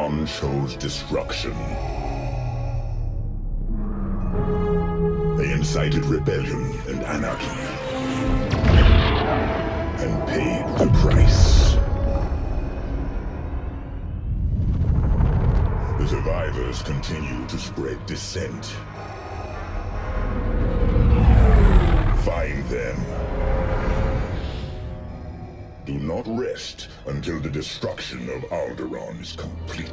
Alderaan chose destruction. They incited rebellion and anarchy, and paid the price. The survivors continue to spread dissent. Find them. Do not rest until the destruction of Alderaan is complete.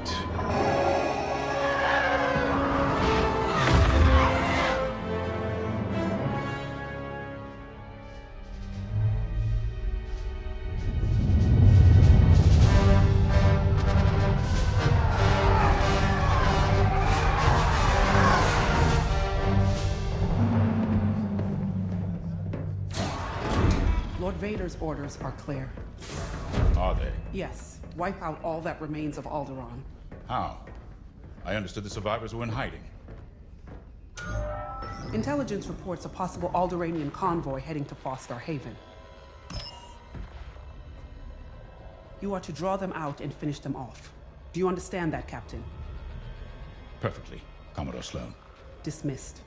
Lord Vader's orders are clear. Are they? Yes. Wipe out all that remains of Alderaan. How? I understood the survivors were in hiding. Intelligence reports a possible Alderaanian convoy heading to Foster Haven. You are to draw them out and finish them off. Do you understand that, Captain? Perfectly, Commodore Sloan. Dismissed.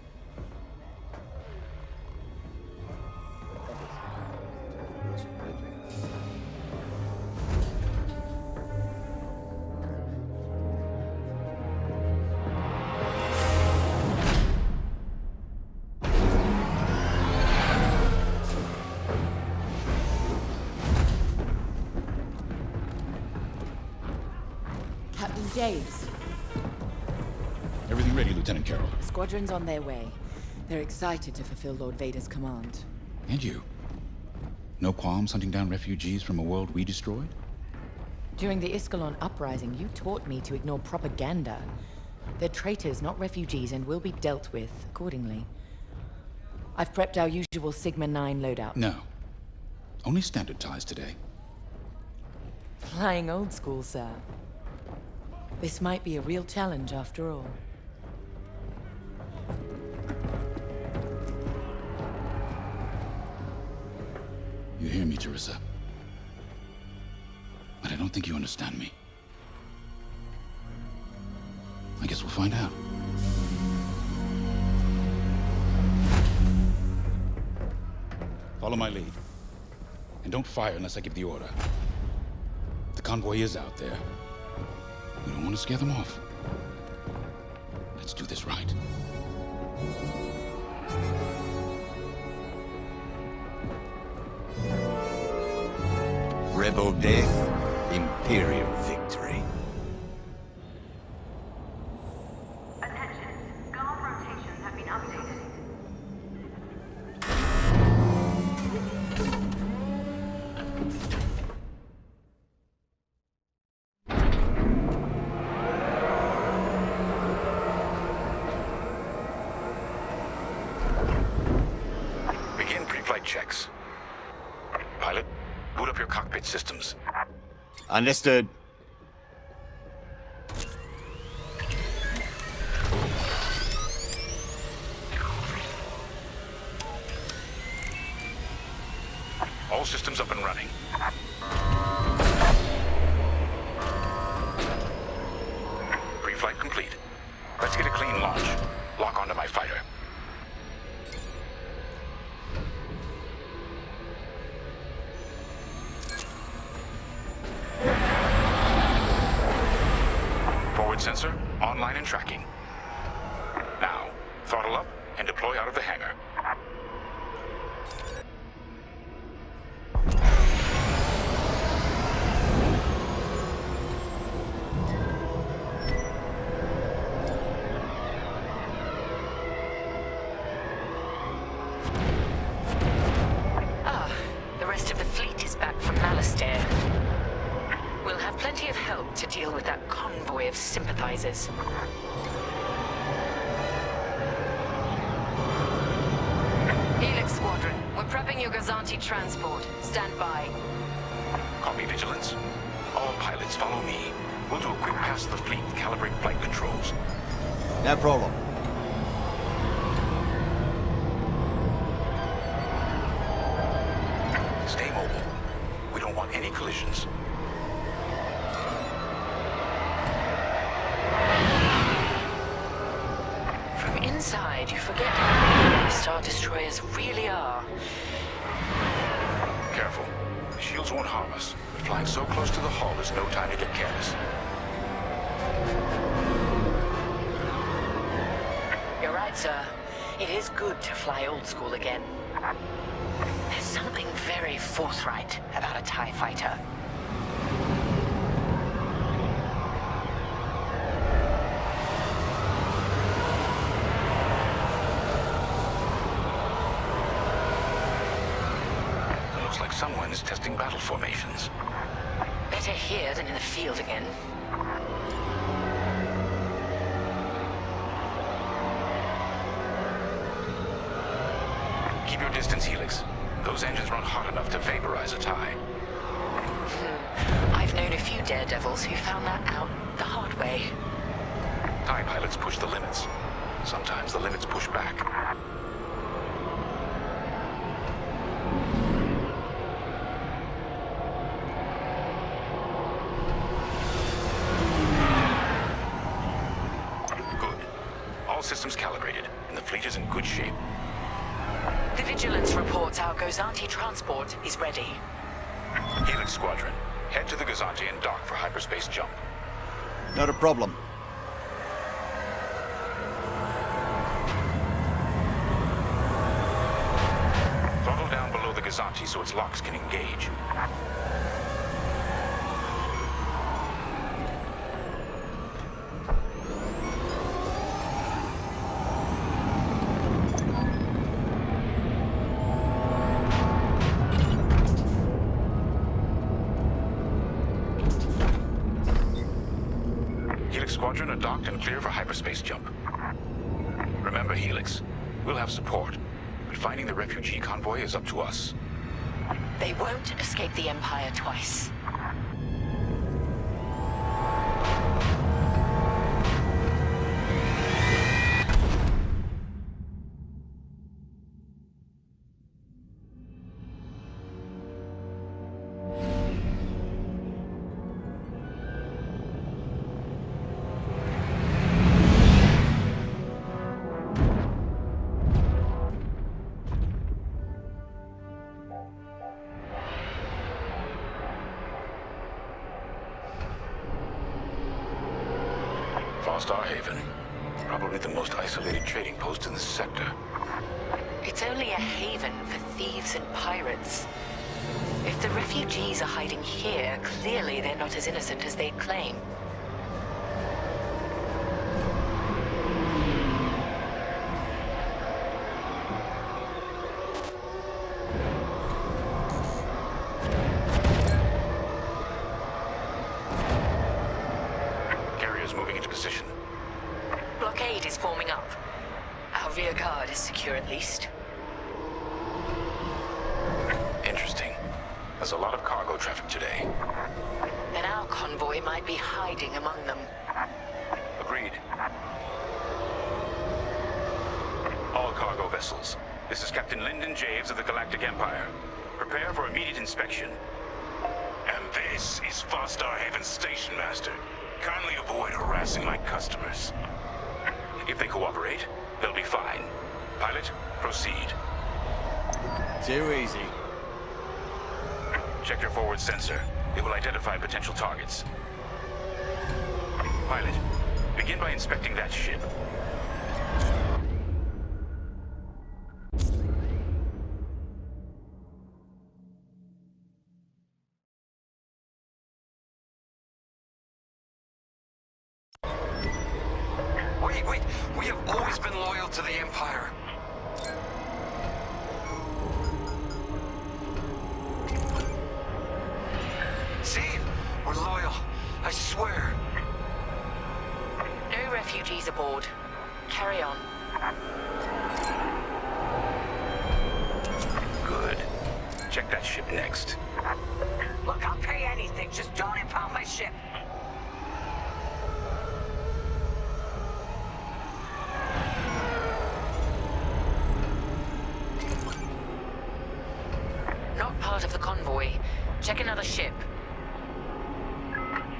James. Everything ready, Lieutenant Carroll. Squadrons on their way. They're excited to fulfill Lord Vader's command. And you? No qualms hunting down refugees from a world we destroyed? During the Iskalon uprising, you taught me to ignore propaganda. They're traitors, not refugees, and will be dealt with accordingly. I've prepped our usual Sigma-9 loadout. No. Only standard ties today. Flying old school, sir. This might be a real challenge after all. You hear me, Teresa? But I don't think you understand me. I guess we'll find out. Follow my lead. And don't fire unless I give the order. The convoy is out there. We don't want to scare them off. Let's do this right. Rebel death, Imperial victory. Attention, guard rotations have been updated. Begin pre-flight checks. Pilot, boot up your cockpit systems. Understood. All systems up and running. Pre-flight complete. Let's get a clean launch. Lock onto my fighter. Forward sensor, online and tracking. Now, throttle up and deploy out of the hangar. The rest of the fleet is back from Malastare. We'll have plenty of help to deal with that convoy of sympathizers. Helix Squadron, we're prepping your Gazanti transport. Stand by. Copy, Vigilance. All pilots follow me. We'll do a quick pass of the fleet and calibrate flight controls. No problem. Stay mobile. We don't want any collisions. inside, you forget how big Star Destroyers really are. Careful. The shields won't harm us, but flying so close to the hull is no time to get careless. You're right, sir. It is good to fly old school again. There's something very forthright about a TIE fighter. It looks like someone is testing battle formations. Better here than in the field again. Keep your distance, Helix. Those engines run hot enough to vaporize a TIE. I've known a few daredevils who found that out the hard way. TIE pilots push the limits. Sometimes the limits push back. Good. All systems calibrated, and the fleet is in good shape. The Vigilance reports our Gozanti transport is ready. Helix Squadron, head to the Gozanti and dock for hyperspace jump. Not a problem. Throttle down below the Gozanti so its locks can engage. Helix Squadron are docked and clear for hyperspace jump. Remember, Helix, we'll have support, but finding the refugee convoy is up to us. They won't escape the Empire twice. Starhaven, probably the most isolated trading post in this sector. It's only a haven for thieves and pirates. If the refugees are hiding here, clearly they're not as innocent as they claim. Moving into position. Blockade is forming up. Our rear guard is secure at least. Interesting. There's a lot of cargo traffic today. Then our convoy might be hiding among them. Agreed. All cargo vessels. This is Captain Lyndon Javes of the Galactic Empire. Prepare for immediate inspection. And this is Starhaven's station master. Kindly avoid harassing my customers. If they cooperate, they'll be fine. Pilot, proceed. Too easy. Check your forward sensor. It will identify potential targets. Pilot, begin by inspecting that ship. Wait, we have always been loyal to the Empire. See? We're loyal. I swear. No refugees aboard. Carry on. Good. Check that ship next. Look, I'll pay anything. Just don't impound my ship. Not part of the convoy. Check another ship.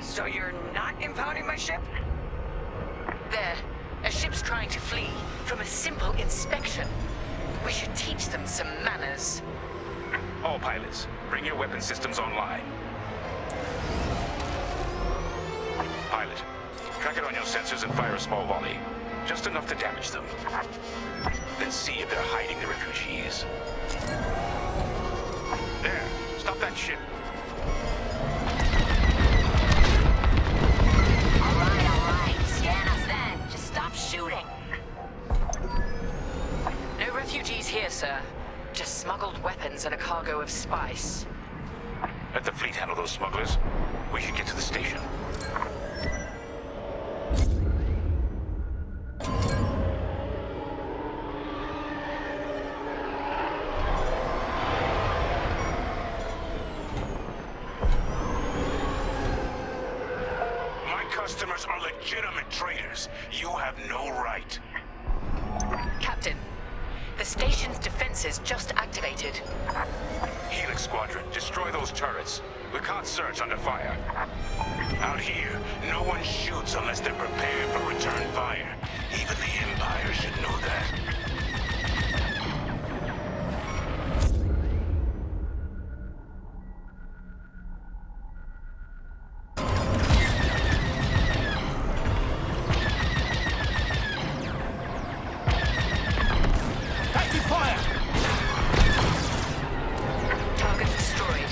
So you're not impounding my ship? There. A ship's trying to flee. from a simple inspection. We should teach them some manners. All pilots, bring your weapon systems online. Pilot, track it on your sensors and fire a small volley. Just enough to damage them. Then see if they're hiding the refugees. There, stop that ship. All right. Scan us then. Just stop shooting. No refugees here, sir. Just smuggled weapons and a cargo of spice. Let the fleet handle those smugglers. We should get to the station. My customers are legitimate traders. You have no right. Captain, the station's defenses just activated. Helix Squadron, destroy those turrets. We can't search under fire. Out here, no one shoots unless they're prepared for return fire. Even the Empire should know that. Targets destroyed.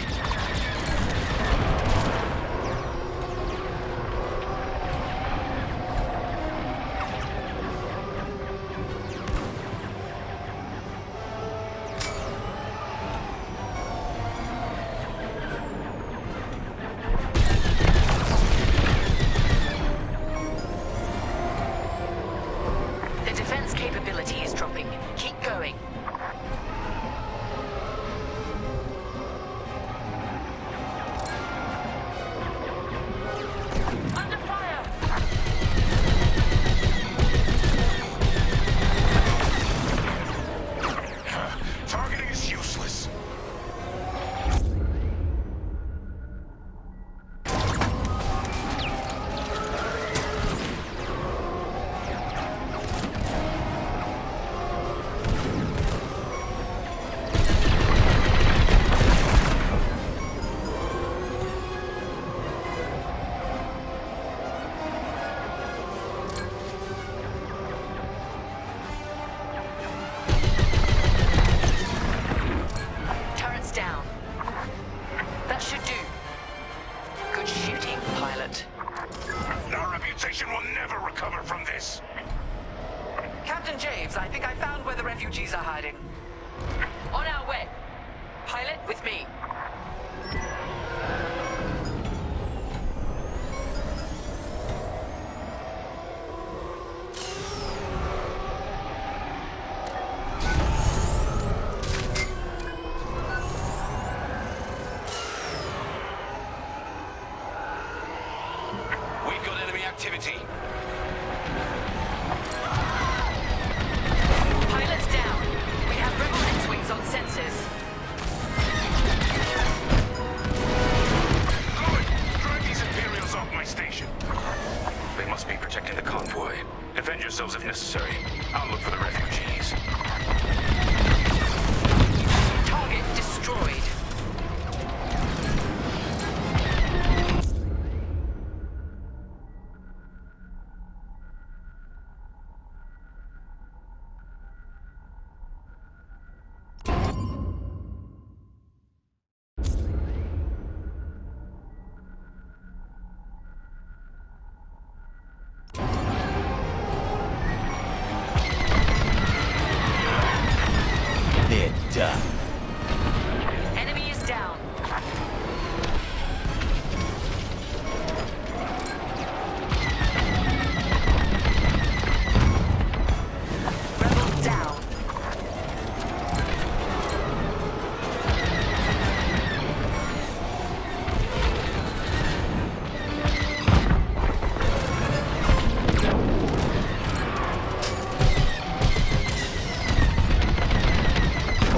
The defense capability is dropping. Keep going. Under fire! Targeting is useless. Turrets down. That should do. Good shooting, pilot. Our reputation will never recover from this. Captain James, I think I found where the refugees are hiding. On our way. Pilot, with me. We've got enemy activity. Pilot's down. We have rebel X-wings on sensors. Good! Drive these Imperials off my station. They must be protecting the convoy. Defend yourselves if necessary. I'll look for the refugees. Target destroyed. They're done. Enemy is down. Rebel down.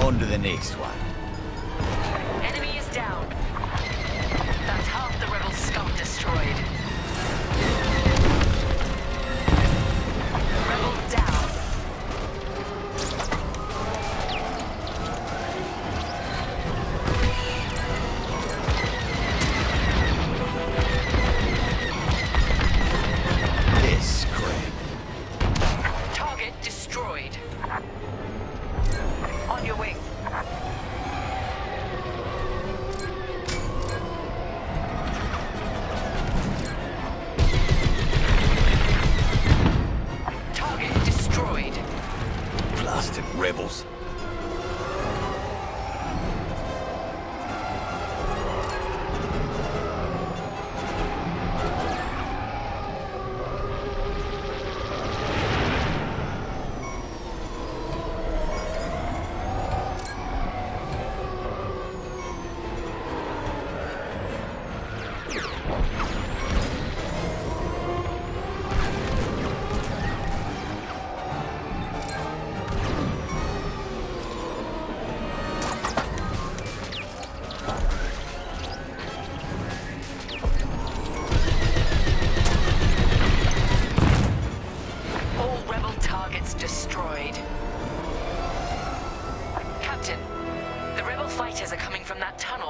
On to the next one. Enemy is down. That's half the rebel scum destroyed. Rebel down. militant rebels.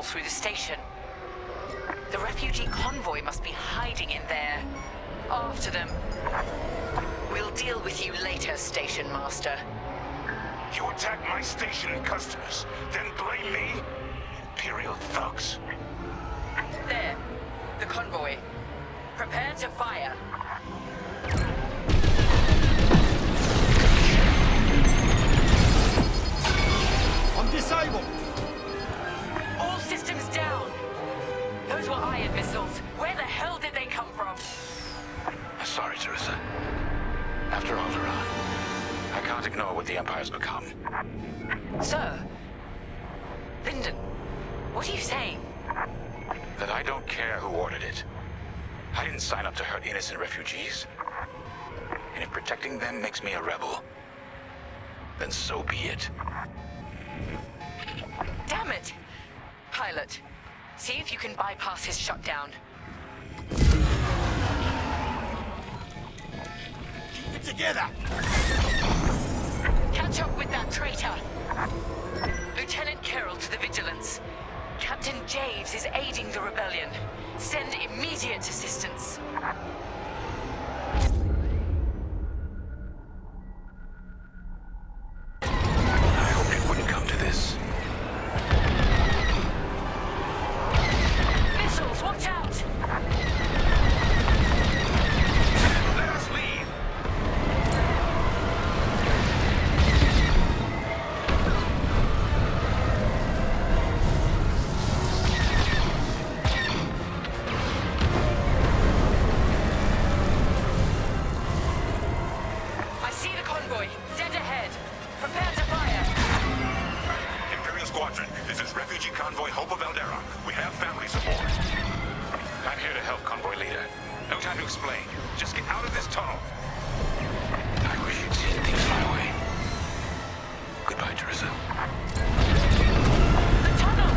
Through the station. The refugee convoy must be hiding in there. After them. We'll deal with you later, Station Master. You attack my station and customers, then blame me? Imperial thugs. There. The convoy. Prepare to fire. I'm disabled! All systems down! Those were iron missiles. Where the hell did they come from? Sorry, Teresa. After Alderaan, I can't ignore what the Empire's become. Sir? Lyndon, what are you saying? That I don't care who ordered it. I didn't sign up to hurt innocent refugees. And if protecting them makes me a rebel, then so be it. Damn it! Pilot, see if you can bypass his shutdown. Keep it together! Catch up with that traitor! Lieutenant Carroll to the Vigilance. Captain Javes is aiding the rebellion. Send immediate assistance. I hoped it wouldn't come to this. Missiles, watch out! Let us leave! I see the convoy. Dead ahead. Prepare to fire. Imperial Squadron, this is Refugee Convoy Hope of Eldera. We have families aboard. I'm here to help, convoy leader. No time to explain. Just get out of this tunnel. I wish you'd seen things my way. Goodbye, Teresa. The tunnel!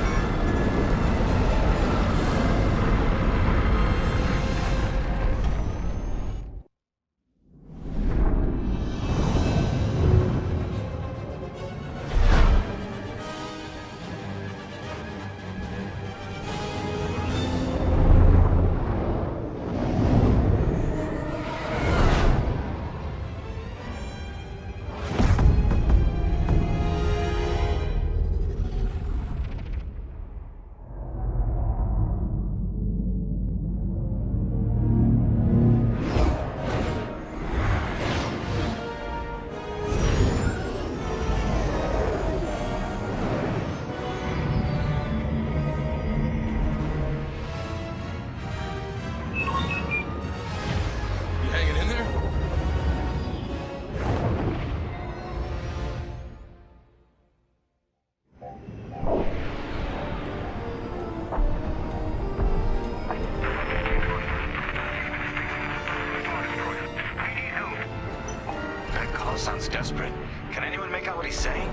Sounds desperate. Can anyone make out what he's saying?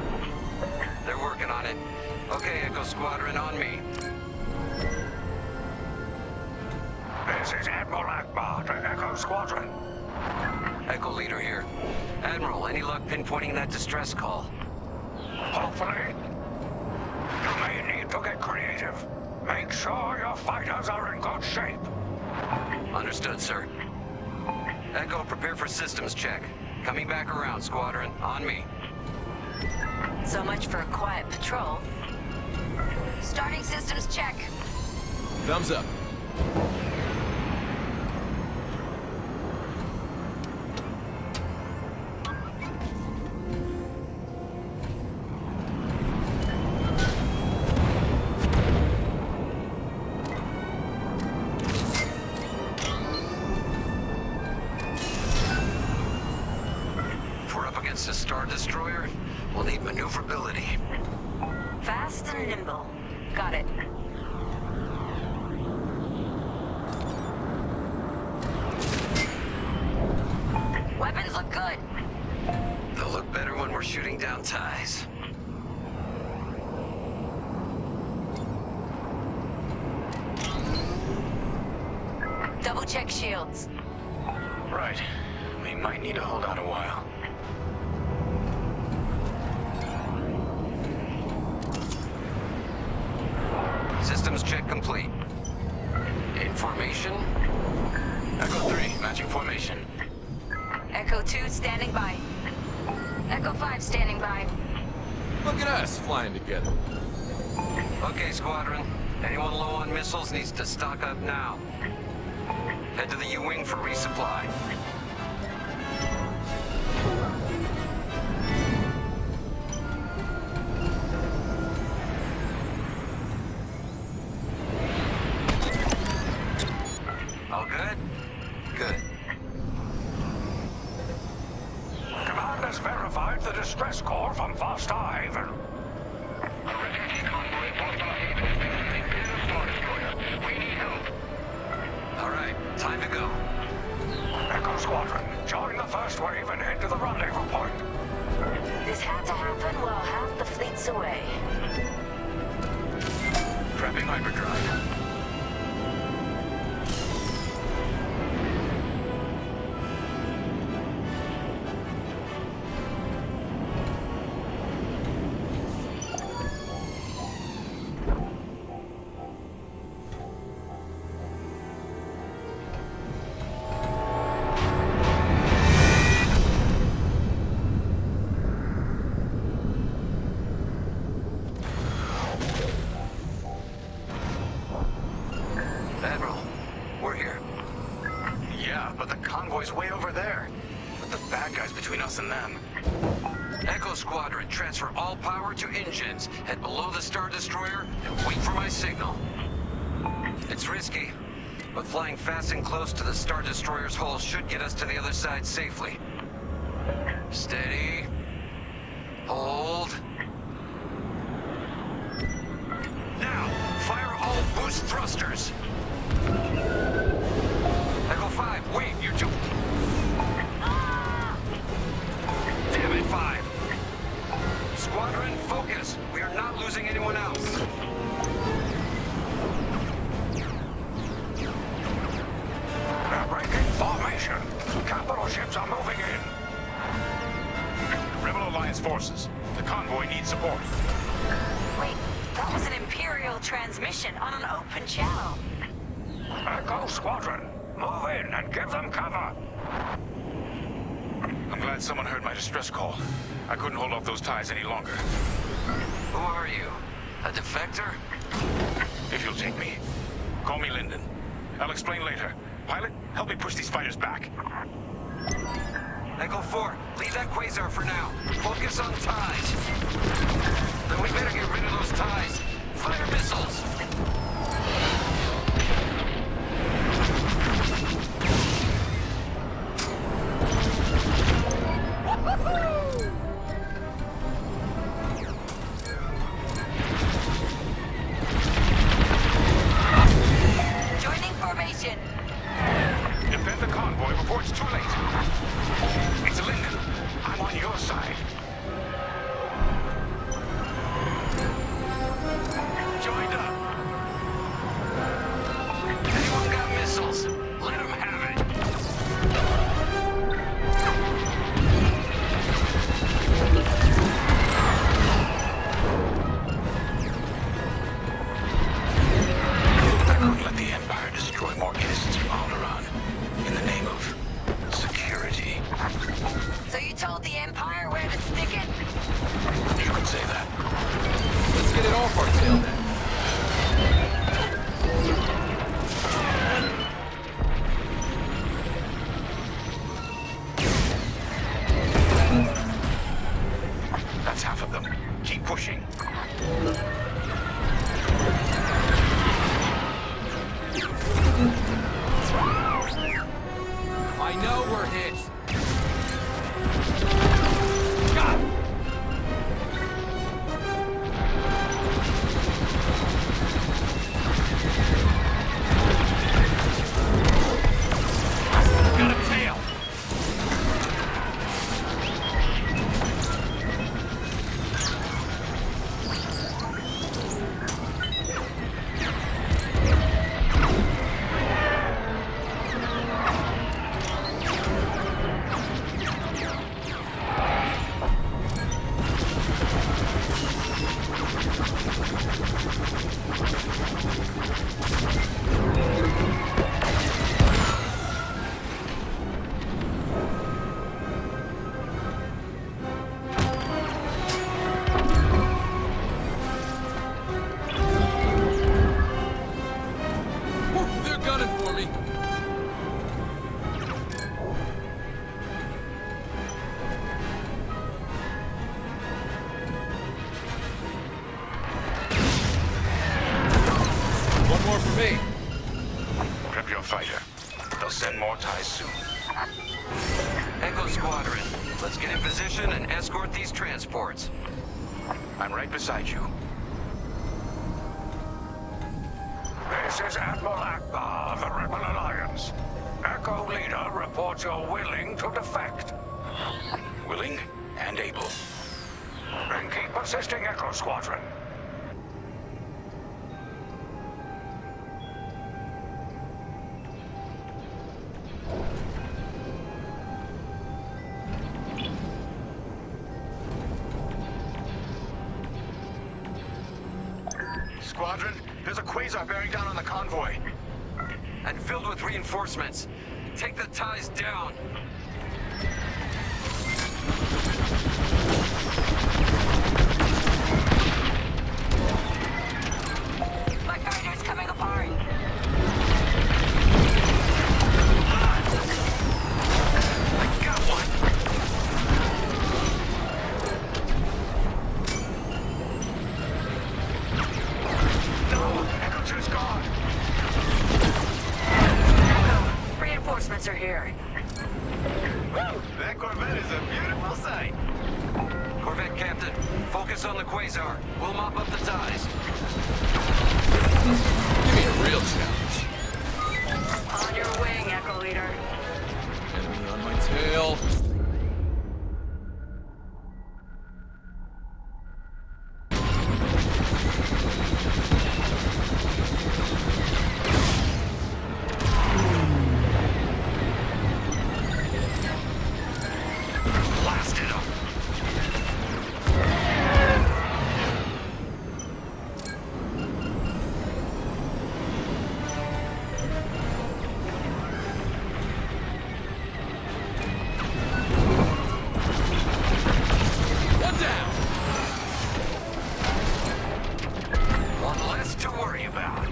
They're working on it. Okay, Echo Squadron, on me. This is Admiral Akbar to Echo Squadron. Echo Leader here. Admiral, any luck pinpointing that distress call? Hopefully. You may need to get creative. Make sure your fighters are in good shape. Understood, sir. Echo, prepare for systems check. Coming back around, Squadron. On me. So much for a quiet patrol. Starting systems check. Thumbs up. against a Star Destroyer, we'll need maneuverability. Fast and nimble. Got it. Weapons look good. They'll look better when we're shooting down ties. Double check shields. Right. We might need to hold out a while. Systems check complete. In formation. Echo 3, matching formation. Echo 2 standing by. Echo 5 standing by. Look at us flying together. Okay, Squadron. Anyone low on missiles needs to stock up now. Head to the U-Wing for resupply. All good? Good. Command has verified the distress call from Foster Haven. All right, time to go. Echo Squadron, join the first wave and head to the rendezvous point. This had to happen while half the fleet's away. Prepping hyperdrive. Admiral, we're here. Yeah, but the convoy's way over there. With the bad guys between us and them. Echo Squadron, transfer all power to engines. Head below the Star Destroyer and wait for my signal. It's risky, but flying fast and close to the Star Destroyer's hull should get us to the other side safely. Steady. Hold. Now, fire all boost thrusters. Echo 5, wait, you two. Damn it, 5. Squadron, focus. We are not losing anyone else. They're breaking formation. Capital ships are moving in. Rebel Alliance forces. The convoy needs support. Wait, that was an Imperial transmission on an open channel. Echo Squadron, move in and give them cover. I'm glad someone heard my distress call. I couldn't hold off those ties any longer. Who are you? A defector? If you'll take me, call me Lyndon. I'll explain later. Pilot, help me push these fighters back. Echo 4, leave that quasar for now. Focus on ties. Then we better get rid of those ties. Fire missiles! Joining formation. Defend the convoy before it's too late. It's Lyndon. I'm on your side. Joined up. Anyone got missiles? Let them have it. I couldn't let the Empire destroy more innocents from Alderaan in the name of security. So you told the Empire where to stick it? You could say that. Let's get it off our tail then. That's half of them. Keep pushing. I know we're hit. Let's get in position and escort these transports. I'm right beside you. This is Admiral Akbar of the Rebel Alliance. Echo Leader reports you're willing to defect. Willing and able. Then keep assisting Echo Squadron. Squadron, there's a quasar bearing down on the convoy. And filled with reinforcements. Take the ties down. My fighter's coming apart. I got one! No! Echo 2's gone! Reinforcements are here. Woo! That Corvette is a beautiful sight! Corvette Captain, focus on the quasar. We'll mop up the ties. Give me a real challenge. On your wing, Echo Leader. Enemy on my tail. Blasted him. One down! One less to worry about.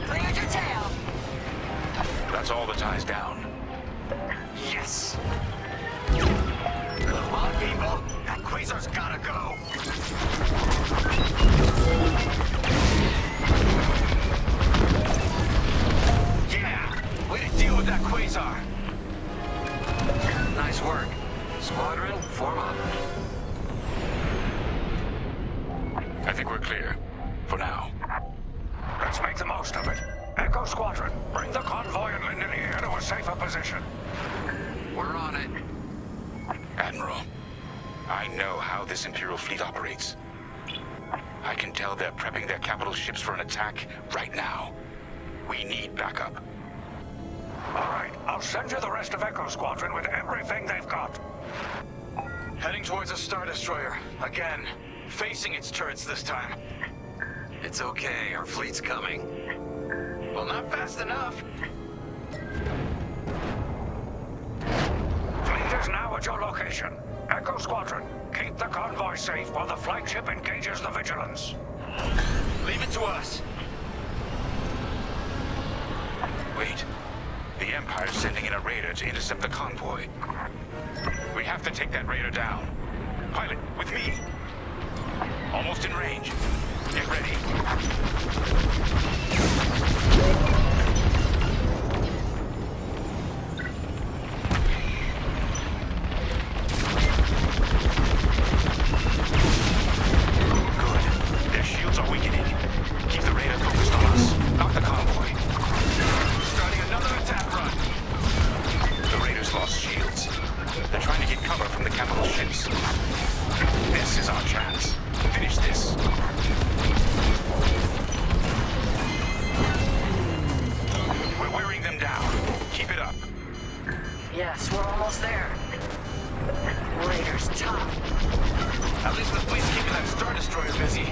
Cleared your tail. That's all the ties down. Yes. Come on, people! That quasar's gotta go! Yeah! Way to deal with that quasar! Nice work. Squadron, form up. I think we're clear. For now. Let's make the most of it. Echo Squadron, bring the convoy and Lindelier to a safer position. We're on it. Admiral, I know how this Imperial fleet operates. I can tell they're prepping their capital ships for an attack right now. We need backup. All right, I'll send you the rest of Echo Squadron with everything they've got. Heading towards a Star Destroyer. Again. Facing its turrets this time. It's okay, our fleet's coming. Well, not fast enough. Fleet is now at your location. Echo Squadron, keep the convoy safe while the flagship engages the Vigilance. Leave it to us. Wait. The Empire's sending in a raider to intercept the convoy. We have to take that raider down. Pilot, with me. Almost in range. Get ready. Good. Their shields are weakening. Keep the raider focused on us, not the convoy. Starting another attack run. The raiders lost shields. They're trying to get cover from the capital ships. This is our chance. Finish this. We're wearing them down. Keep it up. Yes, we're almost there. Raiders tough. At least the fleet's keeping that Star Destroyer busy.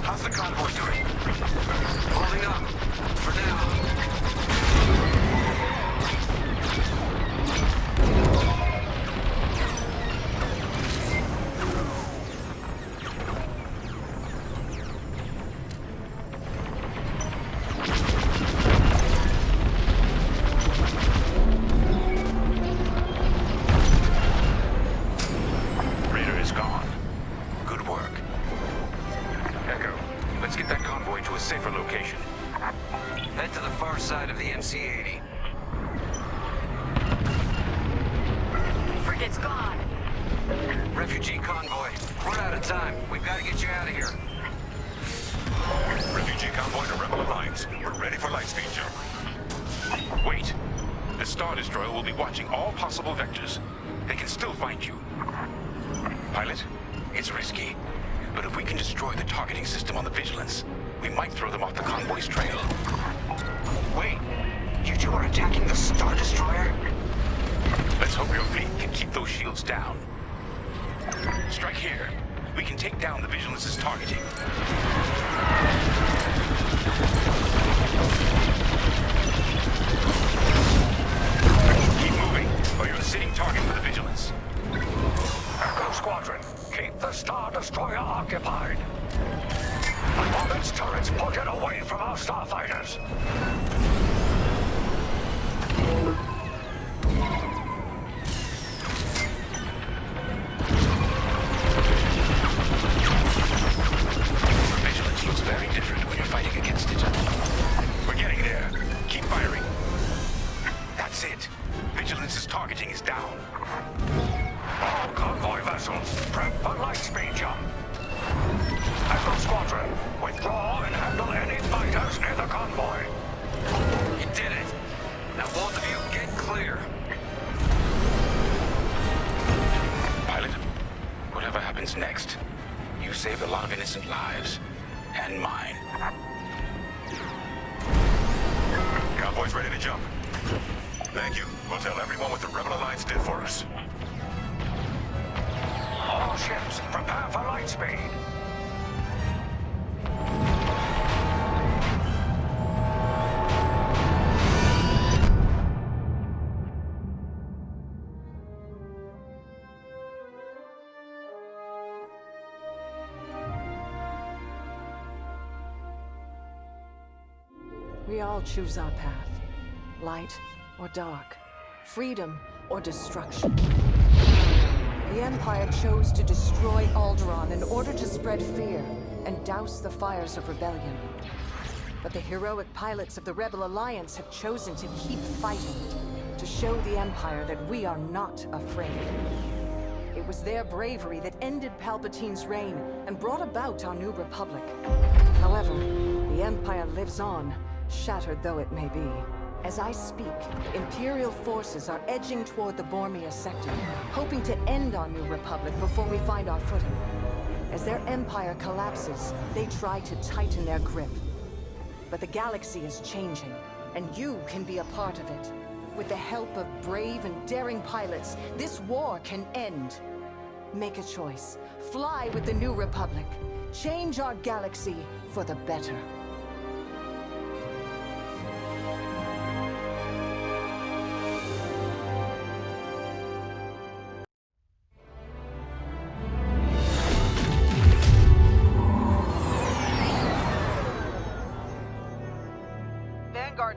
How's the convoy doing? Holding up. For now. to a safer location. Head to the far side of the MC-80. Frigate's gone. Refugee convoy. We're out of time. We've got to get you out of here. Refugee convoy to Rebel Alliance. We're ready for lightspeed jump. Wait. The Star Destroyer will be watching all possible vectors. They can still find you. Pilot, it's risky. But if we can destroy the targeting system on the Vigilance, we might throw them off the convoy's trail. Wait, you two are attacking the Star Destroyer? Let's hope your fleet can keep those shields down. Strike here. We can take down the Vigilance's targeting. Keep moving, or you're a sitting target for the Vigilance. Echo Squadron, keep the Star Destroyer occupied. I want its turrets pointed away from our starfighters. Vigilance looks very different when you're fighting against it. We're getting there. Keep firing. That's it. Vigilance's targeting is down. All convoy vessels, prep for lightspeed jump. Echo Squadron, withdraw and handle any fighters near the convoy. You did it. Now both of you get clear. Pilot, whatever happens next, you saved a lot of innocent lives. And mine. Convoy's ready to jump. Thank you. We'll tell everyone what the Rebel Alliance did for us. All ships, prepare for lightspeed. We all choose our path. Light or dark. Freedom or destruction. The Empire chose to destroy Alderaan in order to spread fear and douse the fires of rebellion. But the heroic pilots of the Rebel Alliance have chosen to keep fighting, to show the Empire that we are not afraid. It was their bravery that ended Palpatine's reign and brought about our new Republic. However, the Empire lives on, shattered though it may be. As I speak, Imperial forces are edging toward the Bormia sector, hoping to end our new Republic before we find our footing. As their empire collapses, they try to tighten their grip. But the galaxy is changing, and you can be a part of it. With the help of brave and daring pilots, this war can end. Make a choice. Fly with the new Republic. Change our galaxy for the better.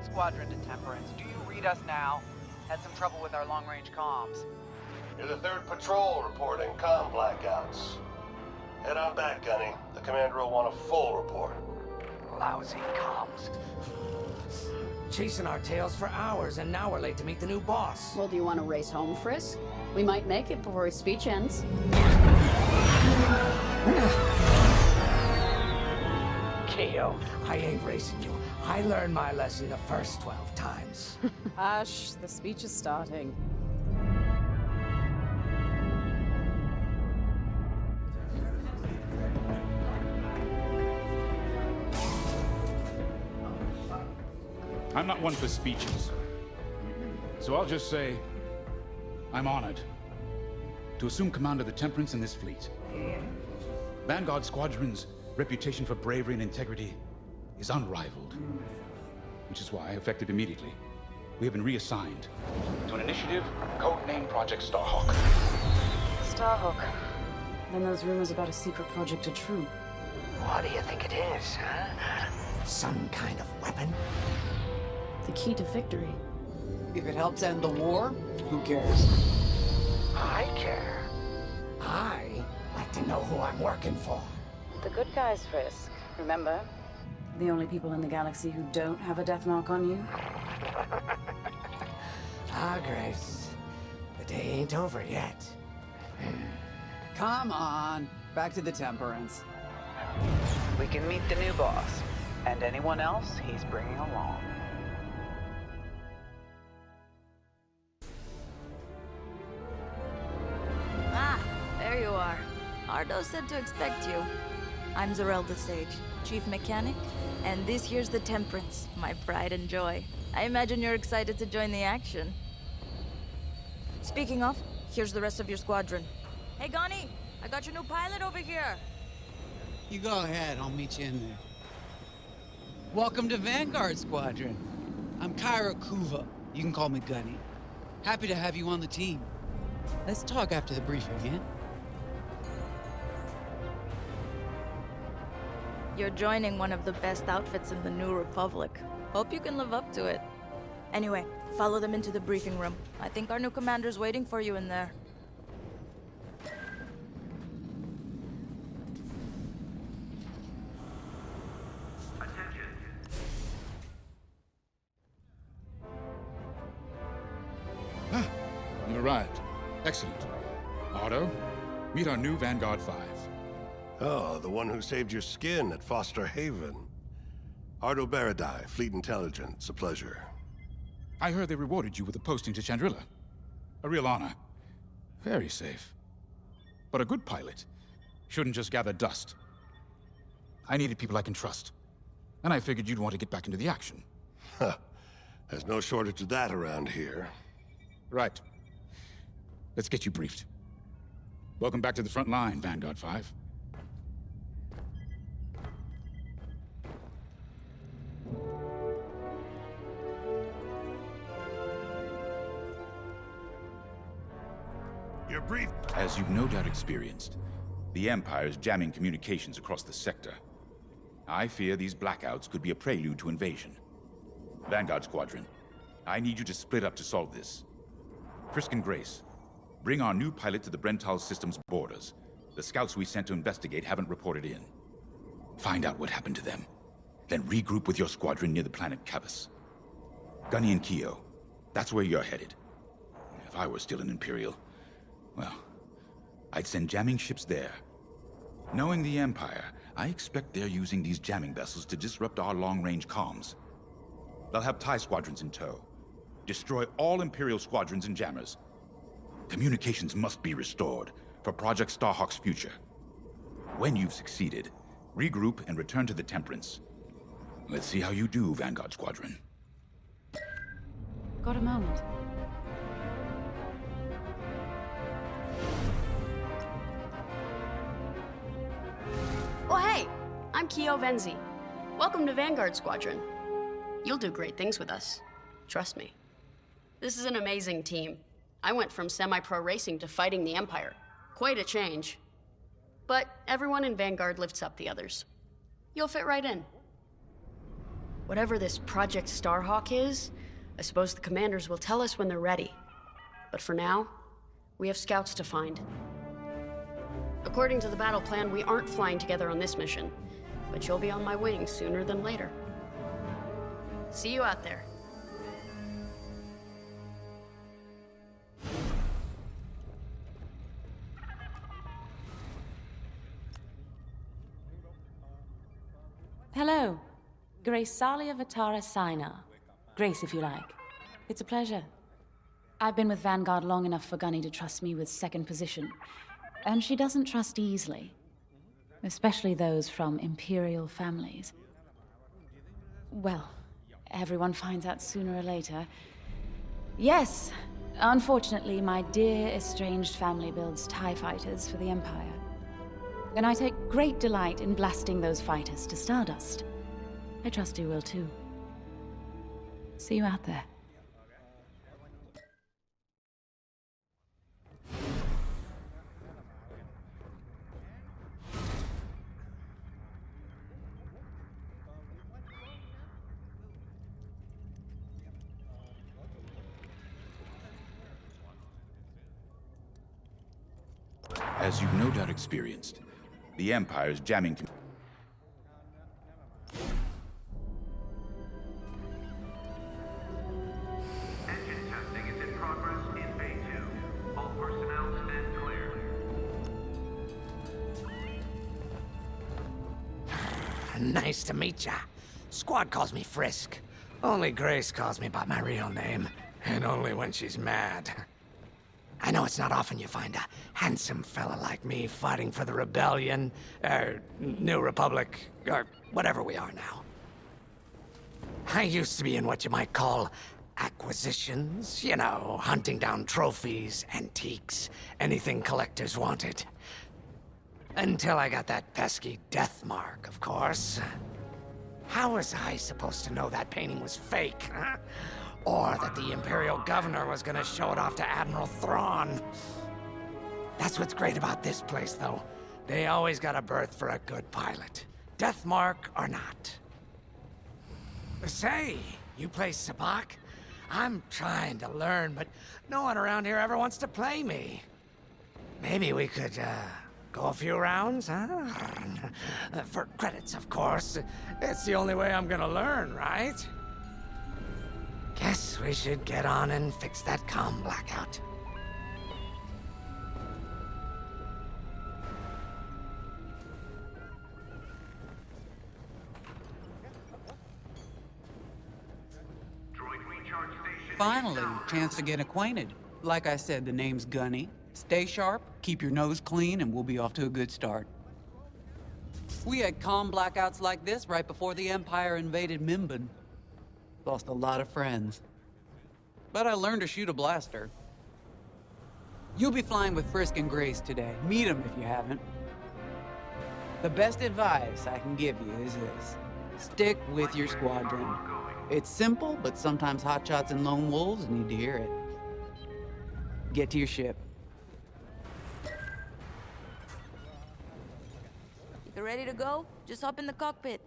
Squadron to Temperance. Do you read us now? Had some trouble with our long-range comms. You're the 3rd patrol reporting comm blackouts. Head on back, Gunny. The commander will want a full report. Lousy comms. Chasing our tails for hours, and now we're late to meet the new boss. Well, do you want to race home, Frisk? We might make it before his speech ends. Keo, I ain't racing you. I learned my lesson the first 12 times. Hush, the speech is starting. I'm not one for speeches. So I'll just say, I'm honored to assume command of the Temperance in this fleet. Vanguard Squadron's reputation for bravery and integrity is unrivaled, which is why, effective immediately, we have been reassigned to an initiative codenamed Project Starhawk. Starhawk. Then those rumors about a secret project are true. What do you think it is, huh? Some kind of weapon? The key to victory. If it helps end the war, who cares? I care. I like to know who I'm working for. The good guys, Frisk. Remember? The only people in the galaxy who don't have a death mark on you? Ah, Grace. The day ain't over yet. Come on, back to the Temperance. We can meet the new boss, and anyone else he's bringing along. Ah, there you are. Ardo said to expect you. I'm Zarelda Sage, Chief Mechanic, and this here's the Temperance, my pride and joy. I imagine you're excited to join the action. Speaking of, here's the rest of your squadron. Hey, Gonnie, I got your new pilot over here. You go ahead, I'll meet you in there. Welcome to Vanguard Squadron. I'm Kyra Kuva. You can call me Gunny. Happy to have you on the team. Let's talk after the briefing, yeah? You're joining one of the best outfits in the New Republic. Hope you can live up to it. Anyway, follow them into the briefing room. I think our new commander's waiting for you in there. You arrived. Excellent. Otto, meet our new Vanguard 5. Oh, the one who saved your skin at Foster Haven. Ardo Baradai, Fleet Intelligence. A pleasure. I heard they rewarded you with a posting to Chandrila. A real honor. Very safe. But a good pilot shouldn't just gather dust. I needed people I can trust. And I figured you'd want to get back into the action. Huh. There's no shortage of that around here. Right. Let's get you briefed. Welcome back to the front line, Vanguard 5. You're briefed. As you've no doubt experienced, the Empire is jamming communications across the sector. I fear these blackouts could be a prelude to invasion. Vanguard Squadron, I need you to split up to solve this. Frisk and Grace, bring our new pilot to the Brental system's borders. The scouts we sent to investigate haven't reported in. Find out what happened to them. Then regroup with your squadron near the planet Cavus. Gunny and Keo, that's where you're headed. If I were still an Imperial, well, I'd send jamming ships there. Knowing the Empire, I expect they're using these jamming vessels to disrupt our long-range comms. They'll have TIE squadrons in tow. Destroy all Imperial squadrons and jammers. Communications must be restored for Project Starhawk's future. When you've succeeded, regroup and return to the Temperance. Let's see how you do, Vanguard Squadron. Got a moment? Oh hey, I'm Keo Venzi. Welcome to Vanguard Squadron. You'll do great things with us. Trust me. This is an amazing team. I went from semi-pro racing to fighting the Empire. Quite a change. But everyone in Vanguard lifts up the others. You'll fit right in. Whatever this Project Starhawk is, I suppose the commanders will tell us when they're ready. But for now, we have scouts to find. According to the battle plan, we aren't flying together on this mission, but you'll be on my wing sooner than later. See you out there. Hello. Grace Salia Vatara Sina. Grace, if you like. It's a pleasure. I've been with Vanguard long enough for Gunny to trust me with second position. And she doesn't trust easily. Especially those from Imperial families. Well, everyone finds out sooner or later. Yes, unfortunately, my dear estranged family builds TIE fighters for the Empire. And I take great delight in blasting those fighters to stardust. I trust you will too. See you out there. As you've no doubt experienced, the Empire's jamming... Nice to meet ya. Squad calls me Frisk. Only Grace calls me by my real name, and only when she's mad. I know it's not often you find a handsome fella like me fighting for the Rebellion, or New Republic, or whatever we are now. I used to be in what you might call acquisitions, you know, hunting down trophies, antiques, anything collectors wanted. Until I got that pesky death mark, of course. How was I supposed to know that painting was fake, huh? Or that the Imperial Governor was gonna show it off to Admiral Thrawn? That's what's great about this place, though. They always got a berth for a good pilot. Death mark or not. Say, you play Sabak? I'm trying to learn, but no one around here ever wants to play me. Maybe we could, go a few rounds, huh? For credits, of course. It's the only way I'm gonna learn, right? Guess we should get on and fix that comm blackout. Finally, chance to get acquainted. Like I said, the name's Gunny. Stay sharp, keep your nose clean, and we'll be off to a good start. We had comm blackouts like this right before the Empire invaded Mimban. Lost a lot of friends. But I learned to shoot a blaster. You'll be flying with Frisk and Grace today. Meet them if you haven't. The best advice I can give you is this. Stick with your squadron. It's simple, but sometimes hotshots and lone wolves need to hear it. Get to your ship. If you're ready to go, just hop in the cockpit.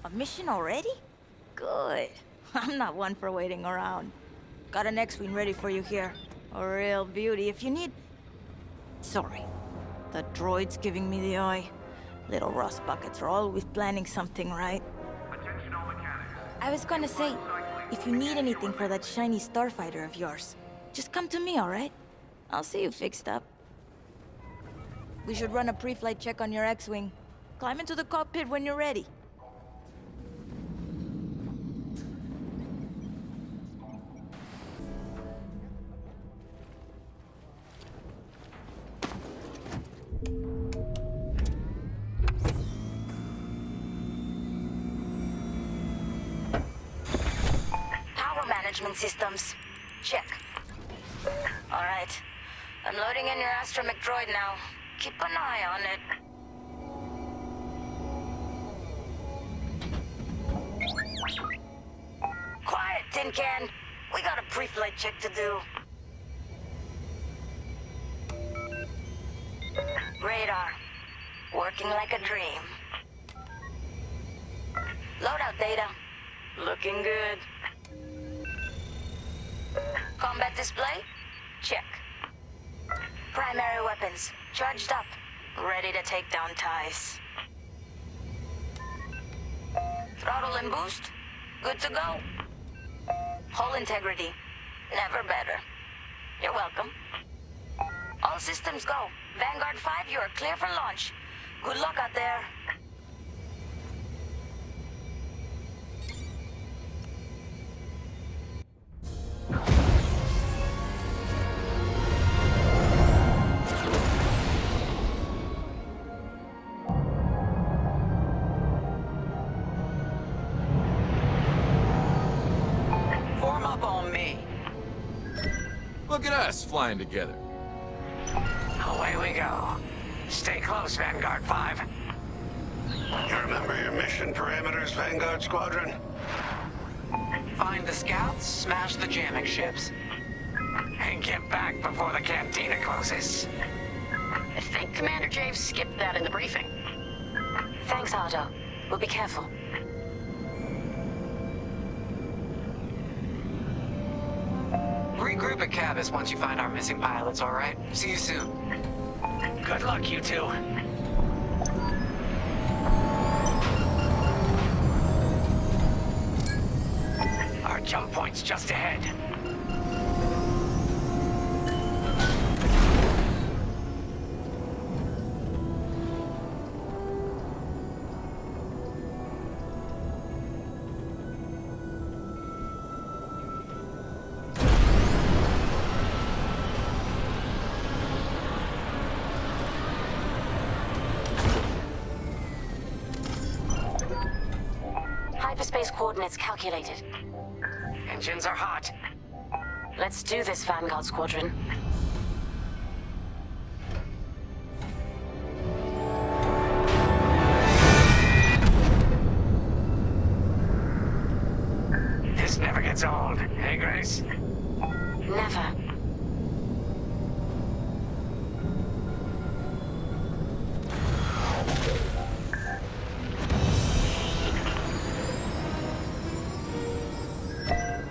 A mission already? Good. I'm not one for waiting around. Got an X-Wing ready for you here. A real beauty if you need... Sorry. The droid's giving me the eye. Little rust buckets are always planning something, right? I was gonna say, if you need anything for that shiny starfighter of yours, just come to me, alright? I'll see you fixed up. We should run a pre-flight check on your X-Wing. Climb into the cockpit when you're ready. Systems. Check. All right. I'm loading in your astromech droid now. Keep an eye on it. Quiet, Tin Can. We got a pre-flight check to do. Radar. Working like a dream. Loadout data. Looking good. Combat display? Check. Primary weapons, charged up, ready to take down ties. Throttle and boost, good to go. Hull integrity, never better. You're welcome. All systems go. Vanguard 5, you are clear for launch. Good luck out there. Look at us flying together. Away we go. Stay close, Vanguard 5. You remember your mission parameters, Vanguard Squadron? Find the scouts, smash the jamming ships. And get back before the cantina closes. I think Commander Javes skipped that in the briefing. Thanks, Otto. We'll be careful. Regroup at Cabas once you find our missing pilots, all right? See you soon. Good luck, you two. Our jump point's just ahead. coordinates calculated. Engines are hot. Let's do this, Vanguard Squadron. This never gets old, hey, Grace? Never.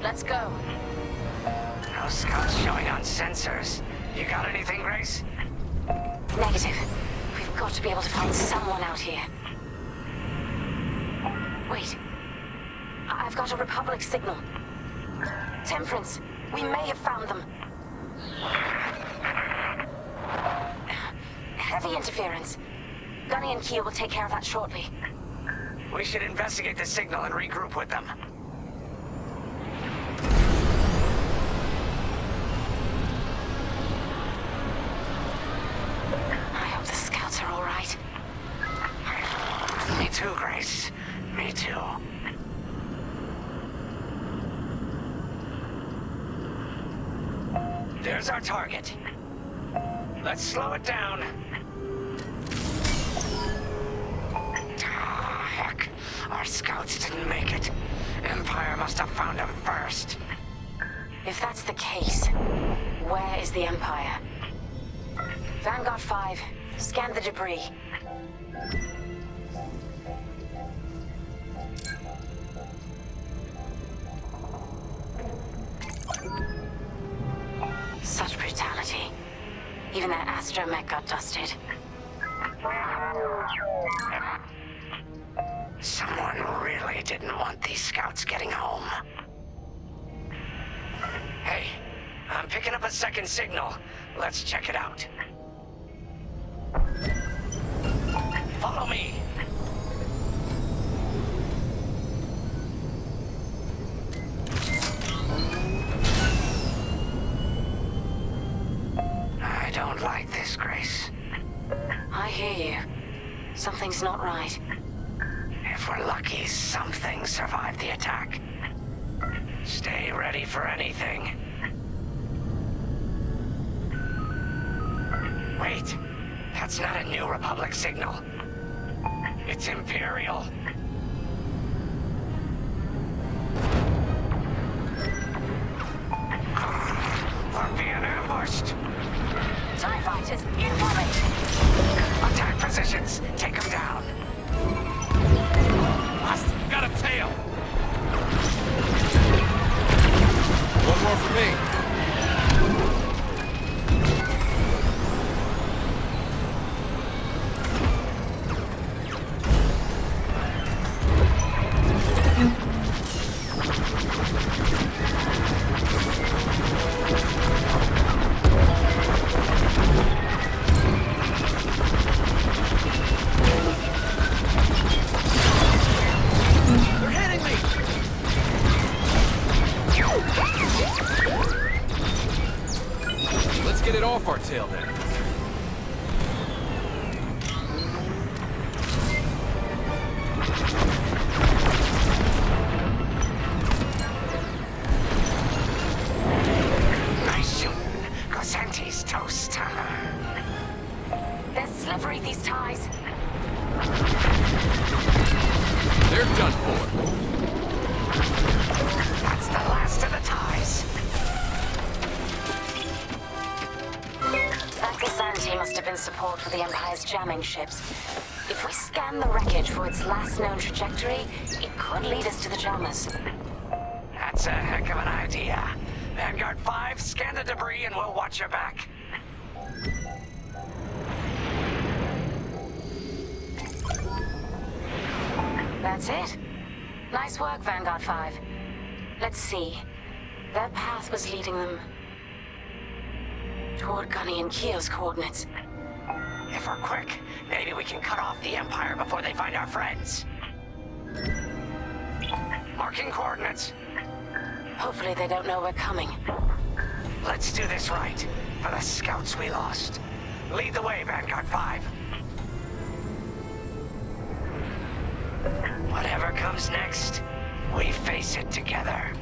Let's go. No scouts showing on sensors. You got anything, Grace? Negative. We've got to be able to find someone out here. Wait. I've got a Republic signal. Temperance. We may have found them. Heavy interference. Gunny and Keel will take care of that shortly. We should investigate the signal and regroup with them. I hope the scouts are all right. Me too, Grace. Me too. There's our target. Let's slow it down. Ah, heck. Our scouts didn't make it. Empire must have found them first. If that's the case, where is the Empire? Vanguard 5, scan the debris. Such brutality. Even that astromech got dusted. Someone really didn't want these scouts getting home. Hey, I'm picking up a second signal. Let's check it out. Follow me. I don't like this, Grace. I hear you. Something's not right. If we're lucky, something survived the attack. Stay ready for anything. Wait, that's not a New Republic signal. It's Imperial. We're being ambushed. TIE fighters, incoming! Attack positions, take them down. Got a tail. One more for me. Off our tail then. Nice shooting. Cosante's toast. They're slippery, these ties. They're done for. That's the last of the ties. That Cosanti must have been support for the Empire's jamming ships. If we scan the wreckage for its last known trajectory, it could lead us to the jammers. That's a heck of an idea. Vanguard 5, scan the debris and we'll watch your back. That's it. Nice work, Vanguard 5. Let's see. Their path was leading them toward Gunny and Keel's coordinates. If we're quick, maybe we can cut off the Empire before they find our friends. Marking coordinates. Hopefully they don't know we're coming. Let's do this right, for the scouts we lost. Lead the way, Vanguard 5. Whatever comes next, We face it together.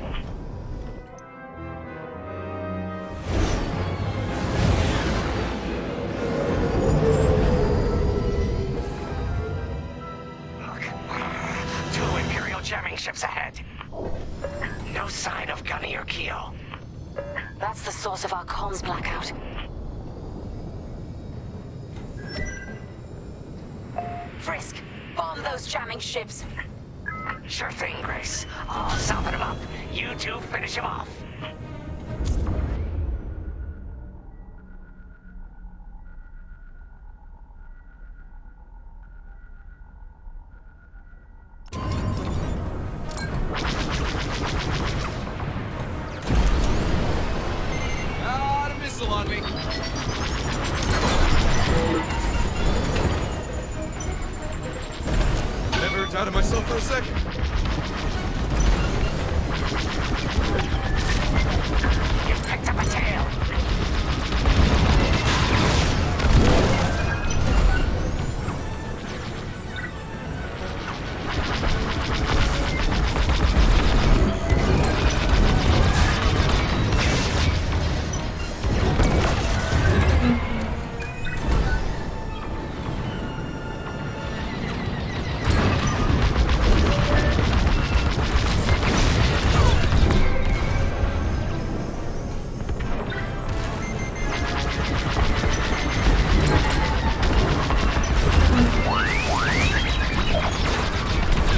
Look, 2 Imperial jamming ships ahead. No sign of Gunny or Keo. That's the source of our comms blackout. Frisk, bomb those jamming ships. Sure thing, Grace. I'll soften him up. You two finish him off. Ah, a missile on me. Never doubted myself for a second. You've picked up a tail.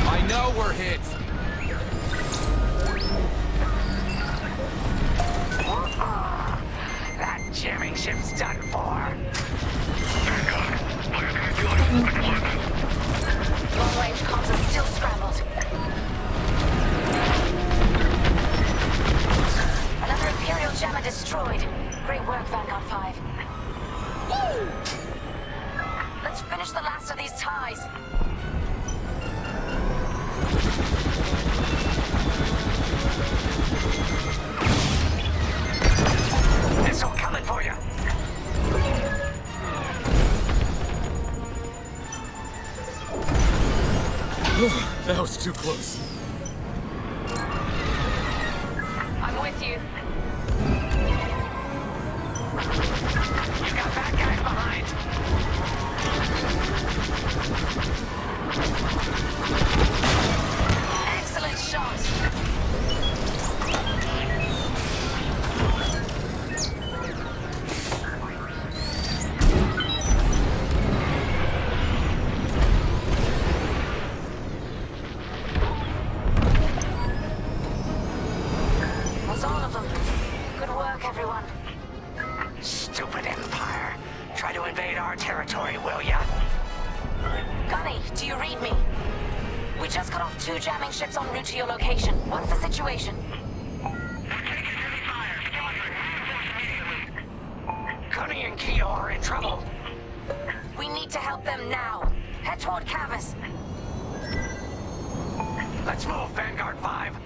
I know we're hit. That jamming ship's done for. Long-range comms are still scrambled. Another Imperial jammer destroyed. Great work, Vanguard 5. Let's finish the last of these ties. Missile coming for you. That was too close. I'm with you. You got bad guys behind. Excellent shot. That's all of them. Good work, everyone. Stupid Empire. Try to invade our territory, will ya? Gunny, do you read me? We just got off 2 jamming ships en route to your location. What's the situation? Gunny and Keo are in trouble. We need to help them now. Head toward Cavus. Let's move, Vanguard 5.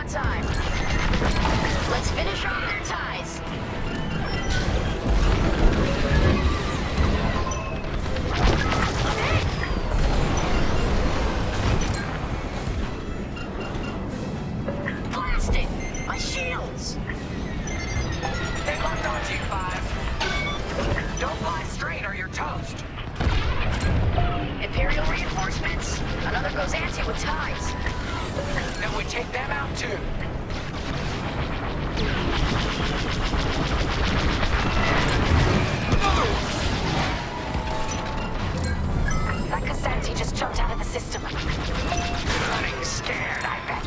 Time. Let's finish off their ties. Blasted! My shields! They locked onto you, 5. Don't fly straight or you're toast. Imperial reinforcements. Another goes anti with ties. Then we take them out too. Another one! That Cassanti just jumped out of the system. Running scared, I bet.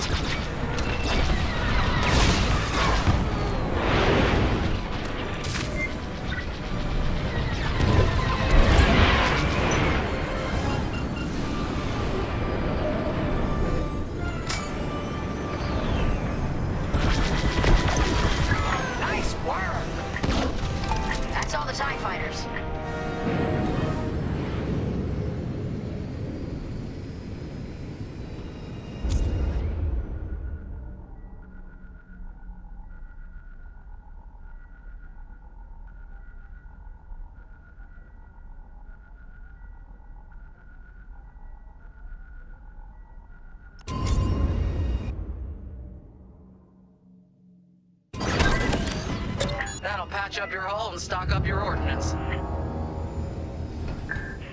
That'll patch up your hull and stock up your ordnance.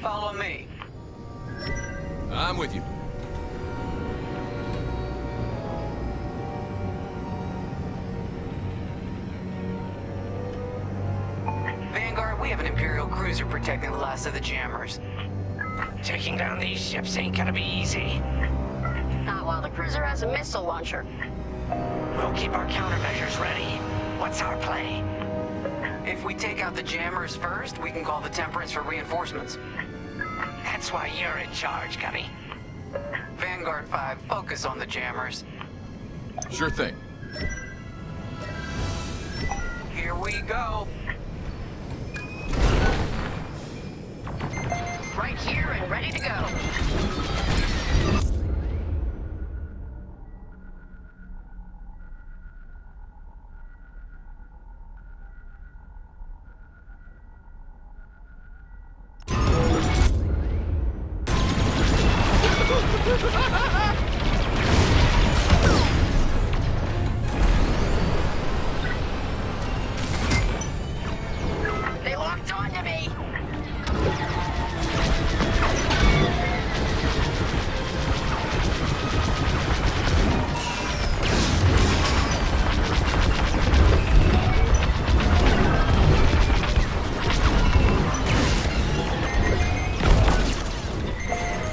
Follow me. I'm with you. Vanguard, we have an Imperial cruiser protecting the last of the jammers. Taking down these ships ain't gonna be easy. Not while the cruiser has a missile launcher. We'll keep our countermeasures ready. What's our play? If we take out the jammers first, we can call the Temperance for reinforcements. That's why you're in charge, Gunny. Vanguard 5, focus on the jammers. Sure thing. Here we go. Right here and ready to go. They locked onto me.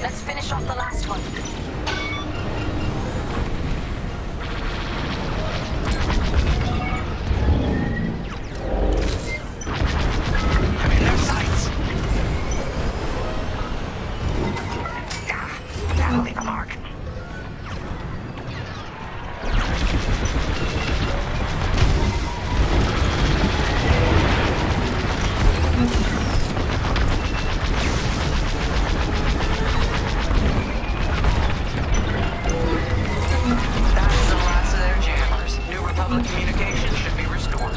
Let's finish off the last one. I'm in their sights. That'll leave a mark. That's the last of their jammers. New Republic communications should be restored.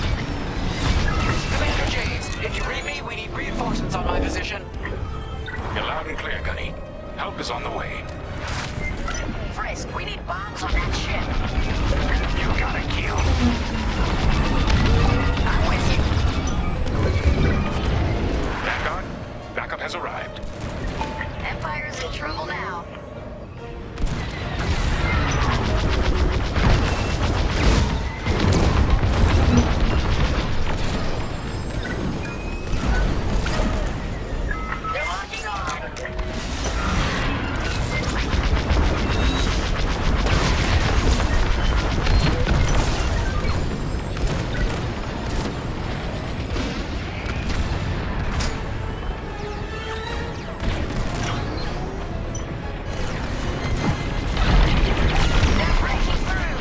Commander James, if you read me, we need reinforcements on my position. You're loud and clear, Gunny. Help is on the way. Frisk, we need bombs on that ship. You got a kill. I'm with you. Vanguard, backup has arrived. Empire's in trouble now. They're locking on. They're breaking through.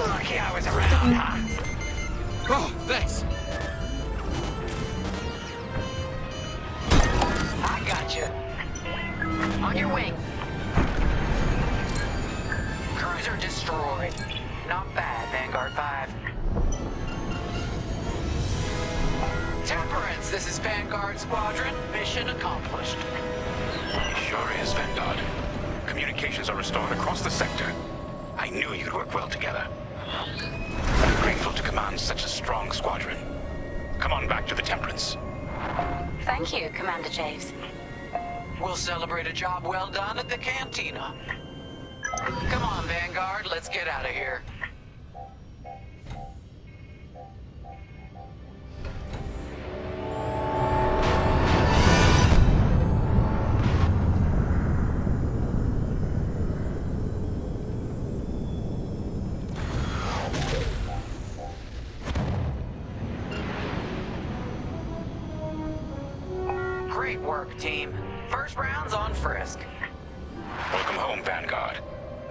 Lucky I was around, huh? Oh, thanks. I got you. On your wing. Cruiser destroyed. Not bad, Vanguard 5. Temperance, this is Vanguard Squadron. Mission accomplished. It sure is, Vanguard. Communications are restored across the sector. I knew you'd work well together. I'm grateful to command such a strong squadron. Come on back to the Temperance. Thank you, Commander Javes. We'll celebrate a job well done at the cantina. Come on, Vanguard, let's get out of here. Great work, team. First round's on Frisk. Welcome home, Vanguard.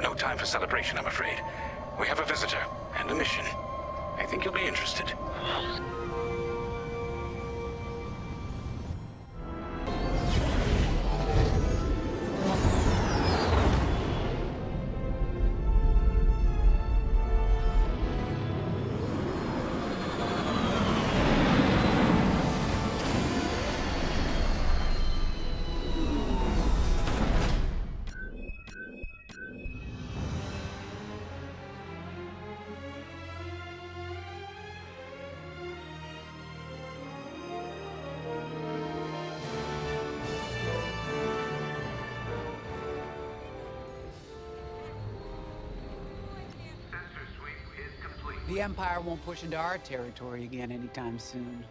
No time for celebration, I'm afraid. We have a visitor and a mission. I think you'll be interested. The Empire won't push into our territory again anytime soon.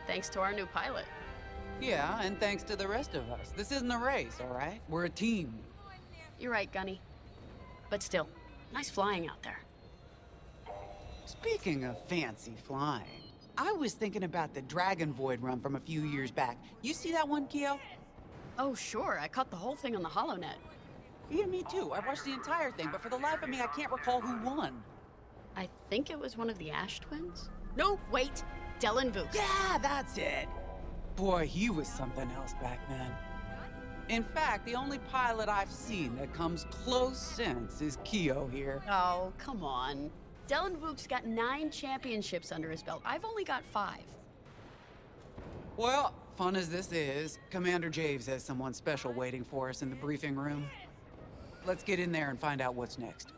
Thanks to our new pilot. Yeah, and thanks to the rest of us. This isn't a race, all right? We're a team. You're right, Gunny. But still, nice flying out there. Speaking of fancy flying, I was thinking about the Dragon Void run from a few years back. You see that one, Kyo? Oh, sure. I caught the whole thing on the HoloNet. Yeah, me too. I watched the entire thing, but for the life of me, I can't recall who won. I think it was one of the Ash twins? No, wait. Dylan Vooks. Yeah, that's it. Boy, he was something else back then. In fact, the only pilot I've seen that comes close since is Kyo here. Oh, come on. Dylan Vooks got 9 championships under his belt. I've only got 5. Well, fun as this is, Commander Javes has someone special waiting for us in the briefing room. Let's get in there and find out what's next.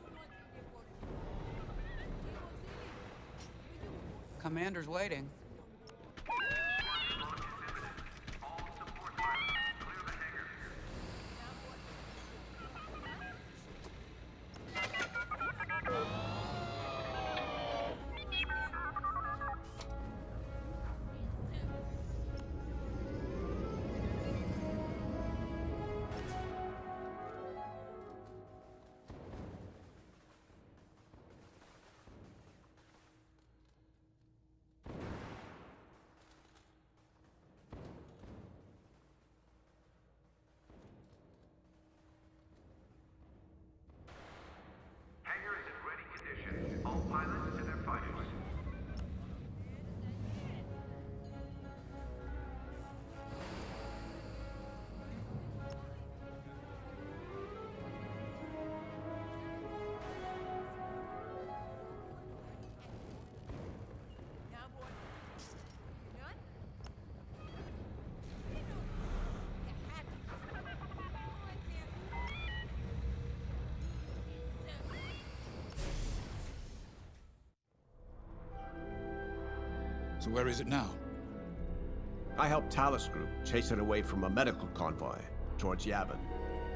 Commander's waiting. So where is it now? I helped Talus Group chase it away from a medical convoy towards Yavin.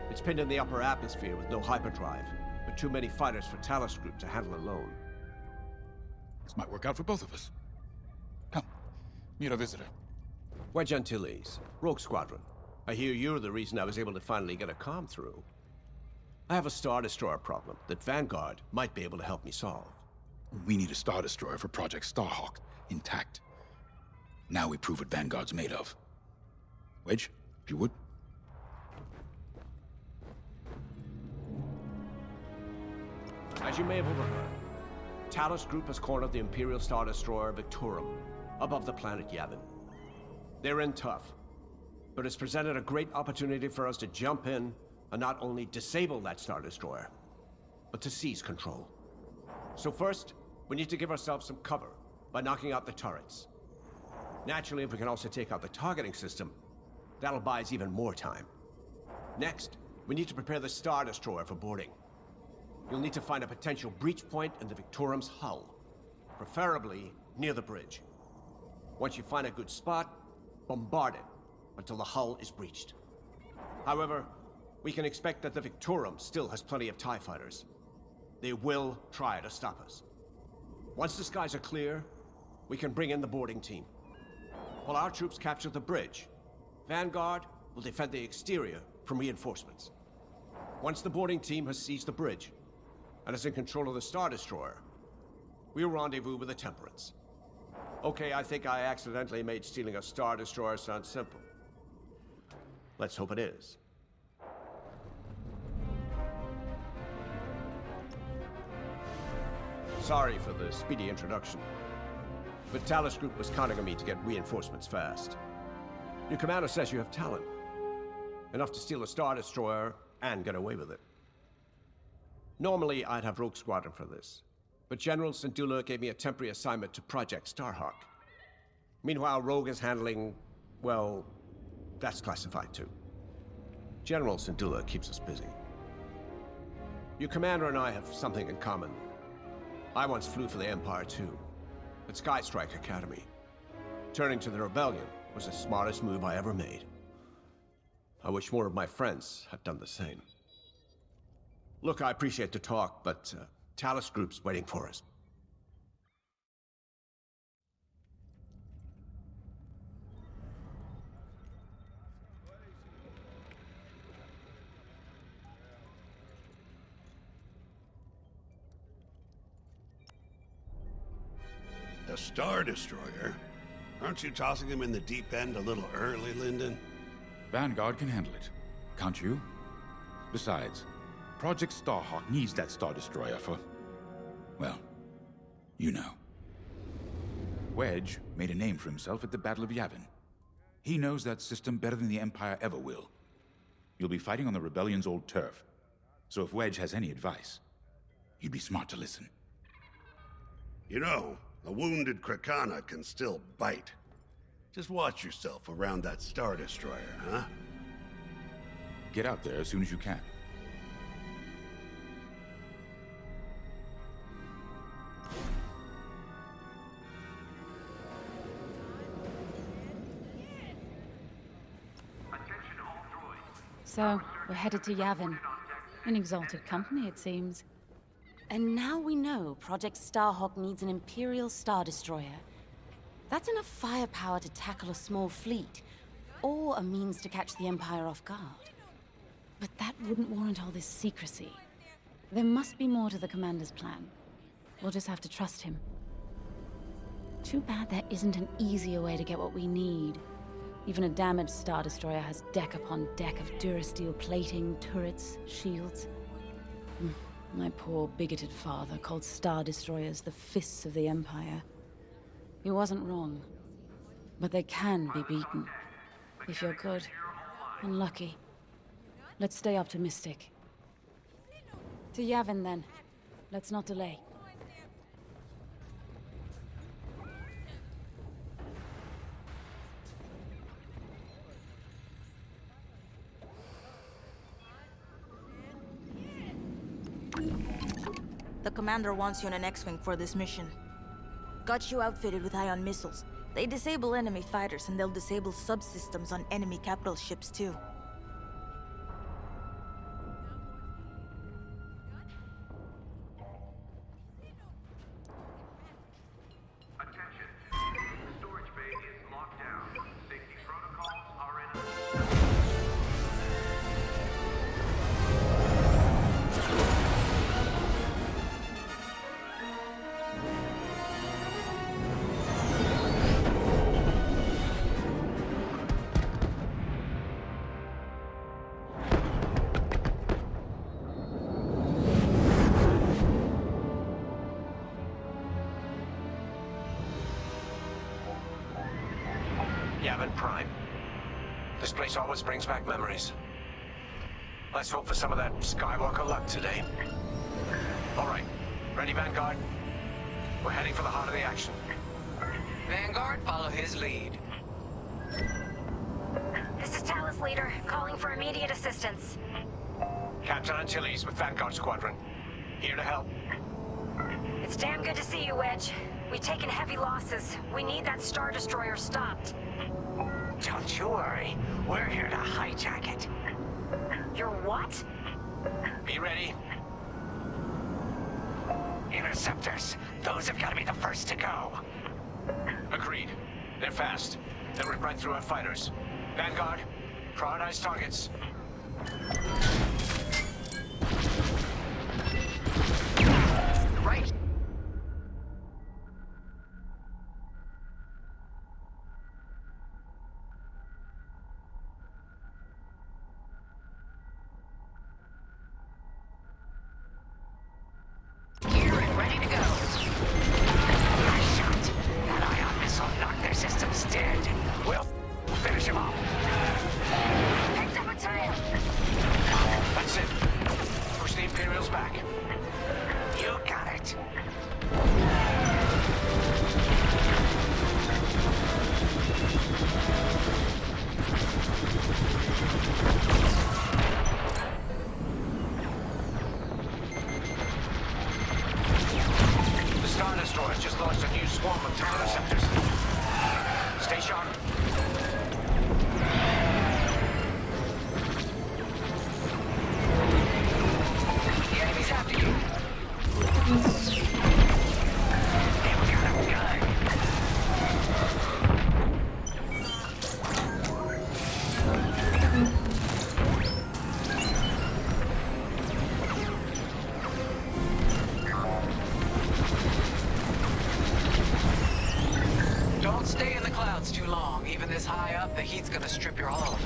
It's pinned in the upper atmosphere with no hyperdrive, but too many fighters for Talus Group to handle alone. This might work out for both of us. Come, meet our visitor. We're Gentiles, Rogue Squadron. I hear you're the reason I was able to finally get a comm through. I have a Star Destroyer problem that Vanguard might be able to help me solve. We need a Star Destroyer for Project Starhawk, intact. Now we prove what Vanguard's made of. Wedge, if you would. As you may have overheard, Talus Group has cornered the Imperial Star Destroyer Victorum above the planet Yavin. They're in tough, but it's presented a great opportunity for us to jump in and not only disable that Star Destroyer, but to seize control. So first, we need to give ourselves some cover by knocking out the turrets. Naturally, if we can also take out the targeting system, that'll buy us even more time. Next, we need to prepare the Star Destroyer for boarding. You'll need to find a potential breach point in the Victorum's hull, preferably near the bridge. Once you find a good spot, bombard it until the hull is breached. However, we can expect that the Victorum still has plenty of TIE fighters. They will try to stop us. Once the skies are clear, we can bring in the boarding team. While our troops capture the bridge, Vanguard will defend the exterior from reinforcements. Once the boarding team has seized the bridge and is in control of the Star Destroyer, we'll rendezvous with the Temperance. Okay, I think I accidentally made stealing a Star Destroyer sound simple. Let's hope it is. Sorry for the speedy introduction, but Talus Group was counting on me to get reinforcements fast. Your commander says you have talent. Enough to steal a Star Destroyer and get away with it. Normally, I'd have Rogue Squadron for this, but General Syndulla gave me a temporary assignment to Project Starhawk. Meanwhile, Rogue is handling, well, that's classified too. General Syndulla keeps us busy. Your commander and I have something in common. I once flew for the Empire too, at Skystrike Academy. Turning to the Rebellion was the smartest move I ever made. I wish more of my friends had done the same. Look, I appreciate the talk, but Talus Group's waiting for us. A Star Destroyer? Aren't you tossing him in the deep end a little early, Lyndon? Vanguard can handle it. Can't you? Besides, Project Starhawk needs that Star Destroyer for... well, you know. Wedge made a name for himself at the Battle of Yavin. He knows that system better than the Empire ever will. You'll be fighting on the Rebellion's old turf, so if Wedge has any advice, he'd be smart to listen. You know, a wounded Krakana can still bite. Just watch yourself around that Star Destroyer, huh? Get out there as soon as you can. So, we're headed to Yavin. An exalted company, it seems. And now we know Project Starhawk needs an Imperial Star Destroyer. That's enough firepower to tackle a small fleet, or a means to catch the Empire off guard. But that wouldn't warrant all this secrecy. There must be more to the Commander's plan. We'll just have to trust him. Too bad there isn't an easier way to get what we need. Even a damaged Star Destroyer has deck upon deck of Durasteel plating, turrets, shields. My poor, bigoted father called Star Destroyers the fists of the Empire. He wasn't wrong. But they can be beaten. If you're good and lucky. Let's stay optimistic. To Yavin, then. Let's not delay. The commander wants you in an X-Wing for this mission. Got you outfitted with ion missiles. They disable enemy fighters, and they'll disable subsystems on enemy capital ships, too. Yavin Prime. This place always brings back memories. Let's hope for some of that Skywalker luck today. All right, ready, Vanguard? We're heading for the heart of the action. Vanguard, follow his lead. This is Talus Leader, calling for immediate assistance. Captain Antilles with Vanguard Squadron. Here to help. It's damn good to see you, Wedge. We've taken heavy losses. We need that Star Destroyer stopped. Don't you worry. We're here to hijack it. You're what? Be ready. Interceptors. Those have got to be the first to go. Agreed. They're fast. They'll rip right through our fighters. Vanguard, prioritize targets. Right. Gear and ready to go. Nice shot. That ion missile knocked their systems dead. We'll finish him off. Picked up a tail! That's it. Push the Imperials back. You got it. The Star Destroyer just launched a new swarm of interceptors. Stay sharp. The enemy's after you. heat's gonna strip your hull.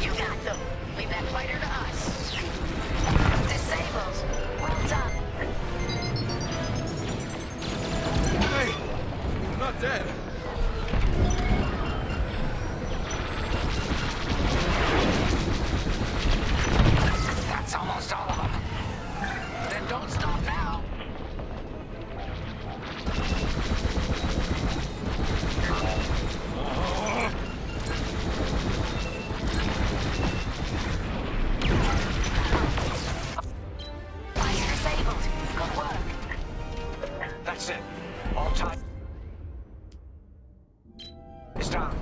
You got them. Leave that fighter to us. Disabled. Well done. Hey, I'm not dead. That's almost all of them. Then don't stop now. Fighter disabled. Good work. That's it. All time is down.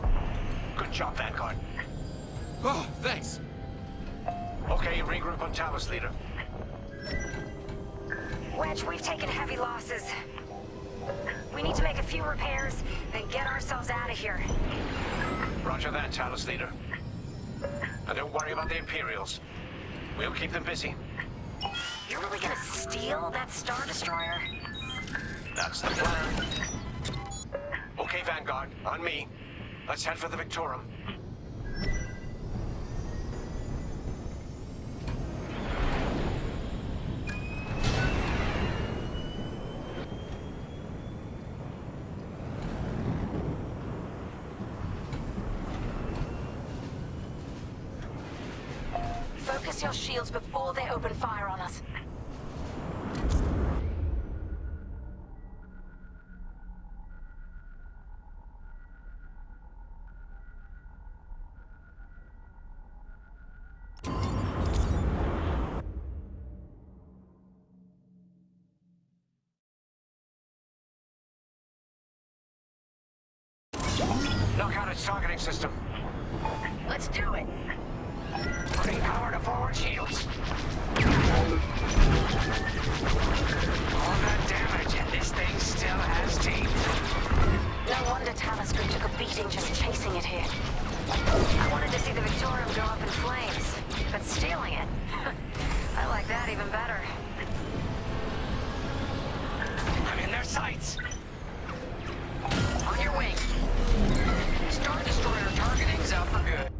Good job, Vanguard. Oh, thanks. Okay, regroup on Talos, leader. Wedge, we've taken heavy losses. We need to make a few repairs, then get ourselves out of here. Roger that, Talos, leader. And don't worry about the Imperials. We'll keep them busy. You're really gonna steal that Star Destroyer? That's the plan. Okay, Vanguard, on me. Let's head for the Victorum. Focus your shields before they open fire on us. Knock out its targeting system. Let's do it. Putting power to forward shields. All that damage, and this thing still has teeth. No wonder Talos Group took a beating just chasing it here. I wanted to see the Victorium go up in flames, but stealing it, I like that even better. I'm in their sights. On your wing. Star Destroyer targeting's out for good.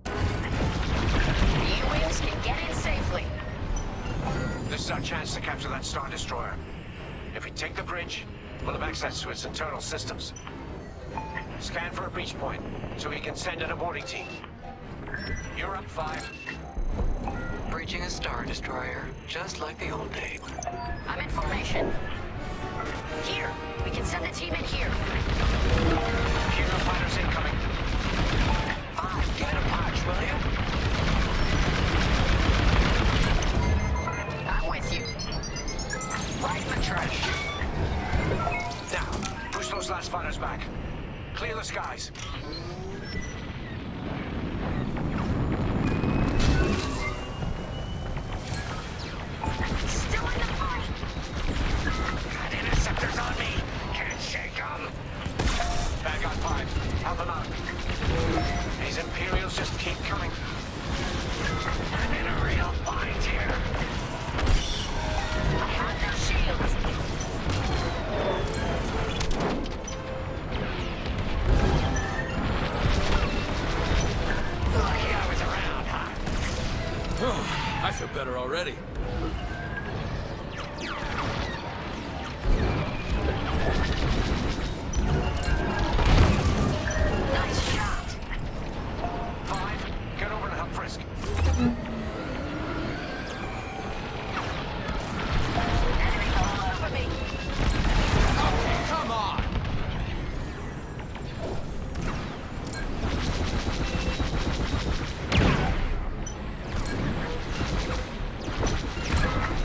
E-Wings can get in safely. This is our chance to capture that Star Destroyer. If we take the bridge, we'll have access to its internal systems. Scan for a breach point, so we can send in a boarding team. You're up, 5. Breaching a Star Destroyer, just like the old days. I'm in formation. Here, we can send the team in here. Hero fighters incoming. 5, give it a punch, will you? I'm with you. Right in the trash. Now, push those last fighters back. Clear the skies. Still in the fight. Got interceptors on me. Can't shake them. Vanguard 5, help them out. These Imperials just keep coming. I'm in a real bind here. I have no shields. Lucky I was around, huh? Oh, I feel better already. Nice shot. 5, get over and help Frisk. Enemy all over me. Oh, come on!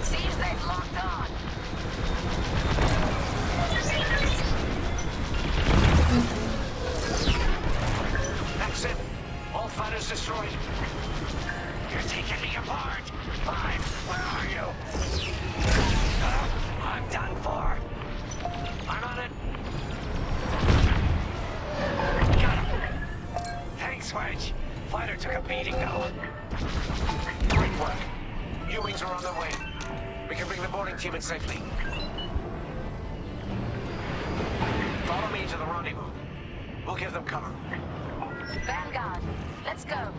Seems they've locked on. That's it. All fighters destroyed. You're taking me apart. 5, where are you? I'm done for. I'm on it. Got him. Thanks, Wedge. Fighter took a beating, though. Great work. U-Wings are on their way. We can bring the boarding team in safely. Follow me to the rendezvous. We'll give them cover. Vanguard, let's go.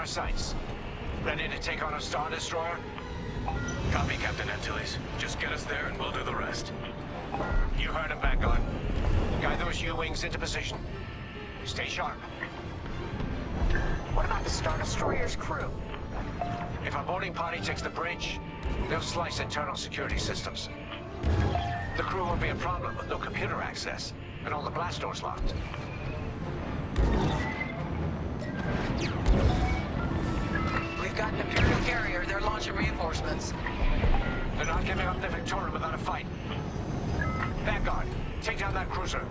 Sights. Ready to take on a Star Destroyer? Copy, Captain Antilles. Just get us there and we'll do the rest. You heard him, Vanguard. Guide those U-wings into position. Stay sharp. What about the Star Destroyer's crew? If our boarding party takes the bridge, they'll slice internal security systems. The crew won't be a problem with no computer access, and all the blast doors locked. We've got an Imperial carrier. They're launching reinforcements. They're not giving up the Victoria without a fight. Vanguard, take down that cruiser.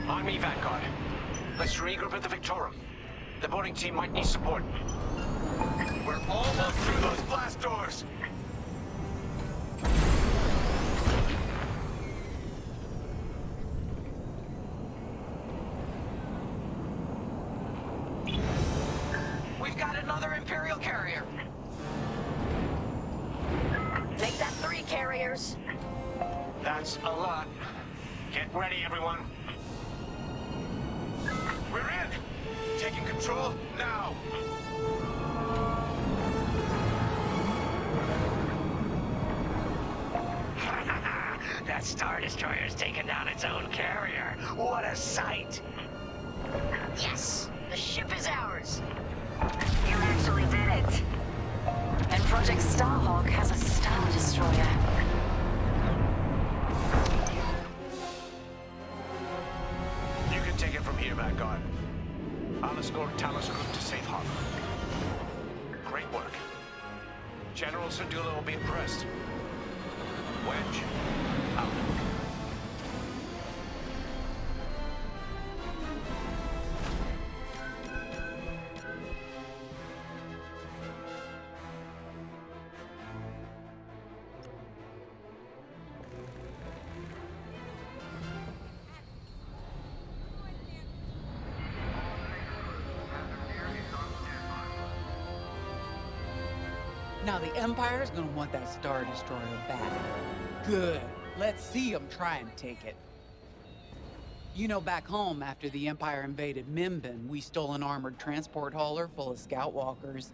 On me, Vanguard. Let's regroup at the Victorum. The boarding team might need support. We're almost through those blast doors! We've got another Imperial carrier. Make that 3 carriers. That's a lot. Get ready, everyone. We're in! Taking control now! That Star Destroyer's taken down its own carrier. What a sight! Yes, the ship is ours. You actually did it. And Project Starhawk has a Star Destroyer. You can take it from here, Vanguard. I'll escort Talos Group to safe harbor. Great work. General Syndulla will be impressed. Wedge, out. Now the Empire's gonna want that Star Destroyer back. Good. Let's see them try and take it. You know, back home, after the Empire invaded Mimbin, we stole an armored transport hauler full of scout walkers.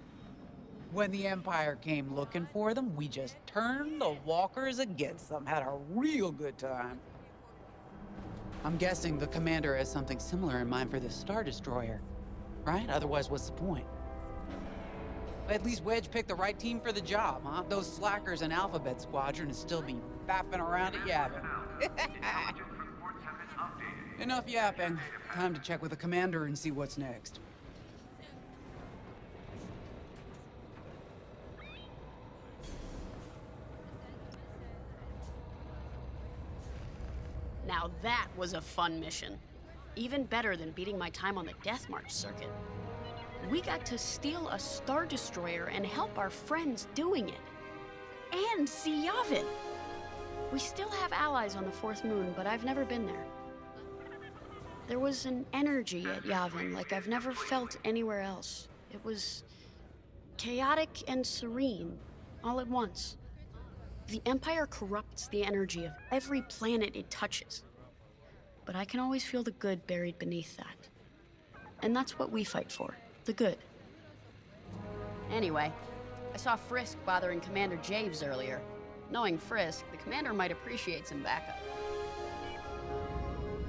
When the Empire came looking for them, we just turned the walkers against them. Had a real good time. I'm guessing the commander has something similar in mind for this Star Destroyer, right? Otherwise, what's the point? At least Wedge picked the right team for the job, huh? Those slackers in Alphabet Squadron would still be faffing around at Yavin. Enough yapping. Time to check with the commander and see what's next. Now that was a fun mission. Even better than beating my time on the Death March circuit. We got to steal a Star Destroyer and help our friends doing it. And see Yavin. We still have allies on the Fourth Moon, but I've never been there. There was an energy at Yavin like I've never felt anywhere else. It was chaotic and serene, all at once. The Empire corrupts the energy of every planet it touches. But I can always feel the good buried beneath that. And that's what we fight for. The good. Anyway, I saw Frisk bothering Commander Javes earlier. Knowing Frisk, the commander might appreciate some backup.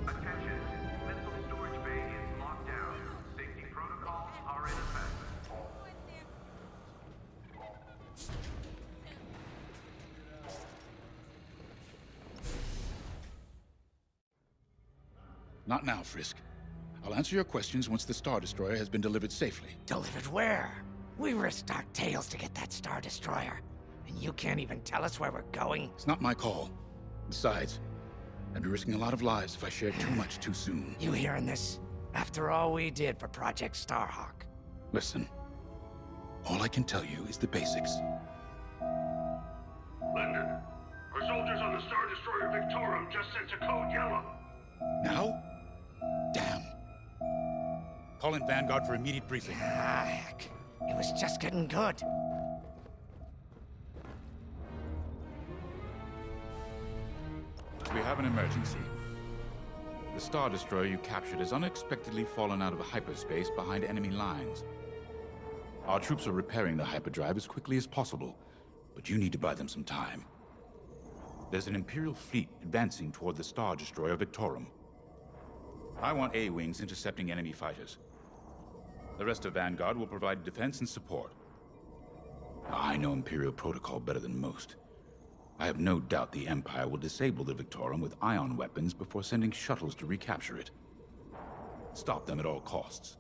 Attention, missile storage bay is locked down. Safety protocols are in effect. Not now, Frisk. I'll answer your questions once the Star Destroyer has been delivered safely. Delivered where? We risked our tails to get that Star Destroyer. And you can't even tell us where we're going? It's not my call. Besides, I'd be risking a lot of lives if I shared too much too soon. You hearing this? After all we did for Project Starhawk. Listen, all I can tell you is the basics. Lyndon, our soldiers on the Star Destroyer Victorum just sent a code yellow. Now? Damn. Call in Vanguard for immediate briefing. Ah, heck. It was just getting good. We have an emergency. The Star Destroyer you captured has unexpectedly fallen out of hyperspace behind enemy lines. Our troops are repairing the hyperdrive as quickly as possible, but you need to buy them some time. There's an Imperial fleet advancing toward the Star Destroyer Victorum. I want A-wings intercepting enemy fighters. The rest of Vanguard will provide defense and support. I know Imperial protocol better than most. I have no doubt the Empire will disable the Victorum with ion weapons before sending shuttles to recapture it. Stop them at all costs.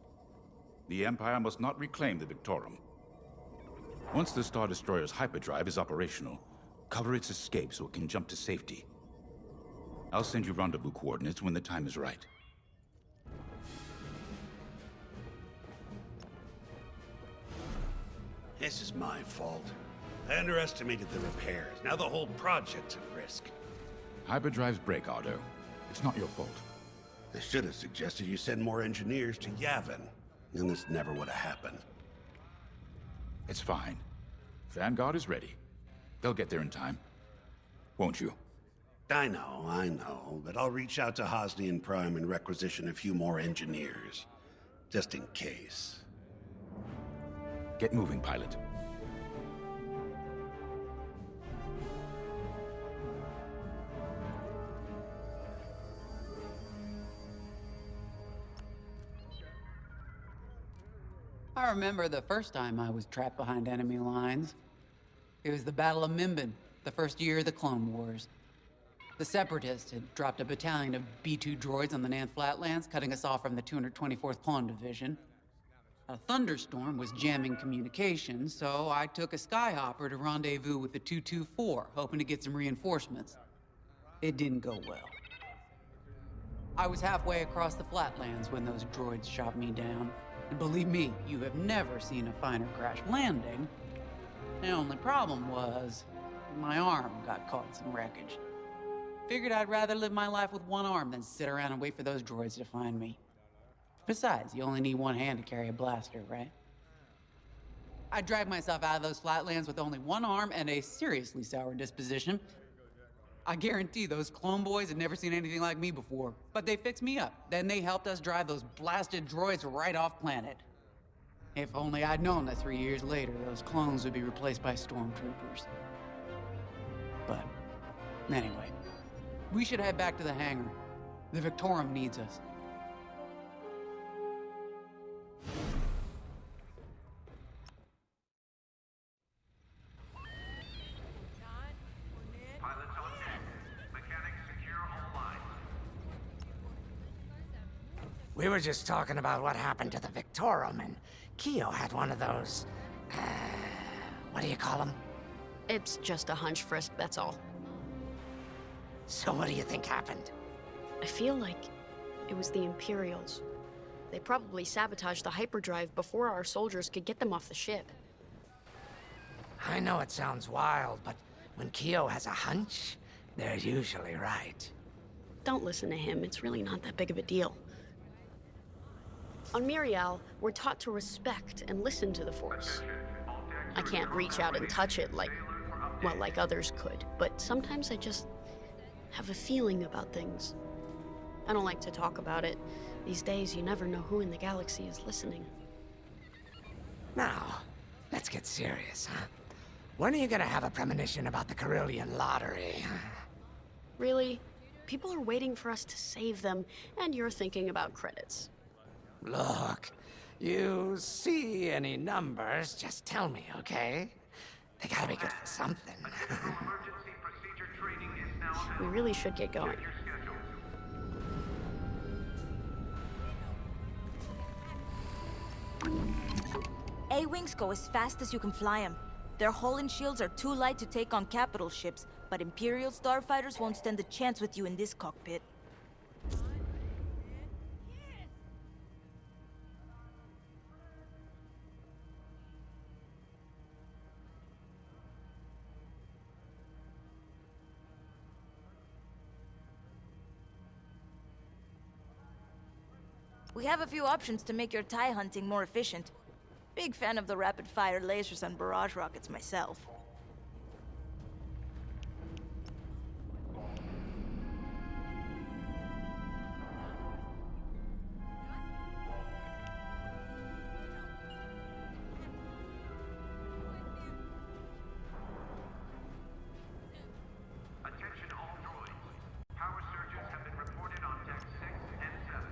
The Empire must not reclaim the Victorum. Once the Star Destroyer's hyperdrive is operational, cover its escape so it can jump to safety. I'll send you rendezvous coordinates when the time is right. This is my fault. I underestimated the repairs. Now the whole project's at risk. Hyperdrives break, Otto. It's not your fault. I should have suggested you send more engineers to Yavin. Then this never would have happened. It's fine. Vanguard is ready. They'll get there in time. Won't you? I know, but I'll reach out to Hosnian Prime and requisition a few more engineers. Just in case. Get moving, pilot. I remember the first time I was trapped behind enemy lines. It was the Battle of Mimbin, the first year of the Clone Wars. The Separatists had dropped a battalion of B-2 droids on the Nan Flatlands, cutting us off from the 224th Clone Division. A thunderstorm was jamming communications, so I took a skyhopper to rendezvous with the 224, hoping to get some reinforcements. It didn't go well. I was halfway across the flatlands when those droids shot me down. And believe me, you have never seen a finer crash landing. The only problem was, my arm got caught in some wreckage. Figured I'd rather live my life with one arm than sit around and wait for those droids to find me. Besides, you only need one hand to carry a blaster, right? I dragged myself out of those flatlands with only one arm and a seriously sour disposition. I guarantee those clone boys had never seen anything like me before, but they fixed me up. Then they helped us drive those blasted droids right off planet. If only I'd known that 3 years later, those clones would be replaced by stormtroopers. But anyway, we should head back to the hangar. The Victorum needs us. We were just talking about what happened to the Victorum, and Keo had one of those, what do you call them? It's just a hunch, Frisk, that's all. So what do you think happened? I feel like it was the Imperials. They probably sabotaged the hyperdrive before our soldiers could get them off the ship. I know it sounds wild, but when Keo has a hunch, they're usually right. Don't listen to him, it's really not that big of a deal. On Miriel, we're taught to respect and listen to the Force. I can't reach out and touch it like others could, but sometimes I just have a feeling about things. I don't like to talk about it. These days, you never know who in the galaxy is listening. Now, let's get serious, huh? When are you gonna have a premonition about the Carillion lottery? Really? People are waiting for us to save them, and you're thinking about credits. Look, you see any numbers, just tell me, okay? They gotta be good for something. We really should get going. A-Wings go as fast as you can fly them. Their hull and shields are too light to take on capital ships, but Imperial starfighters won't stand a chance with you in this cockpit. We have a few options to make your TIE hunting more efficient. Big fan of the rapid-fire lasers and barrage rockets myself. Attention all droids. Power surges have been reported on deck 6 and 7.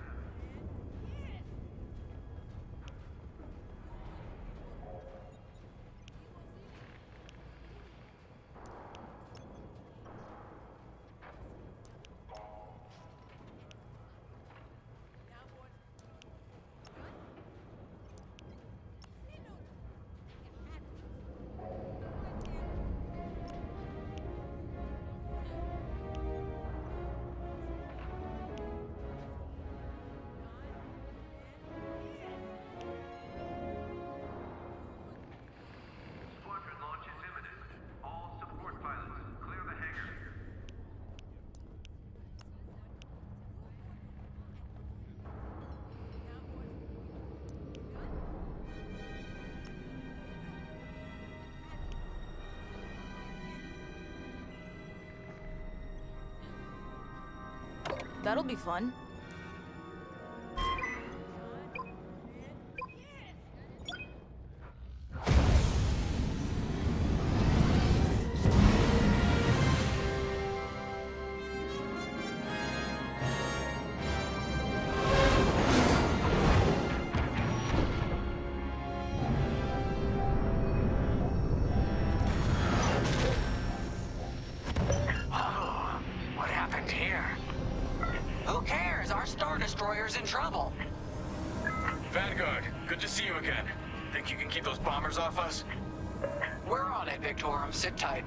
Squadron launch is imminent. All support pilots, clear the hangar. That'll be fun. What happened here? Who cares? Our Star Destroyer's in trouble. Vanguard, good to see you again. Think you can keep those bombers off us? We're on it, Victorum. Sit tight.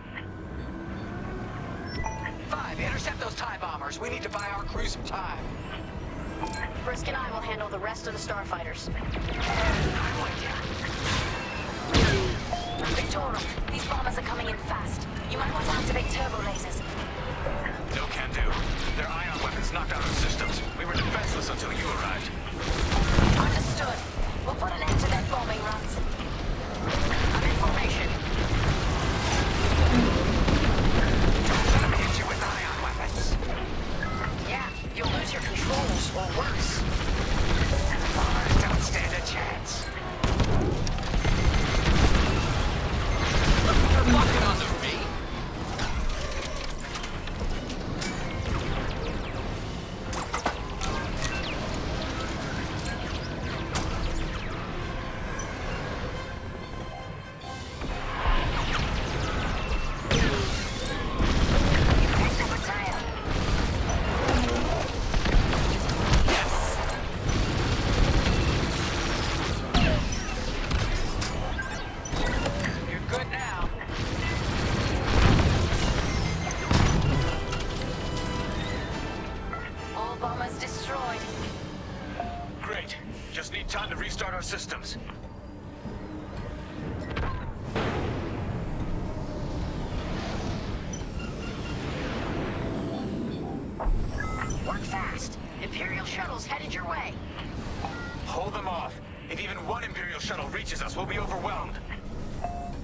5, intercept those TIE bombers. We need to buy our crew some time. Frisk and I will handle the rest of the starfighters. I'm with you. Victorum, these bombers are coming in fast. You might want to activate turbo lasers. No can do. Their ion weapons knocked out our systems. We were defenseless until you arrived. Understood. We'll put an end to their bombing runs. I'm in formation. Let them hit you with ion weapons. Yeah, you'll lose your controls, or worse. And the bombers don't stand a chance. You're fucking under me. Systems. Work fast. Imperial shuttles headed your way. Hold them off. If even one Imperial shuttle reaches us, we'll be overwhelmed.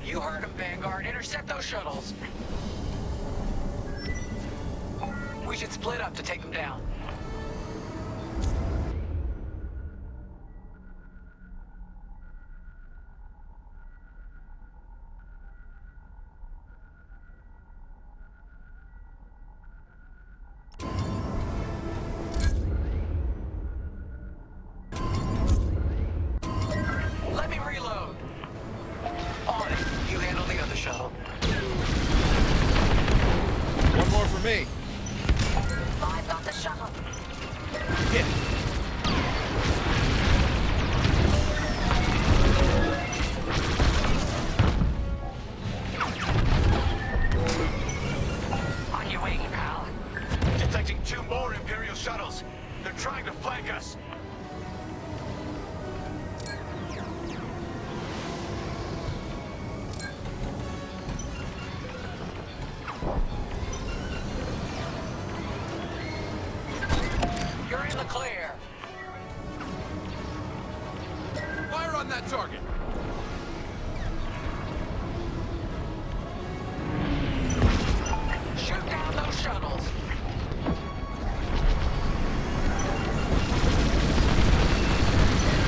You heard them, Vanguard. Intercept those shuttles. We should split up to take them down. Target. Shoot down those shuttles.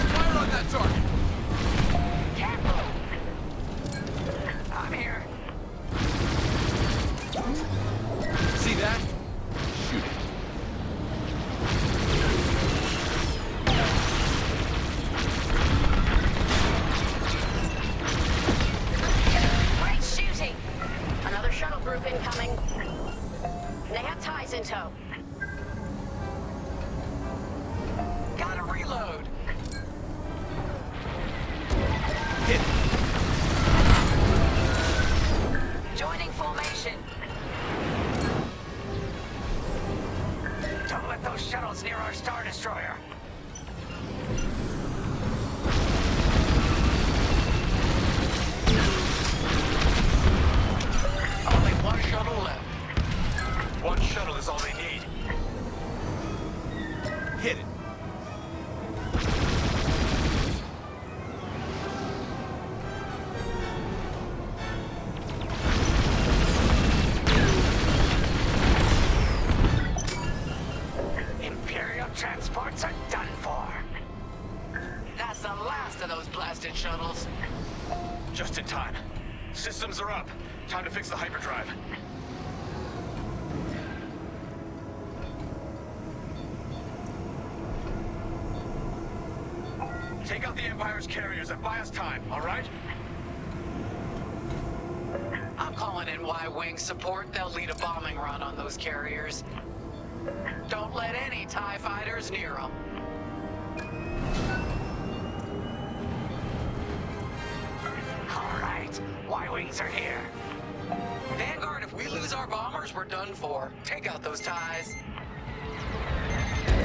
Fire on that target. Can't move. I'm here. See that? Shoot it. Group incoming. They have ties in tow. Gotta reload. Hit. Joining formation. Don't let those shuttles near our Star Destroyer. One shuttle left. One shuttle is all they need. Hit it. Imperial transports are done for. That's the last of those blasted shuttles. Just in time. Systems are up. Time to fix the hyperdrive. Take out the Empire's carriers and buy us time, all right? I'm calling in Y-Wing support. They'll lead a bombing run on those carriers. Don't let any TIE fighters near them. Y-Wings are here. Vanguard, if we lose our bombers, we're done for. Take out those ties.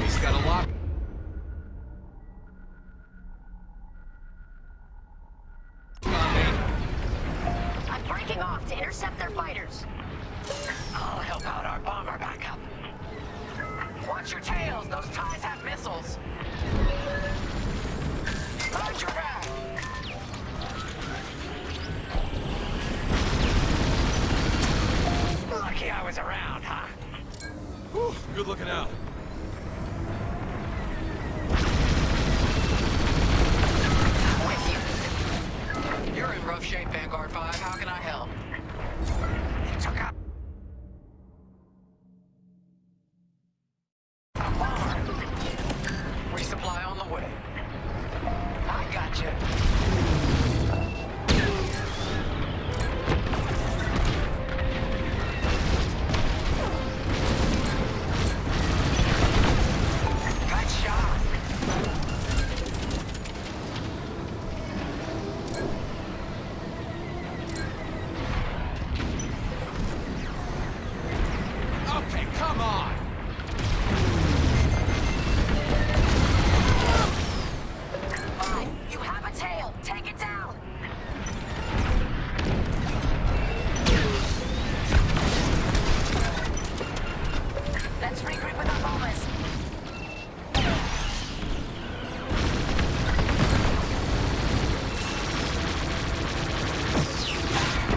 He's got a lot. I'm breaking off to intercept their fighters. I'll help out our bomber backup. Watch your tails. Those ties have missiles. Load your back. Lucky I was around, huh? Whew, good looking out. With you. You're in rough shape, Vanguard 5. How can I help? It took out a bomber. Resupply on the way. I got you. Good shot. Okay, come on. Fine. You have a tail. Take it down. Let's regroup with our bombers.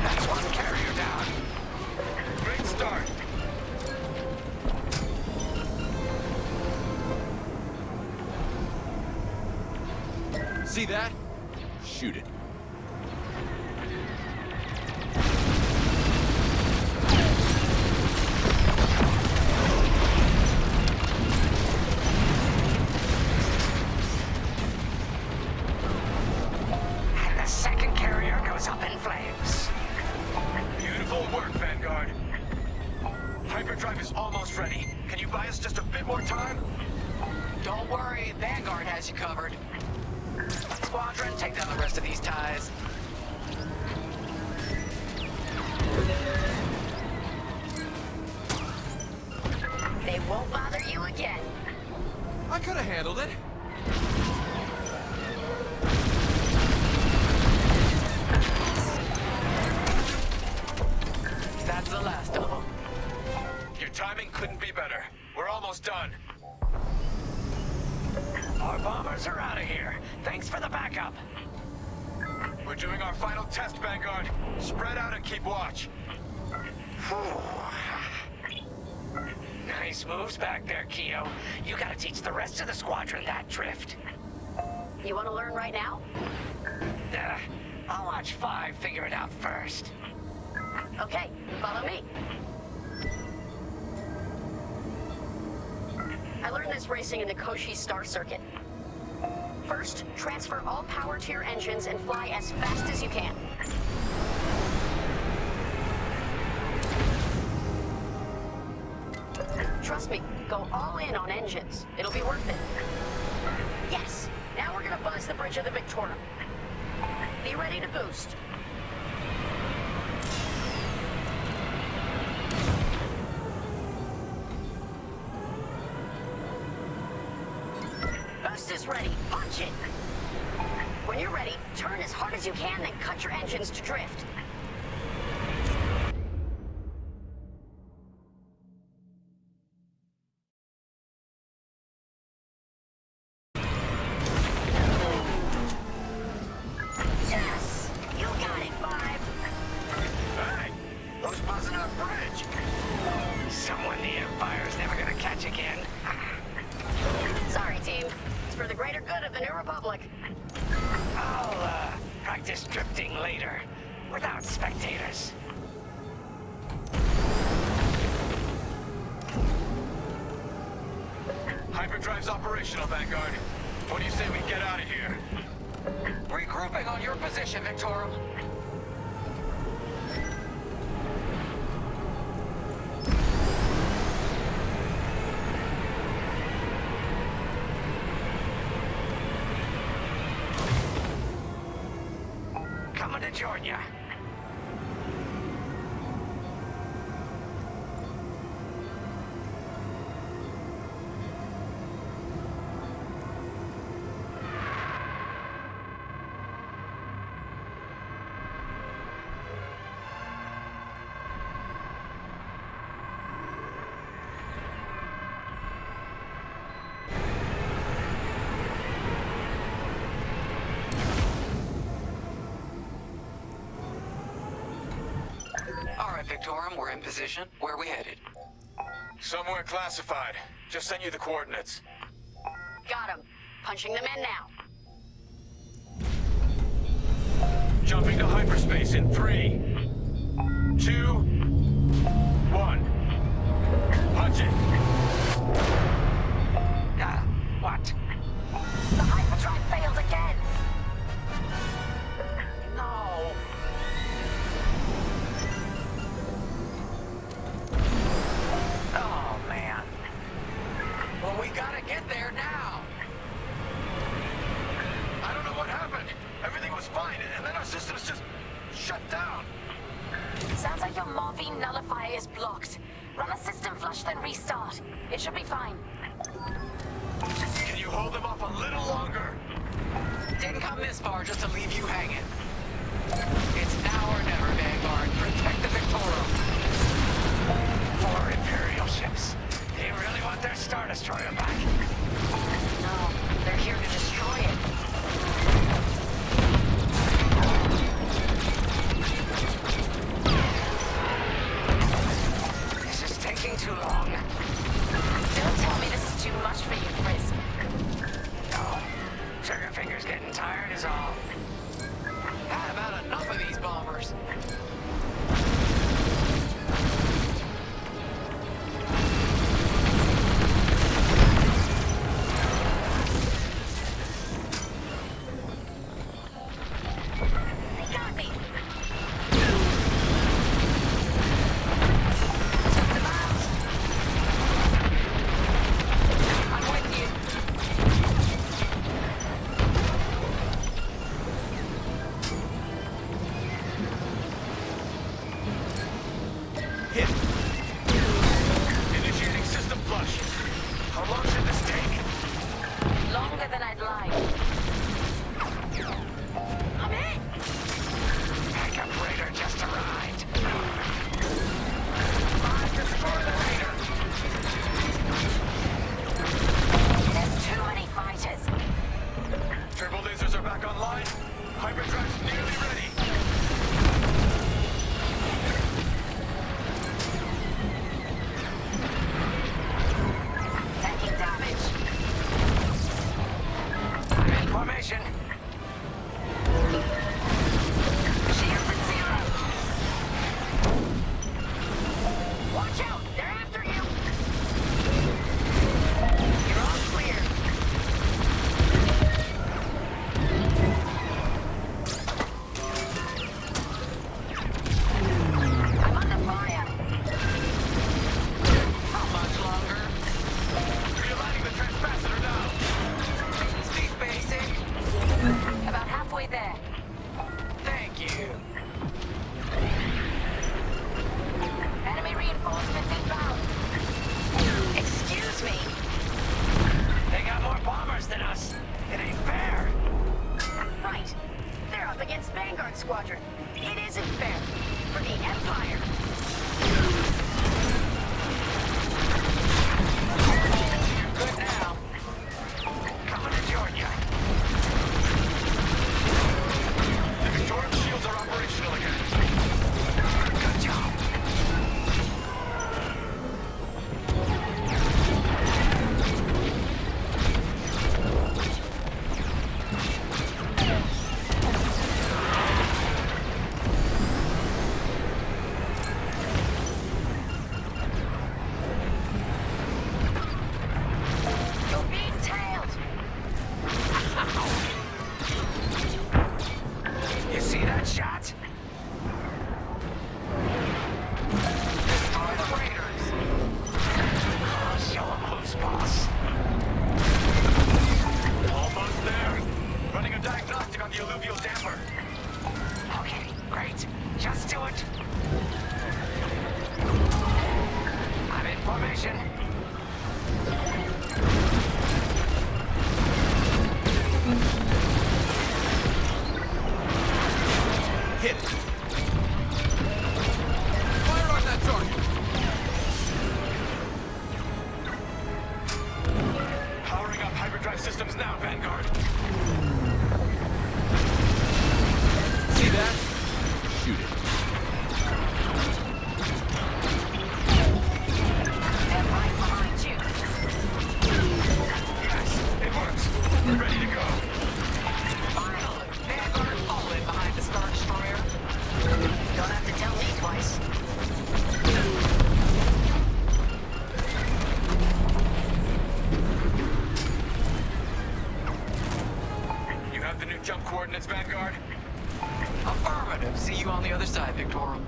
That's one carrier down. Great start. See that? Shoot it. And the second carrier goes up in flames. Beautiful work, Vanguard. Hyperdrive is almost ready. Can you buy us just a bit more time? Don't worry, Vanguard has you covered. Squadron, take down the rest of these ties. They won't bother you again. I could have handled it. That's the last of them. Your timing couldn't be better. We're almost done. Our bombers are out of here. Thanks for the backup. We're doing our final test, Vanguard. Spread out and keep watch. Nice moves back there, Keo. You gotta teach the rest of the squadron that drift. You want to learn right now? I'll watch 5 figure it out first. Okay, follow me. I learned this racing in the Koshi Star Circuit. First, transfer all power to your engines and fly as fast as you can. Trust me, go all in on engines. It'll be worth it. Yes! Now we're gonna buzz the bridge of the Victorum. Be ready to boost. Boost is ready. Punch it! When you're ready, turn as hard as you can, then cut your engines to drift. Yes! You got it, 5! Hey! Who's buzzing our bridge? Someone the Empire's never gonna catch again. Sorry, team. It's for the greater good of the New Republic. I'll, practice drifting later, without spectators. Hyperdrive's operational, Vanguard. What do you say we get out of here? Regrouping on your position, Victorum. Coming to join ya. Victorum, we're in position. Where are we headed? Somewhere classified. Just send you the coordinates. Got him. Punching them in now. Jumping to hyperspace in 3, 2, 1. Punch it! What? The hyperdrive failed again! No! Oh, man. Well, we gotta get there now. I don't know what happened. Everything was fine, and then our systems just shut down. Sounds like your morphine nullifier is blocked. Run a system flush, then restart. It should be fine. Can you hold them off a little longer? Didn't come this far just to leave you hanging. It's now or never, Vanguard. Protect the Victorum. Poor Imperial ships. They really want their Star Destroyer back. No, they're here to destroy it. This is taking too long. Don't tell me this is too much for you, Frisk. No. Triggerfinger's getting tired is all. Had about enough of these bombers. They got me! Initiating system flush. How long should this take? Longer than I'd like. I'm in! Backup Raider just arrived. Destroy the Raider! There's too many fighters. Turbo lasers are back online. Hyperdrive's nearly ready. Taking damage. I'm in formation. Shields at 0. Watch out! They're after you! You're all clear. I'm under fire! How much longer? Realigning the transpacitor now. Speed basic. About halfway there. Thank you. Enemy reinforcements inbound. Excuse me. They got more bombers than us. It ain't fair. Right. They're up against Vanguard Squadron. It isn't fair. For the Empire. You're good now. Coming to join ya. The Victorum shields are operational again. Good job. You're being tailed. You see that shot? Destroy the Raiders. I'll show 'em who's boss. Almost there. Running a diagnostic on the alluvial damper. Okay, great. Just do it. I'm in formation. Hit it. Fire on that target! Powering up hyperdrive systems now, Vanguard. See that? Shoot it. jump coordinates, Vanguard? Affirmative. See you on the other side, Victorum.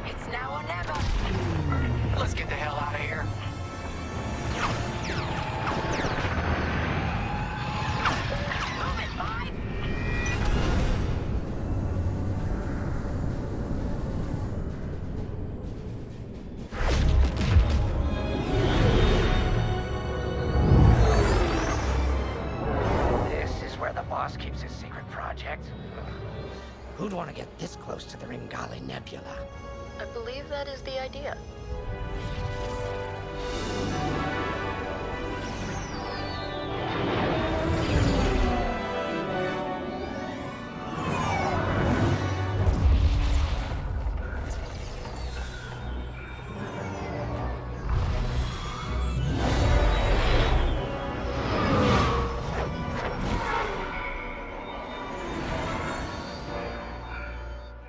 It's now or never. Let's get the hell out of here. Move it, Five. This is where the boss keeps his secret project. Who'd want to get this close to the Ringali Nebula? I believe that is the idea.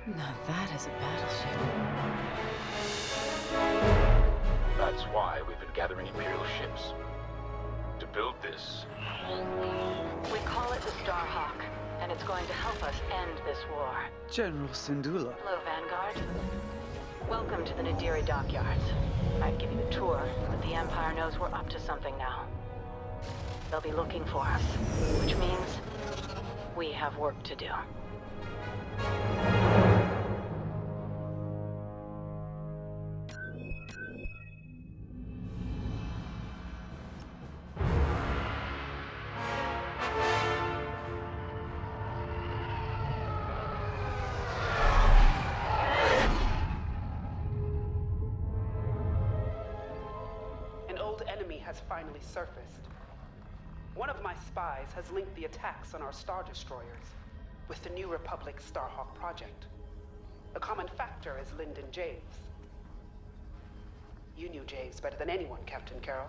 Now that is a battleship. That's why we've been gathering Imperial ships. To build this. We call it the Starhawk, and it's going to help us end this war. General Syndulla. Hello, Vanguard. Welcome to the Nadiri dockyards. I'd give you a tour, but the Empire knows we're up to something now. They'll be looking for us, which means we have work to do. An old enemy has finally surfaced. One of my spies has linked the attacks on our Star Destroyers with the New Republic Starhawk project. A common factor is Lyndon James. You knew James better than anyone, Captain Carroll.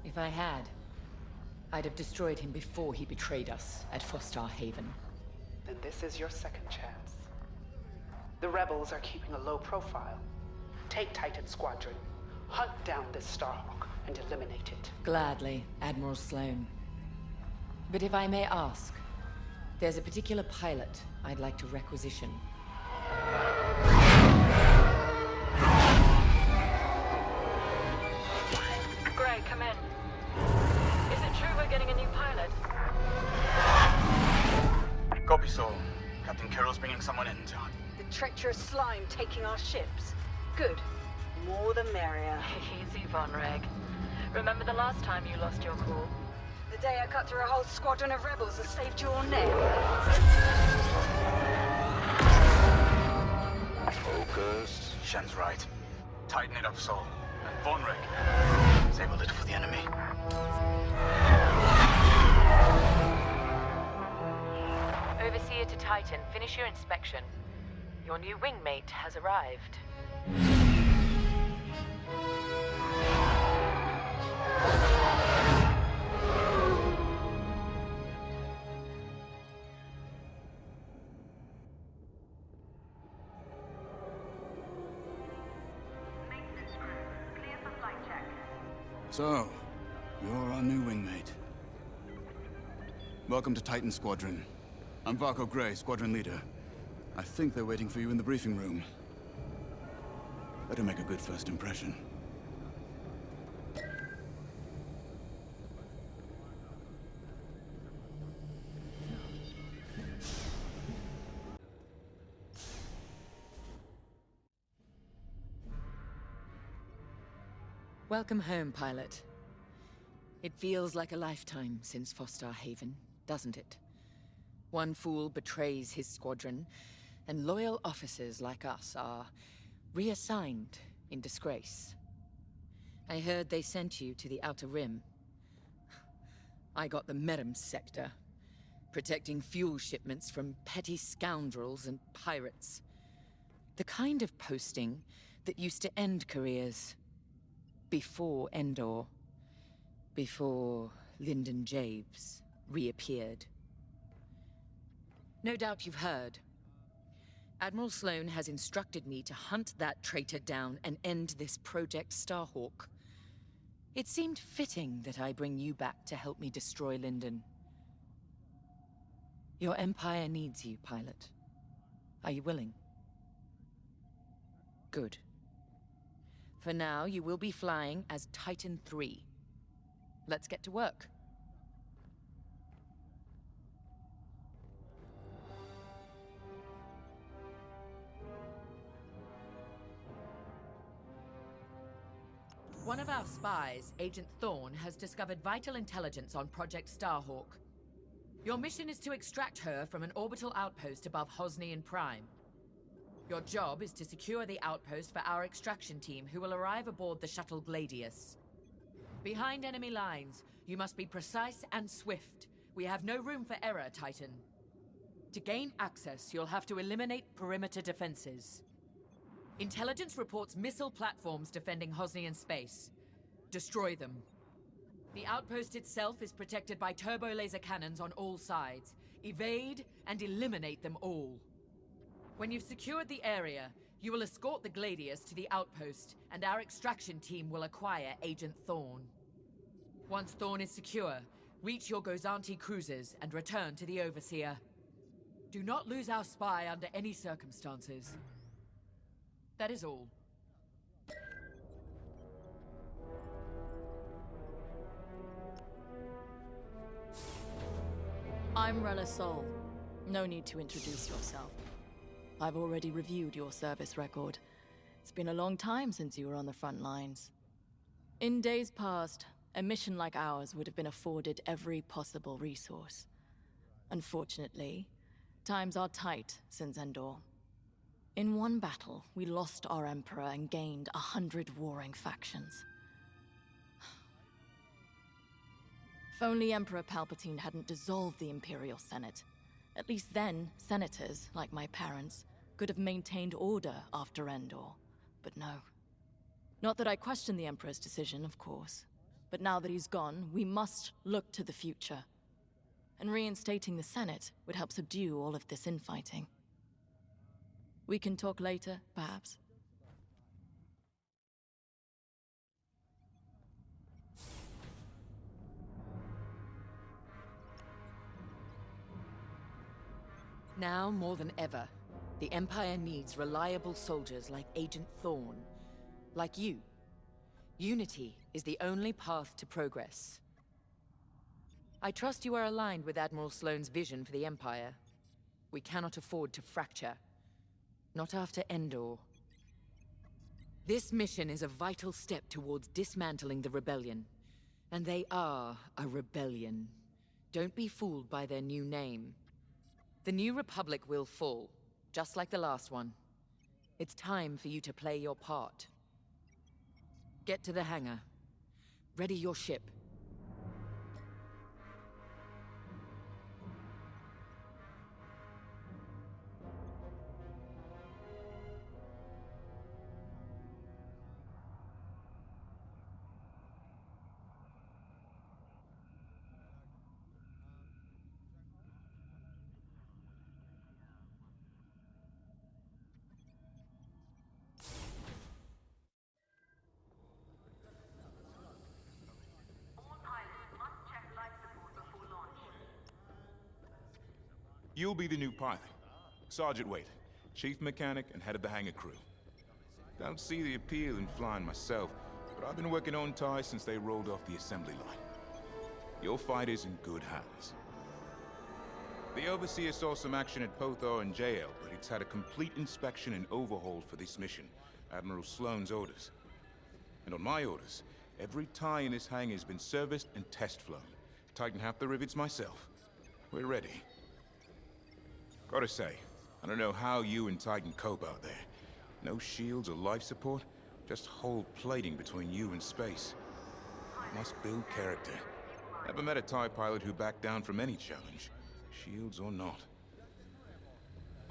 If I had, I'd have destroyed him before he betrayed us at Fostar Haven. Then this is your second chance. The rebels are keeping a low profile. Take Titan Squadron, hunt down this Starhawk, and eliminate it. Gladly, Admiral Sloane. But if I may ask, there's a particular pilot I'd like to requisition. Gray, come in. Is it true we're getting a new pilot? Copy, Sol. Captain Carroll's bringing someone in, John. The treacherous slime taking our ships. Good. More the merrier. Easy, Von Reg. Remember the last time you lost your cool? The day I cut through a whole squadron of rebels and saved your neck. Focus. Shen's right. Tighten it up, Sol. And Von Reg. Save a little for the enemy. Overseer to Titan, finish your inspection. Your new wingmate has arrived. So, you're our new wingmate. Welcome to Titan Squadron. I'm Varco Gray, Squadron Leader. I think they're waiting for you in the briefing room. Better make a good first impression. Welcome home, pilot. It feels like a lifetime since Fostar Haven, doesn't it? One fool betrays his squadron, and loyal officers like us are reassigned in disgrace. I heard they sent you to the Outer Rim. I got the Merim sector, protecting fuel shipments from petty scoundrels and pirates. The kind of posting that used to end careers. Before Endor. Before Lyndon Javes reappeared. No doubt you've heard. Admiral Sloane has instructed me to hunt that traitor down and end this Project Starhawk. It seemed fitting that I bring you back to help me destroy Lyndon. Your Empire needs you, pilot. Are you willing? Good. For now, you will be flying as Titan 3. Let's get to work. One of our spies, Agent Thorne, has discovered vital intelligence on Project Starhawk. Your mission is to extract her from an orbital outpost above Hosnian Prime. Your job is to secure the outpost for our extraction team, who will arrive aboard the shuttle Gladius. Behind enemy lines, you must be precise and swift. We have no room for error, Titan. To gain access, you'll have to eliminate perimeter defenses. Intelligence reports missile platforms defending Hosnian space. Destroy them. The outpost itself is protected by turbo laser cannons on all sides. Evade and eliminate them all. When you've secured the area, you will escort the Gladius to the outpost, and our extraction team will acquire Agent Thorne. Once Thorne is secure, reach your Gozanti cruisers and return to the Overseer. Do not lose our spy under any circumstances. That is all. I'm Rella Sol. No need to introduce yourself. I've already reviewed your service record. It's been a long time since you were on the front lines. In days past, a mission like ours would have been afforded every possible resource. Unfortunately, times are tight since Endor. In one battle, we lost our Emperor and gained 100 warring factions. If only Emperor Palpatine hadn't dissolved the Imperial Senate. At least then, senators, like my parents, could have maintained order after Endor. But no. Not that I question the Emperor's decision, of course. But now that he's gone, we must look to the future. And reinstating the Senate would help subdue all of this infighting. We can talk later, perhaps? Now more than ever, the Empire needs reliable soldiers like Agent Thorne. Like you. Unity is the only path to progress. I trust you are aligned with Admiral Sloane's vision for the Empire. We cannot afford to fracture. Not after Endor. This mission is a vital step towards dismantling the rebellion. And they are a rebellion. Don't be fooled by their new name. The New Republic will fall, just like the last one. It's time for you to play your part. Get to the hangar. Ready your ship. You'll be the new pilot. Sergeant Wade, chief mechanic and head of the hangar crew. Don't see the appeal in flying myself, but I've been working on TIE since they rolled off the assembly line. Your fight is in good hands. The Overseer saw some action at Pothor and JL, but it's had a complete inspection and overhaul for this mission, Admiral Sloane's orders. And on my orders, every TIE in this hangar has been serviced and test flown. Tighten half the rivets myself. We're ready. Gotta say, I don't know how you and Titan cope out there. No shields or life support, just whole plating between you and space. Must build character. Never met a TIE pilot who backed down from any challenge, shields or not.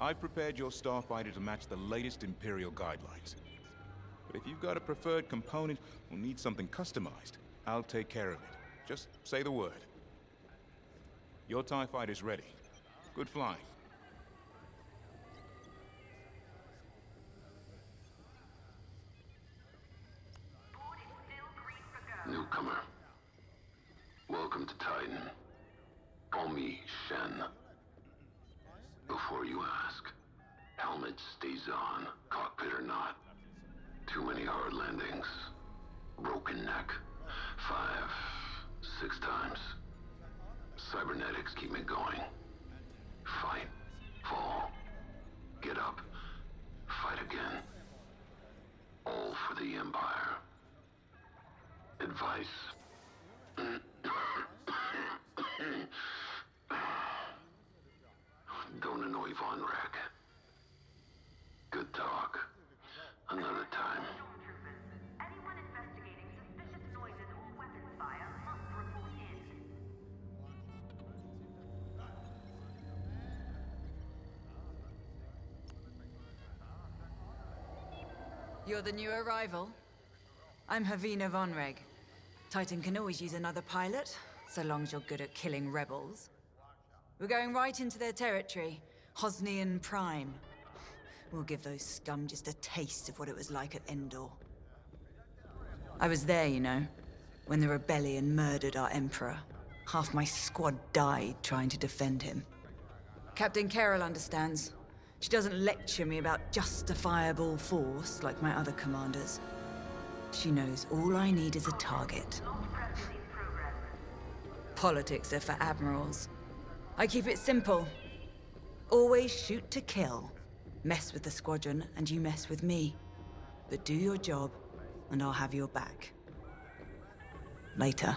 I've prepared your starfighter to match the latest Imperial guidelines. But if you've got a preferred component or need something customized, I'll take care of it. Just say the word. Your TIE fighter's ready. Good flying. Newcomer. Welcome to Titan. Call me Shen. Before you ask, helmet stays on, cockpit or not. Too many hard landings. Broken neck. 5, 6 times. Cybernetics keep me going. Fight. Fall. Get up. Fight again. All for the Empire. Advice. Don't annoy Von Rack. Good talk. Another time. Anyone investigating suspicious noises or weapons fire must report in. You're the new arrival? I'm Havina Von Reg. Titan can always use another pilot, so long as you're good at killing rebels. We're going right into their territory, Hosnian Prime. We'll give those scum just a taste of what it was like at Endor. I was there, you know, when the rebellion murdered our Emperor. Half my squad died trying to defend him. Captain Carroll understands. She doesn't lecture me about justifiable force like my other commanders. She knows all I need is a target. Politics are for admirals. I keep it simple. Always shoot to kill. Mess with the squadron and you mess with me. But do your job and I'll have your back. Later.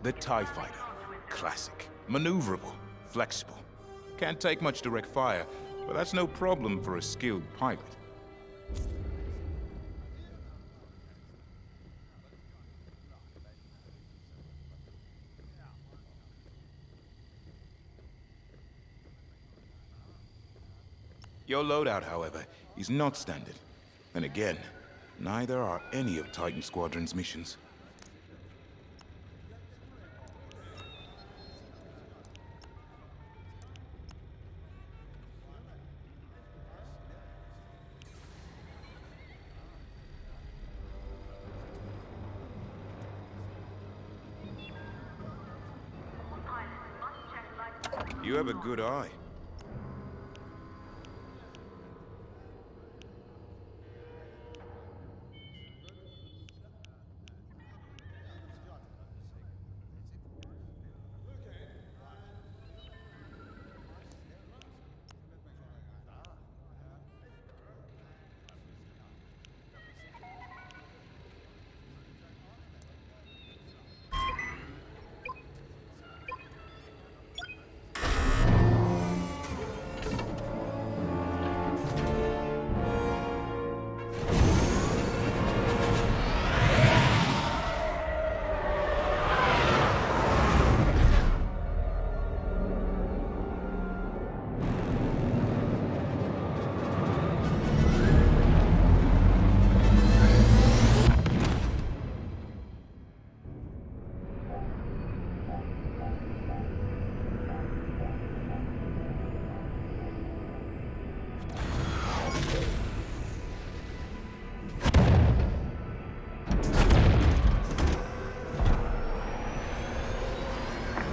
The TIE Fighter. Classic. Maneuverable. Flexible. Can't take much direct fire, but that's no problem for a skilled pilot. Your loadout, however, is not standard. And again, neither are any of Titan Squadron's missions. You have a good eye.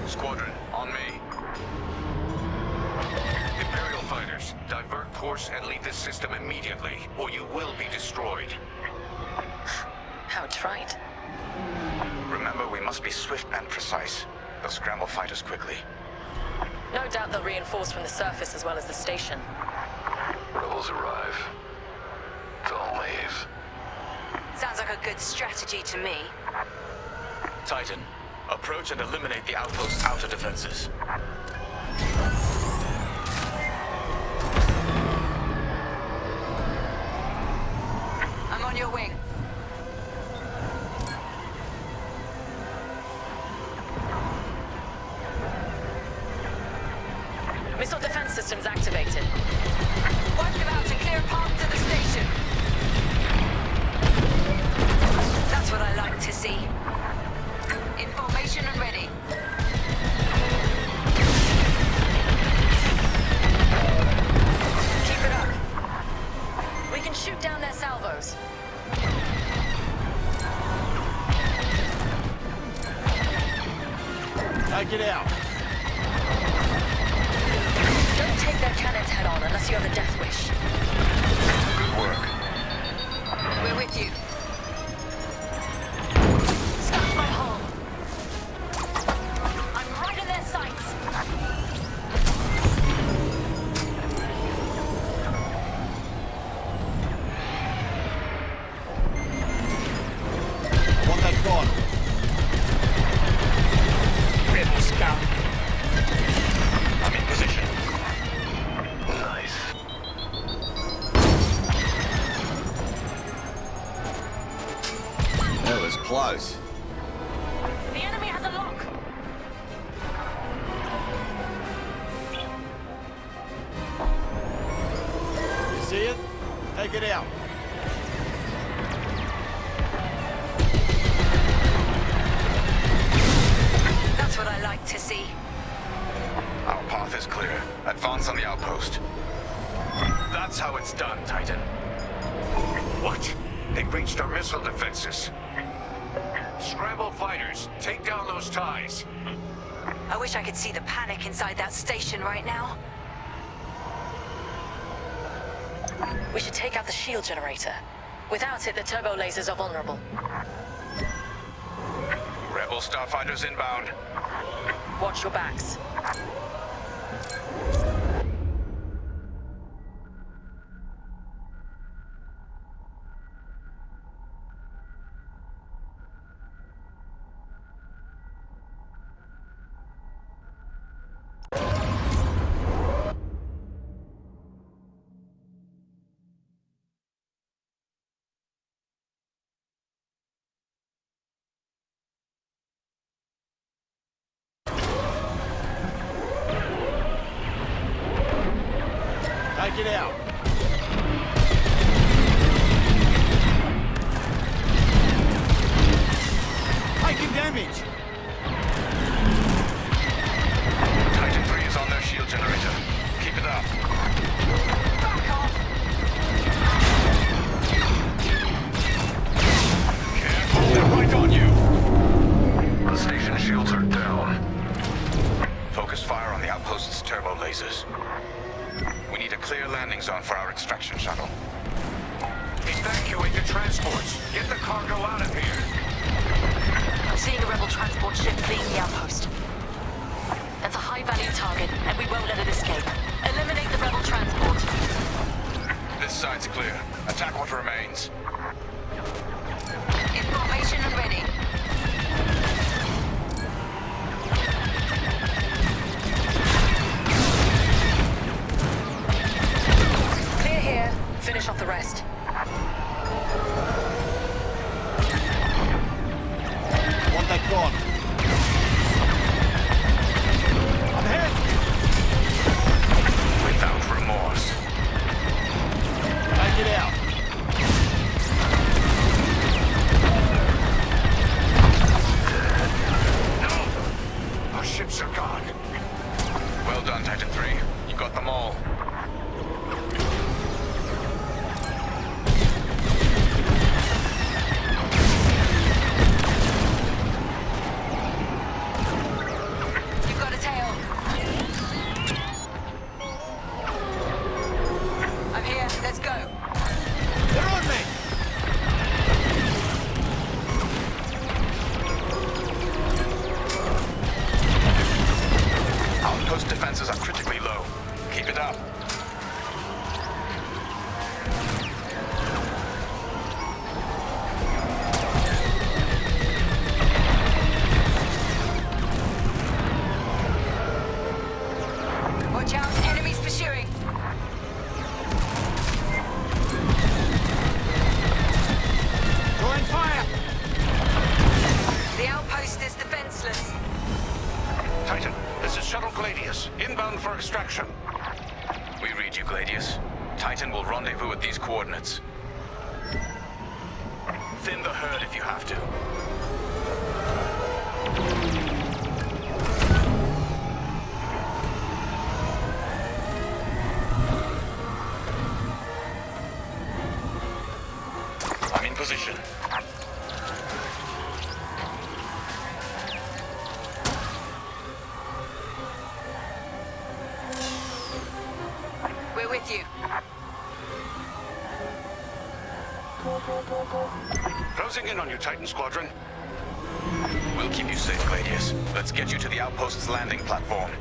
Squadron, on me. Imperial fighters, divert course and leave this system immediately, or you will be destroyed. How trite. Remember, we must be swift and precise. They'll scramble fighters quickly. No doubt they'll reinforce from the surface as well as the station. Rebels arrive. Don't leave. Sounds like a good strategy to me. Titan, approach and eliminate the outpost's outer defenses. wing. Missile defense systems activated. Wipe them out to clear a path to the station. That's what I like to see. In formation and ready. Keep it up. We can shoot down their salvos. Take it out. Don't take their cannons head on unless you have a death wish. Good work. We're with you. Scout my hull. I'm right in their sights. I want that gone. Rebel scout. I'm in position. Nice. That was close. The enemy has a lock. You see it? Take it out. That's what I like to see. Our path is clear. Advance on the outpost. That's how it's done, Titan. What? They breached our missile defenses. Scramble fighters, take down those ties. I wish I could see the panic inside that station right now. We should take out the shield generator. Without it, the turbo lasers are vulnerable. Rebel starfighters inbound. Watch your backs. Take it out. Taking damage. Titan 3 is on their shield generator. Keep it up. Back off! Careful, they're right on you. The station shields are down. Focus fire on the outpost's turbo lasers. We need a clear landing zone for our extraction shuttle. Evacuate the transports. Get the cargo out of here. I'm seeing a rebel transport ship fleeing the outpost. That's a high-value target, and we won't let it escape. Eliminate the rebel transport. This side's clear. Attack what remains. In formation and ready. Clear here. Finish off the rest. Want that gone. I'm hit. Without remorse. Take it out. No! Our ships are gone. Well done, Titan 3. You got them all. You've got a tail. I'm here. Let's go. They're on me. Outpost defenses are critically low. Keep it up. Watch out. Enemies pursuing. extraction. We read you, Gladius. Titan will rendezvous at these coordinates. Thin the herd if you have to. I'm in position. We're with you. Closing in on you, Titan Squadron. We'll keep you safe, Gladius. Let's get you to the outpost's landing platform.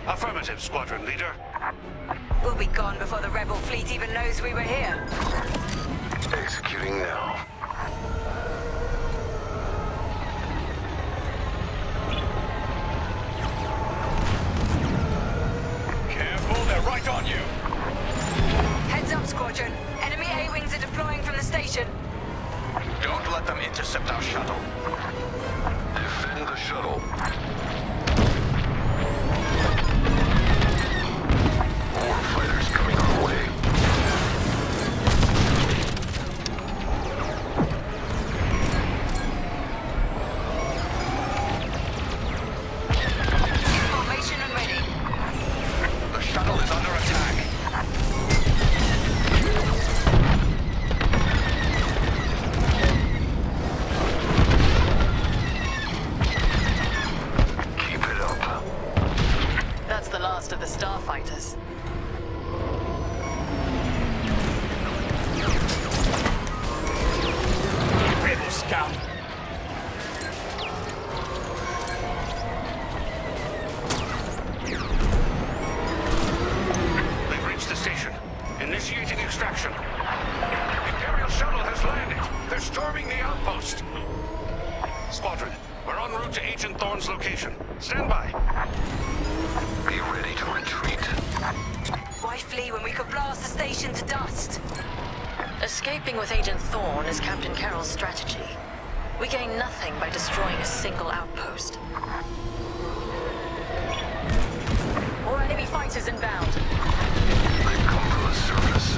Affirmative, Squadron Leader. We'll be gone before the rebel fleet even knows we were here. Executing now. Careful, they're right on you. Heads up, Squadron. Enemy A-wings are deploying from the station. Don't let them intercept our shuttle. Defend the shuttle. More fighters coming our way. Formation and ready. The shuttle is under attack. Keep it up. That's the last of the starfighters. Rebel scout. They've reached the station. Initiating extraction. Imperial shuttle has landed. They're storming the outpost. Squadron, we're en route to Agent Thorne's location. Stand by. Be ready to retreat. Why flee when we could blast the station to dust? Escaping with Agent Thorne is Captain Carroll's strategy. We gain nothing by destroying a single outpost. More enemy fighters inbound. They've come from the surface.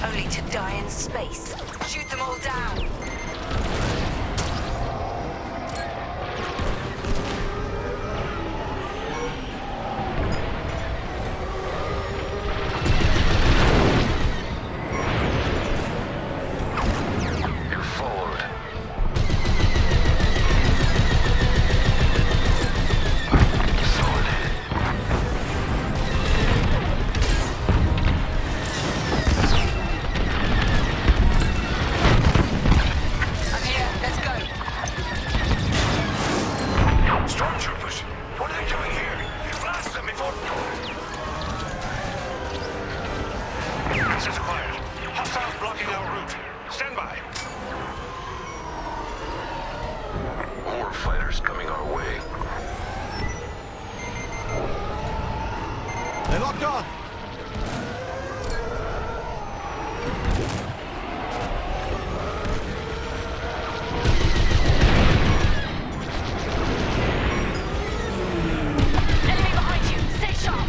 Only to die in space. Shoot them all down. You're followed. Solid hit. I'm here. Let's go. Stormtroopers, what are they doing here? You blast them before... This is quiet. Hostiles blocking our route. Stand by. More fighters coming our way. They're locked on. Enemy behind you! Stay sharp!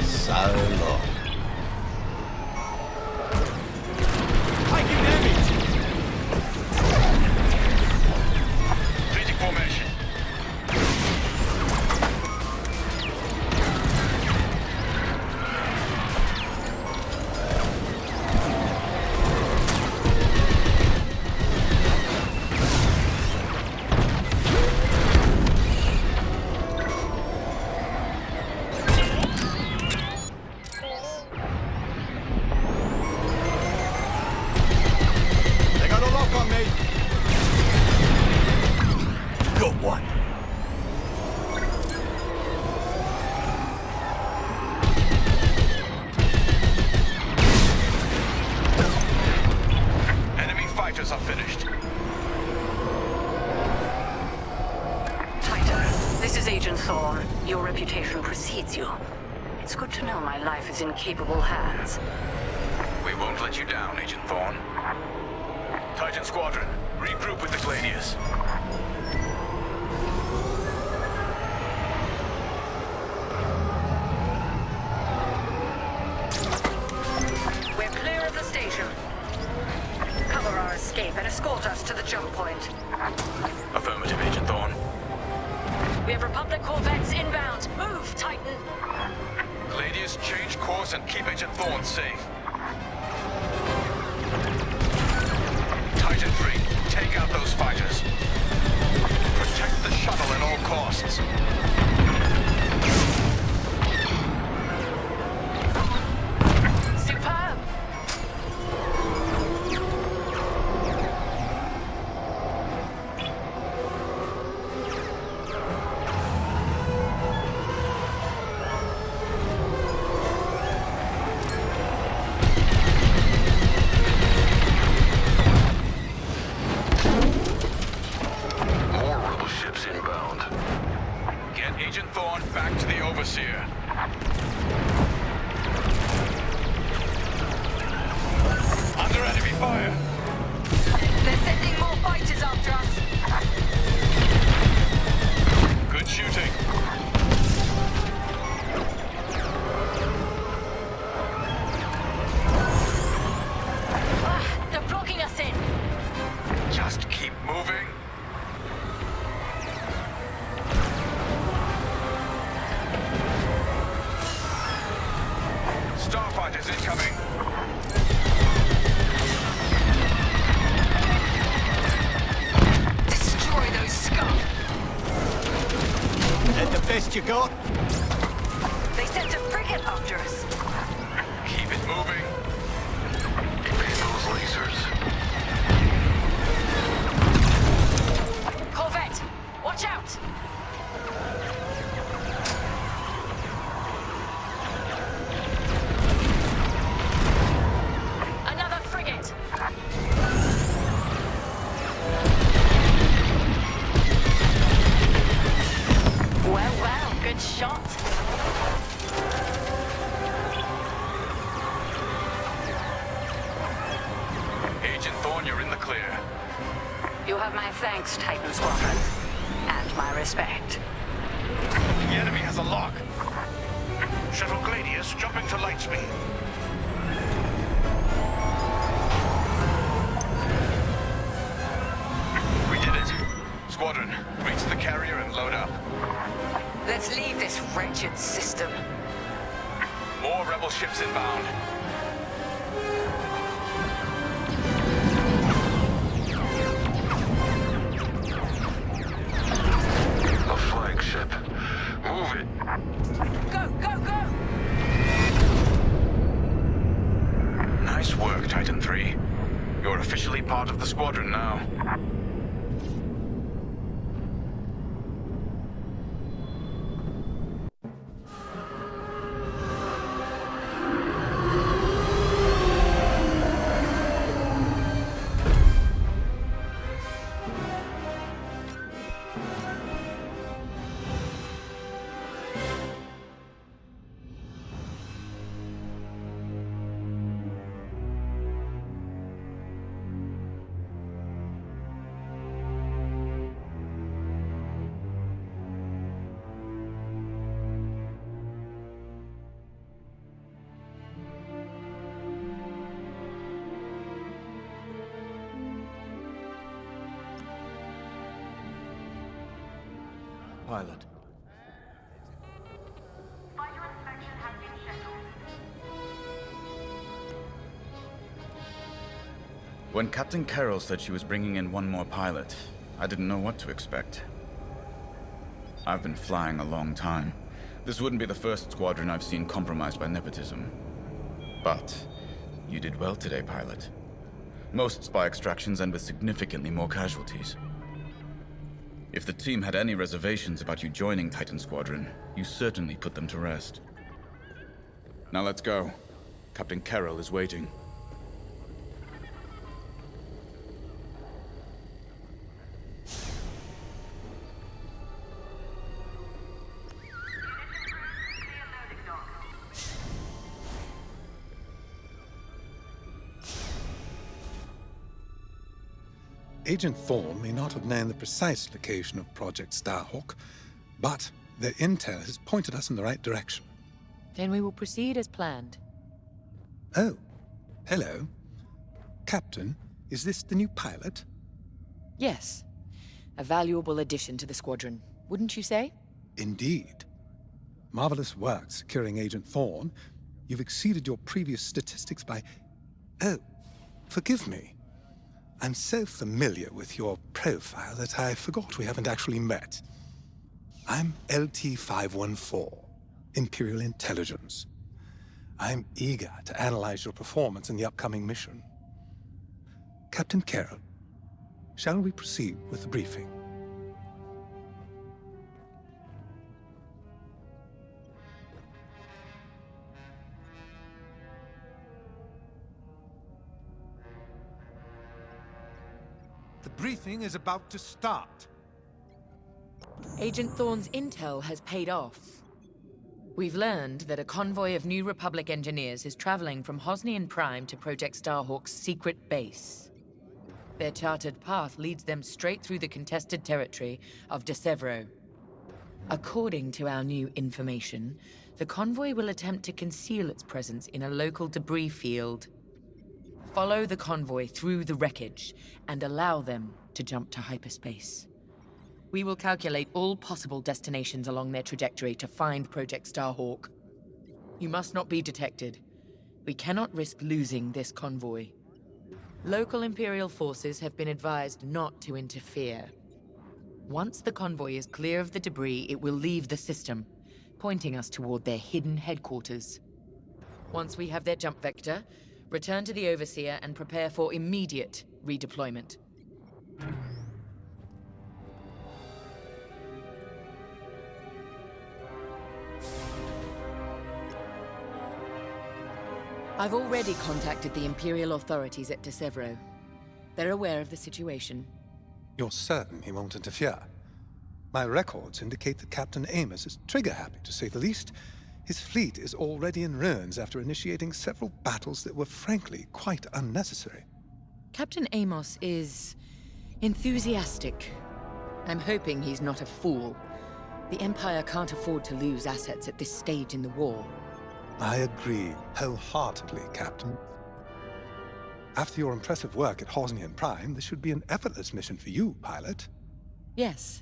So long. Taking damage. Strategic formation. They got a lock on me. Got one. Enemy fighters are finished. Titan, this is Agent Thorne. Your reputation precedes you. It's good to know my life is in capable hands. We won't let you down, Agent Thorne. Titan Squadron, regroup with the Gladius. to the jump point. Affirmative, Agent Thorne. We have Republic corvettes inbound. Move, Titan. Gladius, change course and keep Agent Thorne safe. Titan 3, take out those fighters. Protect the shuttle at all costs. Superb. Overseer. Under enemy fire. They're sending more fighters after us. Good shooting. They're blocking us in. Just keep moving. Starfighters incoming. Destroy those scum. That the best you got? They sent a frigate after us. Keep it moving. Evade those lasers. Corvette, watch out. Good shot. Agent Thorne, you're in the clear. You have my thanks, Titan Squadron. And my respect. The enemy has a lock. Shuttle Gladius jumping to light speed. We did it. Squadron, reach the carrier and load up. Let's leave this wretched system. More rebel ships inbound. A flagship. Move it. Go, go, go! Nice work, Titan 3. You're officially part of the squadron now. Pilot. Fighter inspection has been scheduled. When Captain Carroll said she was bringing in one more pilot, I didn't know what to expect. I've been flying a long time. This wouldn't be the first squadron I've seen compromised by nepotism. But you did well today, pilot. Most spy extractions end with significantly more casualties. If the team had any reservations about you joining Titan Squadron, you certainly put them to rest. Now let's go. Captain Carroll is waiting. Agent Thorne may not have known the precise location of Project Starhawk, but their intel has pointed us in the right direction. Then we will proceed as planned. Oh, hello. Captain, is this the new pilot? Yes. A valuable addition to the squadron, wouldn't you say? Indeed. Marvelous work securing Agent Thorne. You've exceeded your previous statistics by... Oh, forgive me. I'm so familiar with your profile that I forgot we haven't actually met. I'm LT-514, Imperial Intelligence. I'm eager to analyze your performance in the upcoming mission. Captain Carroll, shall we proceed with the briefing? The briefing is about to start. Agent Thorne's intel has paid off. We've learned that a convoy of New Republic engineers is traveling from Hosnian Prime to Project Starhawk's secret base. Their charted path leads them straight through the contested territory of De Severo. According to our new information, the convoy will attempt to conceal its presence in a local debris field. Follow the convoy through the wreckage and allow them to jump to hyperspace. We will calculate all possible destinations along their trajectory to find Project Starhawk. You must not be detected. We cannot risk losing this convoy. Local Imperial forces have been advised not to interfere. Once the convoy is clear of the debris, it will leave the system, pointing us toward their hidden headquarters. Once we have their jump vector, return to the Overseer and prepare for immediate redeployment. I've already contacted the Imperial authorities at De Severo. They're aware of the situation. You're certain he won't interfere? My records indicate that Captain Amos is trigger-happy, to say the least. His fleet is already in ruins after initiating several battles that were frankly quite unnecessary. Captain Amos is enthusiastic. I'm hoping he's not a fool. The Empire can't afford to lose assets at this stage in the war. I agree wholeheartedly, Captain. After your impressive work at Hosnian Prime, this should be an effortless mission for you, pilot. Yes.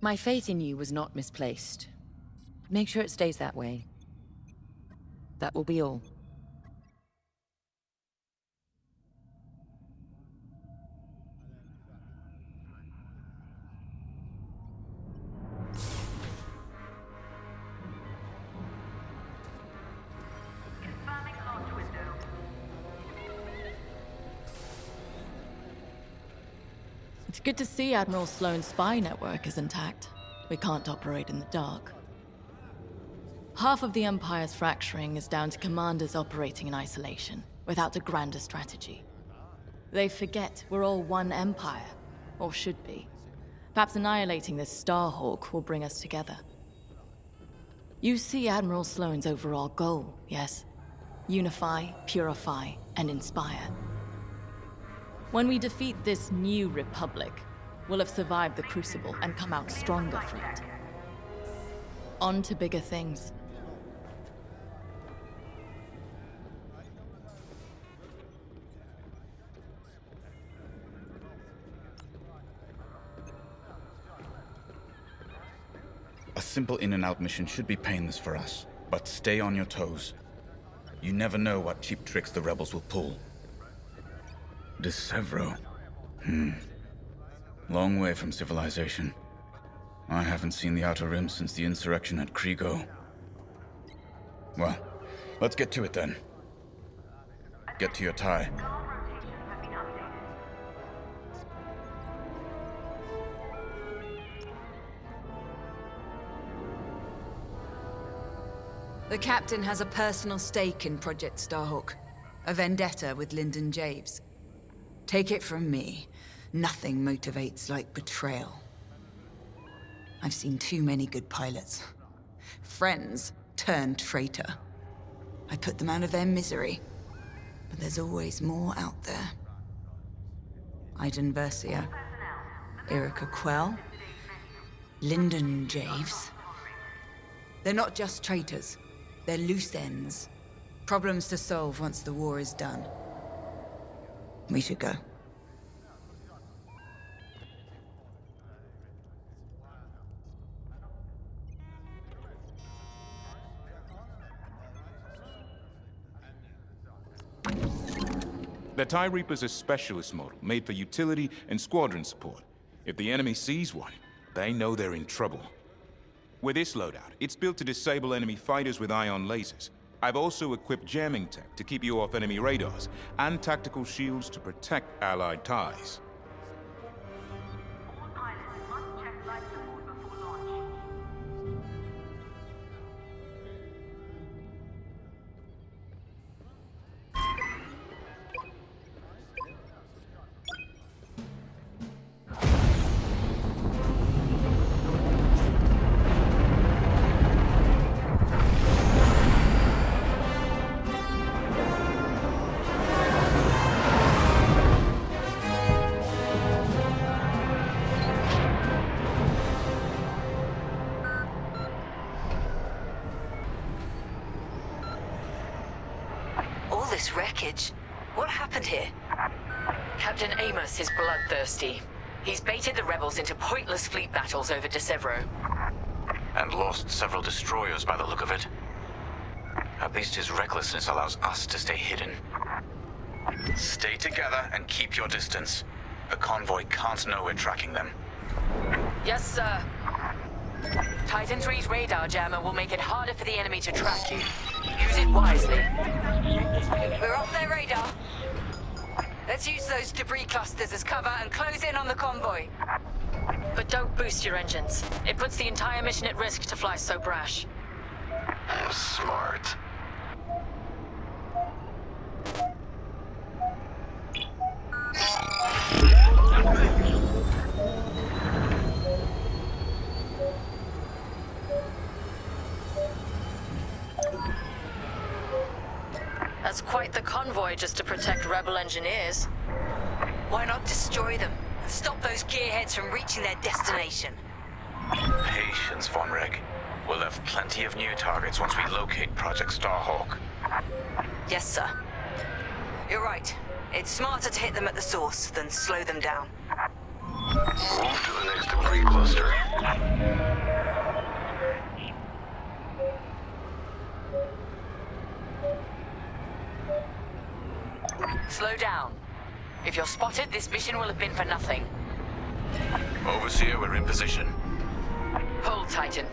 My faith in you was not misplaced. Make sure it stays that way. That will be all. It's good to see Admiral Sloane's spy network is intact. We can't operate in the dark. Half of the Empire's fracturing is down to commanders operating in isolation, without a grander strategy. They forget we're all one empire, or should be. Perhaps annihilating this Starhawk will bring us together. You see Admiral Sloane's overall goal, yes? Unify, purify, and inspire. When we defeat this new republic, we'll have survived the Crucible and come out stronger from it. On to bigger things. A simple in and out mission should be painless for us, but stay on your toes. You never know what cheap tricks the rebels will pull. De Severo. Long way from civilization. I haven't seen the Outer Rim since the insurrection at Kriego. Well, let's get to it then. Get to your tie. The captain has a personal stake in Project Starhawk. A vendetta with Lyndon Javes. Take it from me, nothing motivates like betrayal. I've seen too many good pilots. Friends turned traitor. I put them out of their misery. But there's always more out there. Iden Versier, Erica Quell, Lyndon Javes. They're not just traitors. They're loose ends. Problems to solve once the war is done. We should go. The TIE Reaper's a specialist model, made for utility and squadron support. If the enemy sees one, they know they're in trouble. With this loadout, it's built to disable enemy fighters with ion lasers. I've also equipped jamming tech to keep you off enemy radars, and tactical shields to protect allied TIEs. All pilots must check life support before launch. All this wreckage. What happened here? Captain Amos is bloodthirsty. He's baited the rebels into pointless fleet battles over DeSevro. And lost several destroyers by the look of it. At least his recklessness allows us to stay hidden. Stay together and keep your distance. The convoy can't know we're tracking them. Yes, sir. Titan 3's radar jammer will make it harder for the enemy to track you. Use it wisely. We're off their radar. Let's use those debris clusters as cover and close in on the convoy. But don't boost your engines. It puts the entire mission at risk to fly so brash. Smart. That's quite the convoy just to protect rebel engineers. Why not destroy them and stop those gearheads from reaching their destination? Patience, Von Reg. We'll have plenty of new targets once we locate Project Starhawk. Yes, sir. You're right. It's smarter to hit them at the source than slow them down. Move to the next debris cluster. Slow down. If you're spotted, this mission will have been for nothing. Overseer, we're in position. Hold, Titan.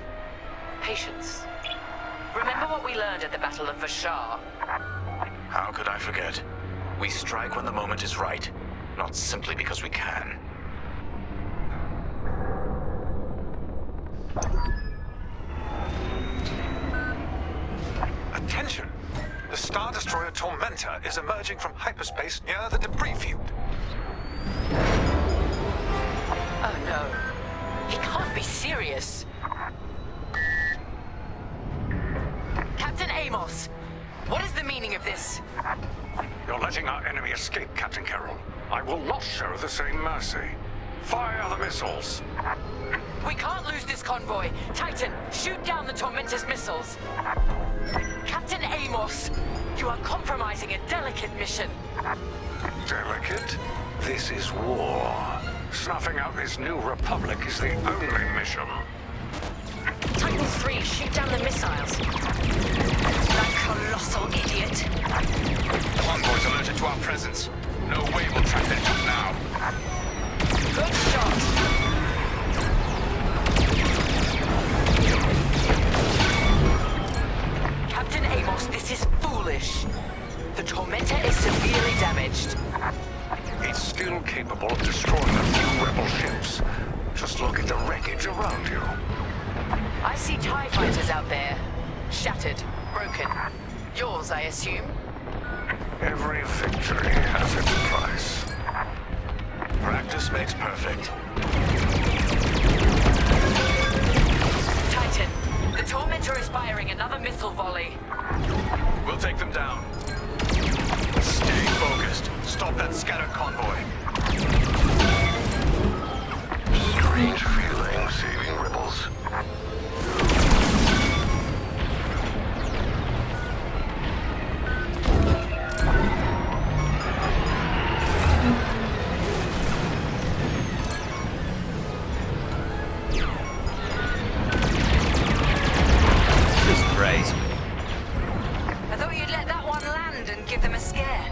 Patience. Remember what we learned at the Battle of Vashar? How could I forget? We strike when the moment is right, not simply because we can. Attention! The Star Destroyer Tormentor is emerging from hyperspace near the debris field. Oh no. He can't be serious. Captain Amos, what is the meaning of this? You're letting our enemy escape, Captain Carroll. I will not show the same mercy. Fire the missiles. We can't lose this convoy. Titan, shoot down the Tormentor's missiles. Captain Amos, you are compromising a delicate mission. Delicate? This is war. Snuffing out this new republic is the only mission. Titan 3, shoot down the missiles. That colossal idiot. Convoy's alerted to our presence. No way we'll track them now. Good shot. Captain Amos, this is foolish. The Tormentor is severely damaged. It's still capable of destroying a few rebel ships. Just look at the wreckage around you. I see TIE fighters out there. Shattered, broken. Yours, I assume? Every victory has its price. Practice makes perfect. Titan, the Tormentor is firing another missile volley. We'll take them down. Stay focused. Stop that scattered convoy. Strange feeling saving rebels. I thought you'd let that one land and give them a scare.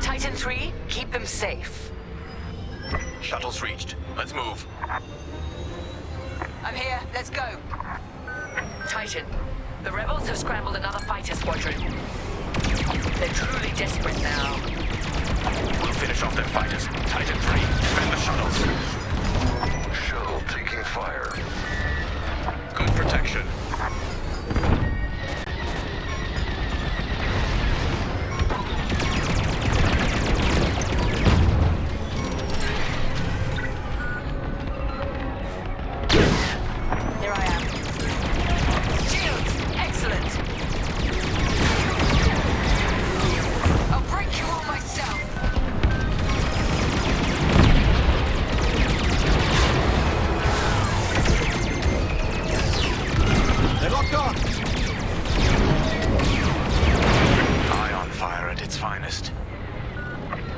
Titan 3, keep them safe. Shuttle's reached. Let's move. I'm here. Let's go. Titan, the rebels have scrambled another fighter squadron. They're truly desperate now. We'll finish off their fighters. Titan 3, defend the shuttles. Shuttle taking fire. Good protection. Here I am. Shields! Excellent! I'll break you all myself! They're locked on! Eye on fire at its finest.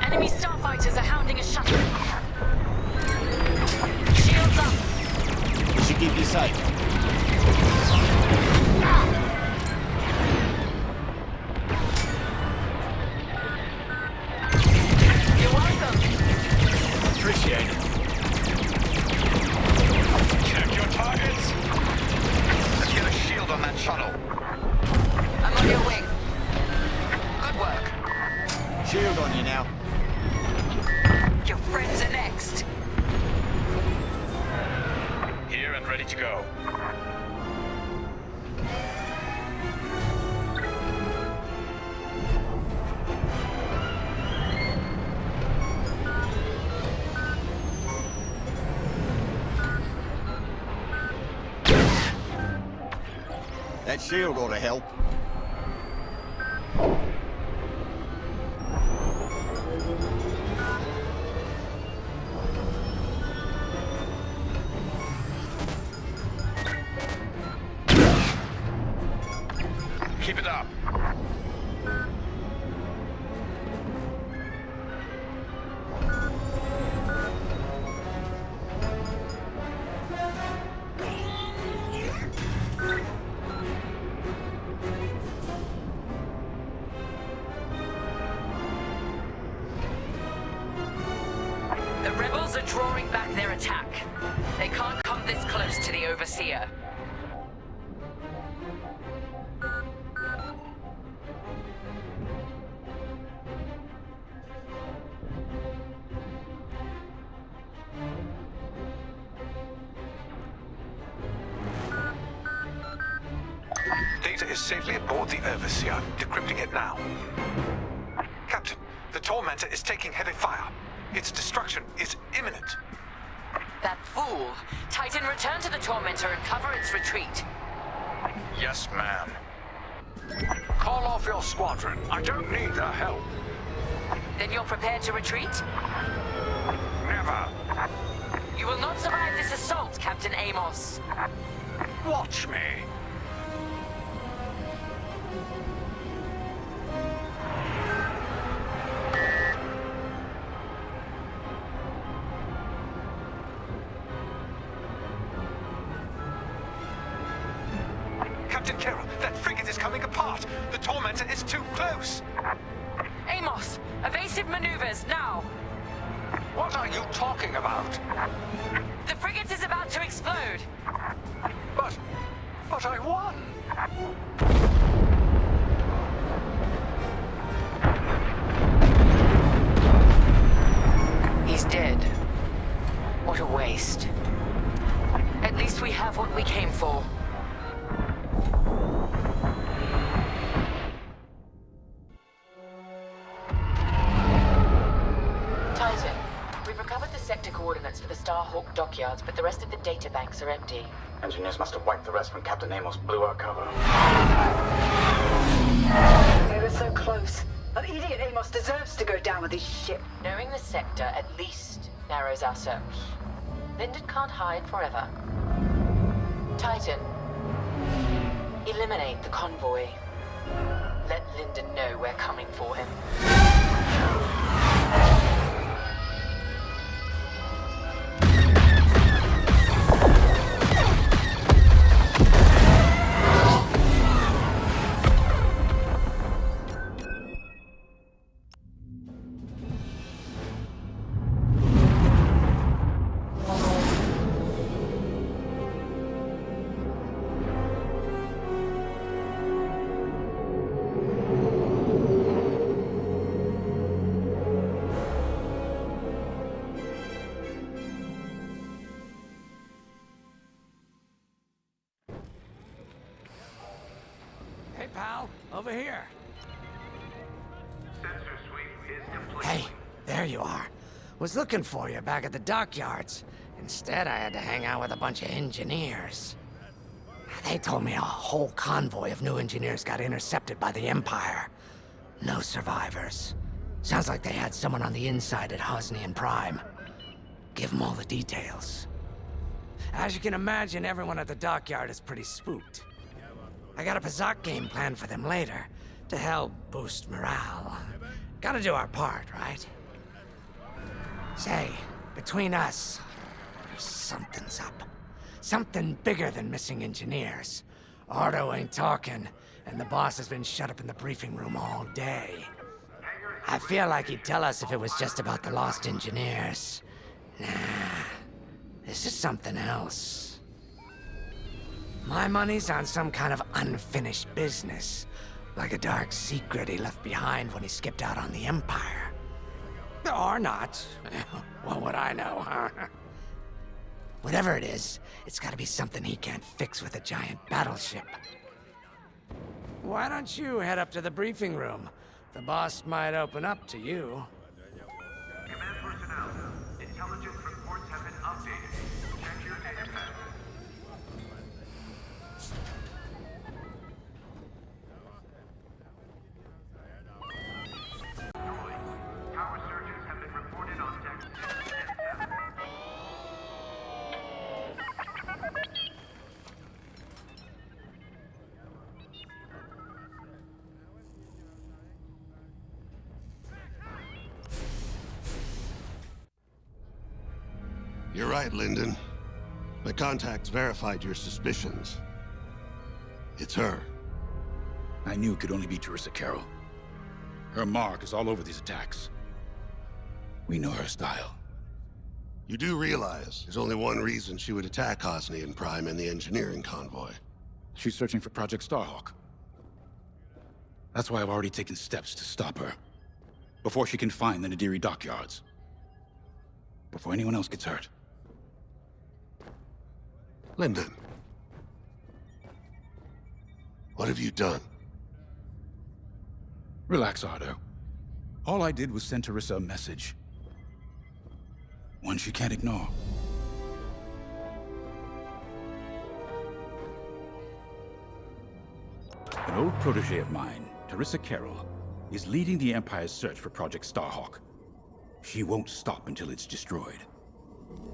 Enemy starfighters are hounding a shuttle. Shields up! We should keep you safe. You're welcome. Appreciate it. Check your targets. Let's get a shield on that shuttle. I'm on your wing. Good work. Shield on you now. Your friends are next. Here and ready to go. That shield ought to help. Keep it up. The rebels are drawing back their attack. They can't come this close to the Overseer. Data is safely aboard the Overseer. Decrypting it now. Captain, the Tormentor is taking heavy fire. Its destruction is imminent. That fool! Titan, return to the Tormentor and cover its retreat. Yes, ma'am. Call off your squadron. I don't need their help. Then you're prepared to retreat? Never. You will not survive this assault, Captain Amos. Watch me. Captain Carroll, that frigate is coming apart. The Tormentor is too close. Amos, evasive maneuvers, now! What are you talking about? The frigate is about to explode! But I won! He's dead. What a waste. At least we have what we came for. Titan, we've recovered the sector coordinates for the Starhawk dockyards, but the rest of the data banks are empty. Engineers must have wiped the rest when Captain Amos blew our cover. We were so close. That idiot Amos deserves to go down with his ship. Knowing the sector at least narrows our search. Lyndon can't hide forever. Titan, eliminate the convoy. Let Lyndon know we're coming for him. over here. Sensor sweep is complete. Hey, there you are. Was looking for you back at the dockyards. Instead, I had to hang out with a bunch of engineers. They told me a whole convoy of new engineers got intercepted by the Empire. No survivors. Sounds like they had someone on the inside at Hosnian Prime. Give them all the details. As you can imagine, everyone at the dockyard is pretty spooked. I got a Pazak game planned for them later, to help boost morale. Gotta do our part, right? Say, between us, something's up. Something bigger than missing engineers. Ardo ain't talking, and the boss has been shut up in the briefing room all day. I feel like he'd tell us if it was just about the lost engineers. Nah, this is something else. My money's on some kind of unfinished business. Like a dark secret he left behind when he skipped out on the Empire. Or not. What would I know, huh? Whatever it is, it's gotta be something he can't fix with a giant battleship. Why don't you head up to the briefing room? The boss might open up to you. Command personnel, intelligence reports have been updated. Check your data set. Tower surges have been reported on deck 6 and 7. You're right, Lyndon. My contacts verified your suspicions. It's her. I knew it could only be Teresa Carroll. Her mark is all over these attacks. We know her style. You do realize there's only one reason she would attack Hosnian Prime and the engineering convoy. She's searching for Project Starhawk. That's why I've already taken steps to stop her. Before she can find the Nadiri dockyards. Before anyone else gets hurt. Lyndon. What have you done? Relax, Ardo. All I did was send Teresa a message. One she can't ignore. An old protege of mine, Teresa Carroll, is leading the Empire's search for Project Starhawk. She won't stop until it's destroyed.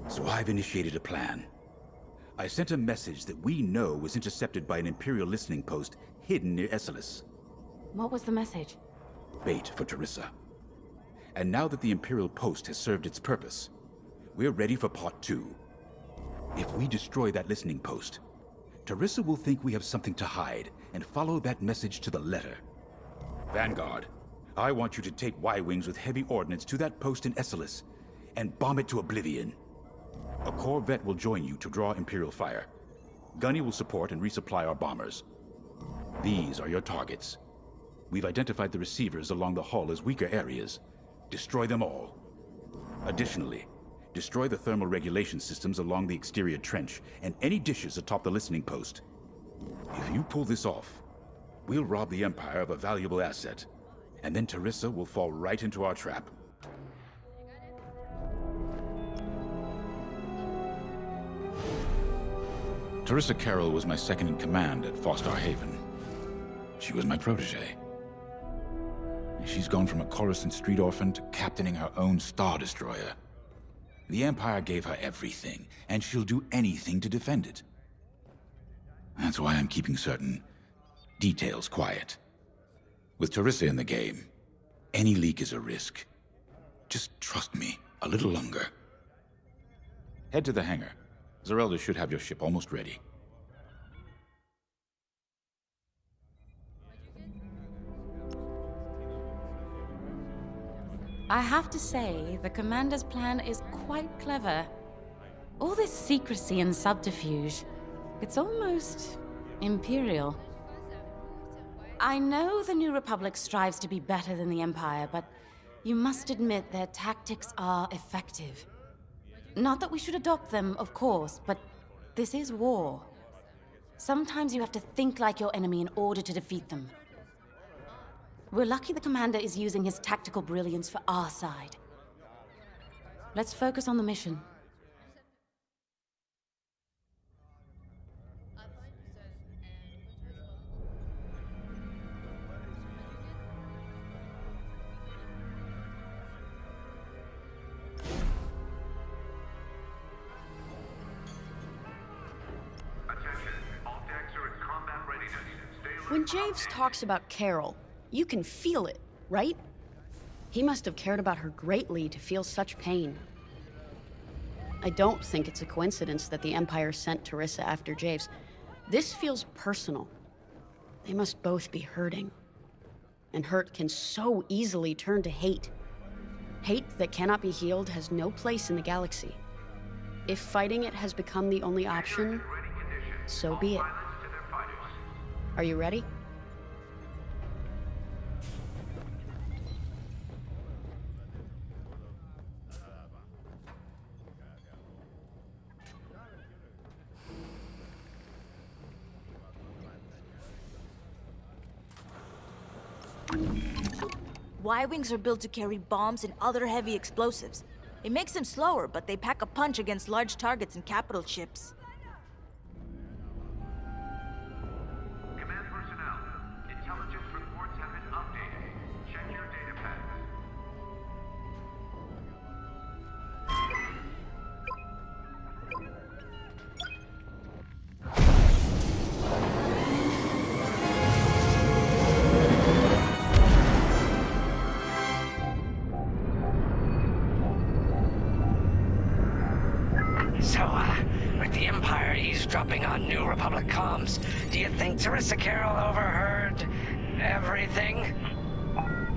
So I've initiated a plan. I sent a message that we know was intercepted by an Imperial listening post hidden near Esselis. What was the message? Bait for Teresa. And now that the Imperial post has served its purpose, we're ready for part 2. If we destroy that listening post, Teresa will think we have something to hide and follow that message to the letter. Vanguard, I want you to take Y-Wings with heavy ordnance to that post in Esselis and bomb it to oblivion. A corvette will join you to draw Imperial fire. Gunny will support and resupply our bombers. These are your targets. We've identified the receivers along the hull as weaker areas. Destroy them all. Additionally, destroy the thermal regulation systems along the exterior trench and any dishes atop the listening post. If you pull this off, we'll rob the Empire of a valuable asset, and then Teresa will fall right into our trap. Teresa Carroll was my second in command at Fostar Haven. She was my protege. She's gone from a Coruscant street orphan to captaining her own Star Destroyer. The Empire gave her everything, and she'll do anything to defend it. That's why I'm keeping certain details quiet. With Teresa in the game, any leak is a risk. Just trust me a little longer. Head to the hangar. Zerelda should have your ship almost ready. I have to say, the Commander's plan is quite clever. All this secrecy and subterfuge, it's almost Imperial. I know the New Republic strives to be better than the Empire, but you must admit their tactics are effective. Not that we should adopt them, of course, but this is war. Sometimes you have to think like your enemy in order to defeat them. We're lucky the commander is using his tactical brilliance for our side. Let's focus on the mission. When Javes talks about Carol, you can feel it, right? He must have cared about her greatly to feel such pain. I don't think it's a coincidence that the Empire sent Teresa after Javes. This feels personal. They must both be hurting. And hurt can so easily turn to hate. Hate that cannot be healed has no place in the galaxy. If fighting it has become the only option, so be it. Are you ready? Y-Wings are built to carry bombs and other heavy explosives. It makes them slower, but they pack a punch against large targets and capital ships. Command personnel, intelligence reports have been updated. Check your data pads. With the Empire eavesdropping on New Republic comms, do you think Teresa Carroll overheard everything?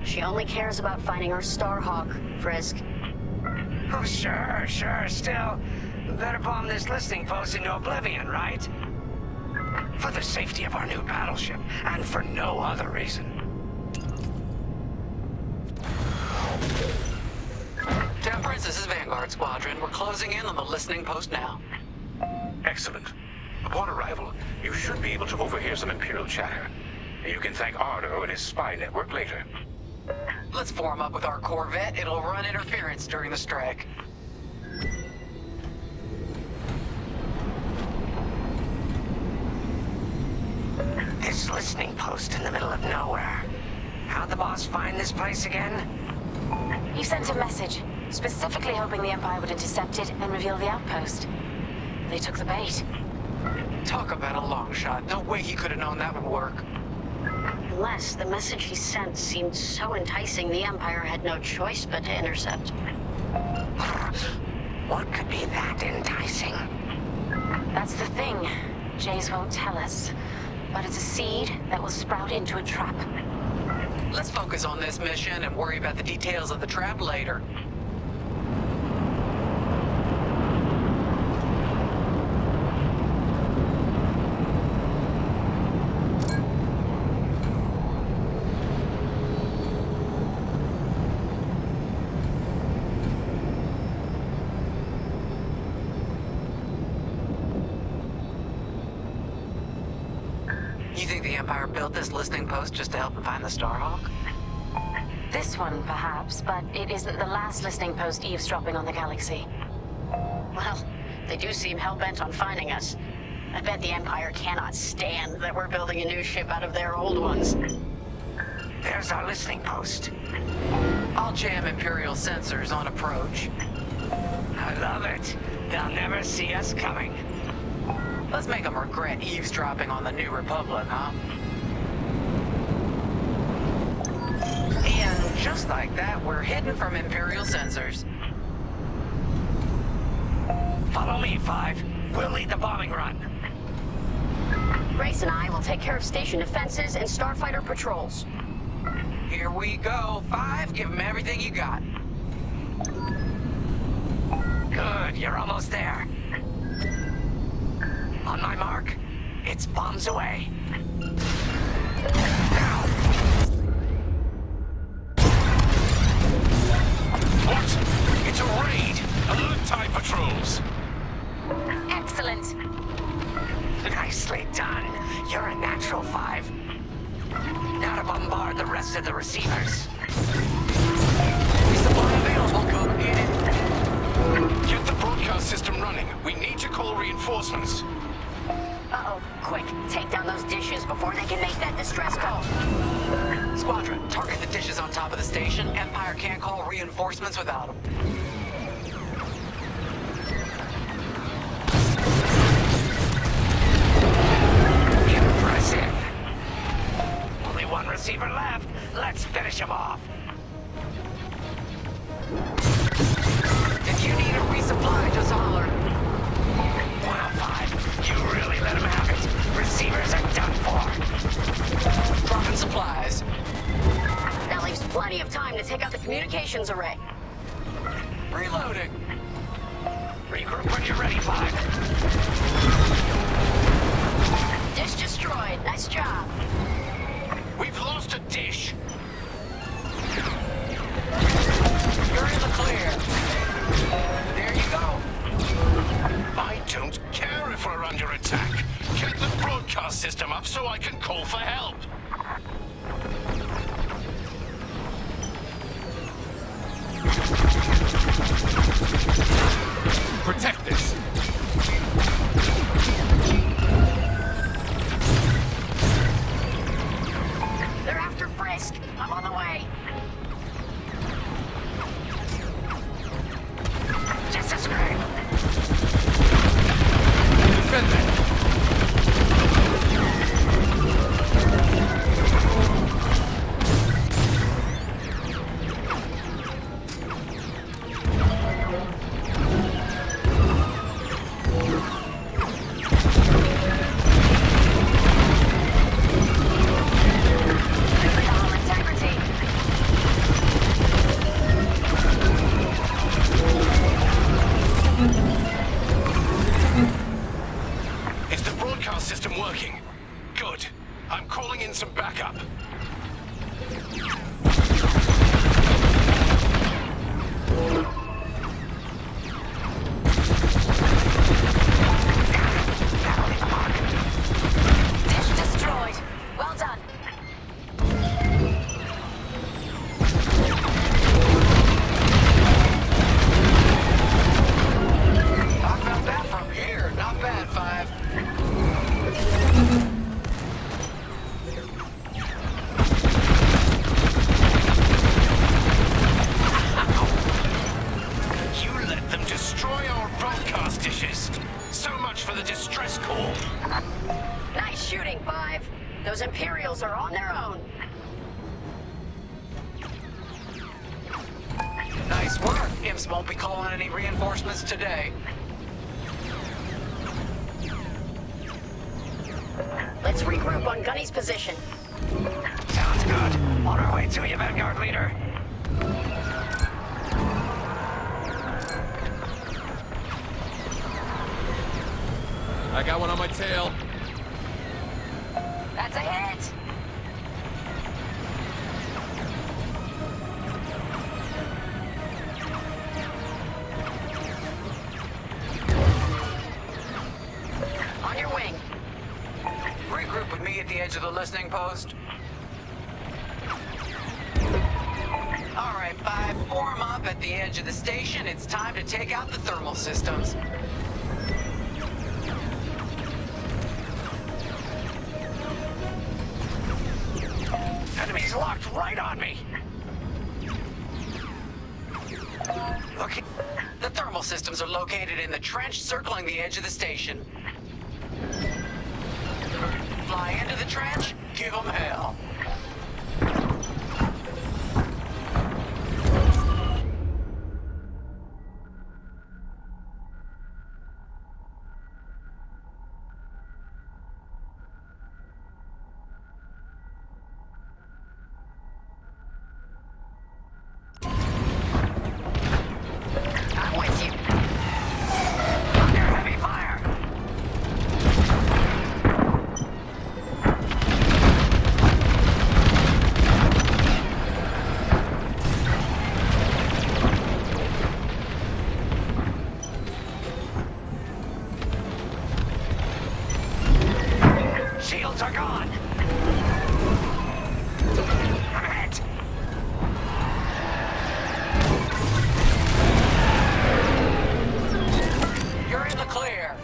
She only cares about finding our Starhawk, Frisk. Oh, sure. Still, better bomb this listening post into oblivion, right? For the safety of our new battleship, and for no other reason. Temperance, this is Vanguard Squadron. We're closing in on the listening post now. Excellent. Upon arrival, you should be able to overhear some Imperial chatter. You can thank Ardo and his spy network later. Let's form up with our Corvette. It'll run interference during the strike. This listening post in the middle of nowhere. How'd the boss find this place again? He sent a message, specifically hoping the Empire would intercept it and reveal the outpost. They took the bait. Talk about a long shot. No way he could have known that would work. Unless the message he sent seemed so enticing, the Empire had no choice but to intercept. What could be that enticing? That's the thing. Jays won't tell us. But it's a seed that will sprout into a trap. Let's focus on this mission and worry about the details of the trap later. You think the Empire built this listening post just to help them find the Starhawk? This one, perhaps, but it isn't the last listening post eavesdropping on the galaxy. Well, they do seem hell-bent on finding us. I bet the Empire cannot stand that we're building a new ship out of their old ones. There's our listening post. I'll jam Imperial sensors on approach. I love it. They'll never see us coming. Let's make them regret eavesdropping on the New Republic, huh? And just like that, we're hidden from Imperial sensors. Follow me, Five. We'll lead the bombing run. Grace and I will take care of station defenses and starfighter patrols. Here we go. Five, give them everything you got. Good, you're almost there. On my mark, it's bombs away. Now! What? It's a raid! Alert TIE patrols! Excellent. Nicely done. You're a natural, Five. Now to bombard the rest of the receiving reinforcements. Uh-oh, quick, take down those dishes before they can make that distress call. Squadron, target the dishes on top of the station. Empire can't call reinforcements without them. Impressive. Only one receiver left. Let's finish him off. If you need a resupply, just holler. Wow, 5. You really let him have it. Receivers are done for. Dropping supplies. That leaves plenty of time to take out the communications array. Reloading. Regroup when you're ready, 5. Dish destroyed. Nice job. We've lost a dish. You're in the clear. There you go. I don't care if we're under attack. Get the broadcast system up so I can call for help. Protect this. They're after Frisk. I'm on the way. Just a scrape. Defend that. Those Imperials are on their own. Nice work. Imps won't be calling any reinforcements today. Let's regroup on Gunny's position. Sounds good. On our way to you, Vanguard Leader. I got one on my tail. That's a hit! On your wing. Regroup with me at the edge of the listening post. All right, 5, form up at the edge of the station. It's time to take out the thermal systems. Enemies locked right on me. Look. The thermal systems are located in the trench circling the edge of the station. Fly into the trench, give them hell. Shields are gone. I'm hit. You're in the clear.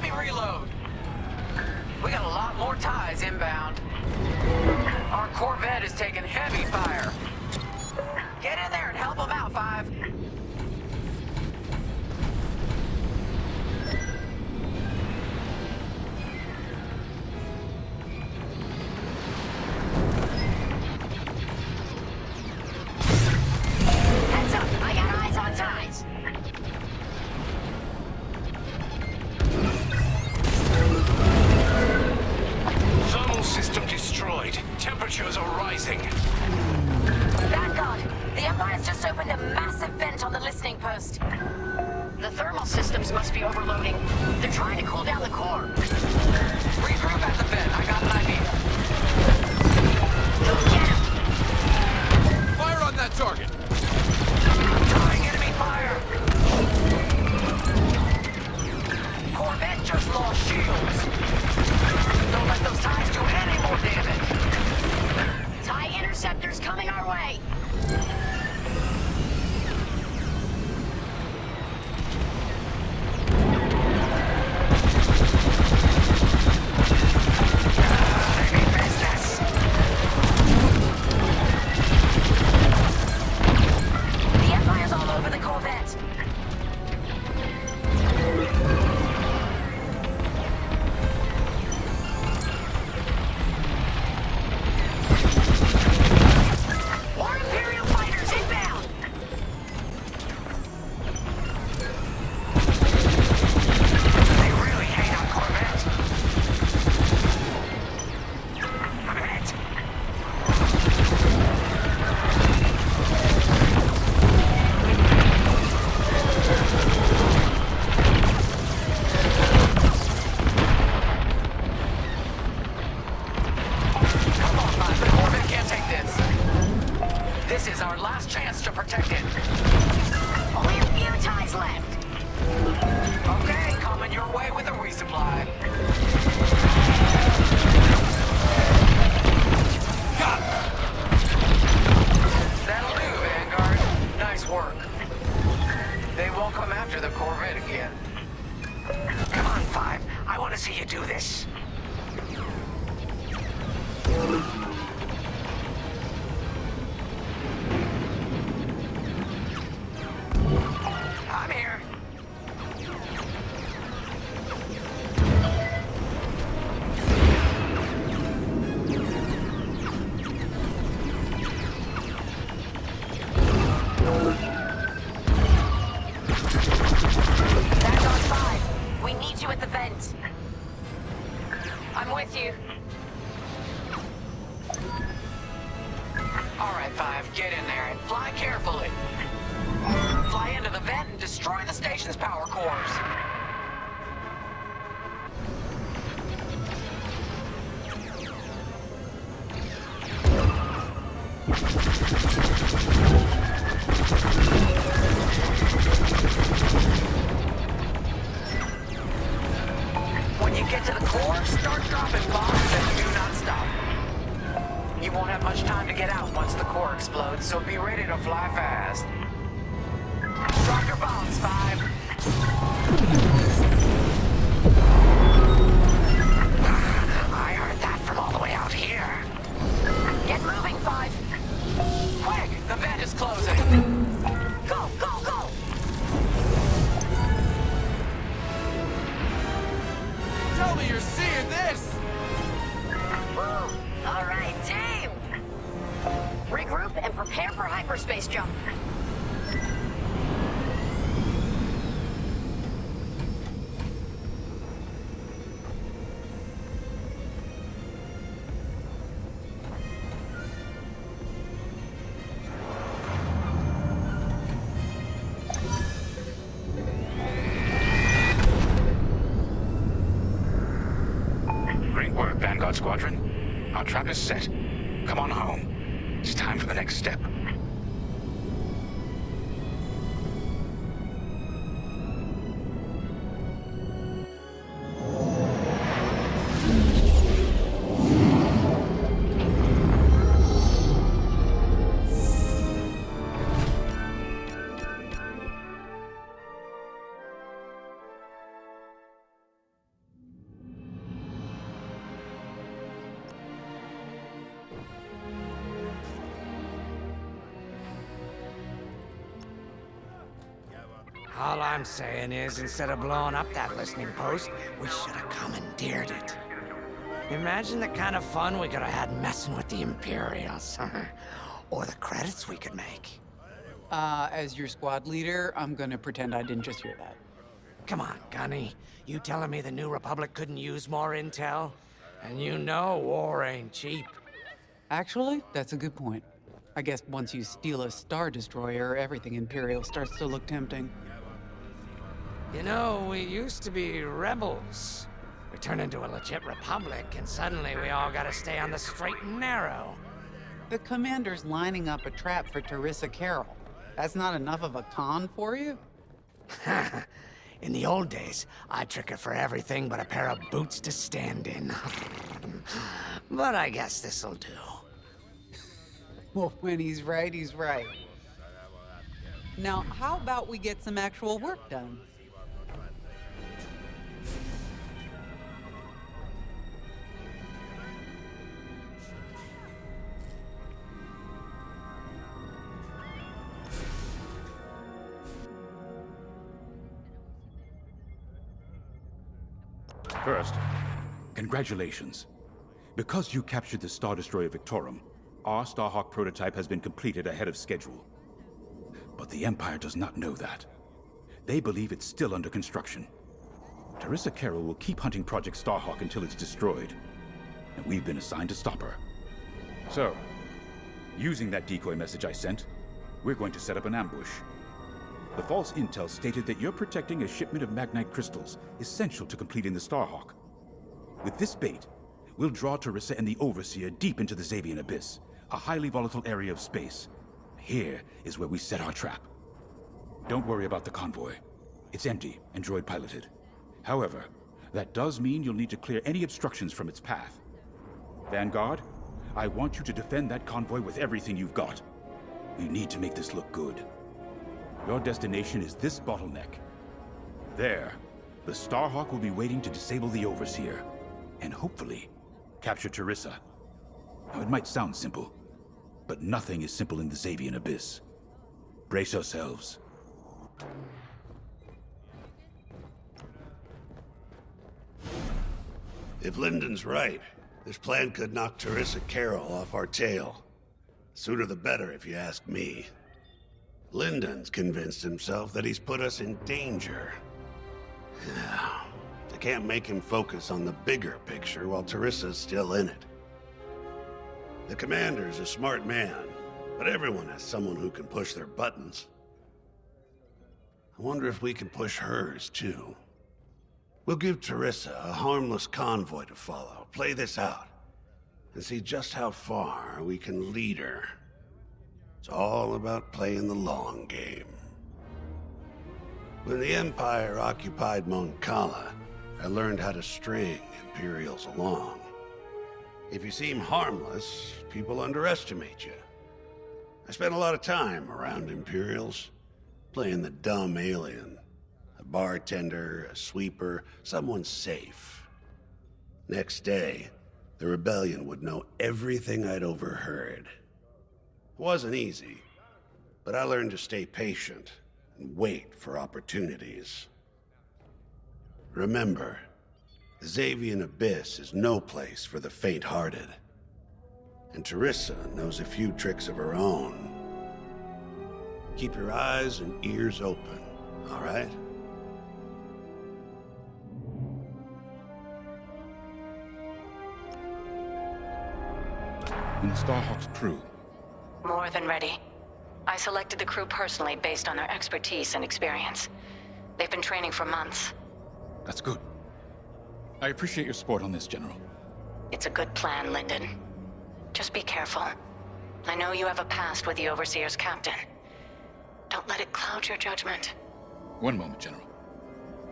Let me reload. We got a lot more ties inbound. Our Corvette is taking heavy fire. Get in there and help them out, Five. Heads up, I got eyes on ties. Thermal system destroyed. Temperatures are rising. Vanguard, the Empire's just opened a massive vent on the listening post. The thermal systems must be overloading. They're trying to cool down the core. Regroup at the vent. I got an idea. Go get him! Fire on that target! Drawing enemy fire! Corvette just lost shields. Don't let those ties do any more damage. TIE interceptors coming our way. The Empire's all over the Corvette. More Imperial fighters inbound. They really hate on Corvette. Corvette. Come on, Five. The Corvette can't take this. This is our last chance to protect it. Only a few ties left. Okay, coming your way with a resupply. Got it! That'll do, Vanguard. Nice work. They won't come after the Corvette again. Come on, Five. I want to see you do this. I'm here. Vanguard 5, we need you at the vent. I'm with you. All right, Five, get in there and fly carefully. Fly into the vent and destroy the station's power cores. When you get to the core, start dropping bombs and do not stop. You won't have much time to get out once the core explodes, so be ready to fly fast. Drop your bombs, Five. I heard that from all the way out here. Get moving, Five. Quick, the vent is closing. Go, go, go! Tell me you're seeing this! Woo! All right, team! Regroup and prepare for hyperspace jump. Great work, Vanguard Squadron. Our trap is set. Come on home. It's time for the next step. All I'm saying is, instead of blowing up that listening post, we should have commandeered it. Imagine the kind of fun we could have had messing with the Imperials. Or the credits we could make. As your squad leader, I'm gonna pretend I didn't just hear that. Come on, Gunny. You telling me the New Republic couldn't use more intel? And you know war ain't cheap. Actually, that's a good point. I guess once you steal a Star Destroyer, everything Imperial starts to look tempting. You know, we used to be rebels. We turned into a legit republic, and suddenly we all gotta stay on the straight and narrow. The commander's lining up a trap for Teresa Carroll. That's not enough of a con for you? In the old days, I'd trick her for everything but a pair of boots to stand in. But I guess this'll do. Well, when he's right, he's right. Now, how about we get some actual work done? First, congratulations. Because you captured the Star Destroyer Victorum, our Starhawk prototype has been completed ahead of schedule. But the Empire does not know that. They believe it's still under construction. Teresa Carroll will keep hunting Project Starhawk until it's destroyed, and we've been assigned to stop her. So, using that decoy message I sent, we're going to set up an ambush. The false intel stated that you're protecting a shipment of Magnite crystals, essential to completing the Starhawk. With this bait, we'll draw Teresa and the Overseer deep into the Xavian Abyss, a highly volatile area of space. Here is where we set our trap. Don't worry about the convoy. It's empty and droid-piloted. However, that does mean you'll need to clear any obstructions from its path. Vanguard, I want you to defend that convoy with everything you've got. We need to make this look good. Your destination is this bottleneck. There, the Starhawk will be waiting to disable the Overseer, and hopefully, capture Teresa. Now, it might sound simple, but nothing is simple in the Xavian Abyss. Brace yourselves. If Lyndon's right, this plan could knock Teresa Carroll off our tail. Sooner the better, if you ask me. Lyndon's convinced himself that he's put us in danger. They can't make him focus on the bigger picture while Teresa's still in it. The commander's a smart man, but everyone has someone who can push their buttons. I wonder if we can push hers, too. We'll give Teresa a harmless convoy to follow, play this out, and see just how far we can lead her. It's all about playing the long game. When the Empire occupied Mon Cala, I learned how to string Imperials along. If you seem harmless, people underestimate you. I spent a lot of time around Imperials, playing the dumb alien. A bartender, a sweeper, someone safe. Next day, the rebellion would know everything I'd overheard. It wasn't easy, but I learned to stay patient and wait for opportunities. Remember, the Xavian Abyss is no place for the faint-hearted. And Teresa knows a few tricks of her own. Keep your eyes and ears open, all right? And the Starhawk's crew. More than ready. I selected the crew personally based on their expertise and experience. They've been training for months. That's good. I appreciate your support on this, General. It's a good plan, Lyndon. Just be careful. I know you have a past with the Overseer's captain. Don't let it cloud your judgment. One moment, General.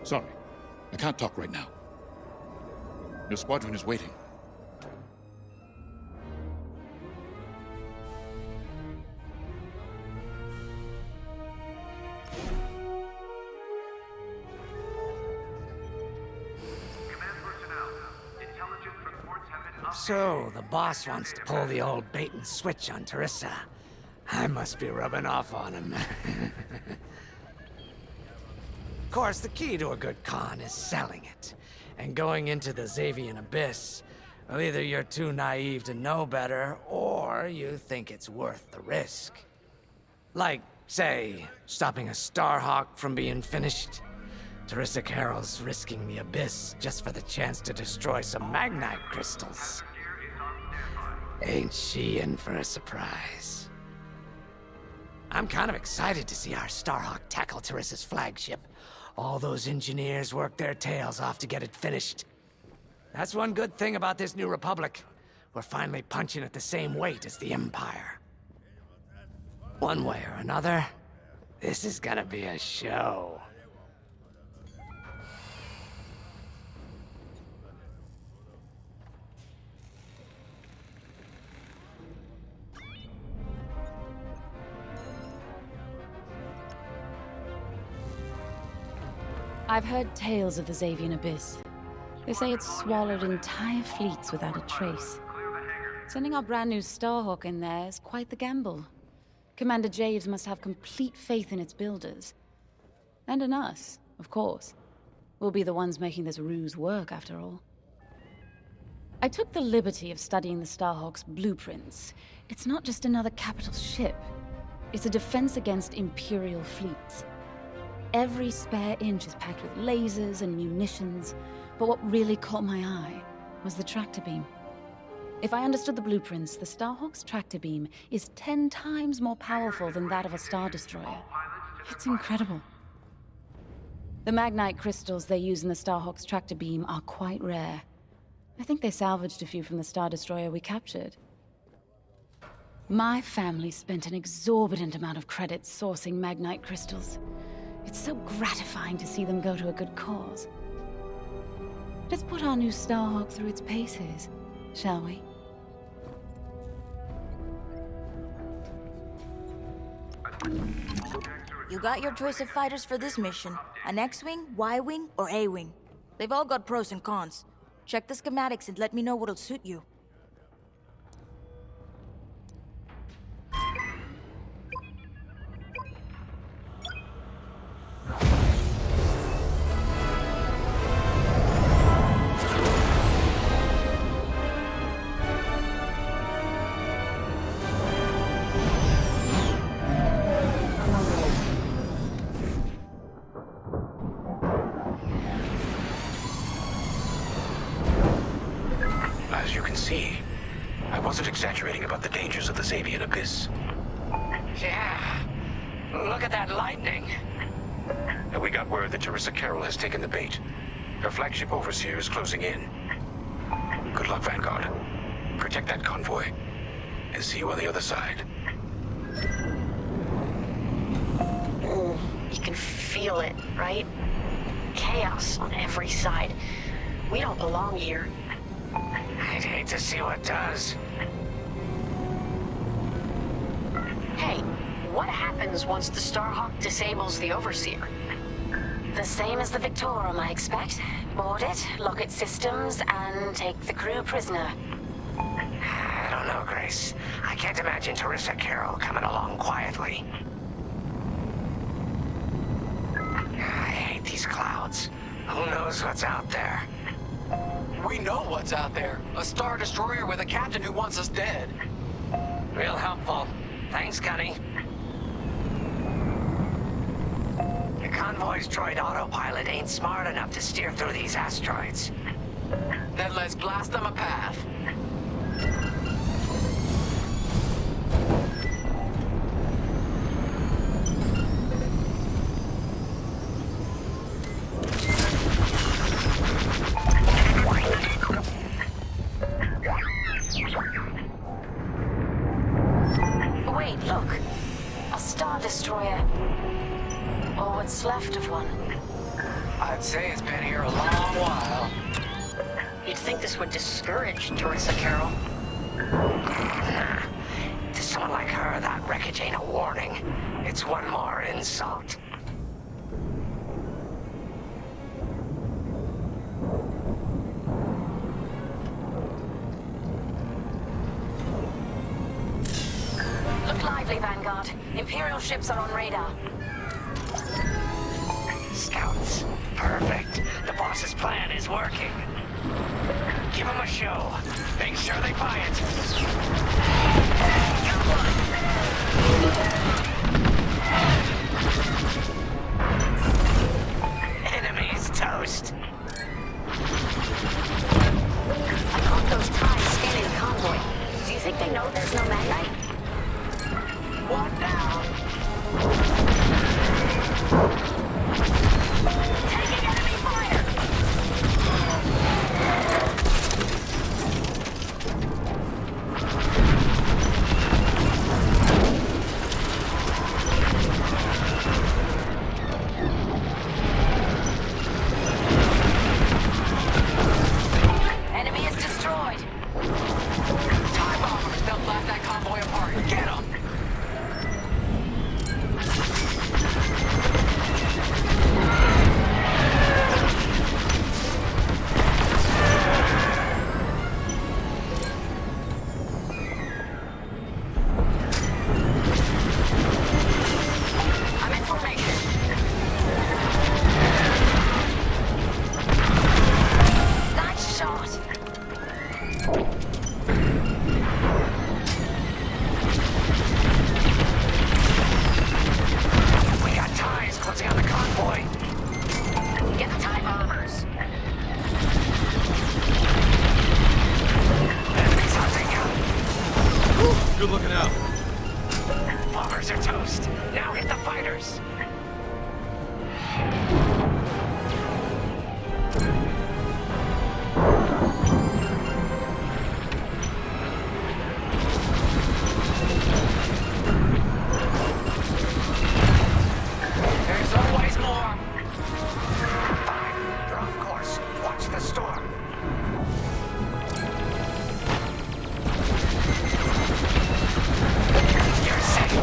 Sorry, I can't talk right now. Your squadron is waiting. So, the boss wants to pull the old bait and switch on Teresa. I must be rubbing off on him. Of course, the key to a good con is selling it. And going into the Xavian Abyss, well, either you're too naive to know better, or you think it's worth the risk. Like, say, stopping a Starhawk from being finished. Teresa Carroll's risking the Abyss just for the chance to destroy some Magnite crystals. Ain't she in for a surprise? I'm kind of excited to see our Starhawk tackle Teresa's flagship. All those engineers worked their tails off to get it finished. That's one good thing about this new Republic. We're finally punching at the same weight as the Empire. One way or another, this is gonna be a show. I've heard tales of the Xavian Abyss. They say it's swallowed entire fleets without a trace. Sending our brand new Starhawk in there is quite the gamble. Commander Javes must have complete faith in its builders. And in us, of course. We'll be the ones making this ruse work, after all. I took the liberty of studying the Starhawk's blueprints. It's not just another capital ship. It's a defense against Imperial fleets. Every spare inch is packed with lasers and munitions, but what really caught my eye was the tractor beam. If I understood the blueprints, the Starhawk's tractor beam is 10 times more powerful than that of a Star Destroyer. It's incredible. The Magnite crystals they use in the Starhawk's tractor beam are quite rare. I think they salvaged a few from the Star Destroyer we captured. My family spent an exorbitant amount of credits sourcing Magnite crystals. It's so gratifying to see them go to a good cause. Let's put our new Starhawk through its paces, shall we? You got your choice of fighters for this mission. An X-Wing, Y-Wing, or A-Wing. They've all got pros and cons. Check the schematics and let me know what'll suit you. As you can see, I wasn't exaggerating about the dangers of the Xavian Abyss. Yeah. Look at that lightning. And we got word that Teresa Carroll has taken the bait. Her flagship overseer is closing in. Good luck, Vanguard. Protect that convoy. And see you on the other side. You can feel it, right? Chaos on every side. We don't belong here. I'd hate to see what does. Hey, what happens once the Starhawk disables the Overseer? The same as the Victorum, I expect. Board it, lock its systems, and take the crew prisoner. I don't know, Grace. I can't imagine Teresa Carroll coming along quietly. I hate these clouds. Who knows what's out there? We know what's out there. A Star Destroyer with a captain who wants us dead. Real helpful. Thanks, Gunny. The convoy's droid autopilot ain't smart enough to steer through these asteroids. Then let's blast them a path. Wait, look. A Star Destroyer. Or what's left of one. I'd say it's been here a long while. You'd think this would discourage Teresa Carroll. To someone like her, that wreckage ain't a warning. It's one more insult. Look lively, Vanguard. Imperial ships are on radar. Scouts. Perfect. The boss's plan is working. Give them a show. Make sure they buy it. Got one. Enemies toast. I caught those ties scanning the convoy. Do you think they know there's no Magnite? One down. Taking enemy fire! Enemy is destroyed. Time bombers. They'll blast that convoy apart. Get them. I'm in formation. Nice shot. We got ties closing on the convoy. Get the TIE bombers. Enemies hunting you. Good looking out. Bombers are toast. Now hit the fighters. There's always more. Fine. You're off course. Watch the storm. You're safe.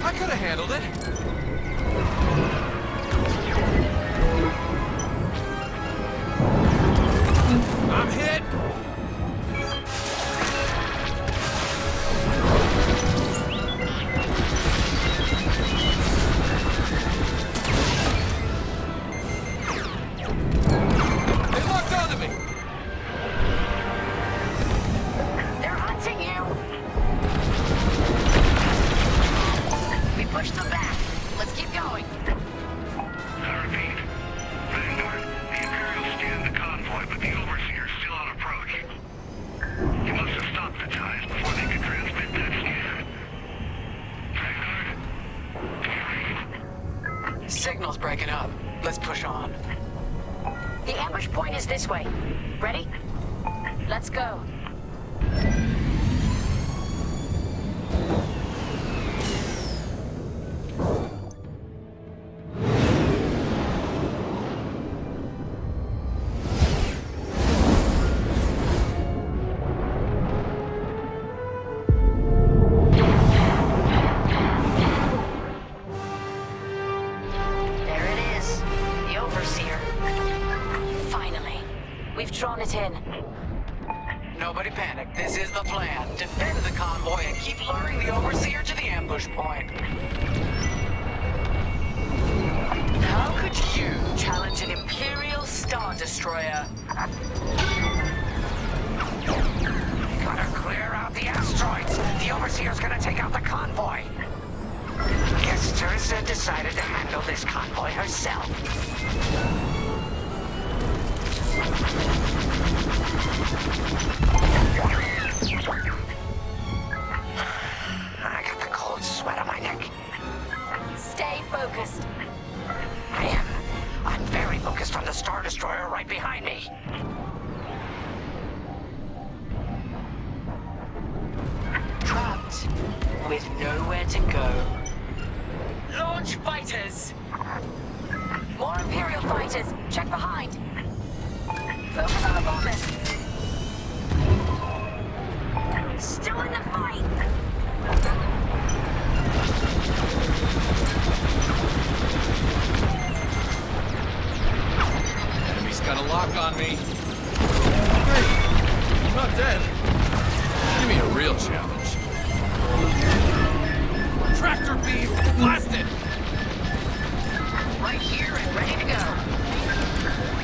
I could have handled it. I'm hit. They locked onto me. They're hunting you. We pushed them back. Let's keep going. I repeat. Vanguard, the Imperials scanned the convoy, but the Overseer's still on approach. You must have stopped the ties before they could transmit that scan. Vanguard, do you read? Signal's breaking up. Let's push on. The ambush point is this way. Ready? Let's go. There it is. The Overseer. Finally. We've drawn it in. Nobody panic. This is the plan. Defend the convoy and keep luring the Overseer to the ambush point. How could you challenge an Imperial Star Destroyer? Gotta clear out the asteroids. The Overseer's gonna take out the convoy. Guess Teresa decided to handle this convoy herself. I got the cold sweat on my neck. Stay focused. I am. I'm very focused on the Star Destroyer right behind me. Trapped with nowhere to go. Launch fighters! More Imperial fighters. Check behind. Focus on the bombers. Still in the fight. Enemy's got a lock on me. Hey, I'm not dead. Give me a real challenge. Tractor beam blasted! right here and ready to go.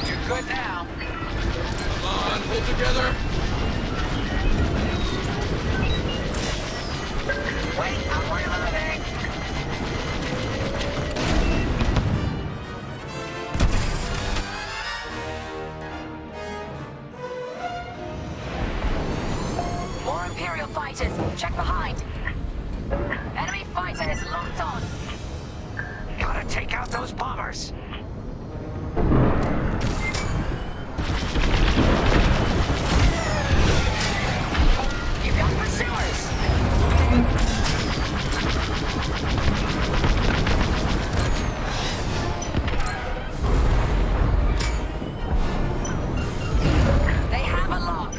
You're good now. Come on, pull together. Wait, I'm reloading. More Imperial fighters. Check behind. Enemy fighters locked on. Gotta take out those bombers. You've got pursuers. They have a lock.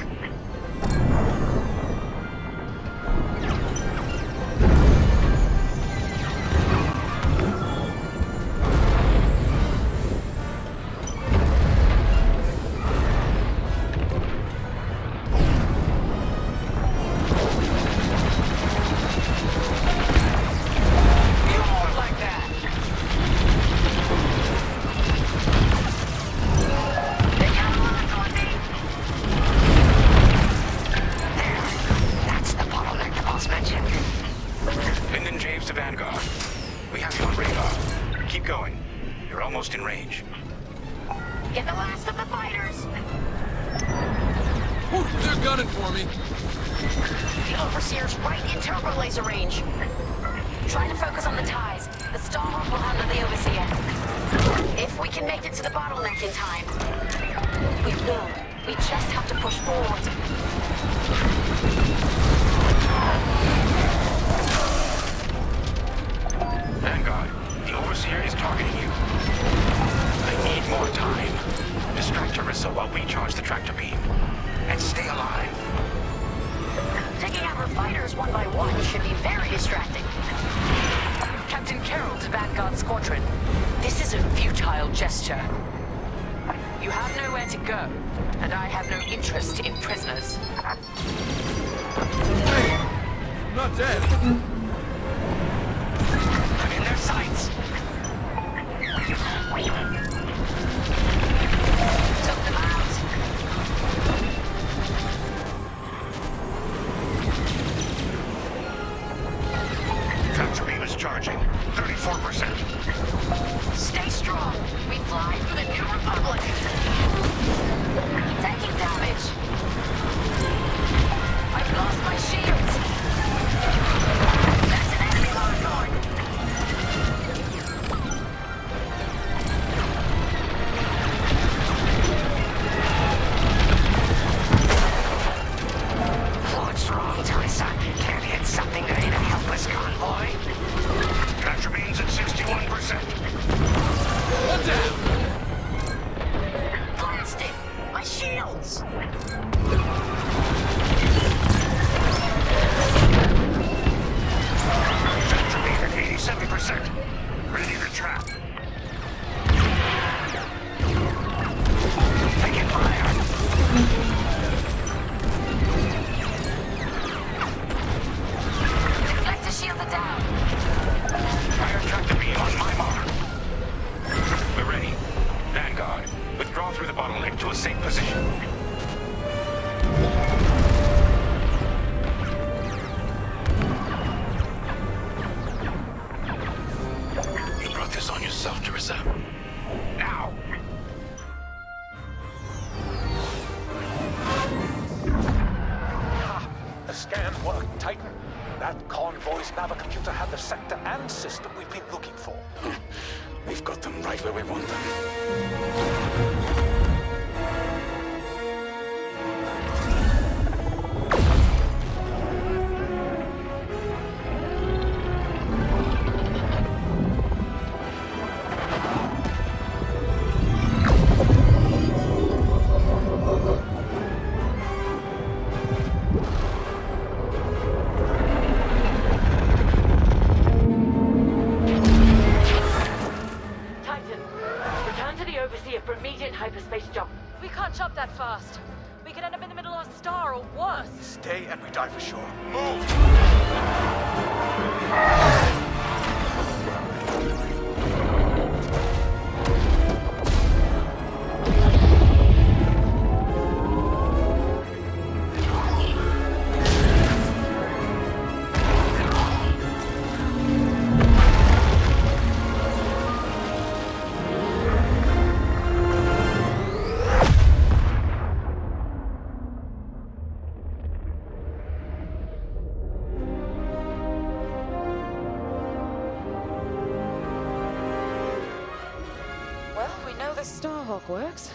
Starhawk works.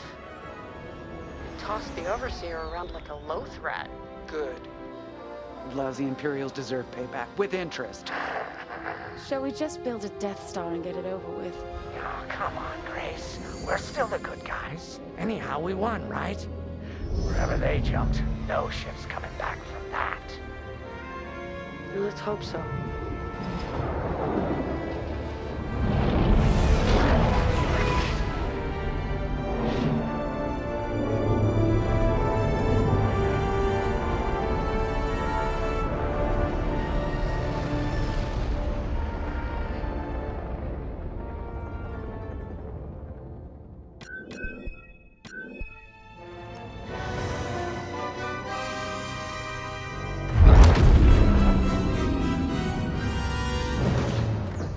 Tossed the Overseer around like a loath rat. Good. Lousy Imperials deserve payback, with interest. Shall we just build a Death Star and get it over with? Oh, come on, Grace. We're still the good guys. Anyhow, we won, right? Wherever they jumped, no ship's coming back from that. Let's hope so.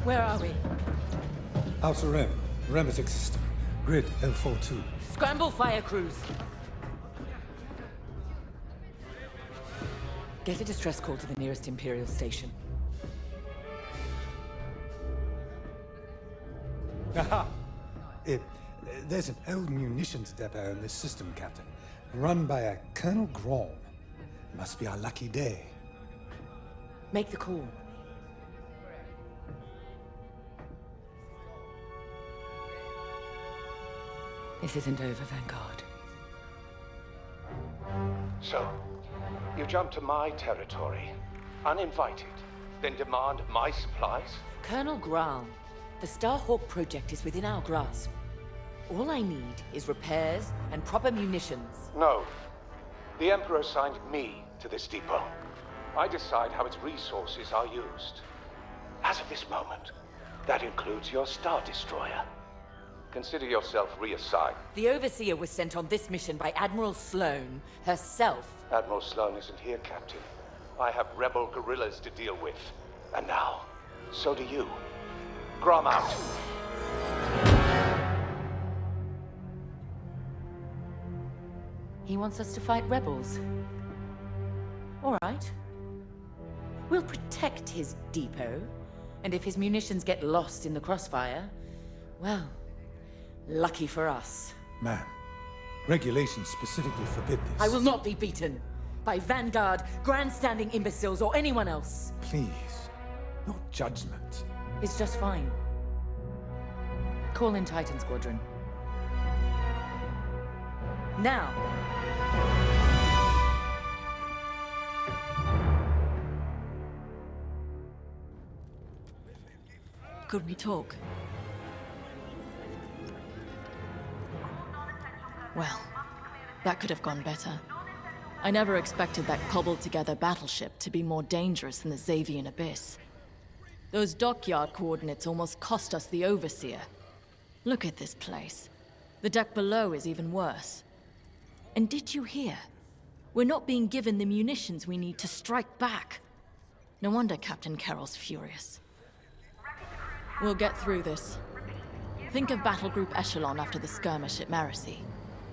Where are we? Outer Rim, Remetic System, Grid L42. Scramble fire crews. Get a distress call to the nearest Imperial station. Aha! There's an old munitions depot in this system, Captain. Run by a Colonel Grom. Must be our lucky day. Make the call. This isn't over, Vanguard. So, you jump to my territory, uninvited, then demand my supplies? Colonel Graal, the Starhawk project is within our grasp. All I need is repairs and proper munitions. No. The Emperor assigned me to this depot. I decide how its resources are used. As of this moment, that includes your Star Destroyer. Consider yourself reassigned. The Overseer was sent on this mission by Admiral Sloane herself. Admiral Sloane isn't here, Captain. I have rebel guerrillas to deal with. And now, so do you. Grom out. He wants us to fight rebels. All right. We'll protect his depot. And if his munitions get lost in the crossfire, well, lucky for us. Ma'am, regulations specifically forbid this. I will not be beaten by Vanguard, grandstanding imbeciles, or anyone else. Please, no judgment. It's just fine. Call in Titan Squadron. Now. Could we talk? Well, that could have gone better. I never expected that cobbled-together battleship to be more dangerous than the Xavian Abyss. Those dockyard coordinates almost cost us the Overseer. Look at this place. The deck below is even worse. And did you hear? We're not being given the munitions we need to strike back. No wonder Captain Carroll's furious. We'll get through this. Think of Battle Group Echelon after the skirmish at Marasy.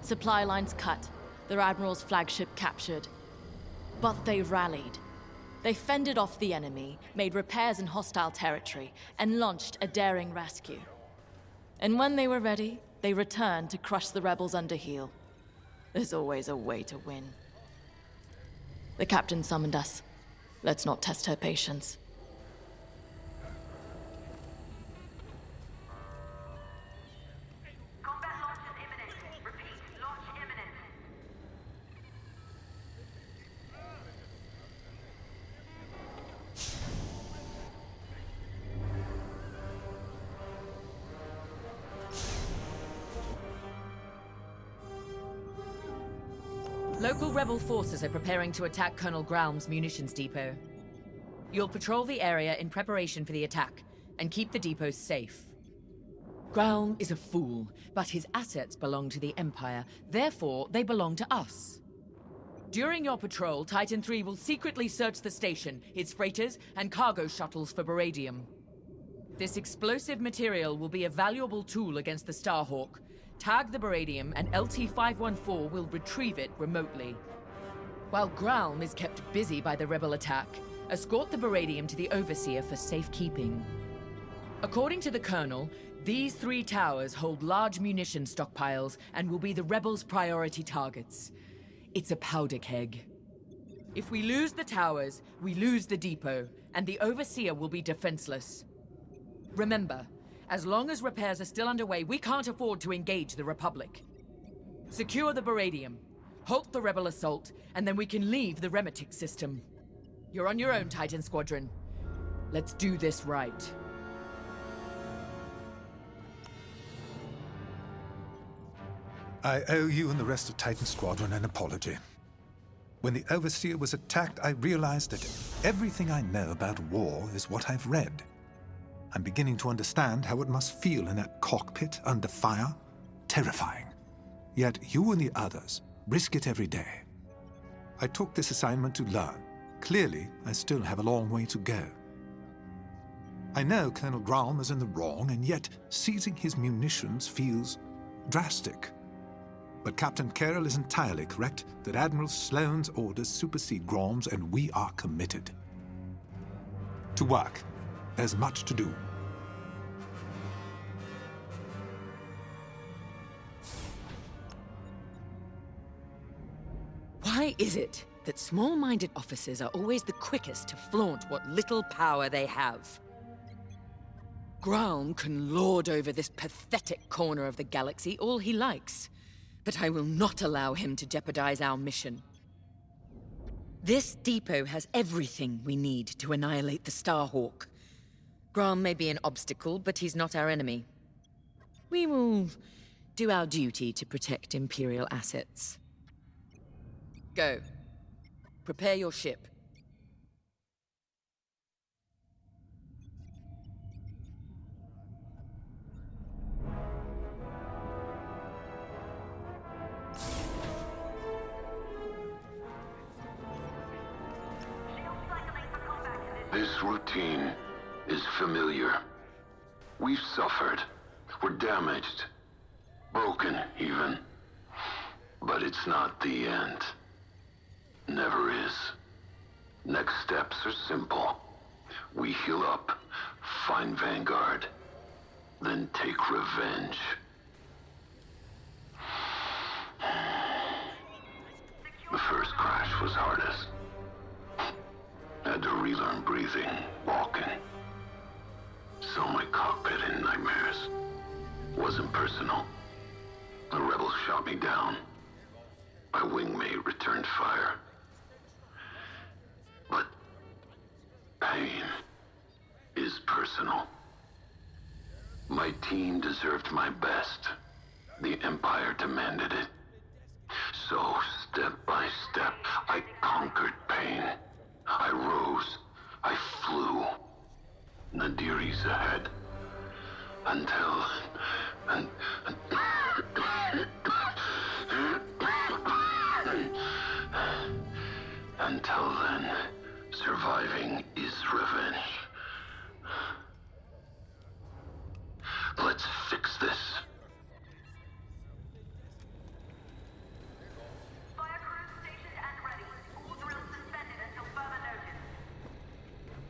Supply lines cut, their admiral's flagship captured. But they rallied. They fended off the enemy, made repairs in hostile territory, and launched a daring rescue. And when they were ready, they returned to crush the rebels under heel. There's always a way to win. The captain summoned us. Let's not test her patience. Local rebel forces are preparing to attack Colonel Graum's munitions depot. You'll patrol the area in preparation for the attack, and keep the depots safe. Graum is a fool, but his assets belong to the Empire. Therefore, they belong to us. During your patrol, Titan III will secretly search the station, its freighters, and cargo shuttles for beradium. This explosive material will be a valuable tool against the Starhawk. Tag the beradium, and LT-514 will retrieve it remotely. While Graum is kept busy by the rebel attack, escort the beradium to the Overseer for safekeeping. According to the Colonel, These 3 towers hold large munition stockpiles and will be the rebels' priority targets. It's a powder keg. If we lose the towers, we lose the depot, and the Overseer will be defenseless. Remember, as long as repairs are still underway, we can't afford to engage the Republic. Secure the Baradium, halt the rebel assault, and then we can leave the Remetic system. You're on your own, Titan Squadron. Let's do this right. I owe you and the rest of Titan Squadron an apology. When the Overseer was attacked, I realized that everything I know about war is what I've read. I'm beginning to understand how it must feel in that cockpit under fire. Terrifying. Yet you and the others risk it every day. I took this assignment to learn. Clearly, I still have a long way to go. I know Colonel Graum is in the wrong, and yet seizing his munitions feels drastic. But Captain Carroll is entirely correct that Admiral Sloane's orders supersede Graum's, and we are committed. To work. There's much to do. Why is it that small-minded officers are always the quickest to flaunt what little power they have? Graum can lord over this pathetic corner of the galaxy all he likes, but I will not allow him to jeopardize our mission. This depot has everything we need to annihilate the Starhawk. Graum may be an obstacle, but he's not our enemy. We will do our duty to protect Imperial assets. Go. Prepare your ship. This routine is familiar. We've suffered. We're damaged. Broken, even. But it's not the end. Never is. Next steps are simple. We heal up, find Vanguard, then take revenge. The first crash was hardest. Had to relearn breathing, walking. Saw my cockpit in nightmares. Wasn't personal. The rebels shot me down. My wingmate returned fire. But pain is personal. My team deserved my best. The Empire demanded it. So, step by step, I conquered pain. I rose. I flew. Nadiri's ahead. Until then, surviving is revenge. Let's fix this.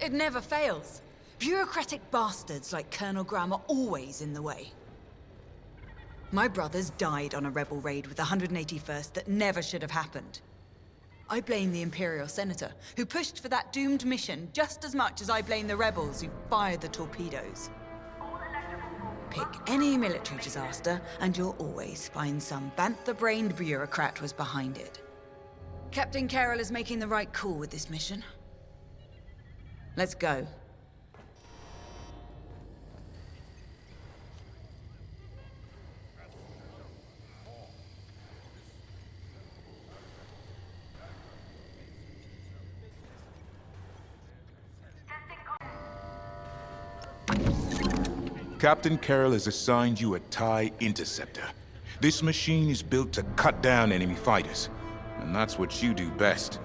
It never fails. Bureaucratic bastards like Colonel Graum are always in the way. My brothers died on a rebel raid with the 181st that never should have happened. I blame the Imperial Senator, who pushed for that doomed mission just as much as I blame the rebels who fired the torpedoes. Pick any military disaster, and you'll always find some bantha-brained bureaucrat was behind it. Captain Carroll is making the right call with this mission. Let's go. Captain Carroll has assigned you a TIE Interceptor. This machine is built to cut down enemy fighters, and that's what you do best.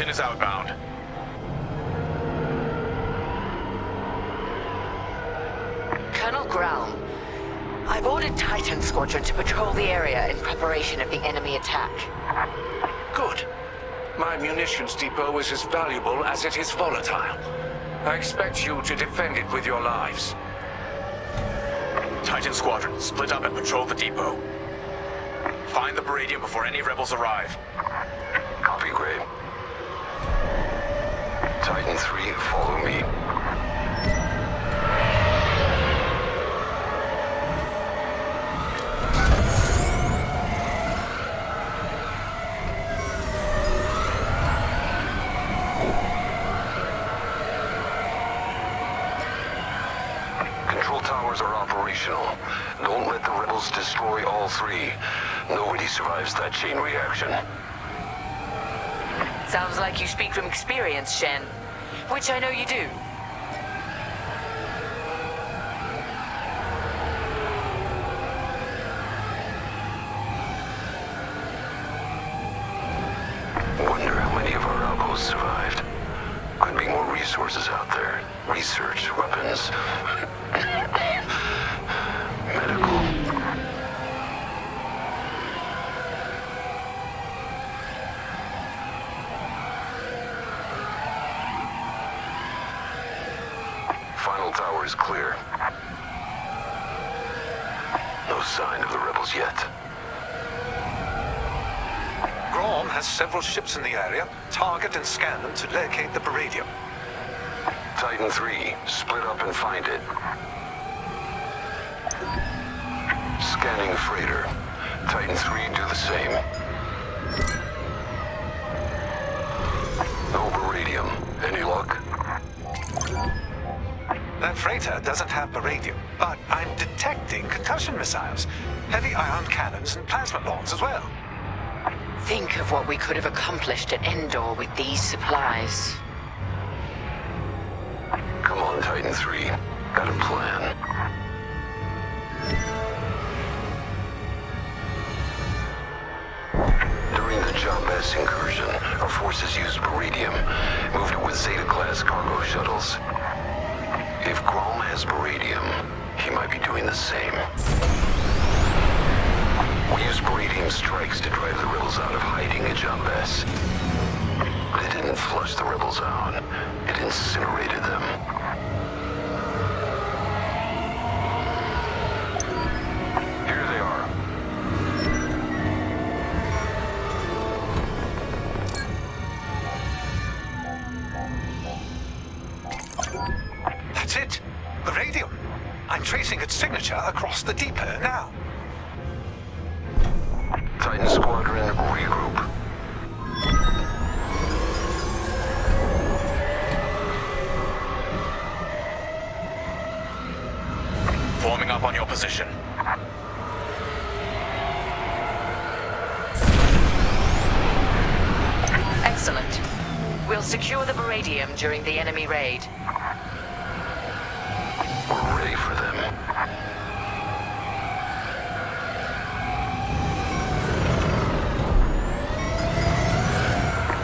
Skeleton is outbound. Colonel Growl, I've ordered Titan Squadron to patrol the area in preparation of the enemy attack. Good. My munitions depot is as valuable as it is volatile. I expect you to defend it with your lives. Titan Squadron, split up and patrol the depot. Find the Baradium before any rebels arrive. Copy, Gray. Titan 3, follow me. Are operational. Don't let the rebels destroy all three. Nobody survives that chain reaction. Sounds like you speak from experience, Shen. Which I know you do. Wonder how many of our outposts survived. Could be more resources out there. Research, weapons, medical. Final tower is clear. No sign of the rebels yet. Grom has several ships in the area. Target and scan them to locate the Baradium. Titan 3, split up and find it. Scanning freighter. Titan 3, do the same. No Baradium. Any luck? That freighter doesn't have Baradium, but I'm detecting concussion missiles, heavy ion cannons, and plasma bombs as well. Think of what we could have accomplished at Endor with these supplies. Come on, Titan 3. Got a plan. During the Jambas incursion, our forces used Baradium, moved it with Zeta-class cargo shuttles. If Grom has Baradium, he might be doing the same. We used Baradium strikes to drive the rebels out of hiding at Jambas. But it didn't flush the rebels out. It incinerated them. Here they are. That's it. Baradium. I'm tracing its signature across the depot now. Titan Squadron, regroup. Forming up on your position. Excellent. We'll secure the Baradium during the enemy raid. We're ready for them.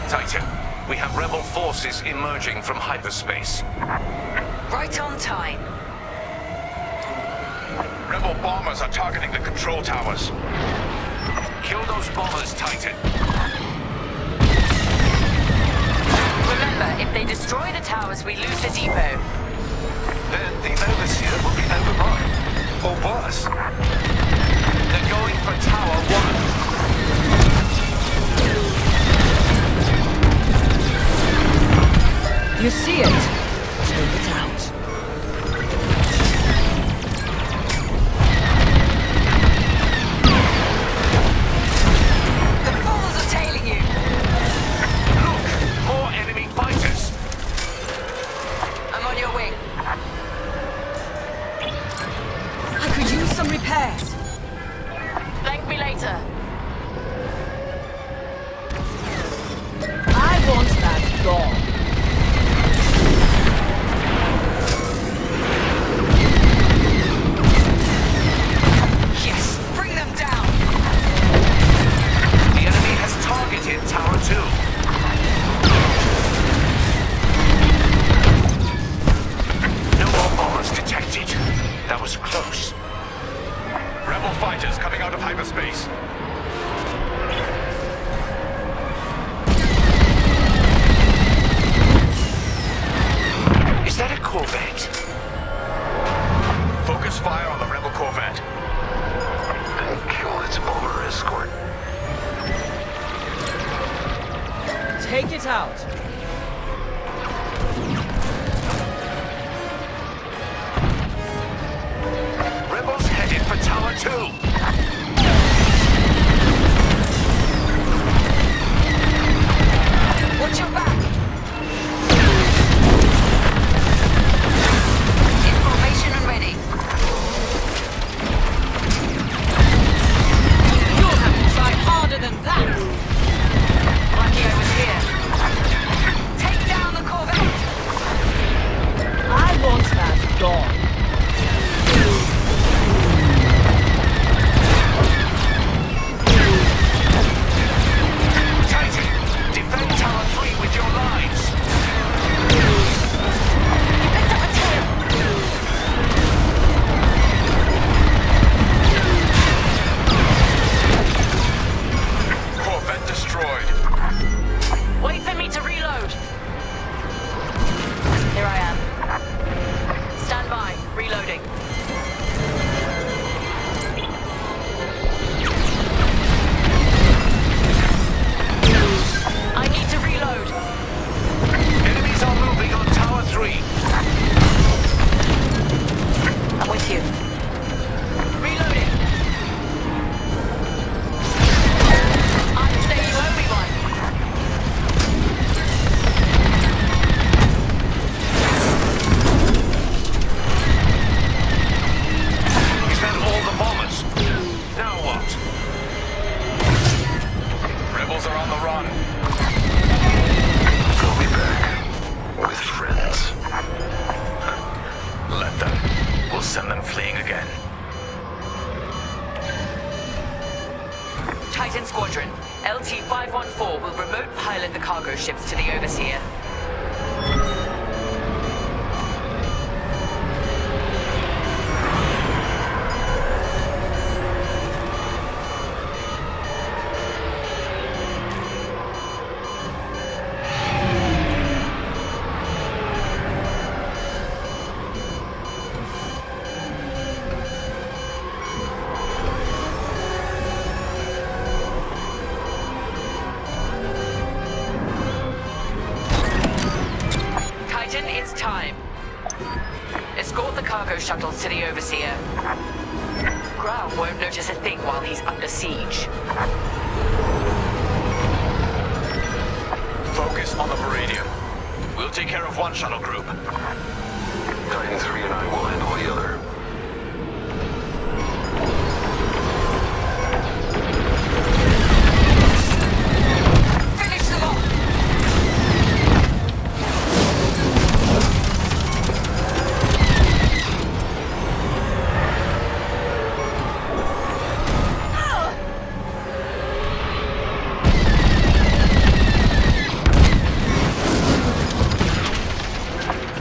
Titan, we have rebel forces emerging from hyperspace. Right on time. Rebel bombers are targeting the control towers. Kill those bombers, Titan. Remember, if they destroy the towers, we lose the depot. Then the Overseer will be overrun. Or worse. They're going for Tower 1. You see it. Take it out. The balls are tailing you. Look, more enemy fighters. I'm on your wing. I could use some repairs. Thank me later. I want that gone. Take it out. Rebels headed for Tower 2. Watch your back! Information and ready. You'll have to try harder than that! Lucky I was here. Take down the Corvette! I want that gone. Titan, defend Tower 3 with your lives. You picked up a tail! Corvette destroyed. Wait for me to reload. Here I am. Stand by. Reloading. I need to reload. Enemies are moving on Tower 3. I'm with you. Reloading. I'd say you owe me one. Is that all the bombers? Now what? Rebels are on the run. I'll be back. With friends. Let them. We'll send them fleeing again. Titan Squadron, LT-514 will remote pilot the cargo ships to the Overseer. Titan, it's time. Escort the cargo shuttles to the Overseer. Grau won't notice a thing while he's under siege. Focus on the Meridian. We'll take care of one shuttle group. Titan 3 and I will handle the other. Finish them off!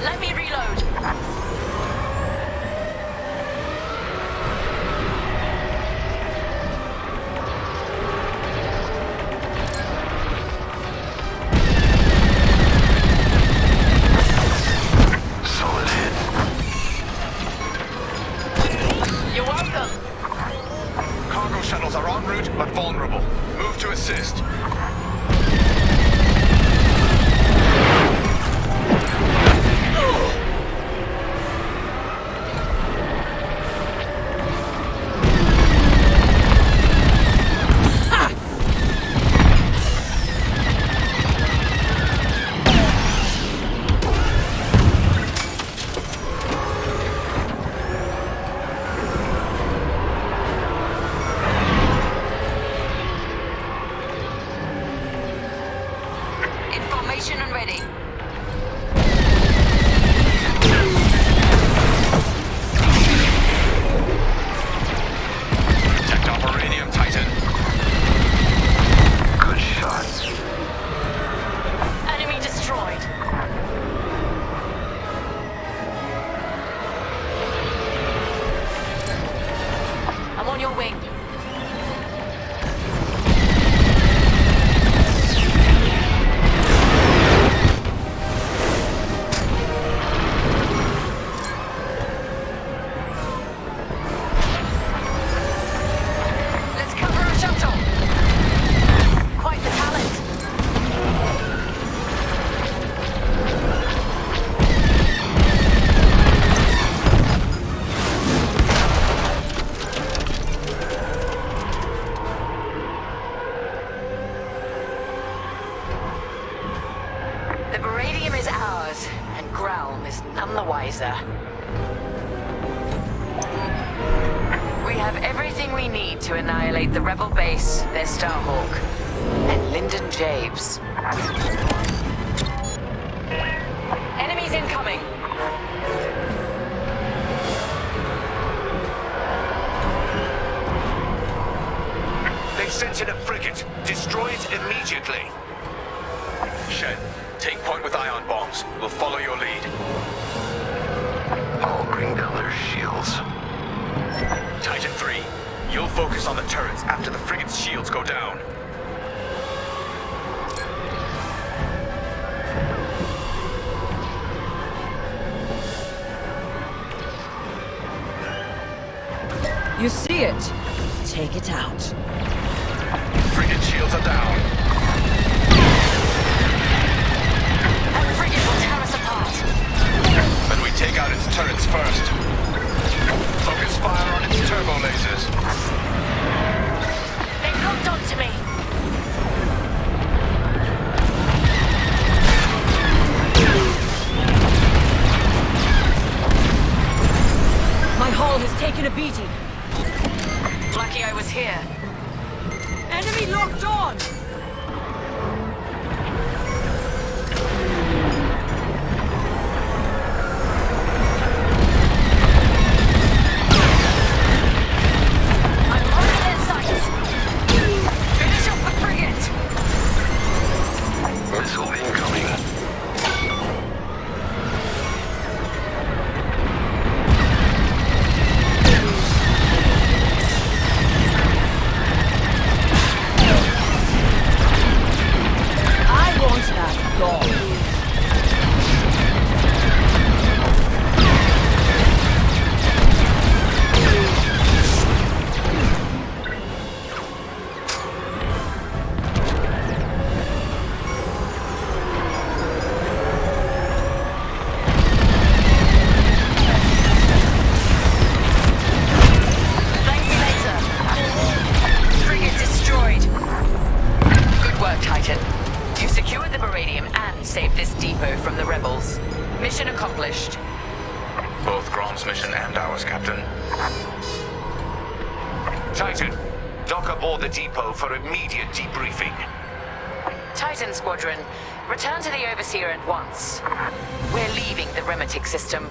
Let me reload. Solid hit. You're welcome. Cargo shuttles are en route but vulnerable. Move to assist. Information and ready. Protect our Meridian, Titan. Good shots. Enemy destroyed. I'm on your wing. The Beradium is ours, and Gralm is none the wiser. We have everything we need to annihilate the Rebel base, their Starhawk, and Lyndon James. Enemies incoming! They've sent in a frigate. Destroy it immediately. Shen, take point with ion bombs. We'll follow your lead. I'll bring down their shields. Titan 3, you'll focus on the turrets after the frigate's shields go down. You see it. Take it out. Frigate shields are down. That frigate will tear us apart. Then we take out its turrets first. Focus fire on its turbo lasers. They've locked onto me. My hull has taken a beating. Lucky I was here. Enemy locked on! I'm loading their sights. Finish off the frigate. Missile incoming. Titan, dock aboard the depot for immediate debriefing. Titan Squadron, return to the Overseer at once. We're leaving the Remetic system.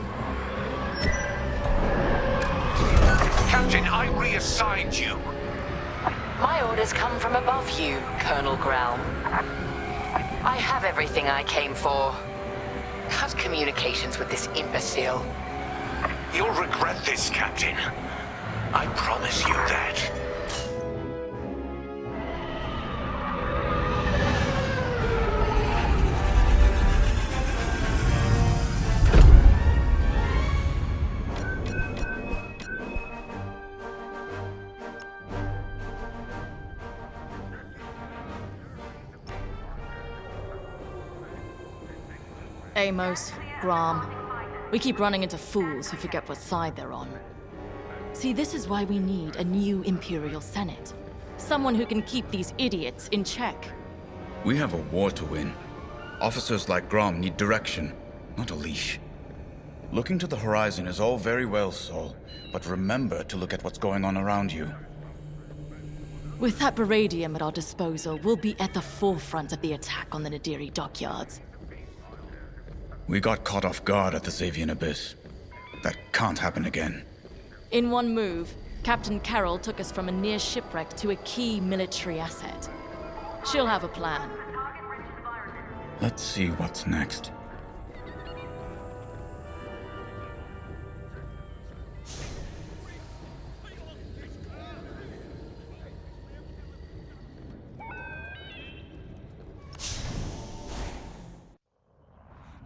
Captain, I reassigned you. My orders come from above you, Colonel Gralm. I have everything I came for. Cut communications with this imbecile. You'll regret this, Captain. I promise you that. Amos, Graham, we keep running into fools who forget what side they're on. See, this is why we need a new Imperial Senate. Someone who can keep these idiots in check. We have a war to win. Officers like Grom need direction, not a leash. Looking to the horizon is all very well, Saul, but remember to look at what's going on around you. With that Beradium at our disposal, we'll be at the forefront of the attack on the Nadiri dockyards. We got caught off guard at the Xavian Abyss. That can't happen again. In one move, Captain Carroll took us from a near shipwreck to a key military asset. She'll have a plan. Let's see what's next.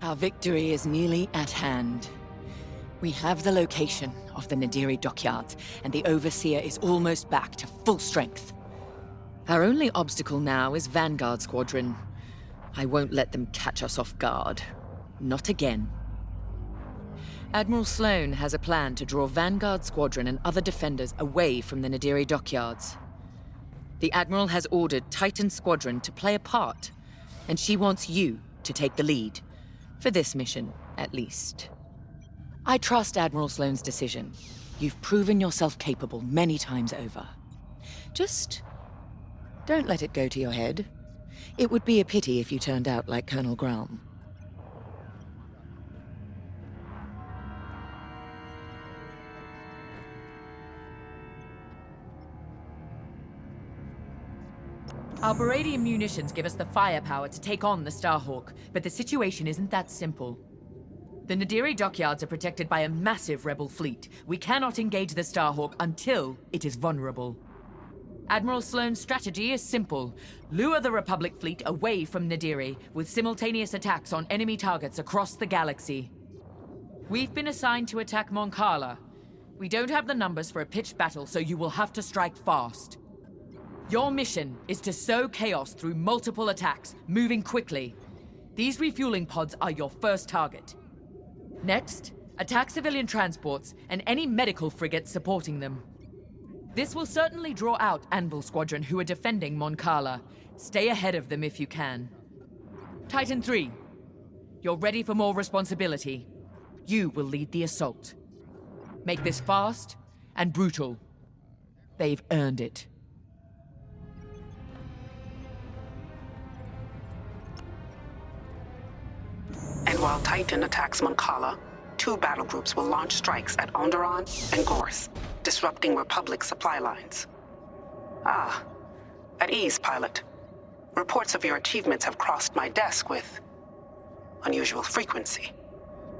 Our victory is nearly at hand. We have the location of the Nadiri dockyards, and the Overseer is almost back to full strength. Our only obstacle now is Vanguard Squadron. I won't let them catch us off guard. Not again. Admiral Sloane has a plan to draw Vanguard Squadron and other defenders away from the Nadiri dockyards. The Admiral has ordered Titan Squadron to play a part, and she wants you to take the lead. For this mission, at least. I trust Admiral Sloane's decision. You've proven yourself capable many times over. Just don't let it go to your head. It would be a pity if you turned out like Colonel Graham. Our Baradian munitions give us the firepower to take on the Starhawk, but the situation isn't that simple. The Nadiri dockyards are protected by a massive rebel fleet. We cannot engage the Starhawk until it is vulnerable. Admiral Sloane's strategy is simple. Lure the Republic fleet away from Nadiri, with simultaneous attacks on enemy targets across the galaxy. We've been assigned to attack Mon Cala. We don't have the numbers for a pitched battle, so you will have to strike fast. Your mission is to sow chaos through multiple attacks, moving quickly. These refueling pods are your first target. Next, attack civilian transports and any medical frigates supporting them. This will certainly draw out Anvil Squadron who are defending Mon Cala. Stay ahead of them if you can. Titan 3, you're ready for more responsibility. You will lead the assault. Make this fast and brutal. They've earned it. And while Titan attacks Mon Cala, 2 battle groups will launch strikes at Onderon and Gorse, disrupting Republic supply lines. Ah, at ease, pilot. Reports of your achievements have crossed my desk with unusual frequency.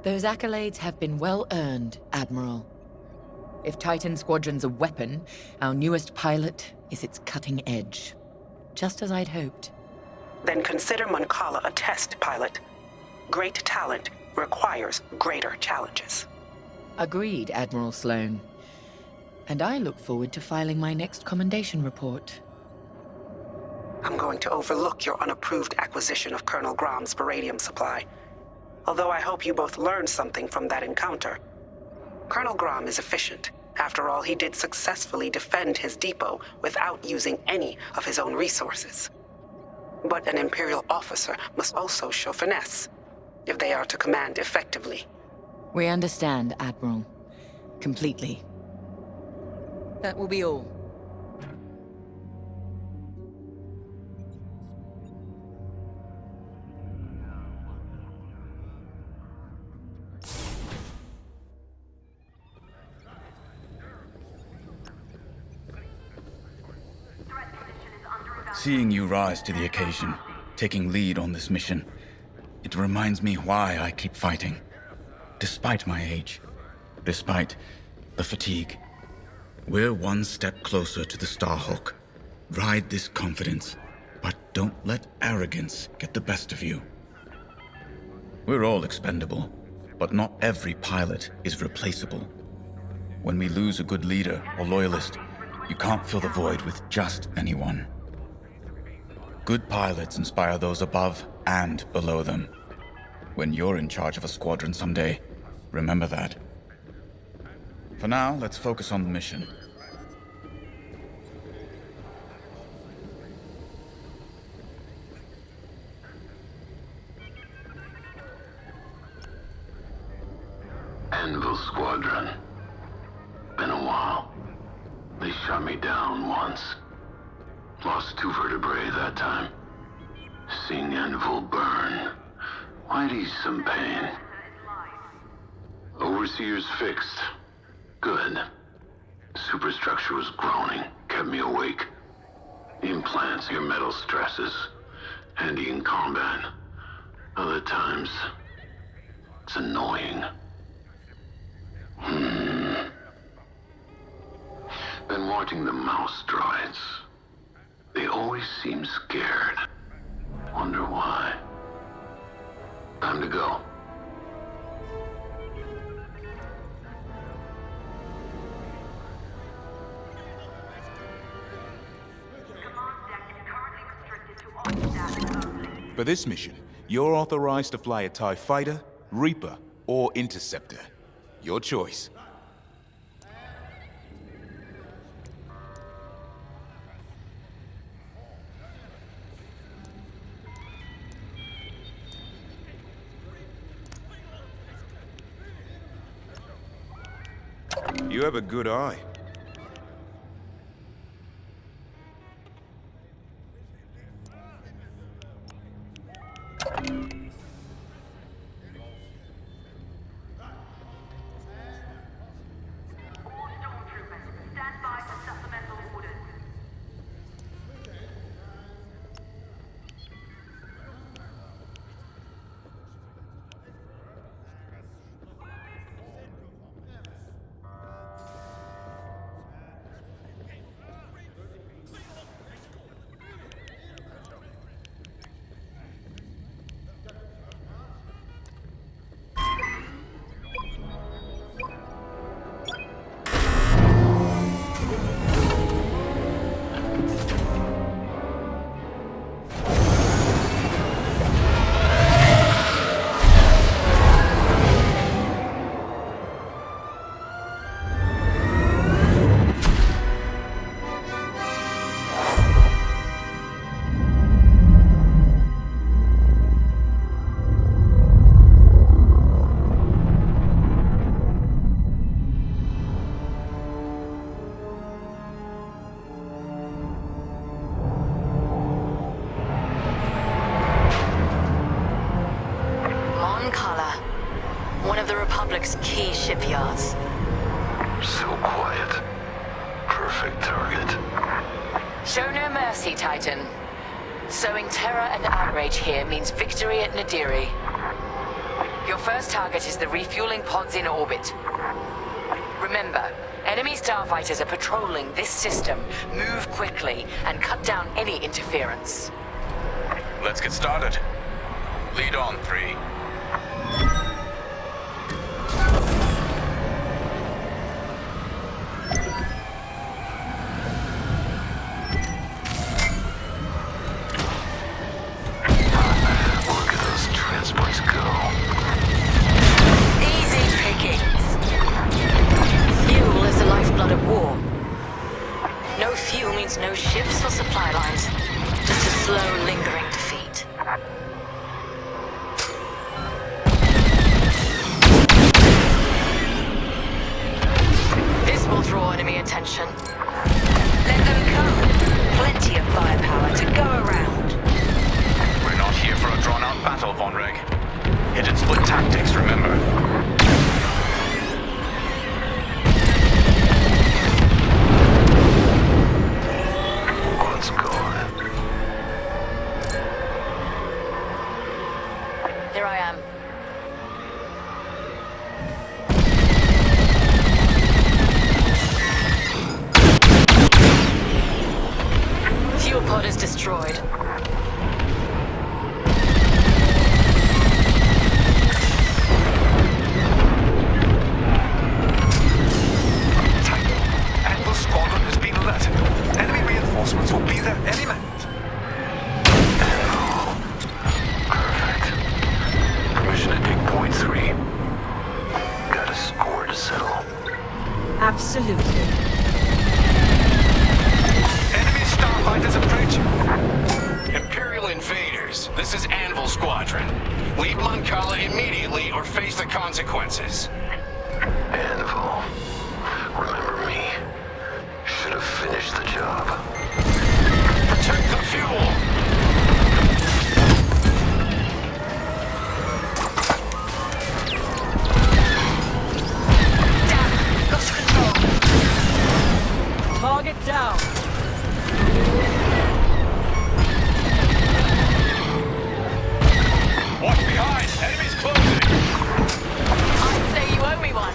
Those accolades have been well earned, Admiral. If Titan Squadron's a weapon, our newest pilot is its cutting edge. Just as I'd hoped. Then consider Mon Cala a test, pilot. Great talent requires greater challenges. Agreed, Admiral Sloane. And I look forward to filing my next commendation report. I'm going to overlook your unapproved acquisition of Colonel Graham's Baradium supply. Although I hope you both learned something from that encounter. Colonel Graham is efficient. After all, he did successfully defend his depot without using any of his own resources. But an Imperial officer must also show finesse, if they are to command effectively. We understand, Admiral. Completely. That will be all. Seeing you rise to the occasion, taking lead on this mission, it reminds me why I keep fighting. Despite my age, despite the fatigue, we're one step closer to the Starhawk. Ride this confidence, but don't let arrogance get the best of you. We're all expendable, but not every pilot is replaceable. When we lose a good leader or loyalist, you can't fill the void with just anyone. Good pilots inspire those above and below them. When you're in charge of a squadron someday, remember that. For now, let's focus on the mission. Anvil Squadron. Been a while. They shot me down once. Lost 2 vertebrae that time. Seeing Anvil burn, I'd ease some pain. Overseer's fixed. Good. Superstructure was groaning, kept me awake. Implants hear metal stresses. Handy in combat. Other times, it's annoying. Been watching the mouse droids. They always seem scared. Wonder why. Time to go. For this mission, you're authorized to fly a TIE Fighter, Reaper, or Interceptor. Your choice. You have a good eye. Key shipyards. So quiet. Perfect target. Show no mercy, Titan. Sowing terror and outrage here means victory at Nadiri. Your first target is the refueling pods in orbit. Remember, enemy starfighters are patrolling this system. Move quickly and cut down any interference. Let's get started. Lead on, 3. No ships or supply lines. Just a slow, lingering defeat. This will draw enemy attention. Let them come. Plenty of firepower to go around. We're not here for a drawn-out battle, Von Reg. Hit and split tactics, remember. Here I am. Fuel pod is destroyed. Titan, Anvil's squadron has been alerted. Enemy reinforcements will be there any minute. Permission to take point 3. Got a score to settle. Absolutely. Enemy starfighters approaching. Imperial invaders, this is Anvil Squadron. Leave Moncala immediately or face the consequences. Anvil. Remember me. Should have finished the job. Protect the fuel! Target down. Watch behind! Enemies closing! I'd say you owe me one.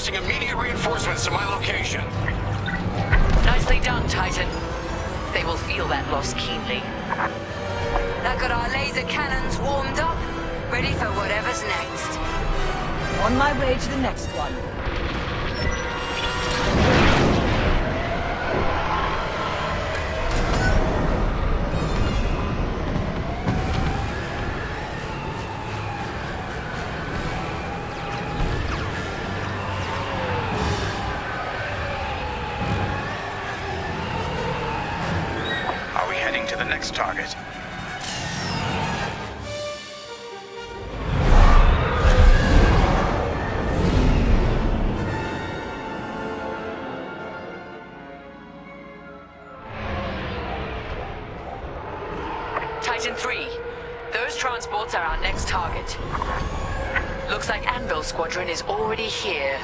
requesting immediate reinforcements to my location. Nicely done, Titan. They will feel that loss keenly. That got our laser cannons warmed up, ready for whatever's next. On my way to the next one. Are we heading to the next target? Titan 3, those transports are our next target. Looks like Anvil Squadron is already here.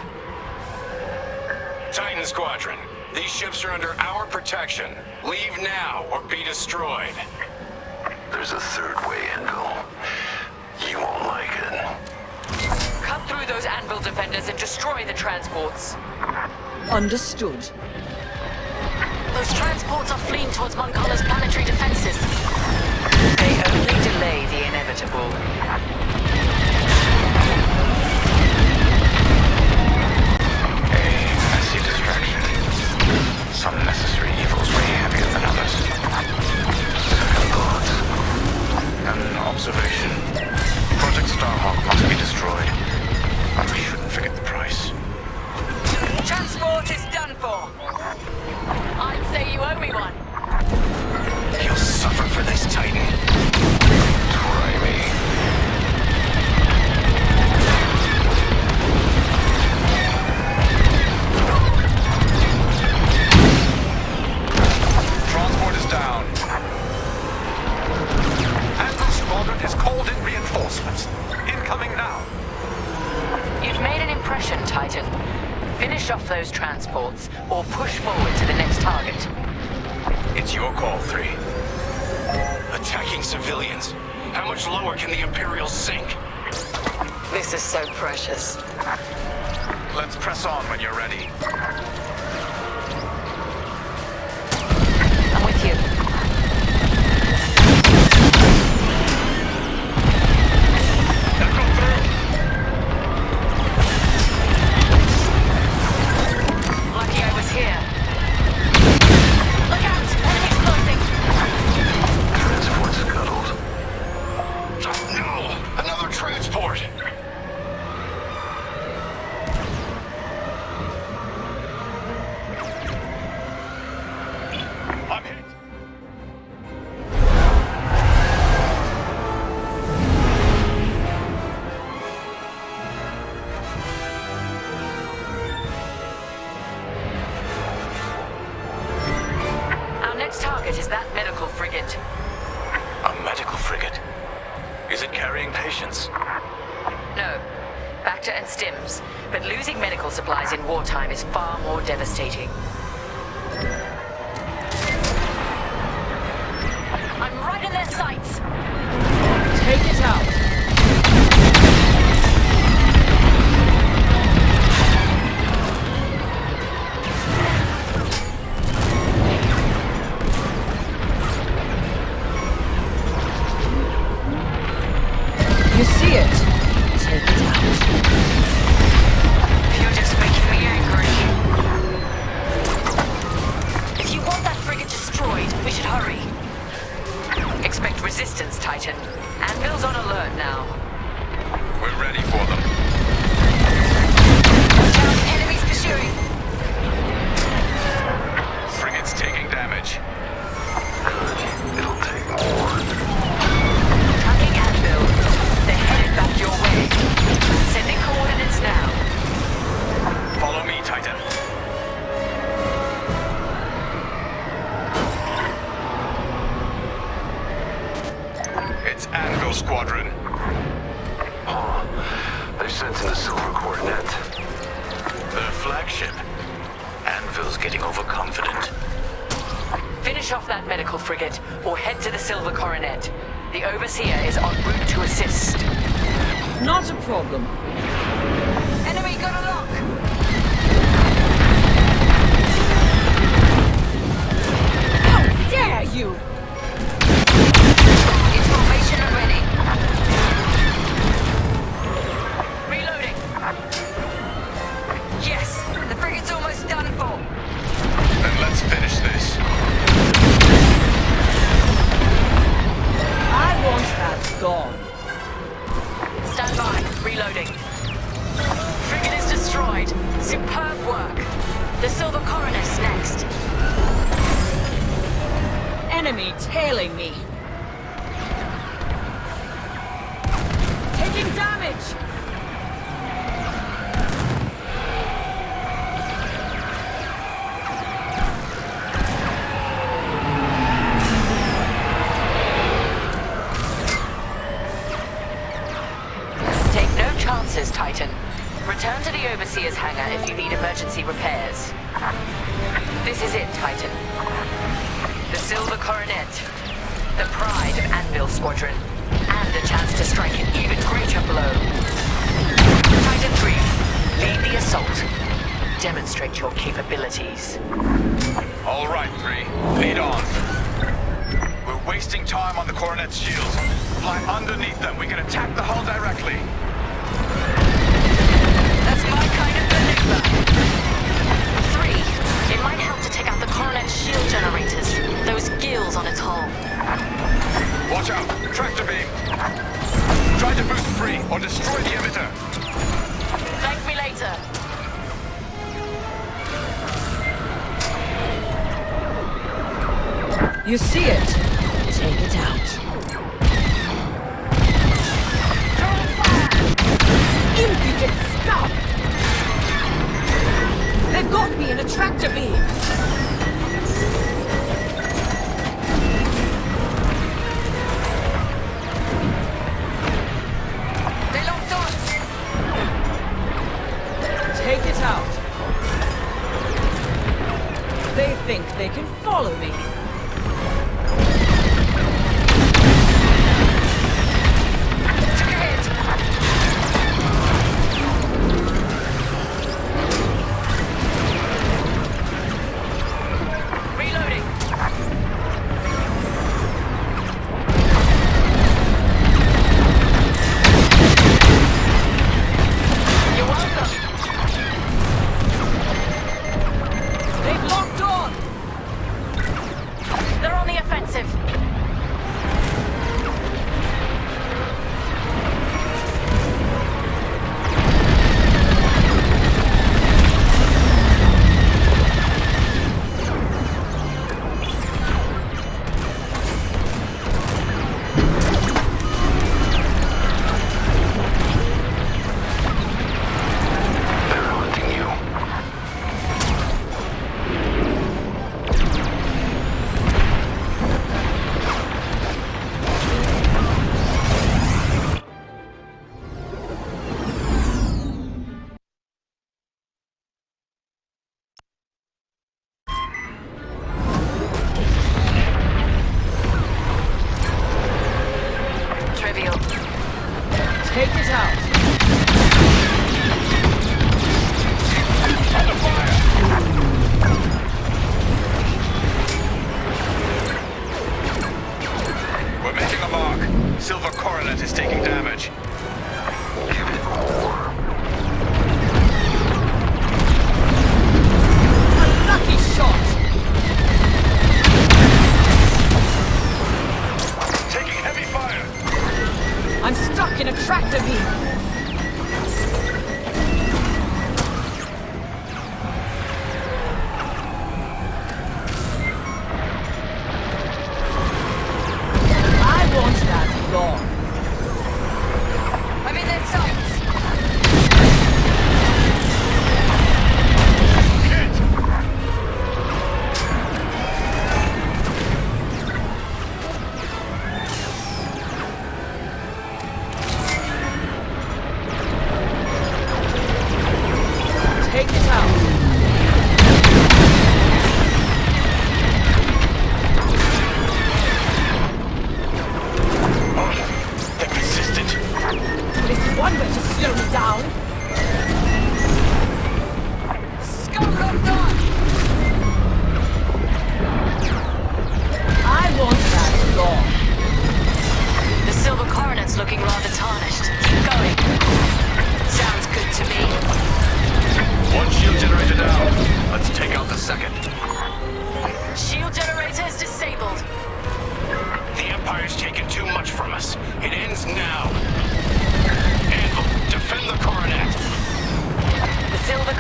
Titan Squadron, these ships are under our protection. Leave now or be destroyed. There's a third way, Anvil. You won't like it. Cut through those Anvil defenders and destroy the transports. Understood. Those transports are fleeing towards Moncala's planetary defenses. They only delay the inevitable. A messy distraction. Some necessary evils way heavier than others. Second thoughts. An observation. Project Starhawk must be destroyed. But we shouldn't forget the price. Transport is done for. I'd say you owe me one. You'll suffer for this, Titan. Try me. Transport is down. Anvil Squadron has called in reinforcements. Incoming now. You've made an impression, Titan. Finish off those transports, or push forward to the next target. It's your call, 3. Attacking civilians. How much lower can the Imperials sink? This is so precious. Let's press on when you're ready. I'm with you. Lucky I was here. Look out! Enemies closing! Transport scuttled. No! Another transport! I'm hit! Our next target is that medical frigate. A medical frigate? Is it carrying patients? No. Bacta and Stims. But losing medical supplies in wartime is far more devastating. I'm right in their sights! Take it out. You see it? Take it out. You're just making me angry. If you want that frigate destroyed, we should hurry. Expect resistance, Titan. Anvil's on alert now. We're ready for them. Watch out, enemies pursuing. Frigate's taking damage. Good. It'll take more. Tracking Anvil. They're headed back your way. Sending coordinates now. Follow me, Titan. It's Anvil Squadron. Oh, they're sensing the silver coronet. Their flagship. Anvil's getting overconfident. Finish off that medical frigate, or head to the Silver Coronet. The Overseer is en route to assist. Not a problem. Enemy got a lock! Superb work. The Silver Coronet's next. Enemy tailing me. Taking damage. Take no chances, Titan. Return to the Overseer's hangar if you need emergency repairs. This is it, Titan. The Silver Coronet. The pride of Anvil Squadron. And a chance to strike an even greater blow. Titan 3, lead the assault. Demonstrate your capabilities. All right, 3. Lead on. We're wasting time on the Coronet's shields. Fly underneath them. We can attack the hull directly. That's my kind of maneuver. 3, it might help to take out the Coronet's shield generators. Those gills on its hull. Watch out! Tractor beam! Try to boost free or destroy the emitter. Thank me later. You see it? Take it out. Impudent scum! They've got me in a tractor beam! They locked on! Take it out. They think they can follow me.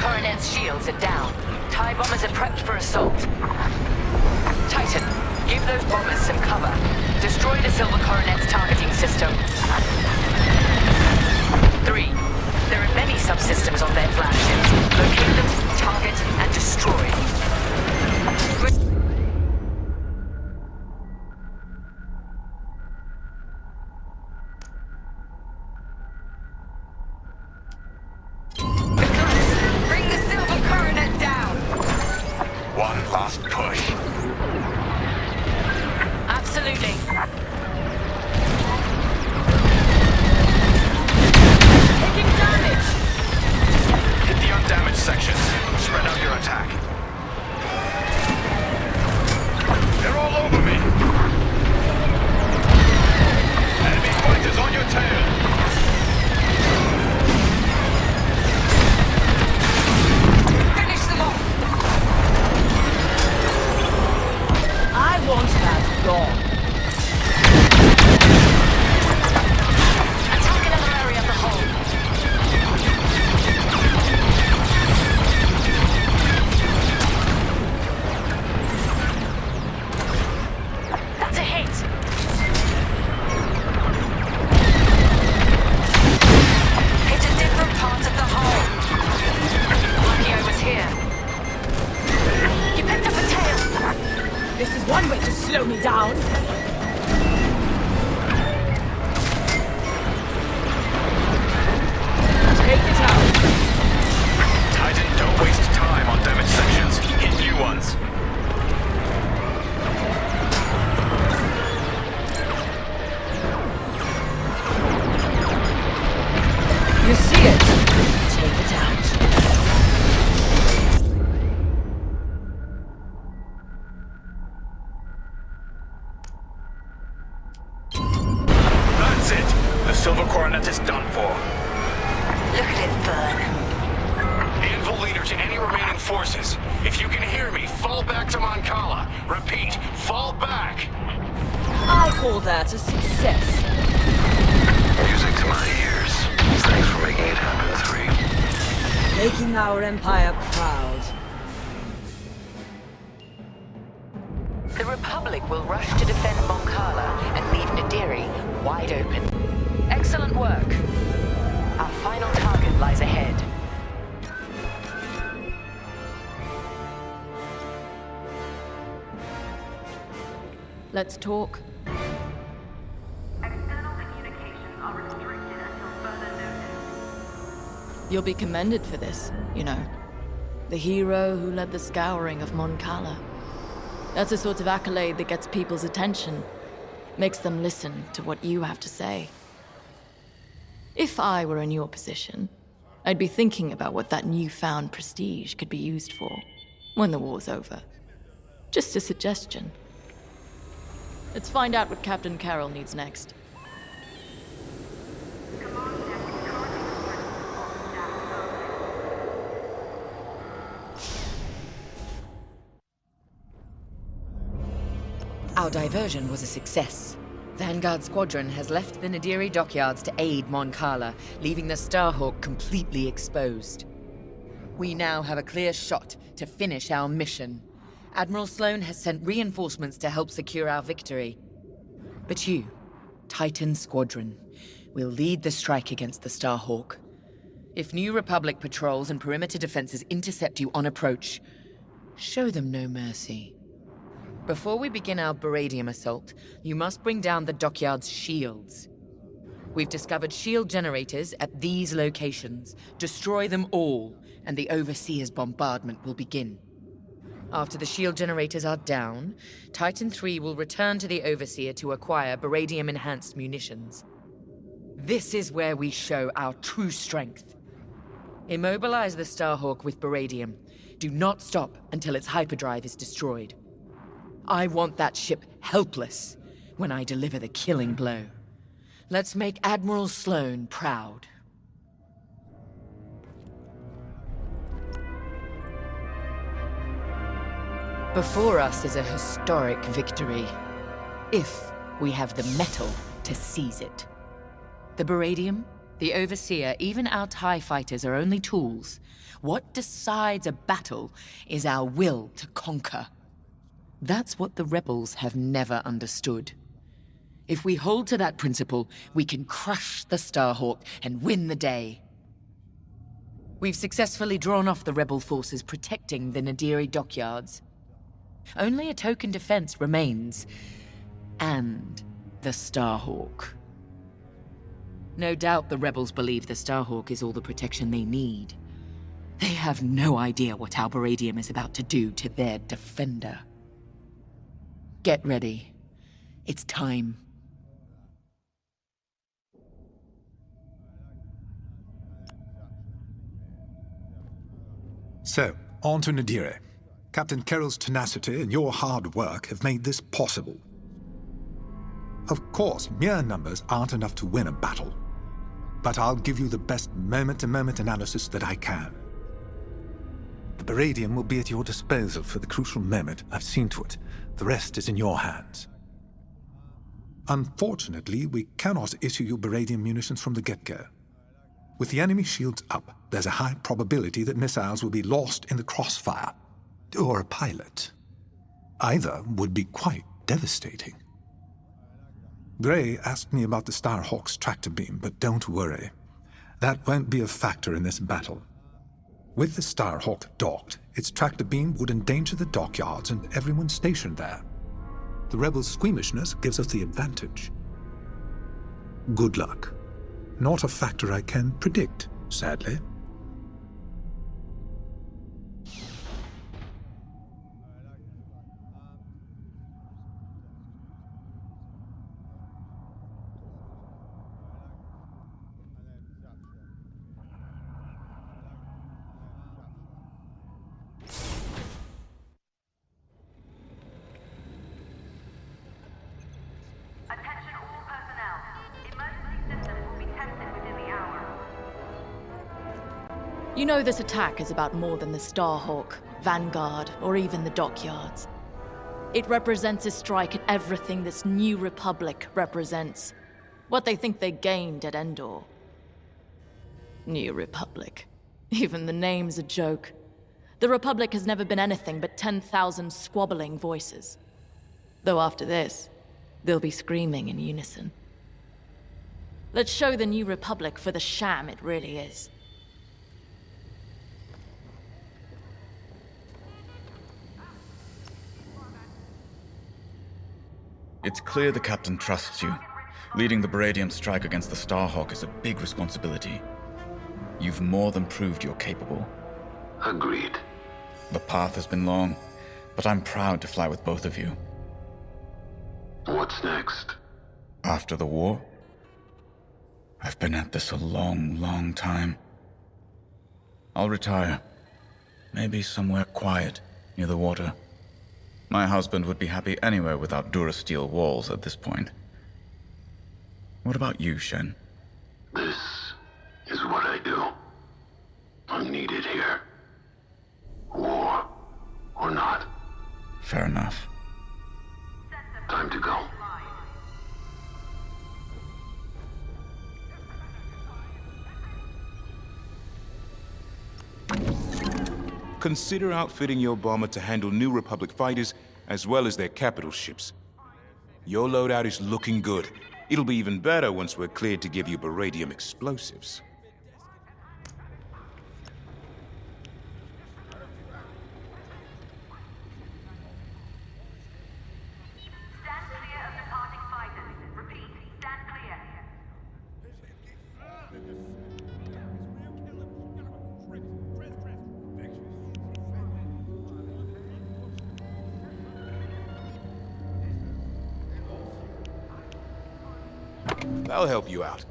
Coronet's shields are down. TIE bombers are prepped for assault. Titan, give those bombers some cover. Destroy the Silver Coronet's targeting system. 3. There are many subsystems on their flagships. Locate them, target, and destroy. Bring the Silver Coronet down! One last push. Absolutely. Taking damage! Hit the undamaged sections. Spread out your attack. They're all over me. Enemy fighters on your tail. Finish them off! I want that gone. Attack another area of the hull. That's a hit! Hit a different part of the hull. Lucky I was here. You picked up a tail! This is one way to slow me down. Take it out. Titan, don't waste time on damaged sections. Hit new ones. You see it. Take it out. That's it. The Silver Coronet is done for. Look at it burn. Anvil leader to any remaining forces. If you can hear me, fall back to Moncala. Repeat, fall back. I call that a success. Music to my ears. Thanks for making it happen, 3. Making our empire proud. The Republic will rush to defend Moncala and leave Nadiri wide open. Excellent work. Our final target lies ahead. Let's talk. You'll be commended for this, you know. The hero who led the scouring of Moncala. That's the sort of accolade that gets people's attention, makes them listen to what you have to say. If I were in your position, I'd be thinking about what that newfound prestige could be used for when the war's over. Just a suggestion. Let's find out what Captain Carroll needs next. Our diversion was a success. Vanguard Squadron has left the Nadiri dockyards to aid Moncala, leaving the Starhawk completely exposed. We now have a clear shot to finish our mission. Admiral Sloane has sent reinforcements to help secure our victory. But you, Titan Squadron, will lead the strike against the Starhawk. If New Republic patrols and perimeter defenses intercept you on approach, show them no mercy. Before we begin our Baradium assault, you must bring down the dockyard's shields. We've discovered shield generators at these locations. Destroy them all, and the Overseer's bombardment will begin. After the shield generators are down, Titan III will return to the Overseer to acquire Baradium-enhanced munitions. This is where we show our true strength. Immobilize the Starhawk with Baradium. Do not stop until its hyperdrive is destroyed. I want that ship helpless when I deliver the killing blow. Let's make Admiral Sloane proud. Before us is a historic victory, if we have the mettle to seize it. The Baradium, The Overseer, even our TIE fighters are only tools. What decides a battle is our will to conquer. That's what the rebels have never understood. If we hold to that principle, we can crush the Starhawk and win the day. We've successfully drawn off the rebel forces protecting the Nadiri dockyards. Only a token defense remains. And the Starhawk. No doubt the rebels believe the Starhawk is all the protection they need. They have no idea what Alberadium is about to do to their defender. Get ready. It's time. So, on to Nadiri. Captain Carroll's tenacity and your hard work have made this possible. Of course, mere numbers aren't enough to win a battle. But I'll give you the best moment-to-moment analysis that I can. The Baradium will be at your disposal for the crucial moment. I've seen to it. The rest is in your hands. Unfortunately, we cannot issue you Baradium munitions from the get-go. With the enemy shields up, there's a high probability that missiles will be lost in the crossfire. Or a pilot. Either would be quite devastating. Gray asked me about the Starhawk's tractor beam, but don't worry. That won't be a factor in this battle. With the Starhawk docked, its tractor beam would endanger the dockyards and everyone stationed there. The rebels' squeamishness gives us the advantage. Good luck. Not a factor I can predict, sadly. You know this attack is about more than the Starhawk, Vanguard, or even the dockyards. It represents a strike at everything this new Republic represents. What they think they gained at Endor. New Republic. Even the name's a joke. The Republic has never been anything but 10,000 squabbling voices. Though after this, they'll be screaming in unison. Let's show the New Republic for the sham it really is. It's clear the captain trusts you. Leading the Baradium strike against the Starhawk is a big responsibility. You've more than proved you're capable. Agreed. The path has been long, but I'm proud to fly with both of you. What's next? After the war? I've been at this a long, long time. I'll retire. Maybe somewhere quiet, near the water. My husband would be happy anywhere without Durasteel walls at this point. What about you, Shen? This is what I do. I'm needed here. War or not. Fair enough. Time to go. Consider outfitting your bomber to handle New Republic fighters as well as their capital ships. Your loadout is looking good. It'll be even better once we're cleared to give you Baradium explosives. That'll help you out.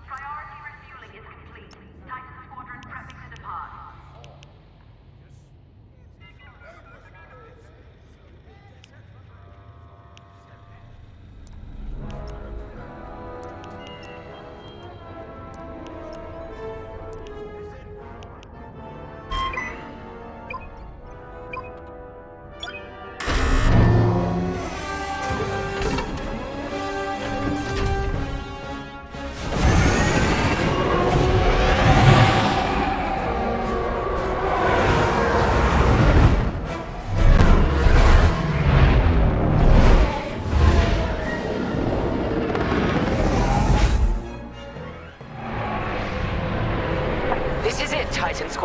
Priority refueling is complete. Titan Squadron prepping to depart.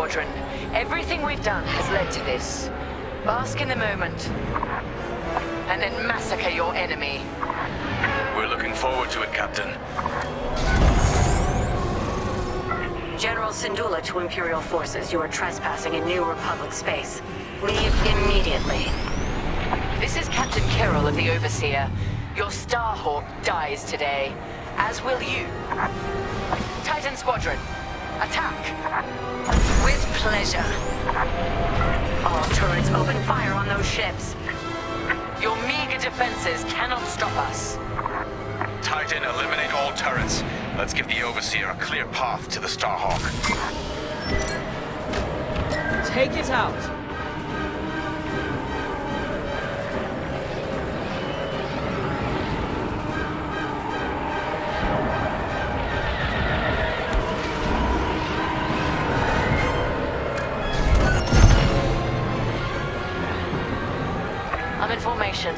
Squadron. Everything we've done has led to this. Bask in the moment. And then massacre your enemy. We're looking forward to it, Captain. General Syndulla to Imperial forces. You are trespassing in New Republic space. Leave immediately. This is Captain Carroll of the Overseer. Your Starhawk dies today, as will you. Titan Squadron, attack! With pleasure. All turrets open fire on those ships. Your meager defenses cannot stop us. Titan, eliminate all turrets. Let's give the Overseer a clear path to the Starhawk. Take it out. I'm in formation.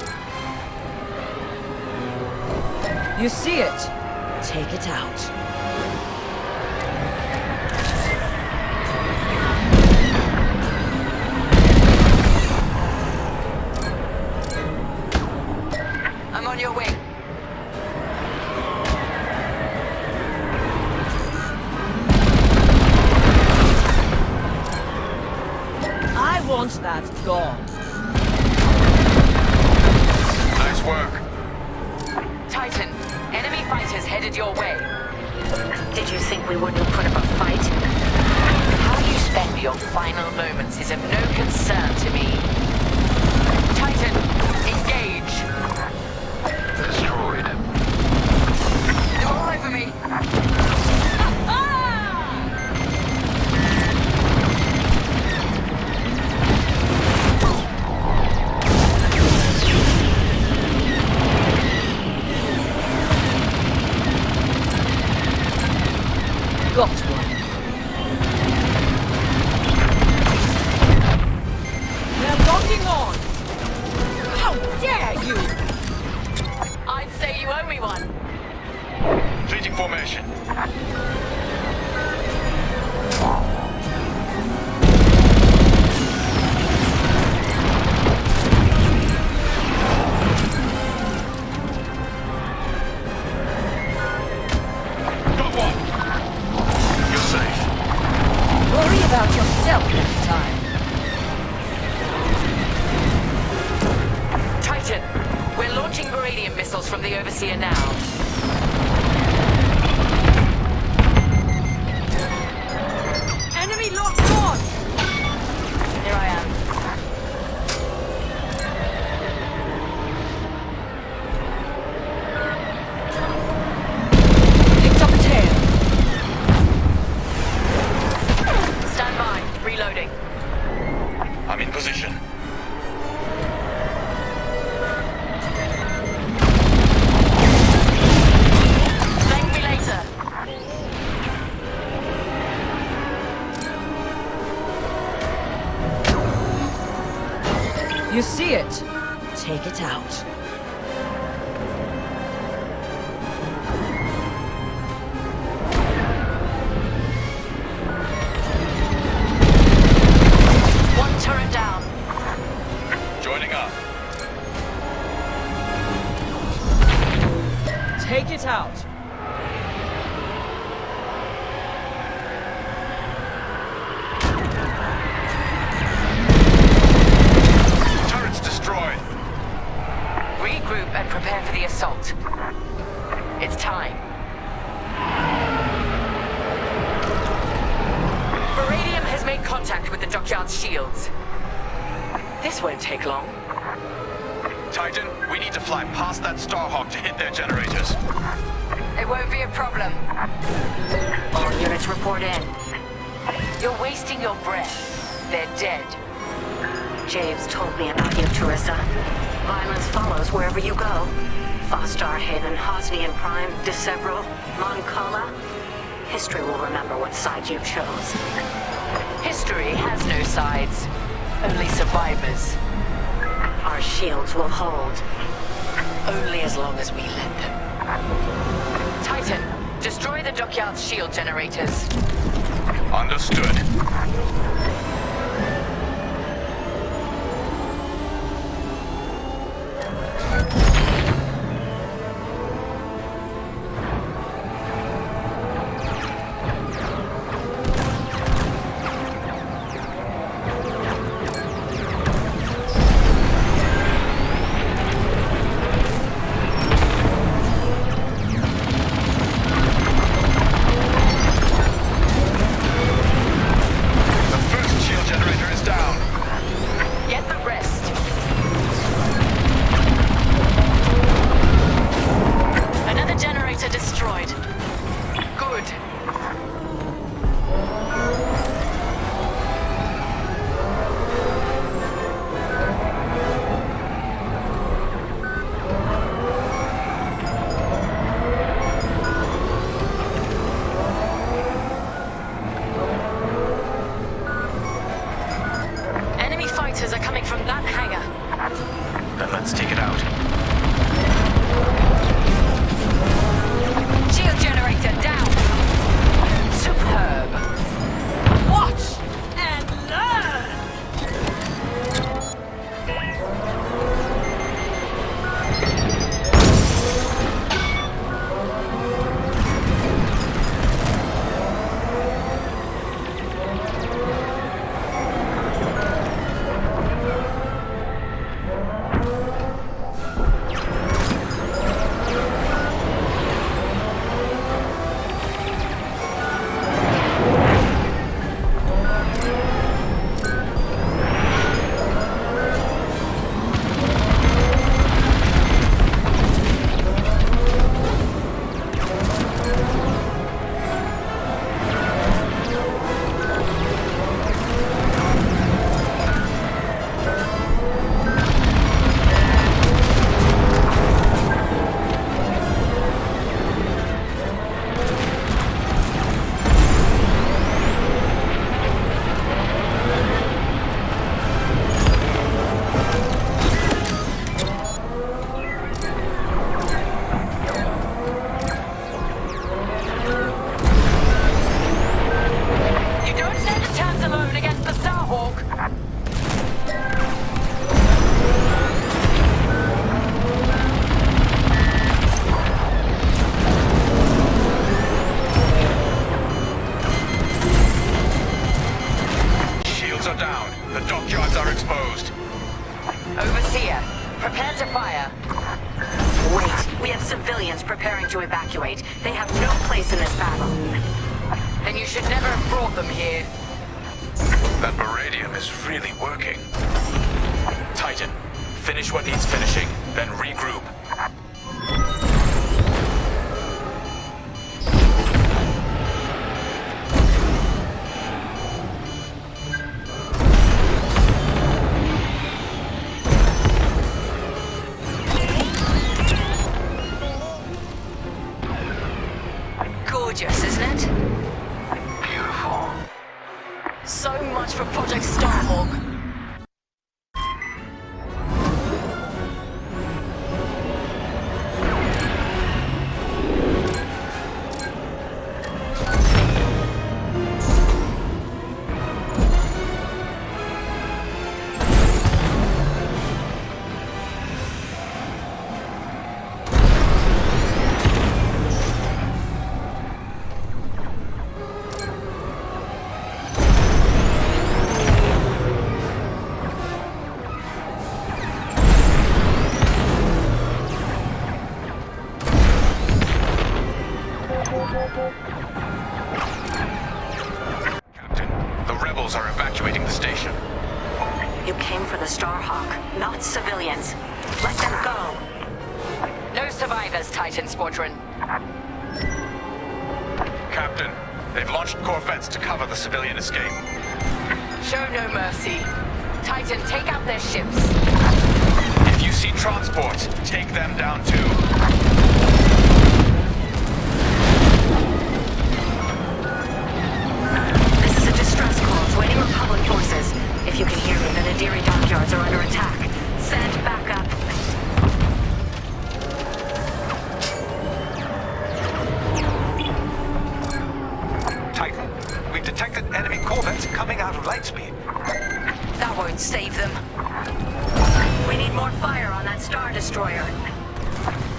You see it. Take it out. I'm on your way. I want that gone. Nice work. Titan, enemy fighters headed your way. Did you think we wouldn't put up a fight? How you spend your final moments is of no concern to me. Titan, engage. Destroyed. They're all over me. Got one. They're locking on! How dare you! I'd say you owe me one. Fleeting formation. Got one. You're safe. Worry about yourself next time. Titan, we're launching beryllium missiles from the Overseer now. Enemy locked on! Here I am. Picked up a tail. Stand by. Reloading. I'm in position. Thank me later. You see it. Take it out. One turret down. Joining up. Take it out. Turrets destroyed. Regroup and prepare for the assault. It's time. Beryllium has made contact with the dockyard's shields. This won't take long. Titan, we need to fly past that Starhawk to hit their generators. It won't be a problem. All units report in. You're wasting your breath. They're dead. James told me about you, Teresa. Violence follows wherever you go. Fostar Haven, Hosnian Prime, Decevral, Moncala. History will remember what side you chose. History has no sides, only survivors. Our shields will hold. Only as long as we let them. Titan, destroy the dockyard's shield generators. Understood. To evacuate. They have no place in this battle. Then you should never have brought them here. That Baradium is really working. Titan, finish what needs finishing, then regroup. Gorgeous, isn't it? Beautiful. So much for Project Starhawk. Captain, the rebels are evacuating the station. You came for the Starhawk, not civilians. Let them go. No survivors, Titan Squadron. Captain, they've launched corvettes to cover the civilian escape. Show no mercy. Titan, take out their ships. If you see transports, take them down too. This is a distress call to any Republic forces. If you can hear me, the Nadiri dockyards are under attack. Send backup. Titan, we've detected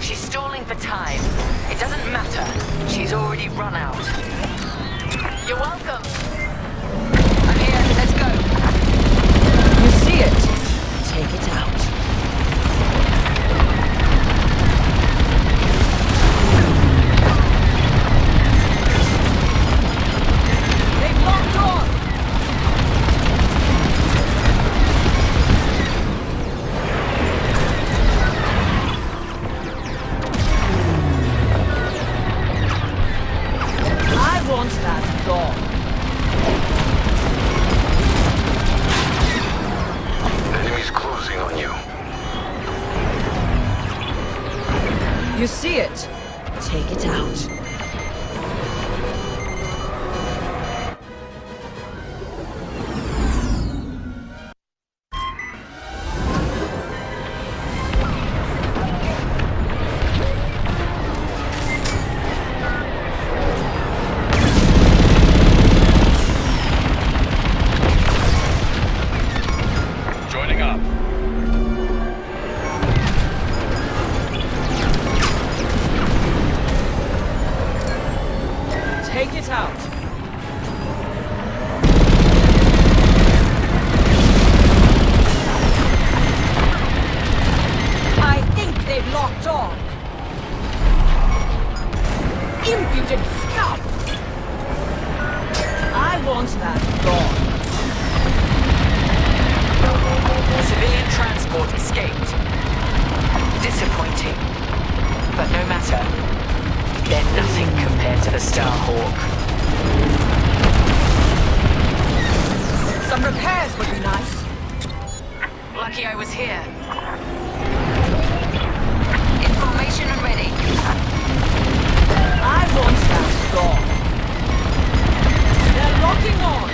She's stalling for time. It doesn't matter. She's already run out. You're welcome. I'm here. Let's go. You see it? Take it out. They've locked on! I want that gone. Enemies closing on you. You see it? Take it out. Joining up. Take it out. I think they've locked on. Impudent scum! I want that gone. Civilian transport escaped. Disappointing. But no matter. They're nothing compared to the Starhawk. Some repairs would be nice. Lucky I was here. Information and ready. I want that gone. They're locking on.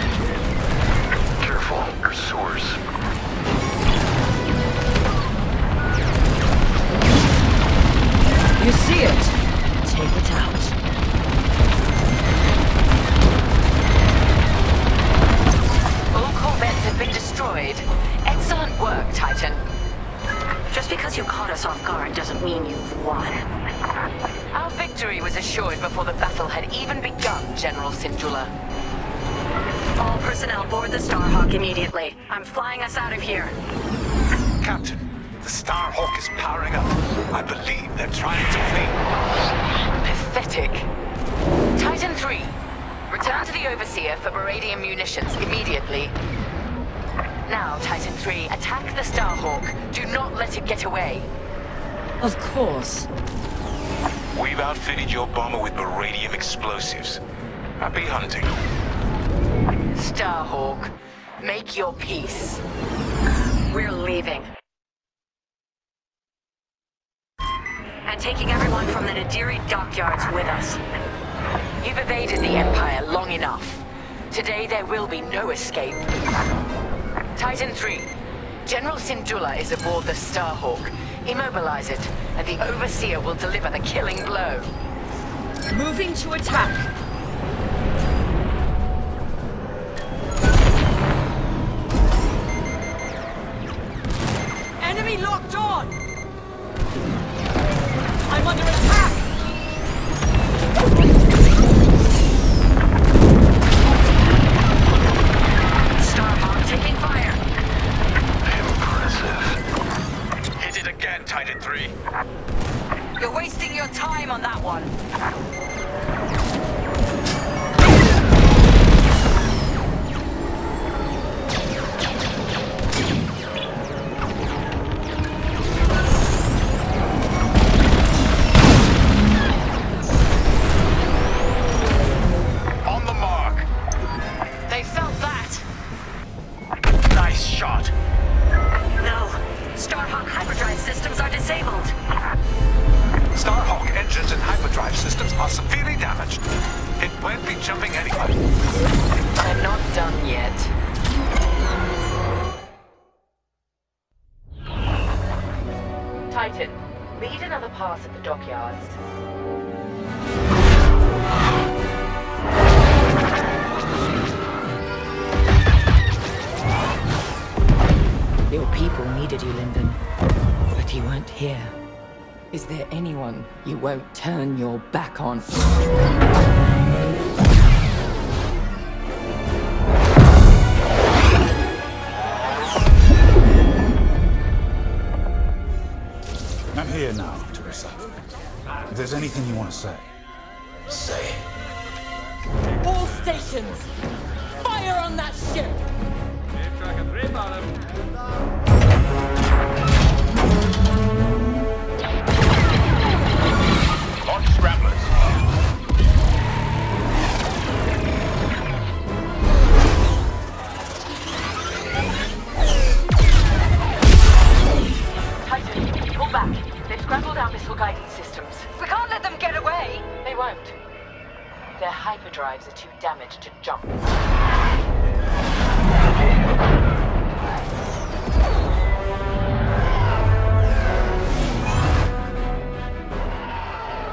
Careful, pursuers. You see it? Take it out. All corvettes have been destroyed. Excellent work, Titan. Just because you caught us off guard doesn't mean you've won. Our victory was assured before the battle had even begun, General Syndulla. All personnel board the Starhawk immediately. I'm flying us out of here. Captain, the Starhawk is powering up. I believe they're trying to flee. Pathetic. Titan 3, return to the Overseer for Baradian munitions immediately. Now, Titan 3, attack the Starhawk. Do not let it get away. Of course. We've outfitted your bomber with beradium explosives. Happy hunting. Starhawk, make your peace. We're leaving. And taking everyone from the Nadiri dockyards with us. You've evaded the Empire long enough. Today there will be no escape. Titan 3, General Syndulla is aboard the Starhawk. Immobilize it, and the Overseer will deliver the killing blow. Moving to attack. Enemy locked on! I'm under attack! Starhawk taking fire. Impressive. Hit it again, Titan 3. You're wasting your time on that one. On the mark. They felt that. Nice shot. No. Starhawk hyperdrive systems are disabled. Starhawk engines and hyperdrive systems are severely damaged. It won't be jumping anyway. I'm not done yet. Titan, lead another pass at the dockyards. Your people needed you, Lyndon. But you weren't here. Is there anyone you won't turn your back on? I'm here now, Teresa. If there's anything you want to say, say it. All stations! Fire on that ship! Launch scramblers. Titan, pull back. They've scrambled our missile guidance systems. We can't let them get away! They won't. Their hyperdrives are too damaged to jump.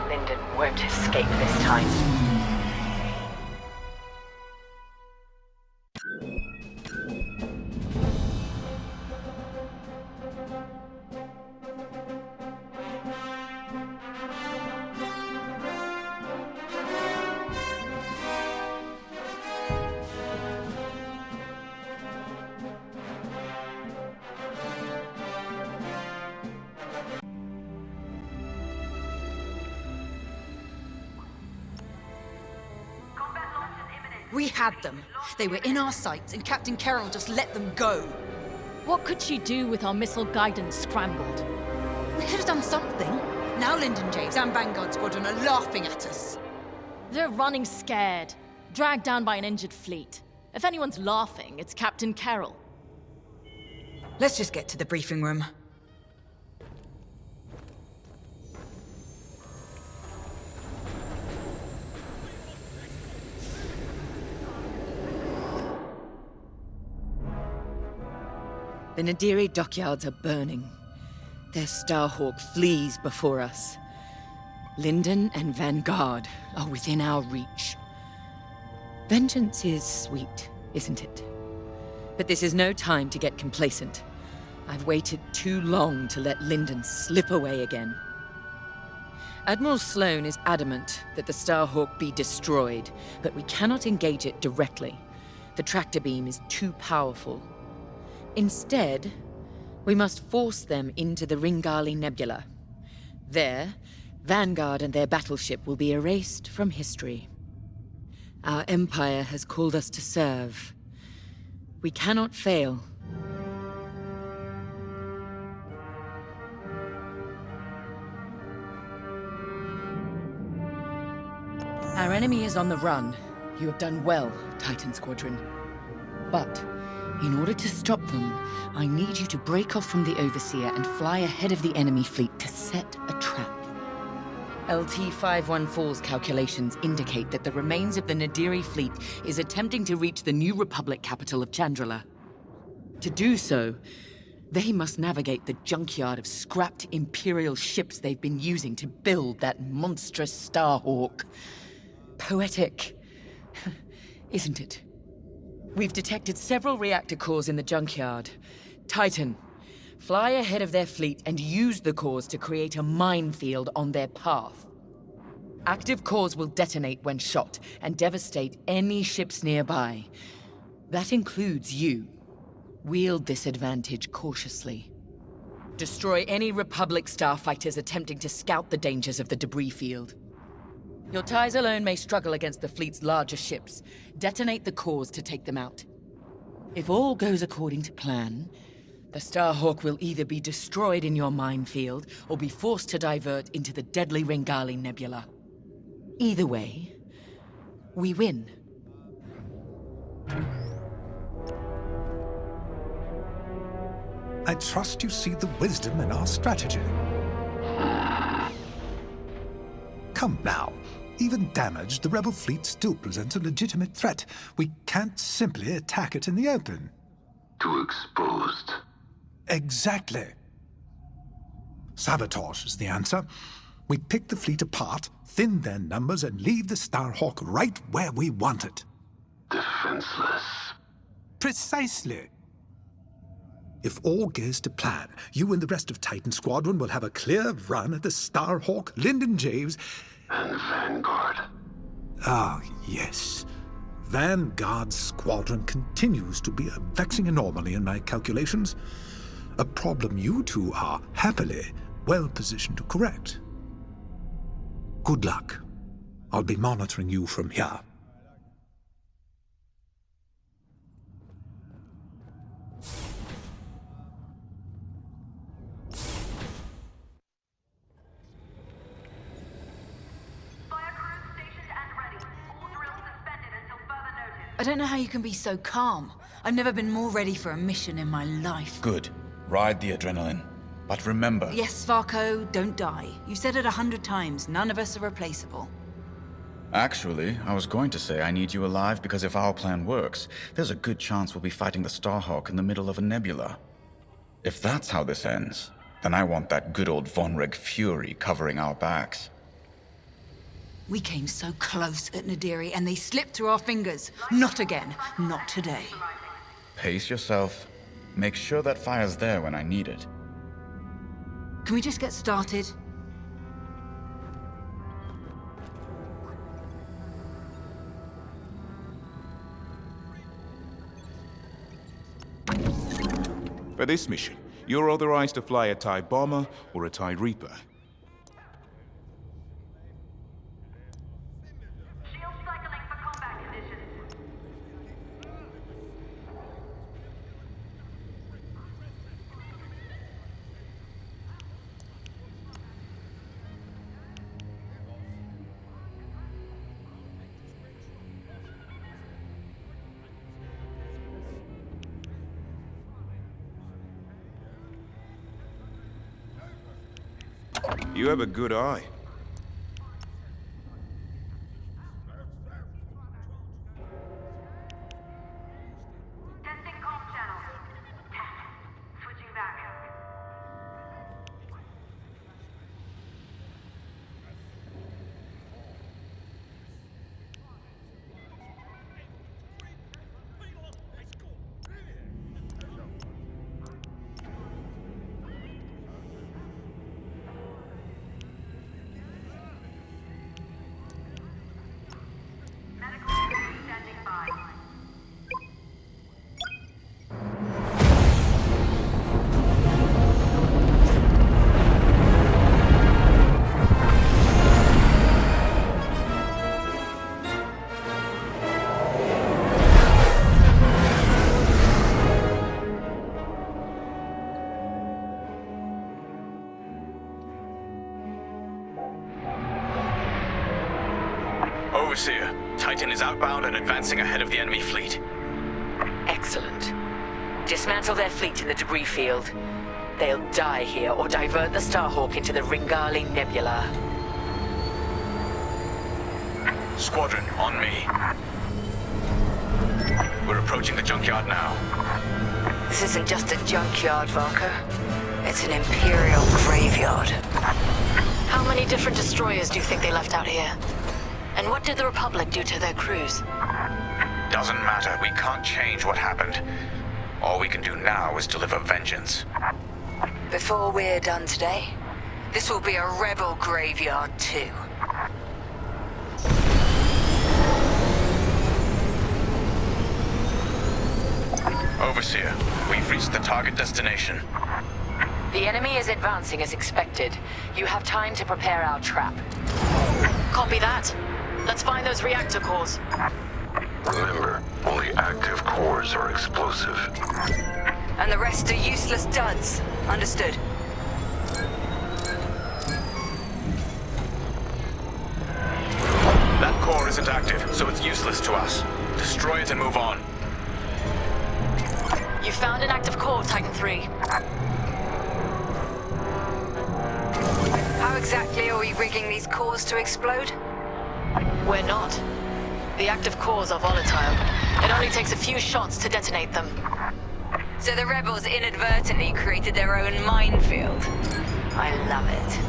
Lyndon won't escape this time. We had them. They were in our sights, and Captain Carroll just let them go. What could she do with our missile guidance scrambled? We could have done something. Now Lyndon James and Vanguard Squadron are laughing at us. They're running scared, dragged down by an injured fleet. If anyone's laughing, it's Captain Carroll. Let's just get to the briefing room. The Nadiri dockyards are burning. Their Starhawk flees before us. Lyndon and Vanguard are within our reach. Vengeance is sweet, isn't it? But this is no time to get complacent. I've waited too long to let Lyndon slip away again. Admiral Sloane is adamant that the Starhawk be destroyed, but we cannot engage it directly. The tractor beam is too powerful. Instead, we must force them into the Ringali Nebula. There, Vanguard and their battleship will be erased from history. Our Empire has called us to serve. We cannot fail. Our enemy is on the run. You have done well, Titan Squadron. But in order to stop them, I need you to break off from the Overseer and fly ahead of the enemy fleet to set a trap. LT-514's calculations indicate that the remains of the Nadiri fleet is attempting to reach the New Republic capital of Chandrila. To do so, they must navigate the junkyard of scrapped Imperial ships they've been using to build that monstrous Starhawk. Poetic, isn't it? We've detected several reactor cores in the junkyard. Titan, fly ahead of their fleet and use the cores to create a minefield on their path. Active cores will detonate when shot and devastate any ships nearby. That includes you. Wield this advantage cautiously. Destroy any Republic starfighters attempting to scout the dangers of the debris field. Your ties alone may struggle against the fleet's larger ships. Detonate the cores to take them out. If all goes according to plan, the Starhawk will either be destroyed in your minefield or be forced to divert into the deadly Ringali Nebula. Either way, we win. I trust you see the wisdom in our strategy. Come now. Even damaged, the rebel fleet still presents a legitimate threat. We can't simply attack it in the open. Too exposed. Exactly. Sabotage is the answer. We pick the fleet apart, thin their numbers, and leave the Starhawk right where we want it. Defenseless. Precisely. If all goes to plan, you and the rest of Titan Squadron will have a clear run at the Starhawk, Lyndon Javes... And Vanguard. Ah, yes. Vanguard's squadron continues to be a vexing anomaly in my calculations. A problem you two are, happily, well positioned to correct. Good luck. I'll be monitoring you from here. I don't know how you can be so calm. I've never been more ready for a mission in my life. Good. Ride the adrenaline. But remember... Yes, Varko, don't die. You've said it 100 times. None of us are replaceable. Actually, I was going to say I need you alive because if our plan works, there's a good chance we'll be fighting the Starhawk in the middle of a nebula. If that's how this ends, then I want that good old Vonreg fury covering our backs. We came so close at Nadiri and they slipped through our fingers. Not again. Not today. Pace yourself. Make sure that fire's there when I need it. Can we just get started? For this mission, you're authorized to fly a TIE Bomber or a TIE Reaper. You have a good eye. Overseer, Titan is outbound and advancing ahead of the enemy fleet. Excellent. Dismantle their fleet in the debris field. They'll die here or divert the Starhawk into the Ringali Nebula. Squadron, on me. We're approaching the junkyard now. This isn't just a junkyard, Varko. It's an Imperial graveyard. How many different destroyers do you think they left out here? And what did the Republic do to their crews? Doesn't matter. We can't change what happened. All we can do now is deliver vengeance. Before we're done today, this will be a rebel graveyard too. Overseer, we've reached the target destination. The enemy is advancing as expected. You have time to prepare our trap. Copy that. Let's find those reactor cores. Remember, only active cores are explosive. And the rest are useless duds. Understood. That core isn't active, so it's useless to us. Destroy it and move on. You found an active core, Titan 3. How exactly are we rigging these cores to explode? We're not. The active cores are volatile. It only takes a few shots to detonate them. So the rebels inadvertently created their own minefield. I love it.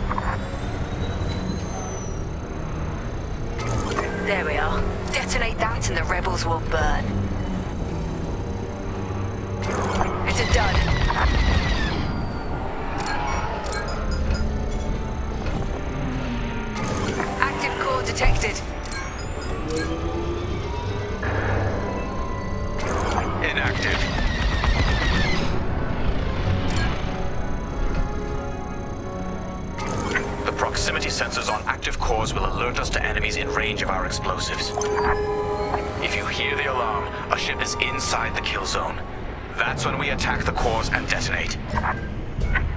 There we are. Detonate that and the rebels will burn. It's a dud. Active core detected. Inactive. The proximity sensors on active cores will alert us to enemies in range of our explosives. If you hear the alarm, a ship is inside the kill zone. That's when we attack the cores and detonate.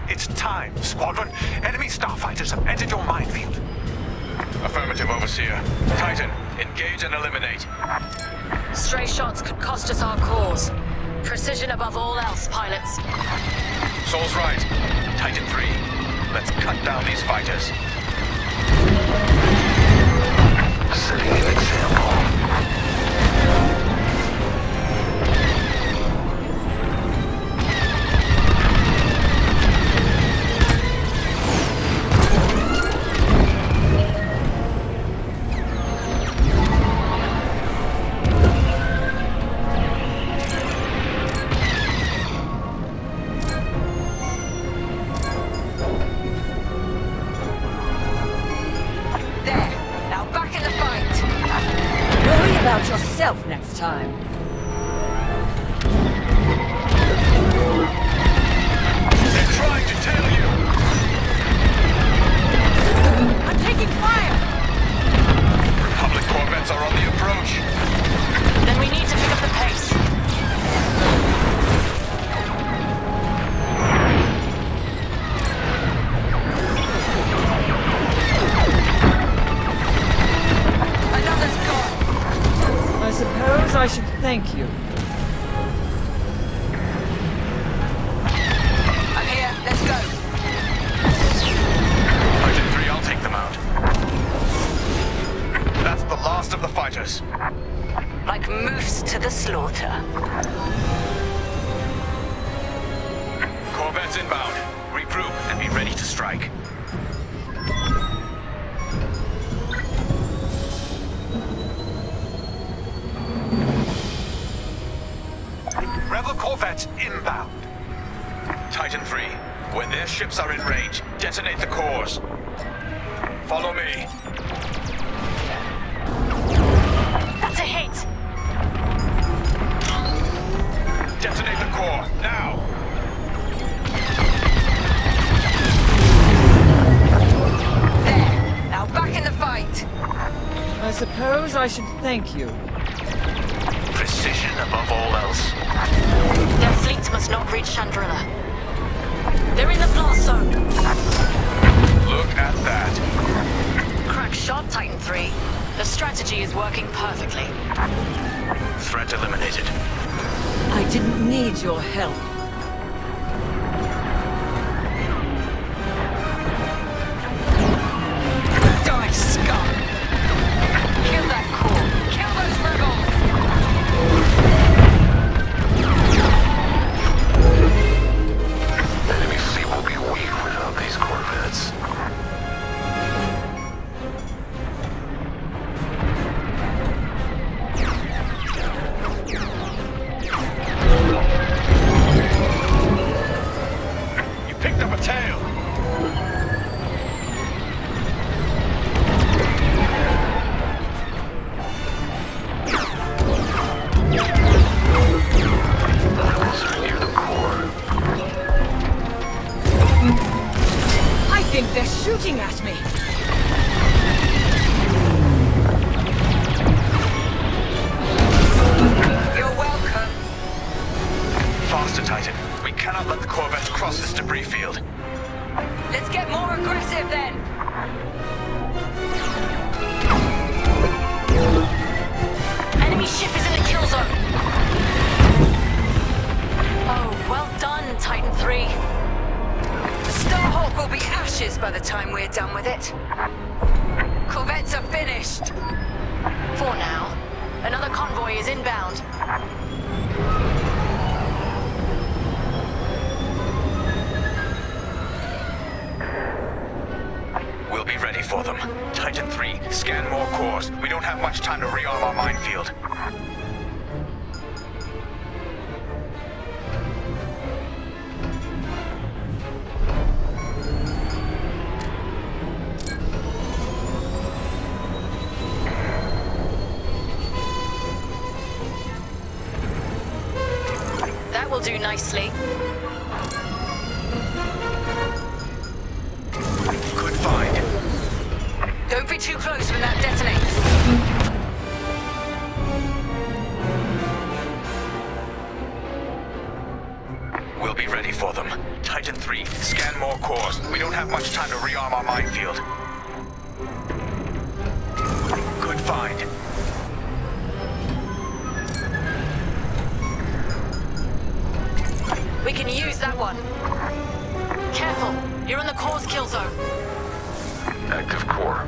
It's time, Squadron. Enemy starfighters have entered your minefield. Affirmative, Overseer. Titan, engage and eliminate. Stray shots could cost us our cores. Precision above all else, pilots. Soul's right. Titan 3, let's cut down these fighters. Setting an example. Yourself next time. They're trying to tail you! I'm taking fire! Republic corvettes are on the approach. Then we need to pick up the pace. Another's gone. I suppose I should thank you. I'm here. Let's go. Titan 3, I'll take them out. That's the last of the fighters. Like moose to the slaughter. Corvettes inbound. Regroup and be ready to strike. Rebel corvettes inbound. Titan 3, when their ships are in range, detonate the cores. Follow me. That's a hit. Detonate the core, now! There. Now back in the fight. I suppose I should thank you. Precision above all else. Their fleet must not reach Chandrilla. They're in the blast zone. Look at that. Crack shot, Titan 3. The strategy is working perfectly. Threat eliminated. I didn't need your help. Die, scum! Kill that core! Kill those rebels! Enemy fleet will be weak without these corvettes. You picked up a tail. Rebels are near the core. I think they're shooting at me. You're welcome. Faster, Titan. We cannot let the corvettes cross this debris field. Let's get more aggressive then. Enemy ship is in the kill zone. Oh, well done, Titan 3. The Starhawk will be ashes by the time we're done with it. Corvettes are finished. For now. Another convoy is inbound. We'll be ready for them. Titan 3, scan more cores. We don't have much time to rearm our minefield. will do nicely. Good find. Don't be too close when that detonates. We'll be ready for them. Titan 3, scan more cores. We don't have much time to rearm our minefield. Good find. We can use that one. Careful, you're in the core's kill zone. Active core.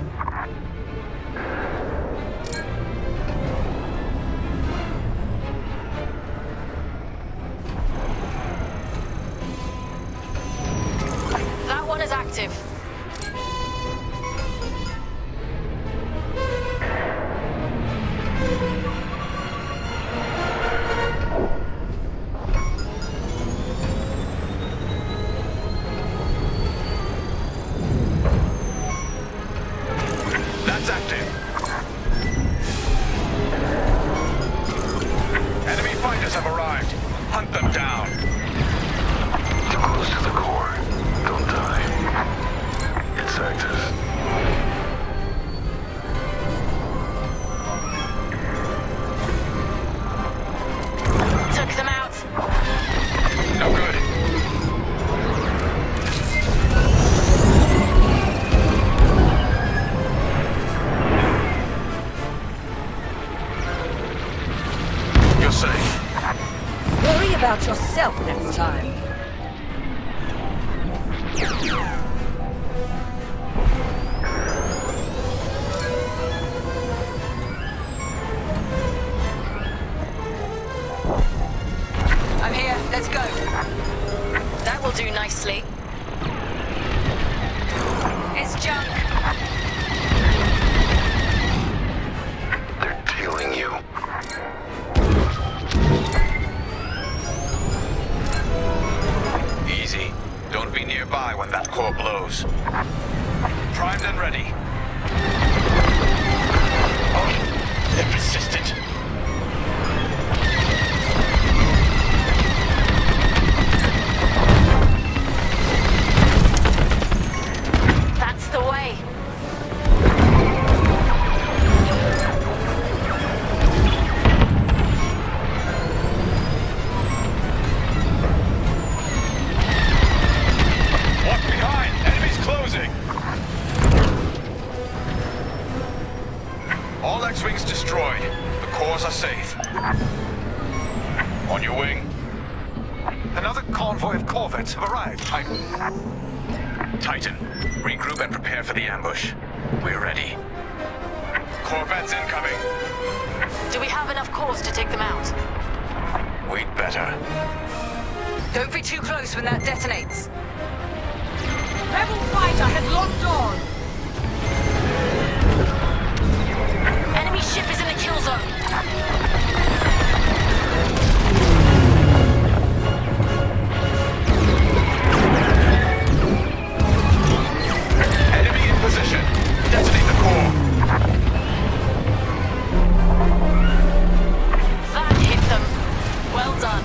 That one is active. That's active. Enemy fighters have arrived. Hunt them down. Too close to the core. Don't die. It's active. Took them out. No good. You're safe. Worry about yourself next time. I'm here, let's go. That will do nicely. It's junk. They're tailing you. Easy. Don't be nearby when that core blows. Primed and ready. Oh, they're persistent. That's the way. Watch behind! Enemies closing! All X-Wings destroyed. The cores are safe. On your wing. Another convoy of corvettes have arrived. Titan, regroup and prepare for the ambush. We're ready. Corvettes incoming. Do we have enough cores to take them out? We'd better. Don't be too close when that detonates. Rebel fighter has locked on. Enemy ship is in the kill zone. Enemy in position. Detonate the core. That hit them. Well done.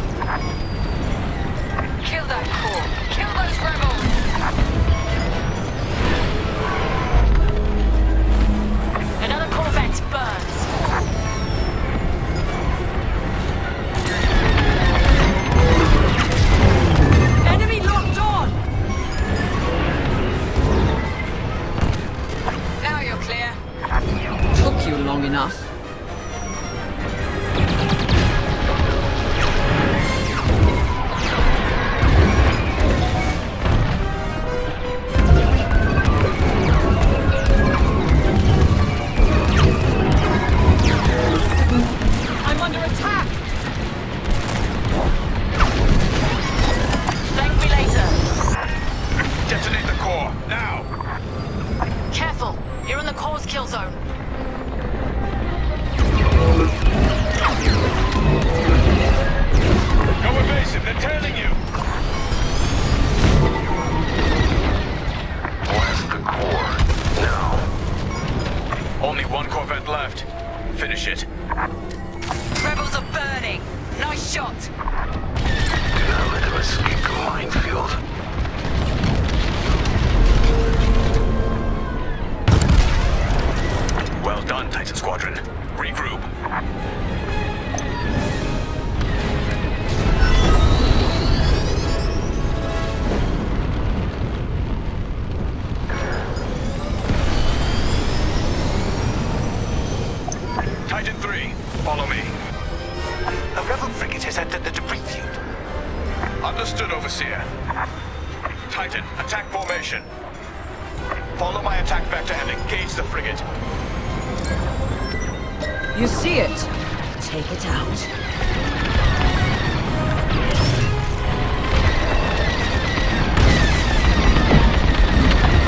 Kill that core. Kill those rebels. Another corvette burns. Enemy locked on. Now you're clear. Took you long enough. I'm under attack. Thank me later. Detonate the core, now! Careful. You're in the core's kill zone. Go evasive, they're tailing you! Blast the core. Now. Only one corvette left. Finish it. Rebels are burning. Nice shot. escaped a minefield. Well done, Titan Squadron. Regroup. Titan 3, follow me. A rebel frigate has entered the debris field. Understood, Overseer. Titan, attack formation. Follow my attack vector and engage the frigate. You see it? Take it out.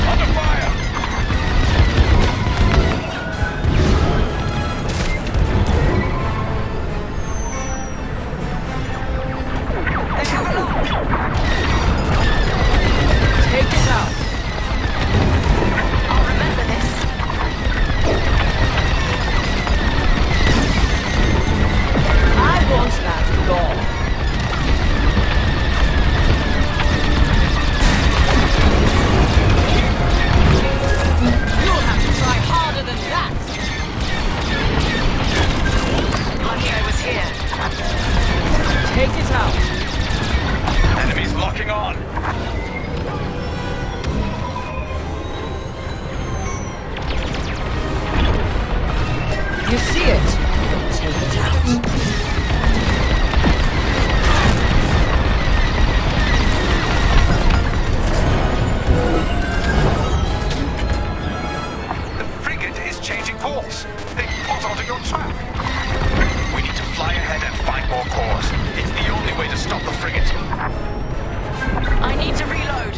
Under fire! Take it out. I'll remember this. I want that gone. You'll have to try harder than that. Lucky I was here. Take it out. Enemies locking on. You see it? Take it out. The frigate is changing course. They caught onto your track. We need to fly ahead and find more cores. It's the only way to stop the frigate. I need to reload.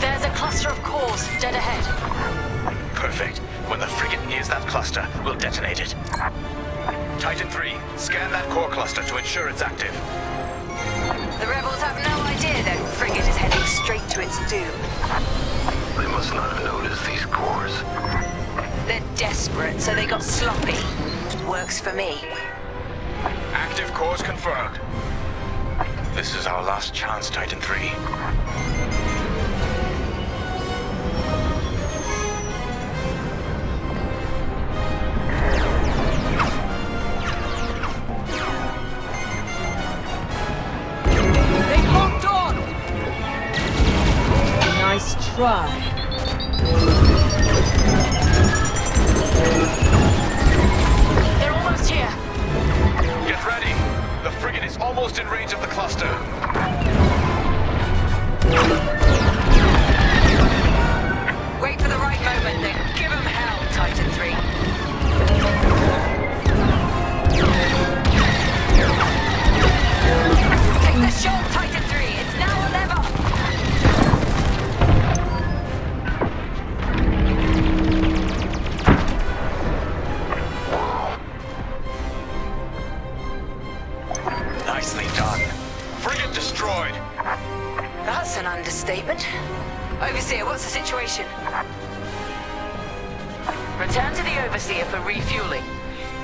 There's a cluster of cores dead ahead. Perfect. When the frigate nears that cluster, we'll detonate it. Titan 3, scan that core cluster to ensure it's active. The rebels have no idea that frigate is heading straight to its doom. They must not have noticed these cores. They're desperate, so they got sloppy. Works for me. Active cores confirmed. This is our last chance, Titan 3. They locked on. Nice try. They're almost here. Get ready. The frigate is almost in range of the cluster. Wait for the right moment, then give them hell, Titan 3. Take the shot, Titan 3. It's now or never. Nicely done. Frigate destroyed. That's an understatement. Overseer, what's the situation? Return to the Overseer for refueling.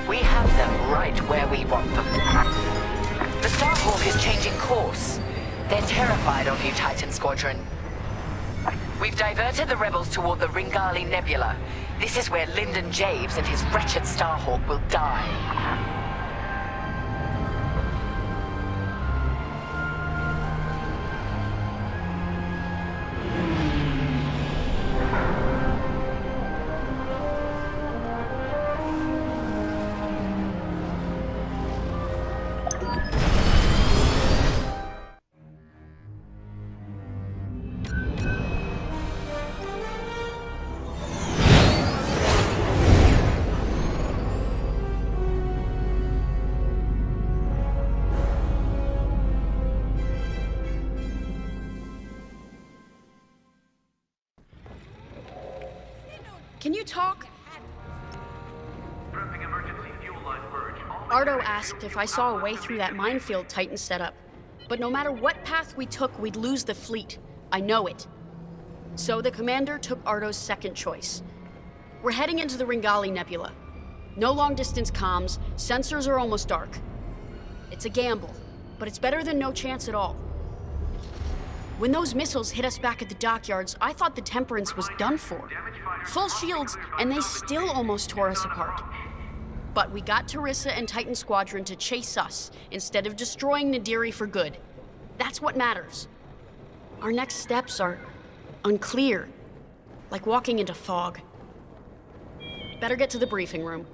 We have them right where we want them. The Starhawk is changing course. They're terrified of you, Titan Squadron. We've diverted the rebels toward the Ringali Nebula. This is where Lyndon Javes and his wretched Starhawk will die. Can you talk? Ardo asked if I saw a way through that minefield Titan set up. But no matter what path we took, we'd lose the fleet. I know it. So the commander took Ardo's second choice. We're heading into the Ringali Nebula. No long-distance comms, sensors are almost dark. It's a gamble, but it's better than no chance at all. When those missiles hit us back at the dockyards, I thought the Temperance was done for. Full shields, and they still almost tore us apart. But we got Teresa and Titan Squadron to chase us instead of destroying Nadiri for good. That's what matters. Our next steps are unclear, like walking into fog. Better get to the briefing room.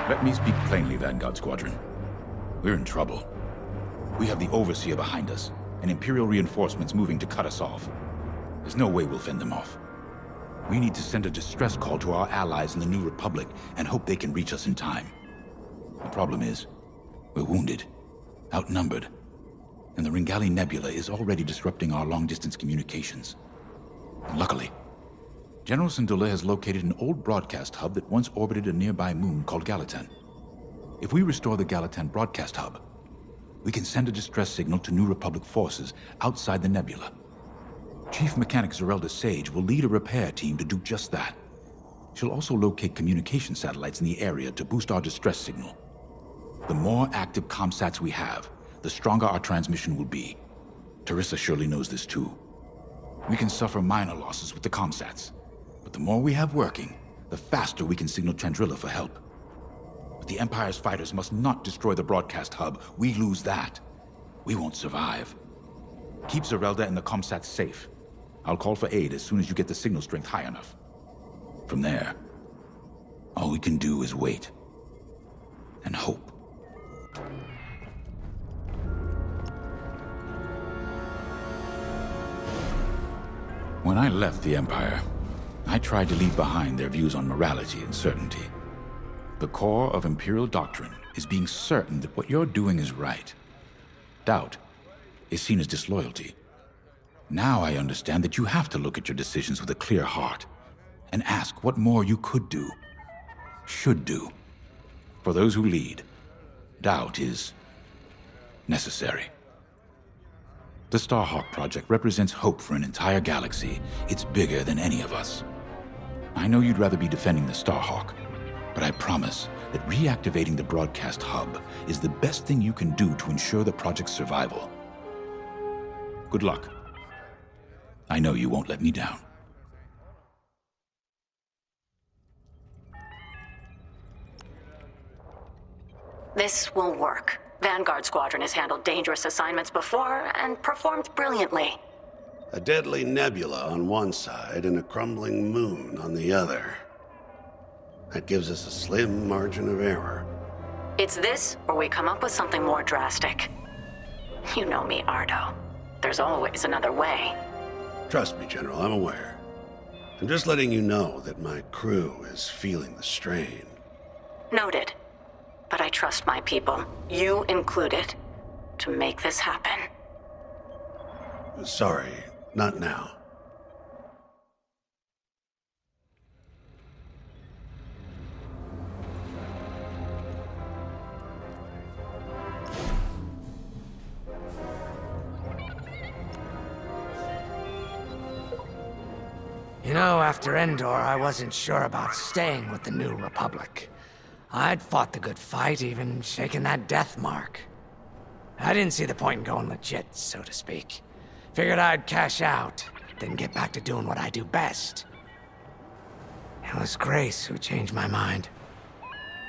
Let me speak plainly, Vanguard Squadron. We're in trouble. We have the Overseer behind us, and Imperial reinforcements moving to cut us off. There's no way we'll fend them off. We need to send a distress call to our allies in the New Republic and hope they can reach us in time. The problem is, we're wounded, outnumbered, and the Ringali Nebula is already disrupting our long-distance communications. Luckily, General Syndulla has located an old broadcast hub that once orbited a nearby moon called Gallatin. If we restore the Gallatin broadcast hub, we can send a distress signal to New Republic forces outside the nebula. Chief Mechanic Zerelda Sage will lead a repair team to do just that. She'll also locate communication satellites in the area to boost our distress signal. The more active comsats we have, the stronger our transmission will be. Teresa surely knows this too. We can suffer minor losses with the comsats, but the more we have working, the faster we can signal Chandrila for help. But the Empire's fighters must not destroy the broadcast hub. We lose that, we won't survive. Keep Zerelda and the comsats safe. I'll call for aid as soon as you get the signal strength high enough. From there, all we can do is wait and hope. When I left the Empire, I tried to leave behind their views on morality and certainty. The core of Imperial doctrine is being certain that what you're doing is right. Doubt is seen as disloyalty. Now I understand that you have to look at your decisions with a clear heart and ask what more you could do, should do. For those who lead, doubt is necessary. The Starhawk project represents hope for an entire galaxy. It's bigger than any of us. I know you'd rather be defending the Starhawk, but I promise that reactivating the broadcast hub is the best thing you can do to ensure the project's survival. Good luck. I know you won't let me down. This will work. Vanguard Squadron has handled dangerous assignments before and performed brilliantly. A deadly nebula on one side and a crumbling moon on the other. That gives us a slim margin of error. It's this, or we come up with something more drastic. You know me, Ardo. There's always another way. Trust me, General, I'm aware. I'm just letting you know that my crew is feeling the strain. Noted. But I trust my people, you included, to make this happen. Sorry, not now. You know, after Endor, I wasn't sure about staying with the New Republic. I'd fought the good fight, even shaken that death mark. I didn't see the point in going legit, so to speak. Figured I'd cash out, then get back to doing what I do best. It was Grace who changed my mind.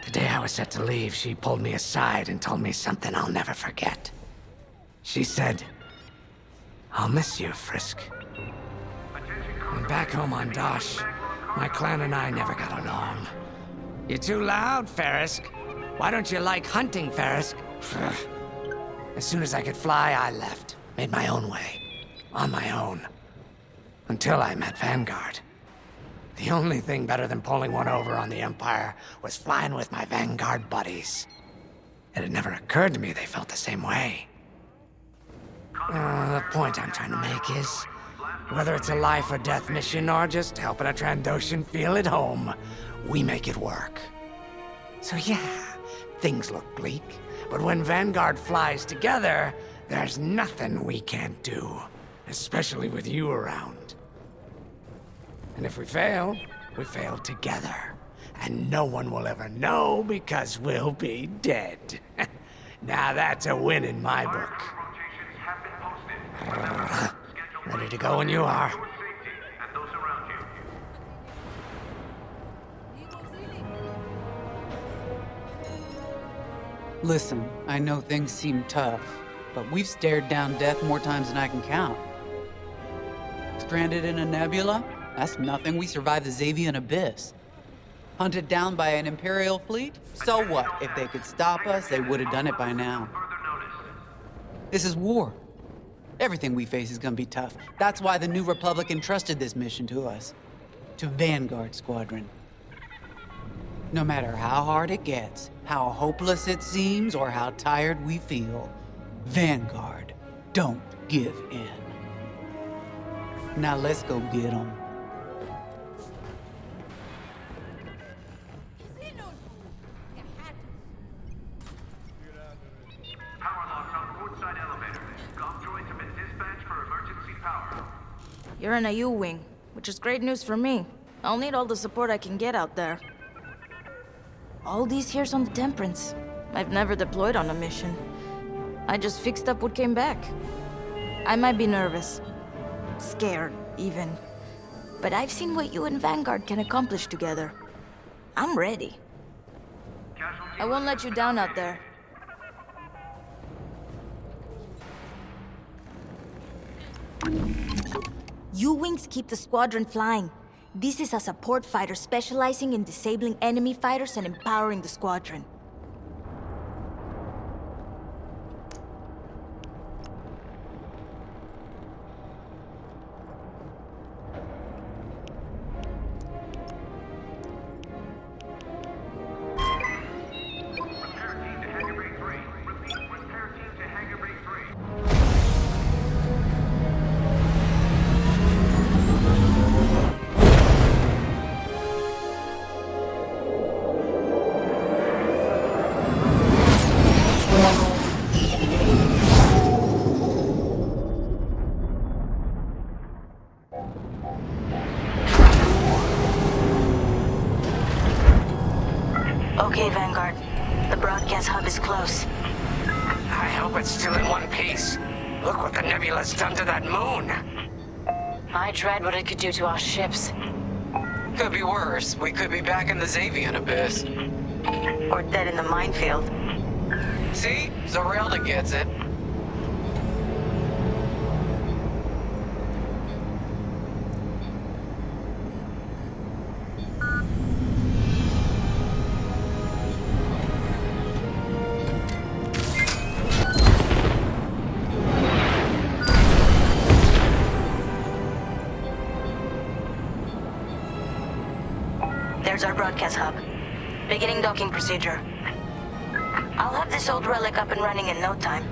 The day I was set to leave, she pulled me aside and told me something I'll never forget. She said, "I'll miss you, Frisk." And back home on Dosh, my clan and I never got along. "You're too loud, Farisk. Why don't you like hunting, Farisk?" As soon as I could fly, I left. Made my own way. On my own. Until I met Vanguard. The only thing better than pulling one over on the Empire was flying with my Vanguard buddies. It had never occurred to me they felt the same way. The point I'm trying to make is, whether it's a life or death mission or just helping a Trandoshan feel at home, we make it work. So yeah, things look bleak, but when Vanguard flies together, there's nothing we can't do. especially with you around. And if we fail together. And no one will ever know because we'll be dead. Now that's a win in my book. Ready to go when you are. Listen, I know things seem tough, but we've stared down death more times than I can count. Stranded in a nebula? That's nothing. We survived the Xavian Abyss. Hunted down by an Imperial fleet? So what? If they could stop us, they would have done it by now. This is war. Everything we face is gonna be tough. That's why the New Republic entrusted this mission to us. To Vanguard Squadron. No matter how hard it gets, how hopeless it seems, or how tired we feel, Vanguard don't give in. Now let's go get them. You're in a U-wing, which is great news for me. I'll need all the support I can get out there. All these years on the Temperance, I've never deployed on a mission. I just fixed up what came back. I might be nervous, scared even, but I've seen what you and Vanguard can accomplish together. I'm ready. I won't let you down out there. U-wings keep the squadron flying. This is a support fighter specializing in disabling enemy fighters and empowering the squadron. Okay, Vanguard. The broadcast hub is close. I hope it's still in one piece. Look what the nebula's done to that moon. I dread what it could do to our ships. Could be worse. We could be back in the Xavian Abyss. Or dead in the minefield. See? Zorelda gets it. There's our broadcast hub. Beginning docking procedure. I'll have this old relic up and running in no time.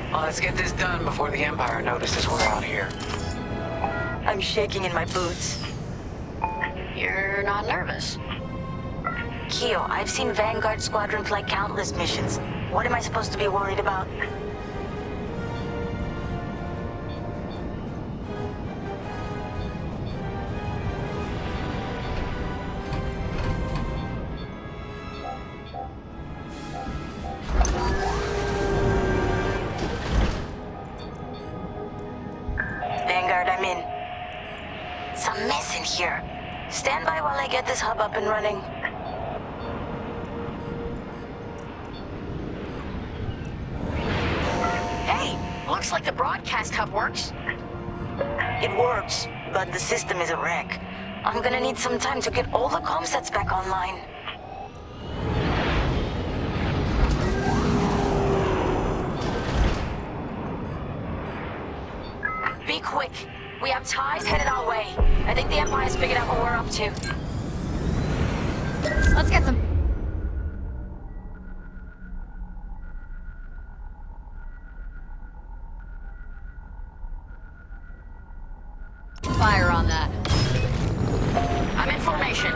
Well, let's get this done before the Empire notices we're out here. I'm shaking in my boots. You're not nervous. Keo, I've seen Vanguard Squadron fly countless missions. What am I supposed to be worried about? Vanguard, I'm in. It's a mess in here. Stand by while I get this hub up and running. Hey, looks like the broadcast hub works. It works, but the system is a wreck. I'm gonna need some time to get all the comm sets back online. Be quick. We have ties headed our way. I think the Empire's figured out what we're up to. Let's get some... fire on that. I'm in formation.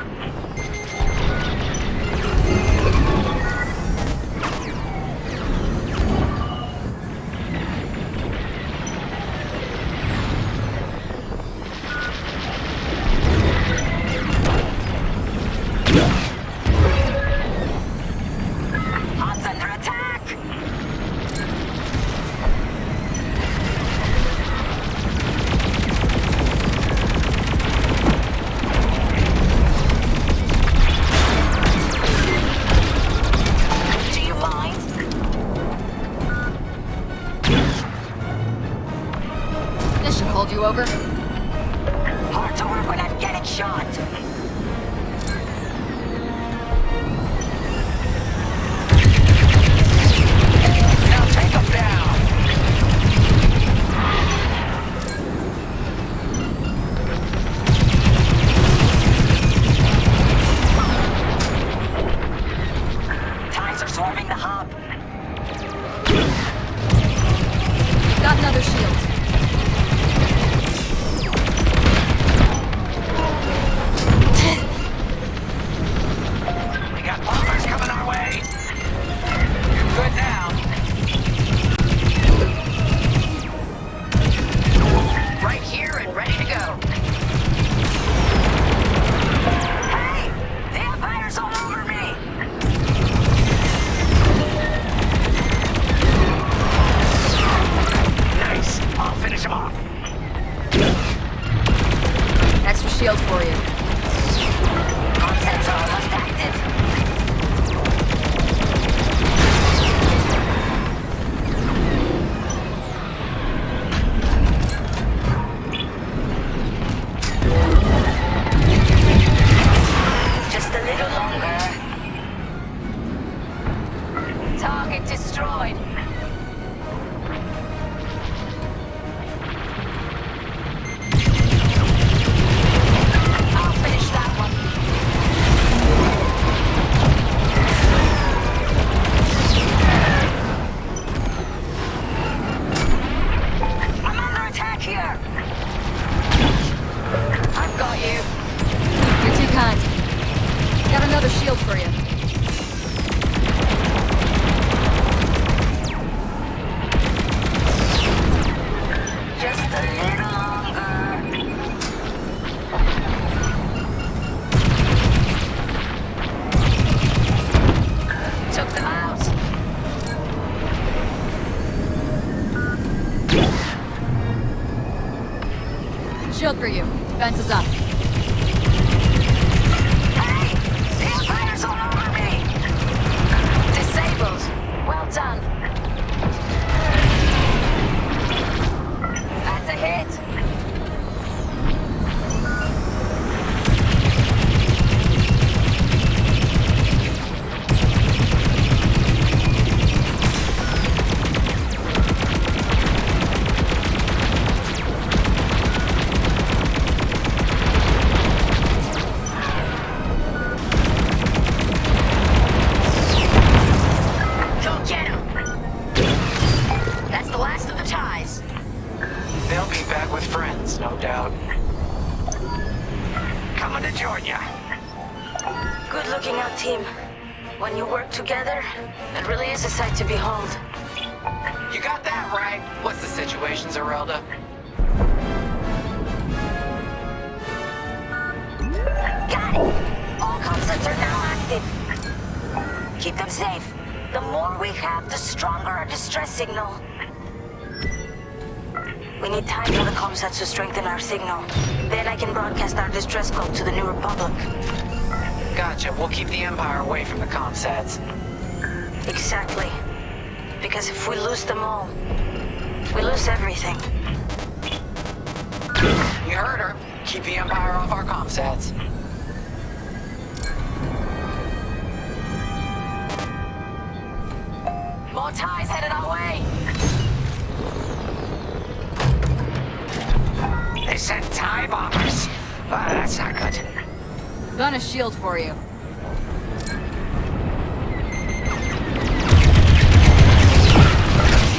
shield for you. Just a little longer. Took them out. Shield for you. Fence is up. Hey! The Empire's all over me! Disabled. Well done. That's a hit. Go get him. That's the last of the ties. They'll be back with friends, no doubt. Coming to join ya. Good looking out, team. When you work together, it really is a sight to behold. You got that right. What's the situation, Zerelda? Got it. All concepts are now active. Keep them safe. The more we have, the stronger our distress signal. We need time for the comsats to strengthen our signal. Then I can broadcast our distress code to the New Republic. Gotcha. We'll keep the Empire away from the comsats. Exactly. Because if we lose them all, we lose everything. You heard her. Keep the Empire off our comsats. More ties headed our way. They sent TIE bombers. That's not good. Gun a shield for you.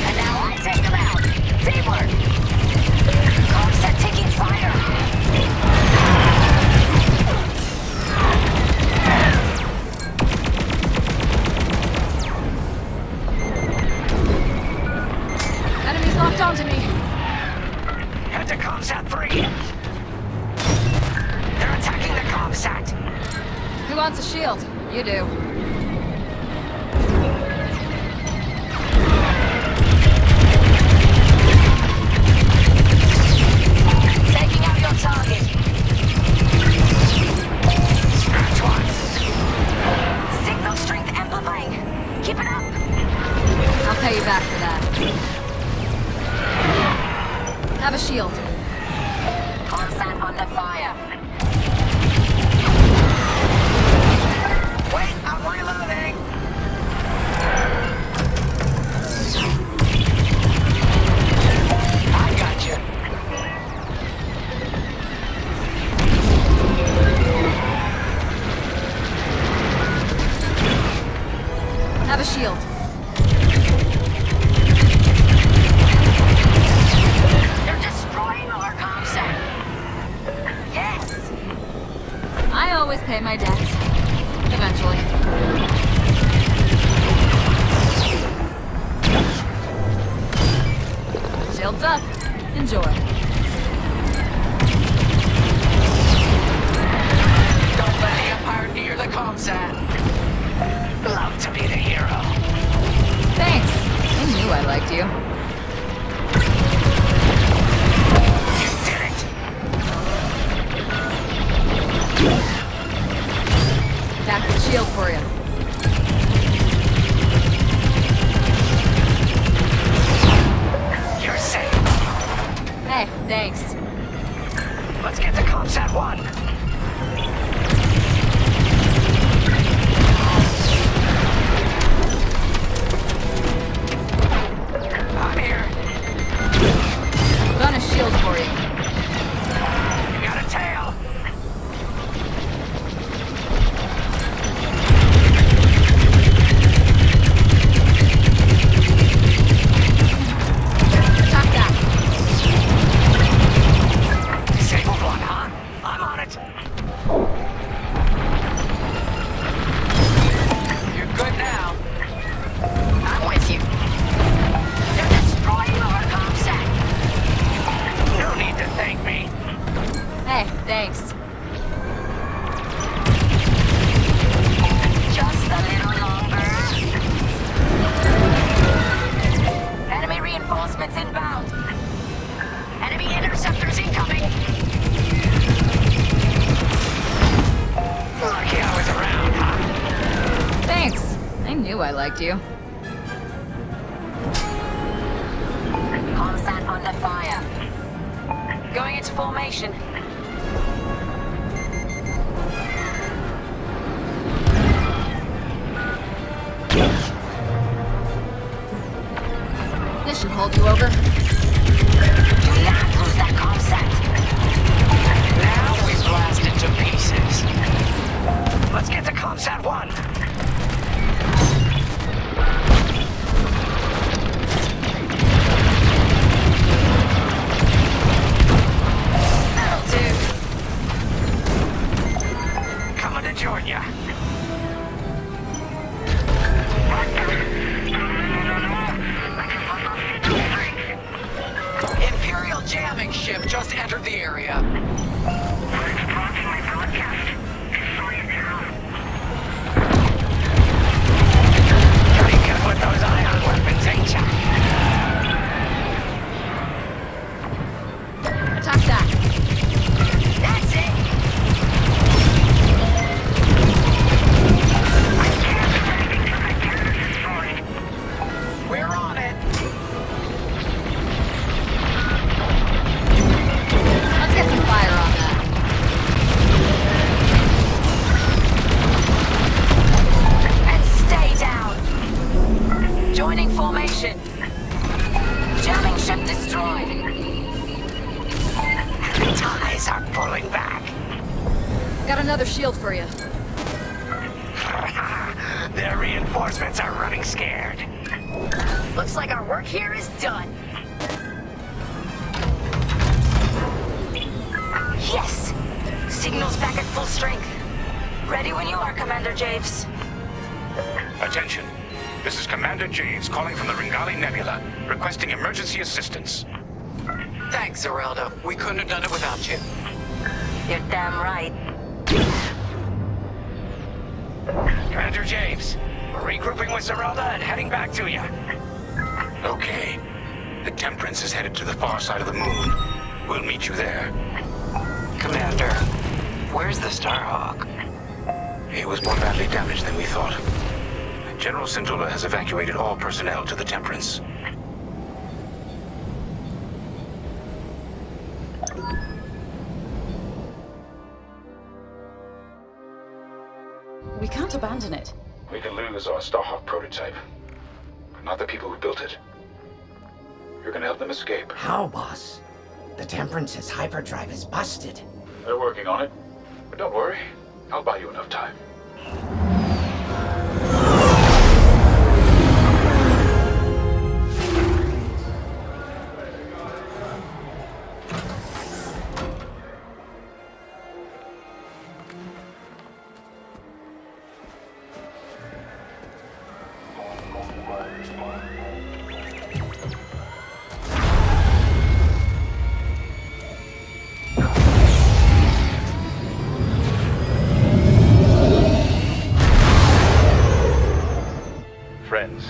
And now I take them out. Teamwork. Comsat taking fire. Enemies locked onto me. Head to comsat 3. They're attacking the comsat. Who wants a shield? You do. Taking out your target. Scratch one. Signal strength amplifying. Keep it up. I'll pay you back for that. Have a shield. Comsat under fire. Wait, I'm reloading. I got you. Have a shield. They're destroying our comsat. Yes. I always pay my debts. Eventually. Shields up. Enjoy. Don't let the Empire near the comsat. Love to be the hero. Thanks. I knew I liked you. You did it. Back the shield for you. You're safe. Hey, thanks. Let's get to comsat 1. I'm here. Gun a shield for you. You got a tail. Attack that. Disabled one, huh? I'm on it. knew I liked you. Comsat under fire. Going into formation. This should hold you over. Do not lose that comsat. Now we blast into pieces. Let's get to comsat 1. That'll do. Coming to join ya. Imperial jamming ship just entered the area. Be careful with those ion weapons, ain't ya? Attack that. That's it. We're on it. Let's get some fire on that. And stay down. Joining formation. Jamming ship destroyed. The ties are pulling back. Got another shield for you. Their reinforcements are running scared. Looks like our work here is done. Yes! Signal's back at full strength. Ready when you are, Commander Javes. Attention. This is Commander Javes calling from the Ringali Nebula, requesting emergency assistance. Thanks, Zerelda. We couldn't have done it without you. You're damn right. Commander Javes, we're regrouping with Zerelda and heading back to you. Okay. The Temperance is headed to the far side of the moon. We'll meet you there. Commander, where's the Starhawk? It was more badly damaged than we thought. General Syndulla has evacuated all personnel to the Temperance. We can't abandon it. We can lose our Starhawk prototype, but not the people who built it. You're gonna help them escape. How, boss? The Temperance's hyperdrive is busted. They're working on it, but don't worry. I'll buy you enough time. Friends,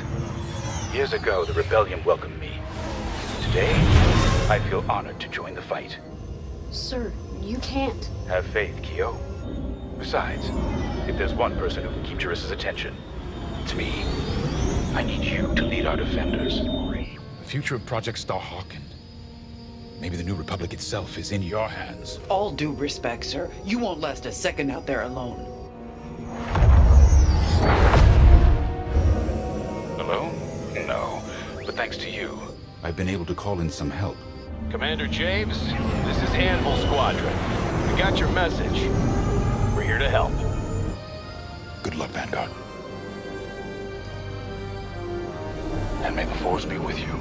years ago the rebellion welcomed me. Today, I feel honored to join the fight. Sir, you can't. Have faith, Kyo. Besides, if there's one person who can keep Jarissa's attention, it's me. I need you to lead our defenders. The future of Project Starhawk and maybe the New Republic itself is in your hands. All due respect, sir. You won't last a second out there alone. Alone? No. But thanks to you, I've been able to call in some help. Commander Javes, this is Anvil Squadron. We got your message. We're here to help. Good luck, Vanguard. And may the Force be with you.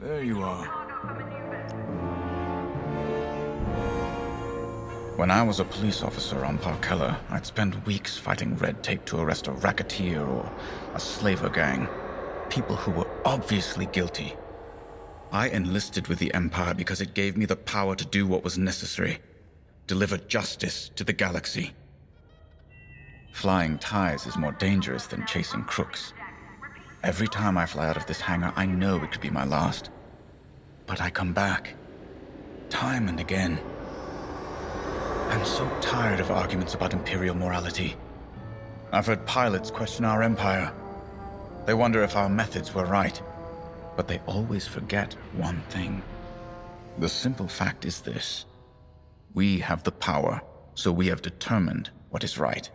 There you are. When I was a police officer on Parkella, I'd spend weeks fighting red tape to arrest a racketeer or a slaver gang. People who were obviously guilty. I enlisted with the Empire because it gave me the power to do what was necessary. Deliver justice to the galaxy. Flying ties is more dangerous than chasing crooks. Every time I fly out of this hangar, I know it could be my last. But I come back. Time and again. I'm so tired of arguments about Imperial morality. I've heard pilots question our Empire. They wonder if our methods were right. But they always forget one thing. The simple fact is this. We have the power, so we have determined what is right.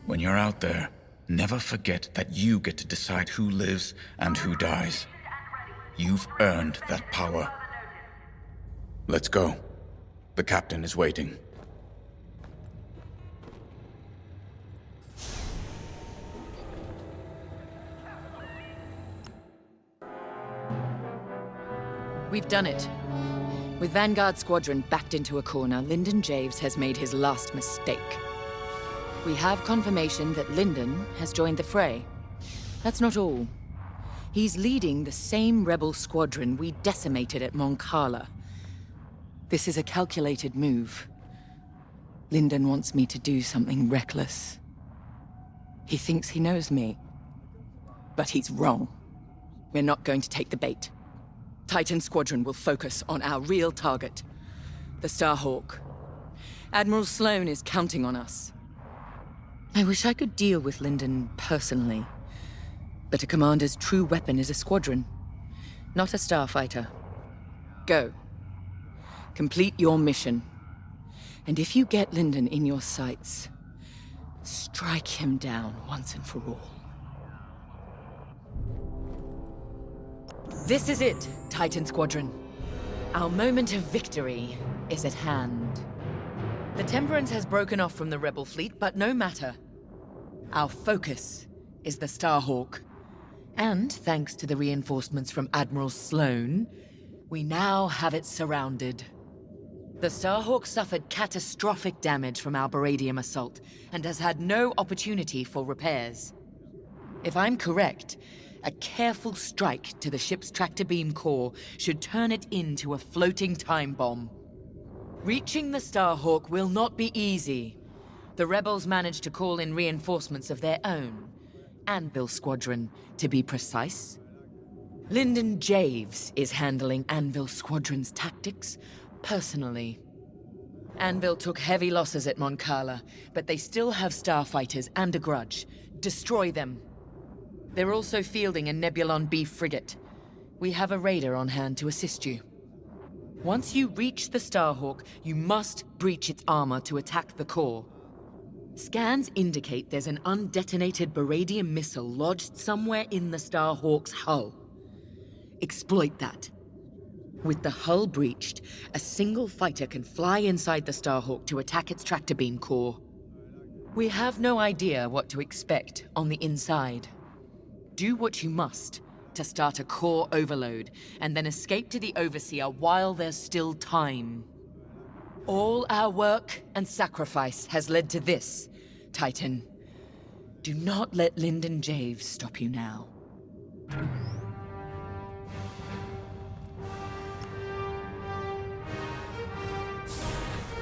When you're out there, never forget that you get to decide who lives and who dies. You've earned that power. Let's go. The captain is waiting. We've done it. With Vanguard Squadron backed into a corner, Lyndon Javes has made his last mistake. We have confirmation that Lyndon has joined the fray. That's not all. He's leading the same rebel squadron we decimated at Mon Cala. This is a calculated move. Lyndon wants me to do something reckless. He thinks he knows me. But he's wrong. We're not going to take the bait. Titan Squadron will focus on our real target, the Starhawk. Admiral Sloane is counting on us. I wish I could deal with Lyndon personally, but a commander's true weapon is a squadron, not a starfighter. Go. Complete your mission. And if you get Lyndon in your sights, strike him down once and for all. This is it, Titan Squadron. Our moment of victory is at hand. The Temperance has broken off from the Rebel fleet, but no matter. Our focus is the Starhawk. And thanks to the reinforcements from Admiral Sloane, we now have it surrounded. The Starhawk suffered catastrophic damage from our Baradium assault and has had no opportunity for repairs. If I'm correct, a careful strike to the ship's tractor beam core should turn it into a floating time bomb. Reaching the Starhawk will not be easy. The rebels managed to call in reinforcements of their own. Anvil Squadron, to be precise. Lyndon Javes is handling Anvil Squadron's tactics personally. Anvil took heavy losses at Mon Cala, but they still have starfighters and a grudge. Destroy them. They're also fielding a Nebulon B frigate. We have a raider on hand to assist you. Once you reach the Starhawk, you must breach its armor to attack the core. Scans indicate there's an undetonated Baradium missile lodged somewhere in the Starhawk's hull. Exploit that. With the hull breached, a single fighter can fly inside the Starhawk to attack its tractor beam core. We have no idea what to expect on the inside. Do what you must to start a core overload, and then escape to the Overseer while there's still time. All our work and sacrifice has led to this, Titan. Do not let Lyndon Javes stop you now.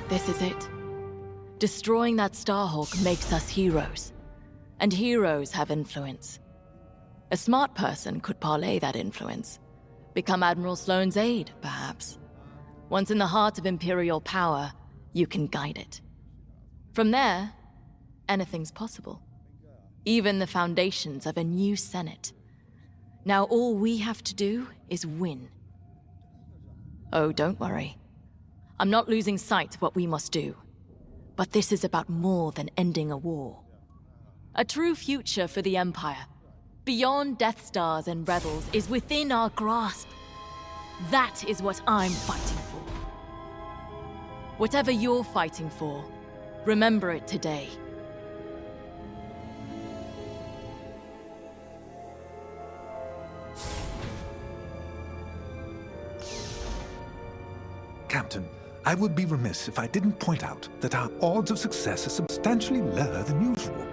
This is it. Destroying that Starhawk makes us heroes. And heroes have influence. A smart person could parlay that influence. Become Admiral Sloane's aide, perhaps. Once in the heart of Imperial power, you can guide it. From there, anything's possible. Even the foundations of a new Senate. Now all we have to do is win. Oh, don't worry. I'm not losing sight of what we must do. But this is about more than ending a war. A true future for the Empire, beyond Death Stars and Rebels, is within our grasp. That is what I'm fighting for. Whatever you're fighting for, remember it today. Captain, I would be remiss if I didn't point out that our odds of success are substantially lower than usual.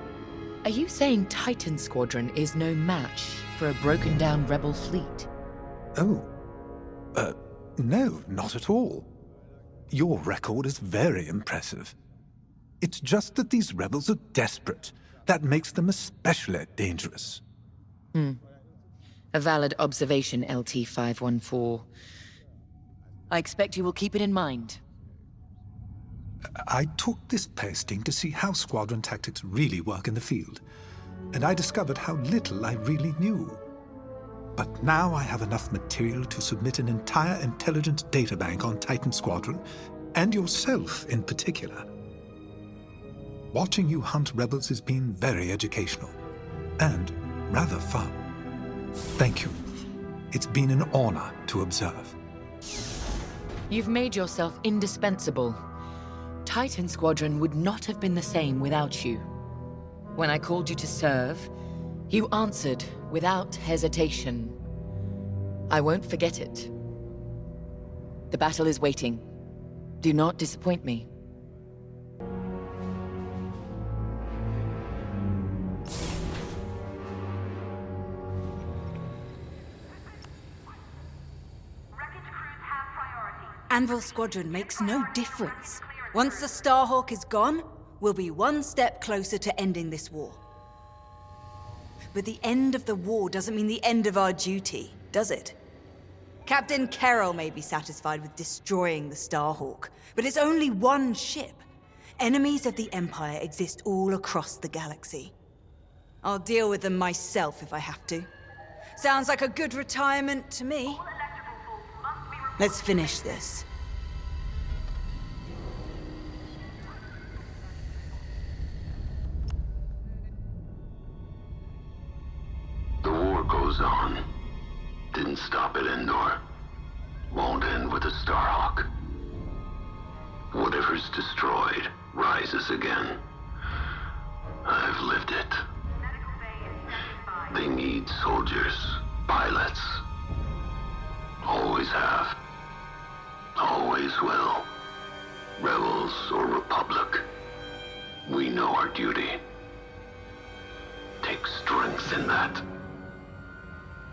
Are you saying Titan Squadron is no match for a broken-down rebel fleet? Oh. No, not at all. Your record is very impressive. It's just that these rebels are desperate. That makes them especially dangerous. A valid observation, LT-514. I expect you will keep it in mind. I took this posting to see how squadron tactics really work in the field, and I discovered how little I really knew. But now I have enough material to submit an entire intelligence databank on Titan Squadron, and yourself in particular. Watching you hunt rebels has been very educational, and rather fun. Thank you. It's been an honor to observe. You've made yourself indispensable. Titan Squadron would not have been the same without you. When I called you to serve, you answered without hesitation. I won't forget it. The battle is waiting. Do not disappoint me. Anvil Squadron makes no difference. Once the Starhawk is gone, we'll be one step closer to ending this war. But the end of the war doesn't mean the end of our duty, does it? Captain Carroll may be satisfied with destroying the Starhawk, but it's only one ship. Enemies of the Empire exist all across the galaxy. I'll deal with them myself if I have to. Sounds like a good retirement to me. Let's finish this. The war goes on. Didn't stop at Endor. Won't end with the Starhawk. Whatever's destroyed rises again. I've lived it. They need soldiers, pilots. Always have. Always will. Rebels or Republic. We know our duty. Take strength in that.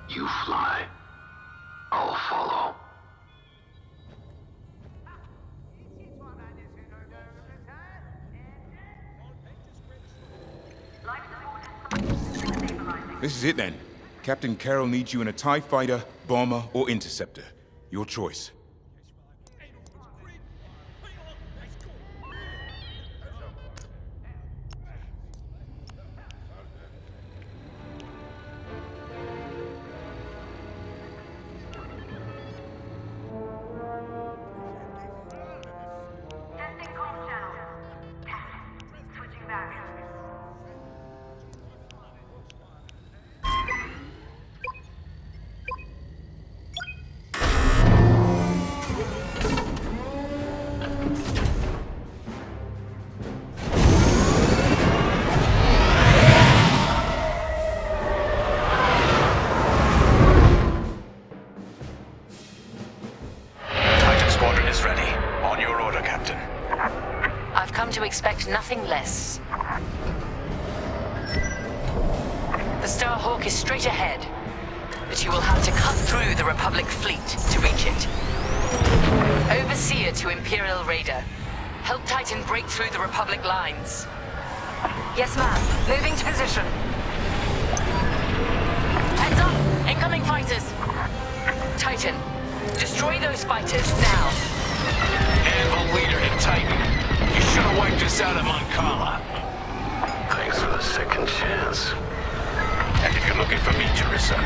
You fly. I'll follow. This is it then. Captain Carroll needs you in a TIE fighter, bomber, or interceptor. Your choice. Expect nothing less. The Starhawk is straight ahead, but you will have to cut through the Republic fleet to reach it. Overseer to Imperial Raider. Help Titan break through the Republic lines. Yes, ma'am. Moving to position. Heads up! Incoming fighters! Titan, destroy those fighters now. Anvil leader to Titan. You should have wiped us out of Moncala. Thanks for the second chance. And if you're looking for me, Teresa,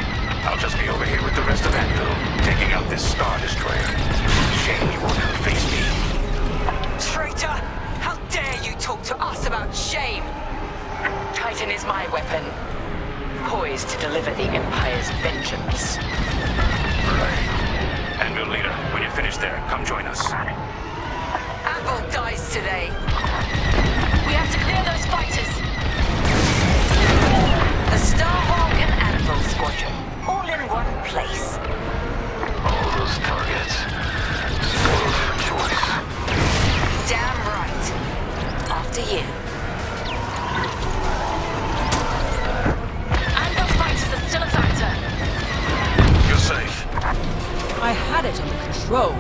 I'll just be over here with the rest of Anvil, taking out this Star Destroyer. Shame you won't ever face me. Traitor! How dare you talk to us about shame? Titan is my weapon, poised to deliver the Empire's vengeance. Right. Anvil leader, when you're finished there, come join us. Anvil dies today. We have to clear those fighters. The Starhawk and Anvil Squadron, all in one place. All those targets. Spoiled for choice. control.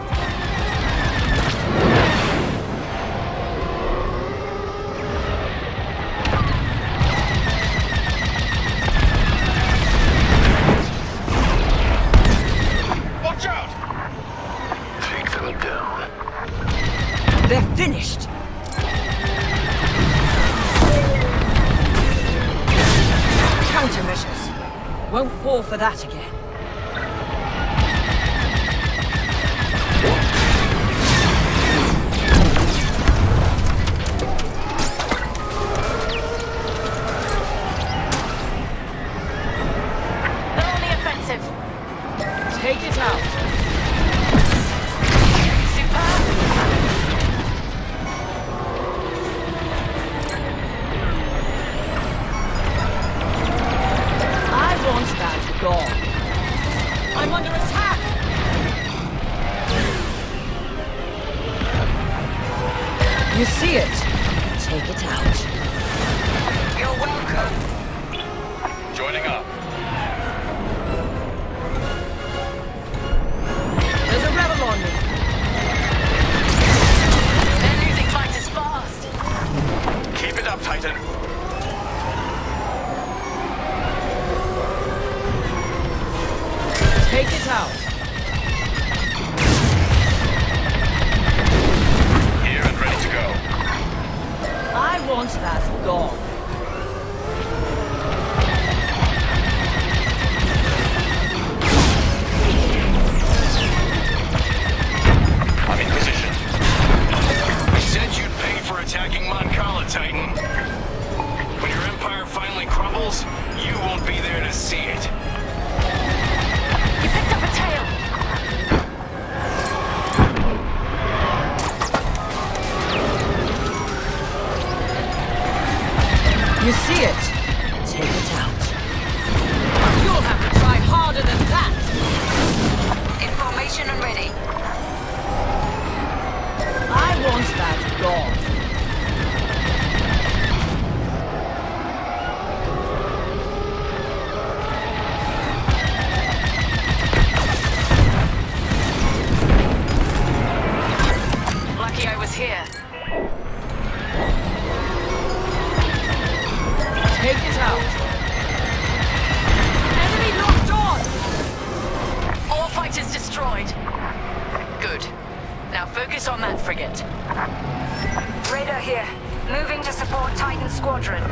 Watch out! Take them down. They're finished. Countermeasures. Won't fall for that again. They're on the offensive. Take it out. Superb. I want that gone. I'm under attack. You see it. Take it out. You're welcome. Joining up. There's a rebel on me. They're losing fighters fast. Keep it up, Titan. Take it out. Here and ready to go. I want that gone. I'm in position. You said you'd pay for attacking Moncala, Titan. When your empire finally crumbles, you won't be there to see it. You picked up a tail. You see it. Take it out. You'll have to try harder than that. Information and ready. I want that gone. Lucky I was here. Take it out. Enemy locked on. All fighters destroyed. Good. Now focus on that frigate. Radar here. Moving to support Titan Squadron.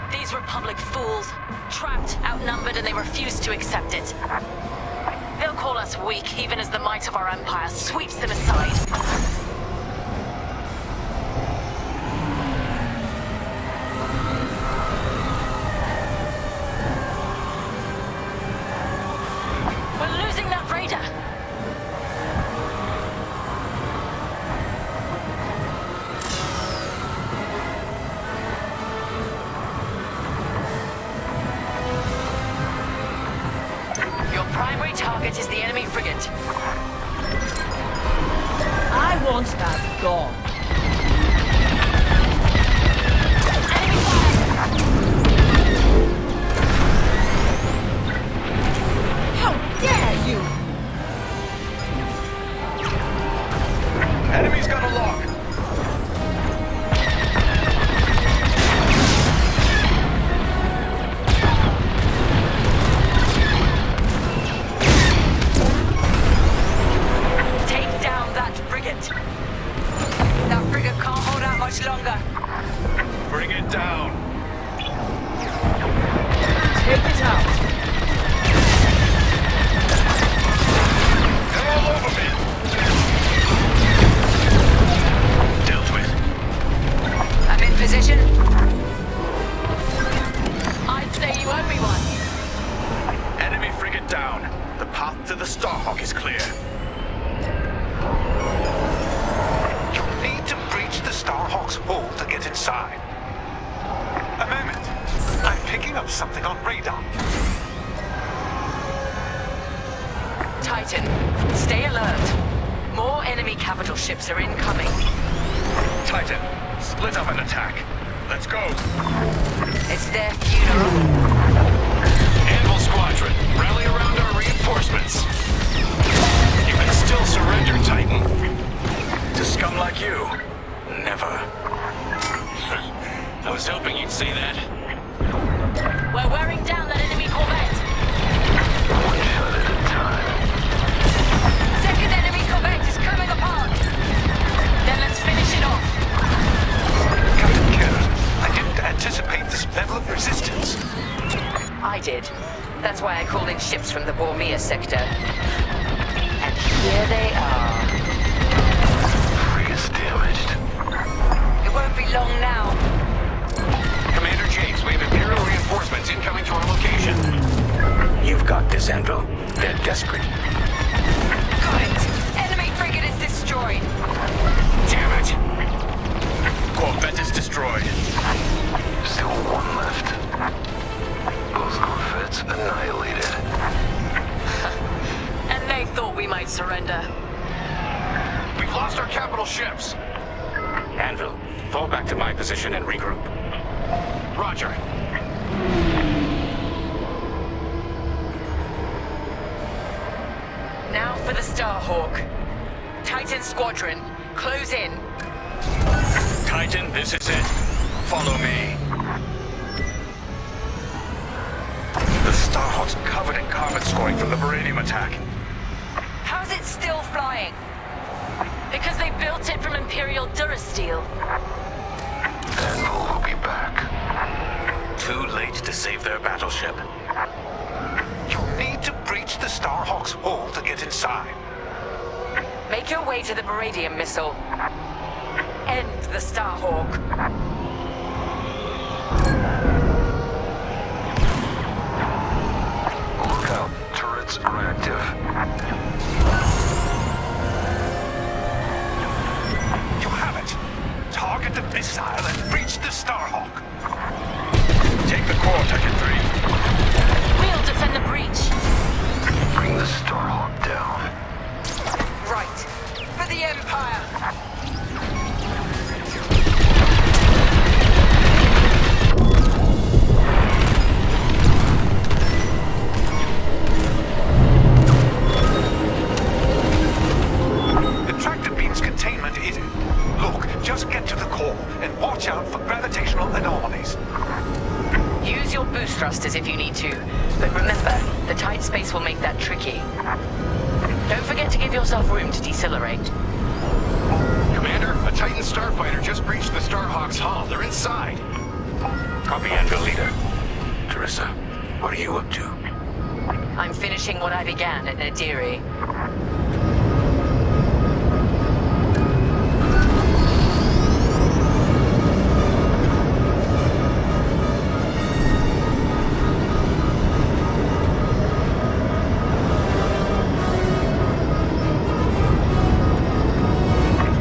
These Republic fools. Trapped, outnumbered, and they refuse to accept it. They'll call us weak, even as the might of our empire sweeps them aside. We're losing that radar. Your primary target is the enemy frigate. I want that gone. How dare you! Enemy's got a lock. Take down that frigate. That frigate can't hold out much longer. Bring it down. Take it out. They're all over me. Dealt with. I'm in position. I'd say you owe me one. Enemy frigate down. The path to the Starhawk is clear. You'll need to breach the Starhawk's hull to get inside. A moment. I'm picking up something on radar. Titan, stay alert. More enemy capital ships are incoming. Titan, split up and attack. Let's go. It's their funeral. Anvil Squadron, rally around our reinforcements. You can still surrender, Titan? To scum like you? Never. I was hoping you'd say that. We're wearing down that enemy corvette. One shot at a time. Second enemy corvette is coming apart. Then let's finish it off. Captain Karen, I didn't anticipate this level of resistance. I did. That's why I called in ships from the Bormir sector. And here they are. Frigate's damaged. It won't be long now. Commander Jakes, we have Imperial reinforcements incoming to our location. You've got this, Anvil. They're desperate. Got it. Enemy frigate is destroyed. Damn it! Corvette is destroyed. Still one left. Both corvettes annihilated. And they thought we might surrender. We've lost our capital ships. Anvil, fall back to my position and regroup. Roger. Now for the Starhawk. Titan Squadron, close in. Titan, this is it. Follow me. The Starhawk's covered in carbon scoring from the Beradium attack. How's it still flying? Because they built it from Imperial Durasteel. Anvil will be back. Too late to save their battleship. You need to breach the Starhawk's hull to get inside. Make your way to the Beradium missile. End the Starhawk. Look out. Turrets are active. You have it. Target the missile and breach the Starhawk. Take the core, Titan 3. We'll defend the breach. Bring the Starhawk down. Right. For the Empire. The tractor beam's containment is... Look, just get to the core and watch out for gravitational anomalies. Use your boost thrusters if you need to. But remember, the tight space will make that tricky. Don't forget to give yourself room to decelerate. Commander, a Titan starfighter just breached the Starhawk's hull. They're inside. Copy, Anvil leader. Teresa, what are you up to? I'm finishing what I began at Nadiri.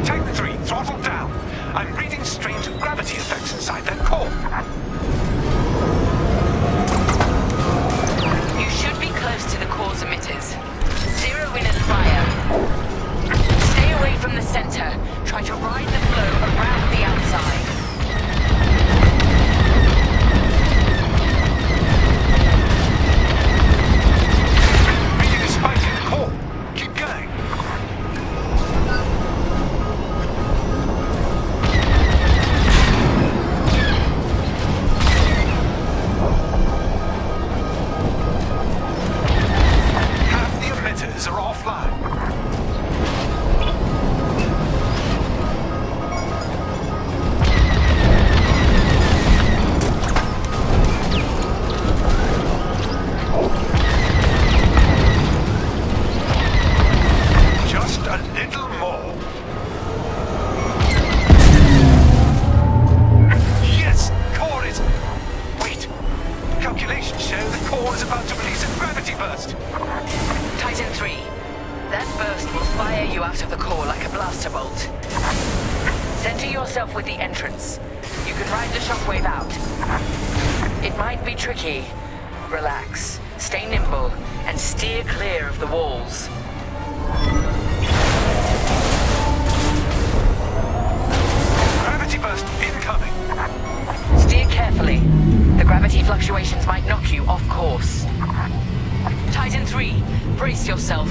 Titan 3, throttle down. I'm reading strange gravity effects inside that core. You should be close to the core's emitters. Zero in and fire. Stay away from the center. Try to ride the flow around the outside. Reading a spike in the core. Keep going. Half the emitters are offline. Just a little more. Yes, core is... Wait. Calculations show the core is about to release a gravity burst. Titan 3. That burst will fire you out of the core like a blaster bolt. Center yourself with the entrance. You can ride the shockwave out. It might be tricky. Relax, stay nimble, and steer clear of the walls. Gravity burst incoming. Steer carefully. The gravity fluctuations might knock you off course. Titan 3, brace yourself.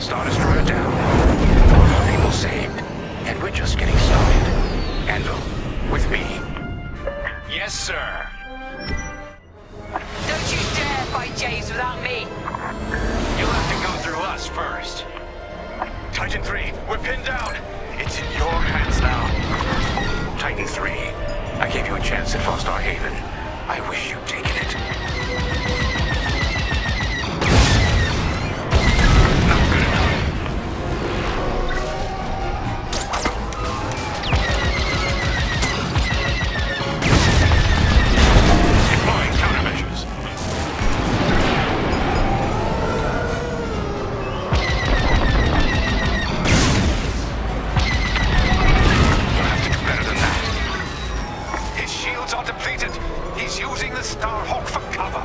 Star Destroyer down. All of our people saved. And we're just getting started. Handle. With me. Yes, sir. Don't you dare fight James without me! You'll have to go through us first. Titan 3, we're pinned down. It's in your hands now. Titan 3, I gave you a chance at Fostar Haven. I wish you'd taken it. Not good enough. Deploying countermeasures. You'll have to do better than that. His shields are depleted. He's using the Starhawk for cover.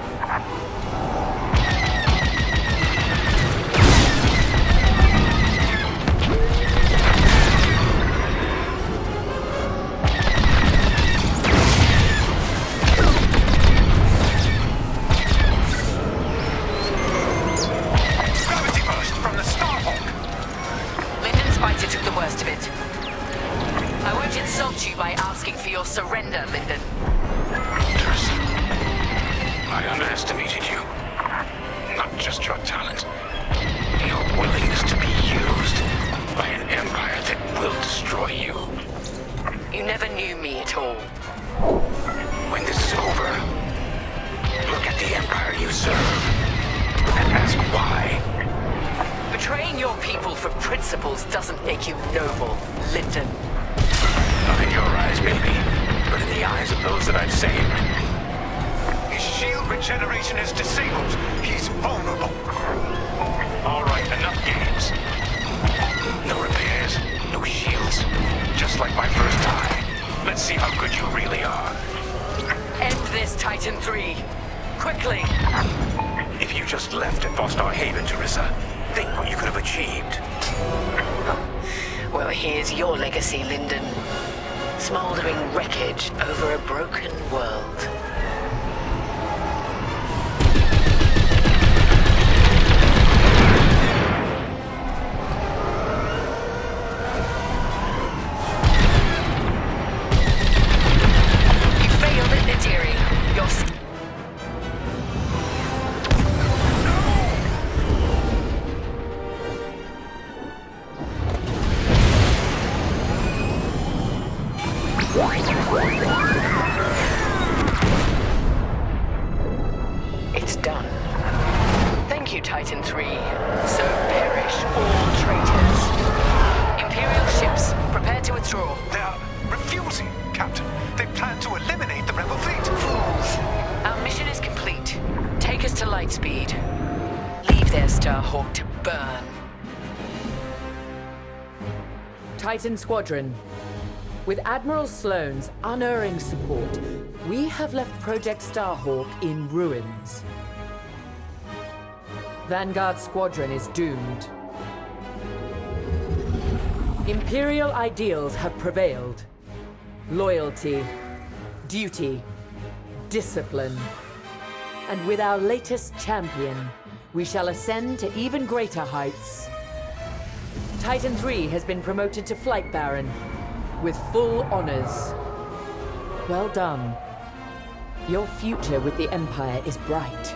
Gravity burst from the Starhawk. Lyndon's fighter took the worst of it. I won't insult you by asking for your surrender, Lyndon. I underestimated you. Not just your talent. Your willingness to be used by an empire that will destroy you. You never knew me at all. When this is over, look at the empire you serve and ask why. Betraying your people for principles doesn't make you noble, Lyndon. Not in your eyes, maybe, but in the eyes of those that I've saved. His shield regeneration is disabled. He's vulnerable. All right, enough games. No repairs, no shields. Just like my first time. Let's see how good you really are. End this, Titan 3. Quickly. If you just left at Vostar Haven, Teresa, think what you could have achieved. Well, here's your legacy, Lyndon. Smoldering wreckage over a broken world. You failed at Natiri. It's done. Thank you, Titan 3. So perish all traitors. Imperial ships, prepare to withdraw. They're refusing, Captain. They plan to eliminate the rebel fleet. Fools. Our mission is complete. Take us to Lightspeed. Leave their Starhawk to burn. Titan Squadron. With Admiral Sloane's unerring support, we have left Project Starhawk in ruins. Vanguard Squadron is doomed. Imperial ideals have prevailed. Loyalty, duty, discipline. And with our latest champion, we shall ascend to even greater heights. Titan 3 has been promoted to Flight Baron, with full honors. Well done. Your future with the Empire is bright.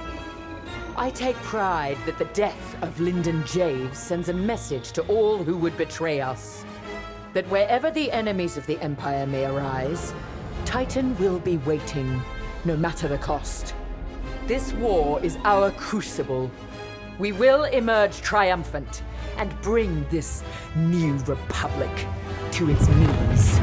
I take pride that the death of Lyndon Javes sends a message to all who would betray us. That wherever the enemies of the Empire may arise, Titan will be waiting, no matter the cost. This war is our crucible. We will emerge triumphant and bring this new republic to its knees.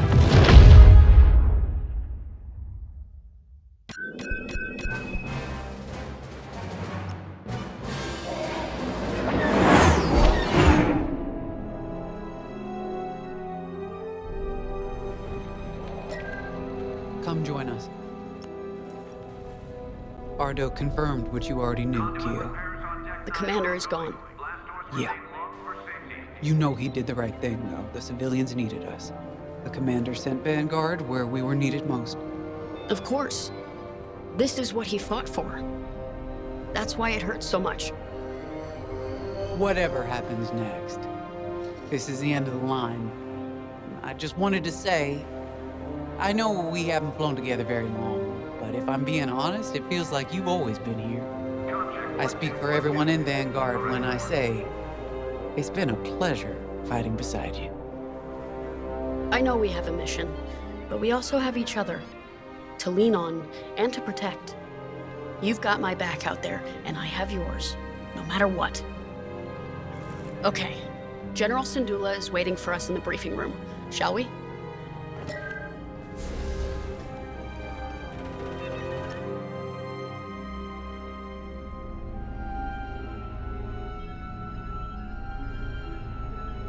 Come join us. Ardo confirmed what you already knew, Keo. The commander is gone. Yeah. You know he did the right thing, though. The civilians needed us. The commander sent Vanguard where we were needed most. Of course. This is what he fought for. That's why it hurts so much. whatever happens next, this is the end of the line. I just wanted to say, I know we haven't flown together very long, but if I'm being honest, it feels like you've always been here. I speak for everyone in Vanguard when I say, it's been a pleasure fighting beside you. I know we have a mission, but we also have each other to lean on and to protect. You've got my back out there, and I have yours, no matter what. Okay, General Syndulla is waiting for us in the briefing room. Shall we?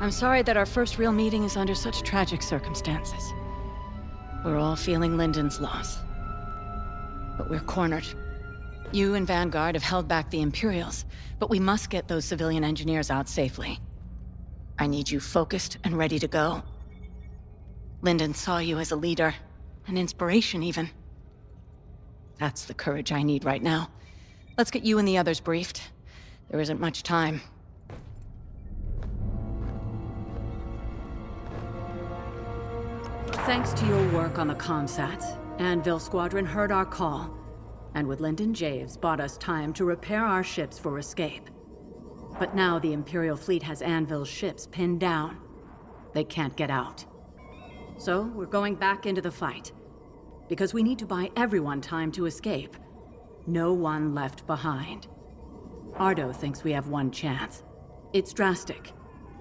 I'm sorry that our first real meeting is under such tragic circumstances. We're all feeling Lyndon's loss. But we're cornered. You and Vanguard have held back the Imperials, but we must get those civilian engineers out safely. I need you focused and ready to go. Lyndon saw you as a leader, an inspiration even. That's the courage I need right now. Let's get you and the others briefed. There isn't much time. Thanks to your work on the comsats, Anvil Squadron heard our call, and with Lyndon Javes bought us time to repair our ships for escape. But now the Imperial fleet has Anvil's ships pinned down. They can't get out. So we're going back into the fight, because we need to buy everyone time to escape. No one left behind. Ardo thinks we have one chance. It's drastic,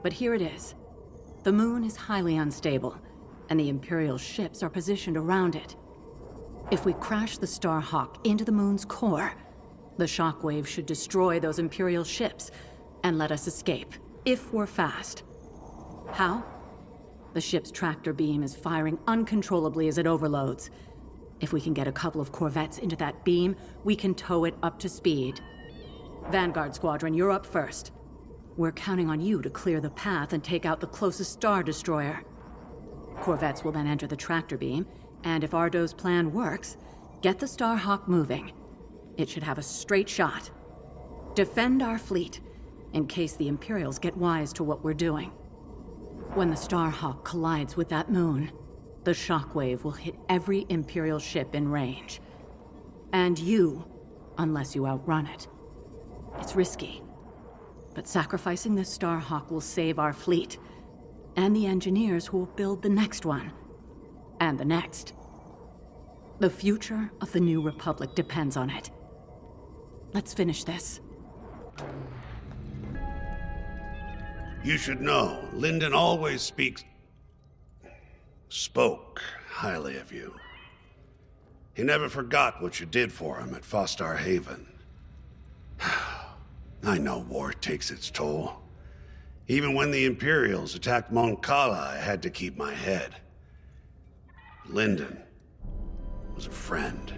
but here it is. The moon is highly unstable, and the Imperial ships are positioned around it. If we crash the Starhawk into the moon's core, the shockwave should destroy those Imperial ships and let us escape, if we're fast. How? The ship's tractor beam is firing uncontrollably as it overloads. If we can get a couple of corvettes into that beam, we can tow it up to speed. Vanguard Squadron, you're up first. We're counting on you to clear the path and take out the closest Star Destroyer. Corvettes will then enter the tractor beam, and if Ardo's plan works, get the Starhawk moving. It should have a straight shot. Defend our fleet, in case the Imperials get wise to what we're doing. When the Starhawk collides with that moon, the shockwave will hit every Imperial ship in range. And you, unless you outrun it. It's risky, but sacrificing the Starhawk will save our fleet, and the engineers who will build the next one, and the next. The future of the New Republic depends on it. Let's finish this. You should know, Lyndon always spoke highly of you. He never forgot what you did for him at Fostar Haven. I know war takes its toll. Even when the Imperials attacked Mon Cala, I had to keep my head. Lyndon was a friend.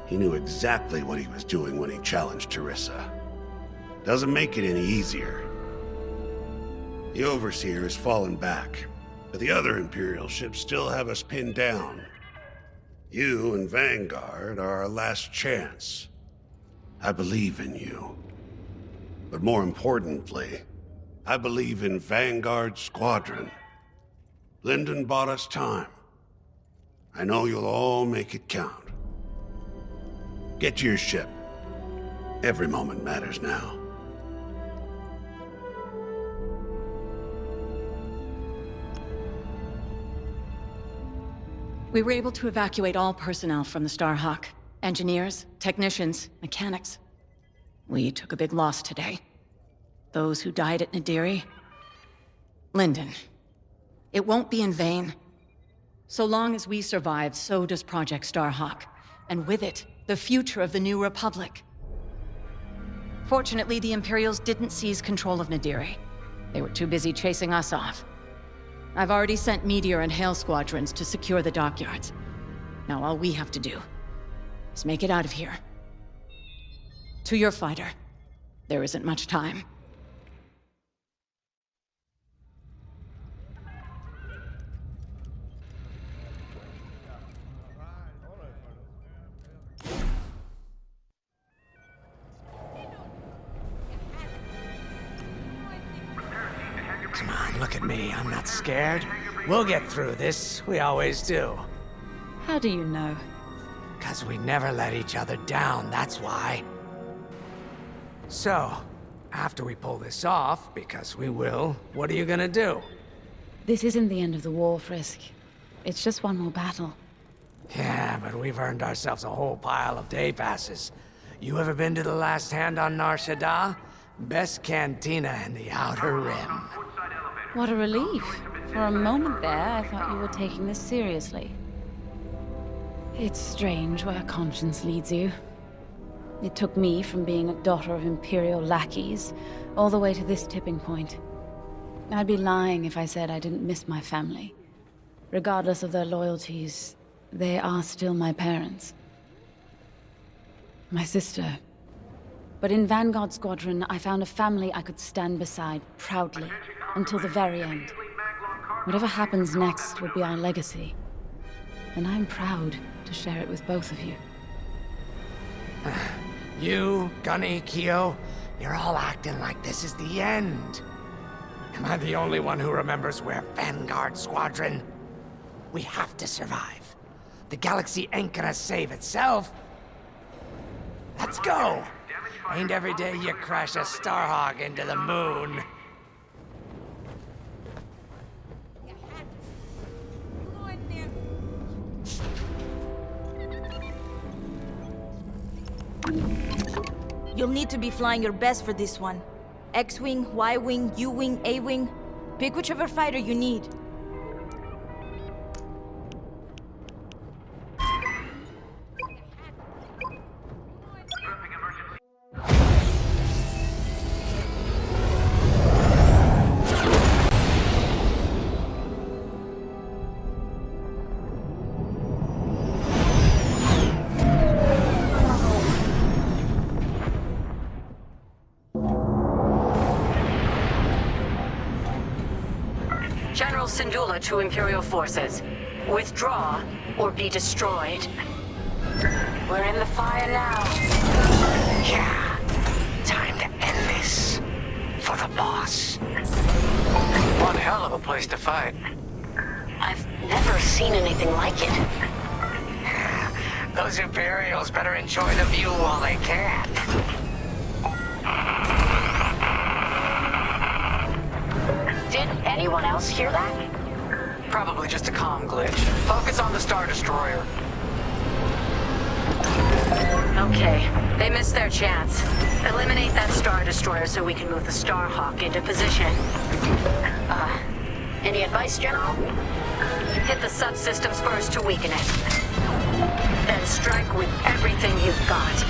He knew exactly what he was doing when he challenged Teresa. Doesn't make it any easier. The Overseer has fallen back, but the other Imperial ships still have us pinned down. You and Vanguard are our last chance. I believe in you. But more importantly, I believe in Vanguard Squadron. Lyndon bought us time. I know you'll all make it count. Get to your ship. Every moment matters now. We were able to evacuate all personnel from the Starhawk. Engineers, technicians, mechanics. We took a big loss today. Those who died at Nadiri. Lyndon, it won't be in vain. So long as we survive, so does Project Starhawk. And with it, the future of the New Republic. Fortunately, the Imperials didn't seize control of Nadiri. They were too busy chasing us off. I've already sent Meteor and Hail squadrons to secure the dockyards. Now all we have to do is make it out of here. To your fighter, there isn't much time. Come on, look at me. I'm not scared. We'll get through this. We always do. How do you know? 'Cause we never let each other down, that's why. So, after we pull this off, because we will, what are you gonna do? This isn't the end of the war, Frisk. It's just one more battle. Yeah, but we've earned ourselves a whole pile of day passes. You ever been to the Last Hand on Nar Shaddaa? Best cantina in the Outer Rim. What a relief. For a moment there, I thought you were taking this seriously. It's strange where conscience leads you. It took me from being a daughter of Imperial lackeys all the way to this tipping point. I'd be lying if I said I didn't miss my family. Regardless of their loyalties, they are still my parents. My sister. But in Vanguard Squadron, I found a family I could stand beside proudly until the very end. Whatever happens next will be our legacy. And I'm proud to share it with both of you. You, Gunny, Keo, you're all acting like this is the end. Am I the only one who remembers we're Vanguard Squadron? We have to survive. The galaxy ain't gonna save itself. Let's go! Ain't every day you crash a Starhawk into the moon. You'll need to be flying your best for this one. X-Wing, Y-Wing, U-Wing, A-Wing. Pick whichever fighter you need. Syndulla to Imperial forces. Withdraw or be destroyed. We're in the fire now. Yeah. Time to end this. For the boss. One hell of a place to fight. I've never seen anything like it. Those Imperials better enjoy the view while they can. Did anyone else hear that? Probably just a comm glitch. Focus on the Star Destroyer. Okay, they missed their chance. Eliminate that Star Destroyer so we can move the Starhawk into position. Any advice, General? Hit the subsystems first to weaken it. Then strike with everything you've got.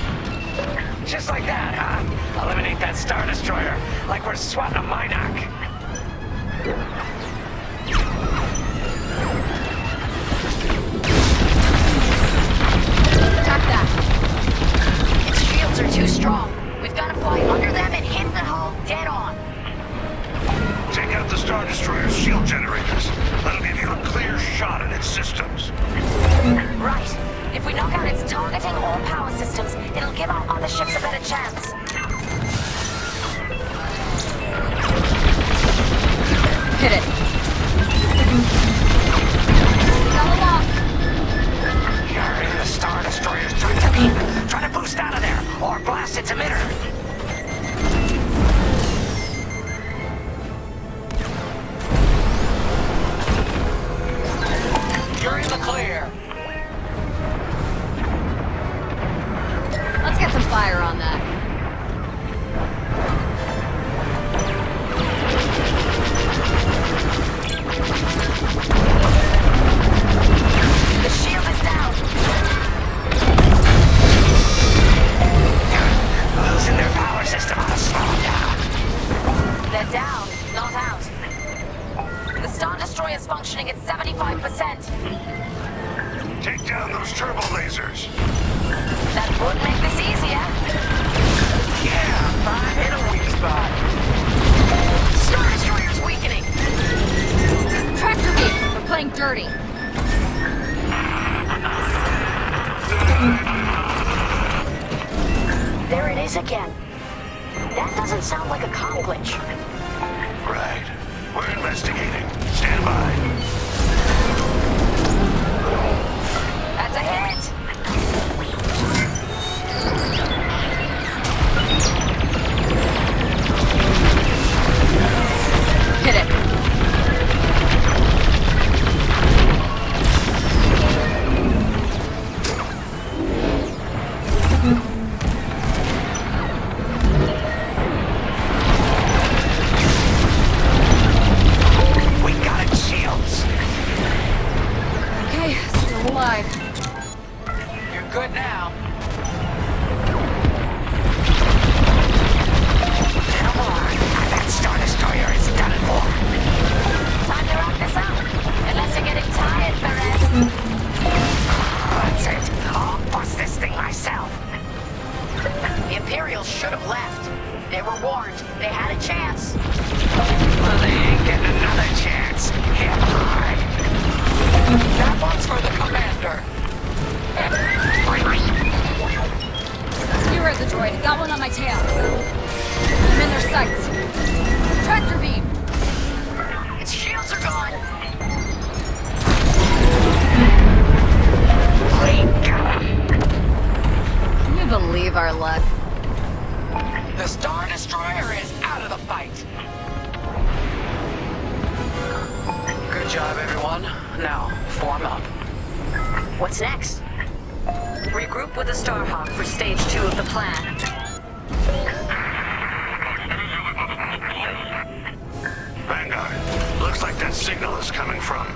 Just like that, huh? Eliminate that Star Destroyer, like we're swatting a Minoc. Attack that! Its shields are too strong. We've got to fly under them and hit the hull dead on. Take out the Star Destroyer's shield generators. That'll give you a clear shot at its systems. Right. If we knock out its targeting or power systems, it'll give our other ships a better chance. Hit it. Come along. You're in the Star Destroyer's tractor beam. Try to boost out of there, or blast its emitter. You're in the clear. Let's get some fire on that. The shield is down. Losing their power system ought to slow them down. They're down, not out. The Star Destroyer is functioning at 75%. Take down those turbo lasers. That would make this easier. Yeah, fine. Hit a weak spot. Star Destroyer's weakening. Tractor beam. We're playing dirty. There it is again. That doesn't sound like a comm glitch. Right. We're investigating. Stand by. That's a hit! Hit it. We got it, shields. Okay, still alive. You're good now. No more. That Star Destroyer is done for. Time to wrap this up. Unless you're getting tired, Perez. That's it. I'll bust this thing myself. The Imperials should have left. They were warned. They had a chance. Well, they ain't getting another chance. Hit hard. That one's for the commander. You heard the droid. Got one on my tail. I'm in their sights. Tractor beam. Its shields are gone. Can you believe our luck? The Star Destroyer is out of the fight. Good job, everyone. Now, form up. What's next? Regroup with the Starhawk for stage 2 of the plan. Vanguard, looks like that signal is coming from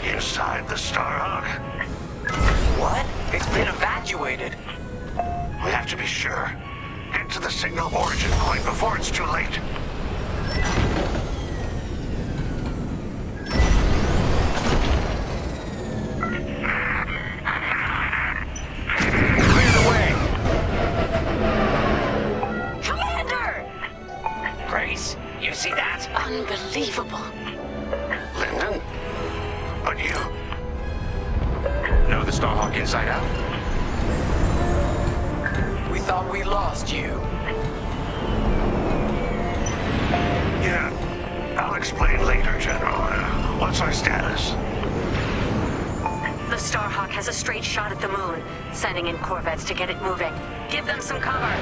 inside the Starhawk. What? It's been evacuated. We have to be sure. Get to the signal origin point before it's too late. Clear the way. Commander! Grace, you see that? Unbelievable. Lyndon? But you? Know the Starhawk inside out? We thought we lost you. Yeah. I'll explain later, General. What's our status? The Starhawk has a straight shot at the moon, sending in corvettes to get it moving. Give them some cover.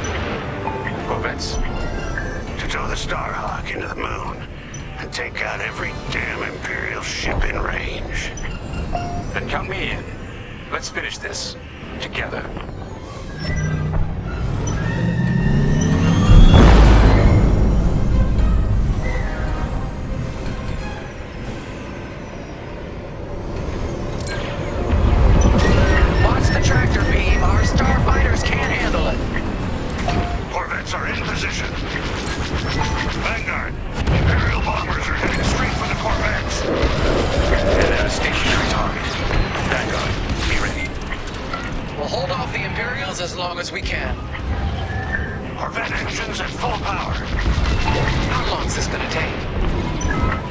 Corvettes? To tow the Starhawk into the moon and take out every damn Imperial ship in range. Then count me in. Let's finish this. Together. Watch the tractor beam. Our starfighters can't handle it. Corvettes are in position. Vanguard, Imperial bombers are heading straight for the Corvettes. And at a stationary target. Vanguard, be ready. We'll hold off the Imperials as long as we can. Corvette engines at full power. How long is this gonna take?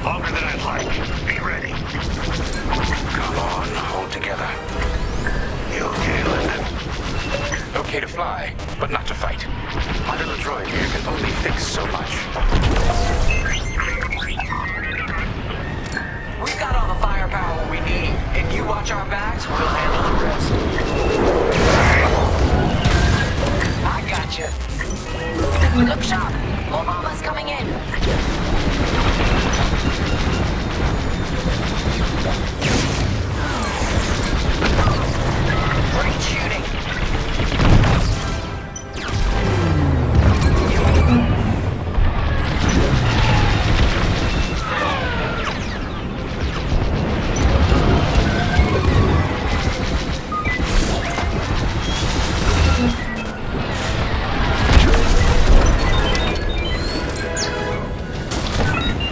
Longer than I'd like. Be ready. Come on, hold together. You okay, Lyndon? Okay to fly, but not to fight. My little droid here can only fix so much. We've got all the firepower we need. If you watch our backs, we'll handle the rest. I got you. Look sharp. More bombers coming in. Great shooting.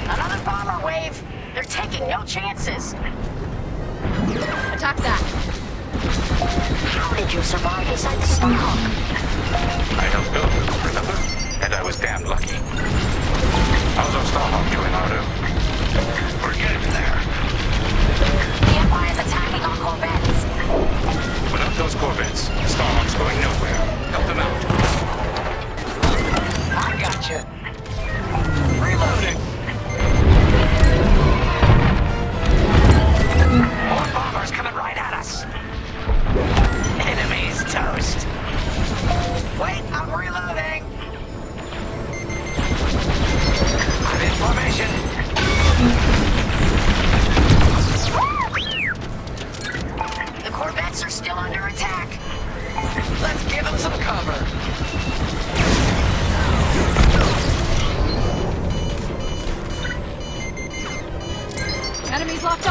Another bomber wave. They're taking no chances. Attack that. How did you survive inside the Starhawk? I helped build it, remember? And I was damn lucky. How's our Starhawk doing, Ardo? We're getting there. The Empire's attacking our corvettes. Without those Corvettes, the Starhawk's going nowhere. Help them out. I got you. Reloading.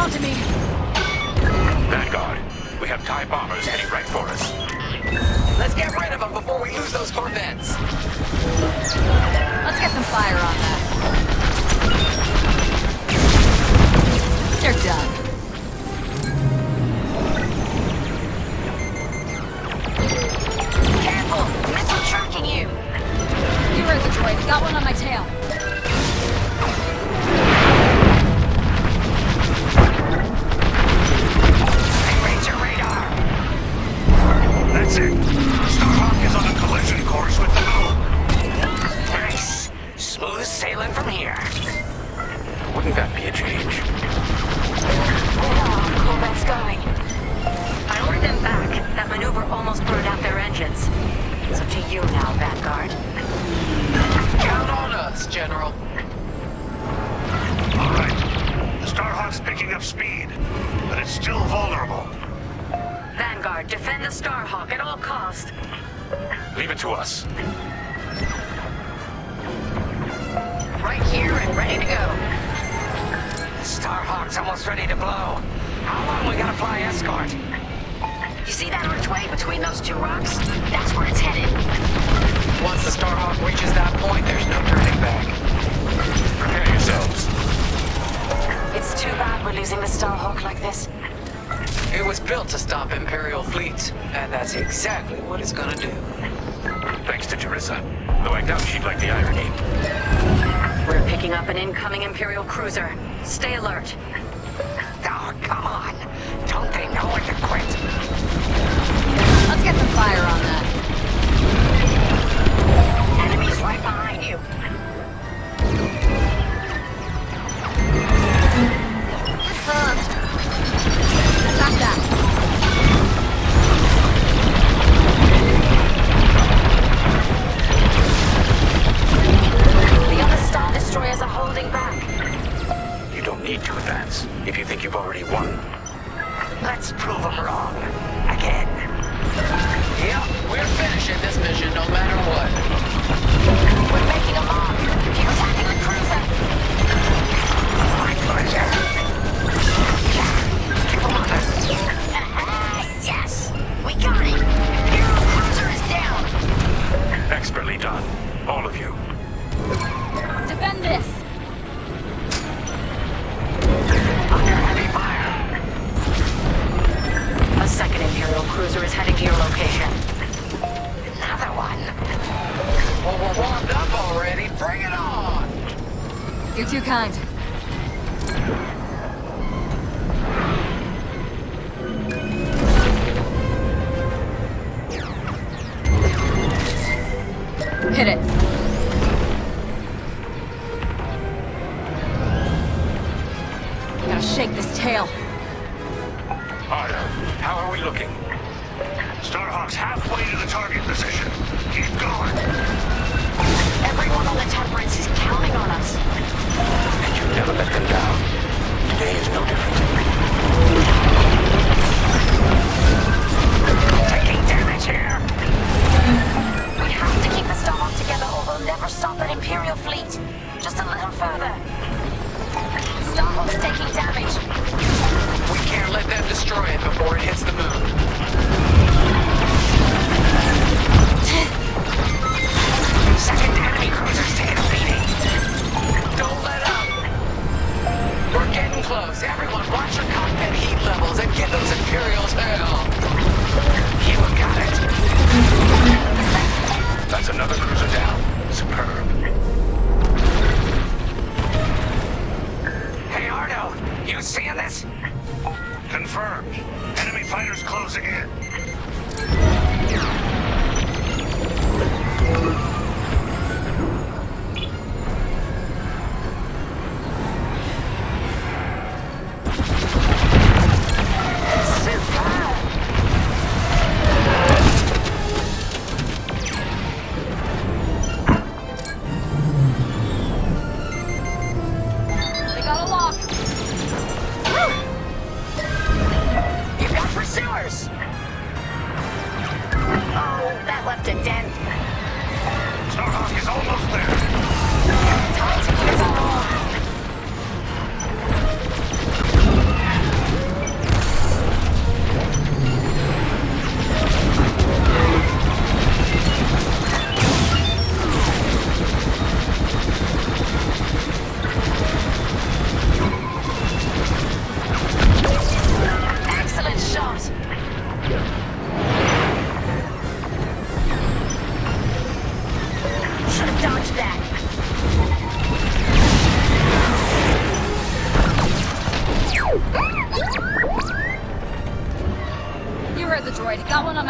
onto me! Vanguard, we have TIE bombers heading right for us. Let's get rid of them before we lose those Corvettes. Let's get some fire on that. They're done. Careful! Missile tracking you! You heard the droid. Got one on my tail. Ranger radar! That's it! Starhawk is on a collision course with the moon. Nice. Smooth sailing from here. Wouldn't that be a change? Where are Corvettes going? I ordered them back. That maneuver almost burned out their engines. It's up to you now, Vanguard. Count on us, General. All right. The Starhawk's picking up speed, but it's still vulnerable. Vanguard, defend the Starhawk at all costs. Leave it to us. Right here and ready to go. Starhawk's almost ready to blow. How long we gotta fly escort? You see that archway between those two rocks? That's where it's headed. Once the Starhawk reaches that point, there's no turning back. Prepare yourselves. It's too bad we're losing the Starhawk like this. It was built to stop Imperial fleets, and that's exactly what it's gonna do. Thanks to Teresa, though I doubt she'd like the irony. We're picking up an incoming Imperial cruiser. Stay alert. Oh, come on. Don't they know when to quit? Let's get some fire on that. Enemies right behind you. Confirmed. Stop that. The other Star Destroyers are holding back. You don't need to advance if you think you've already won. Let's prove them wrong. Again. Yep, we're finishing this mission no matter what. We're making a mark. Keep attacking the cruiser. My pleasure. Keep them on us. Yes! We got it! Imperial cruiser is down! Expertly done. All of you. Defend this! Under heavy fire. A second Imperial cruiser is heading to your location. Another one. Well, we're warmed up already. Bring it on! You're too kind. Hit it. Gotta shake this tail. Harder. How are we looking? Starhawk's halfway to the target position. Keep going. Everyone on the Temperance is counting on us. And you never let them down. Today is no different. Taking damage here. We have to keep the Starhawk together or we'll never stop an Imperial fleet. Just a little further. Starhawk's taking damage. We can't let them destroy it before it hits the moon. Second enemy cruiser's taking a beating. Don't let up. We're getting close. Everyone watch your cockpit heat levels and give those Imperials hell. You got it. That's another cruiser down. Superb. Hey, Ardo, you seeing this? Confirmed. Enemy fighters closing in.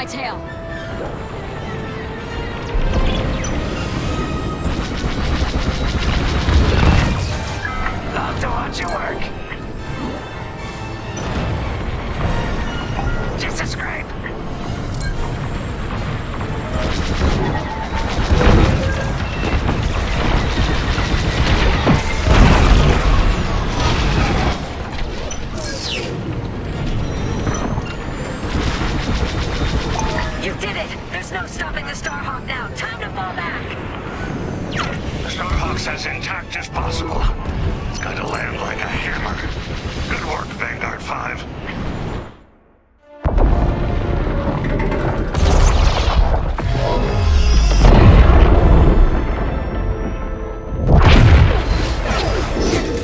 tail. Love to watch you work. Just a scrape. You did it! There's no stopping the Starhawk now. Time to fall back. The Starhawk's as intact as possible. It's going to land like a hammer. Good work, Vanguard 5.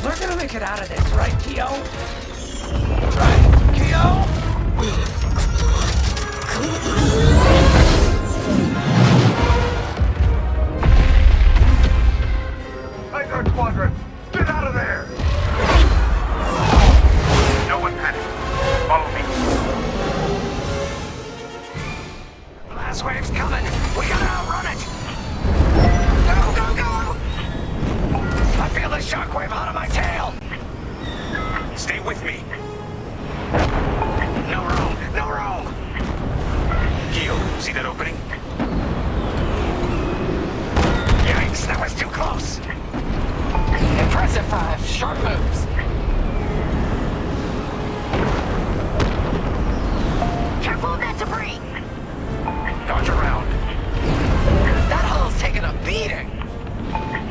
We're gonna make it out of this, right, Keo? Right, Keo? Vanguard Squadron, get out of there! No one panic. Follow me. Blast wave's coming. We gotta outrun it. Go, go, go! I feel the shockwave out of my tail. Stay with me. No room, no room. Keo, see that opening? Yikes, that was too close. Impressive, 5. Sharp moves. Careful of that debris. Dodge around. That hull's taking a beating.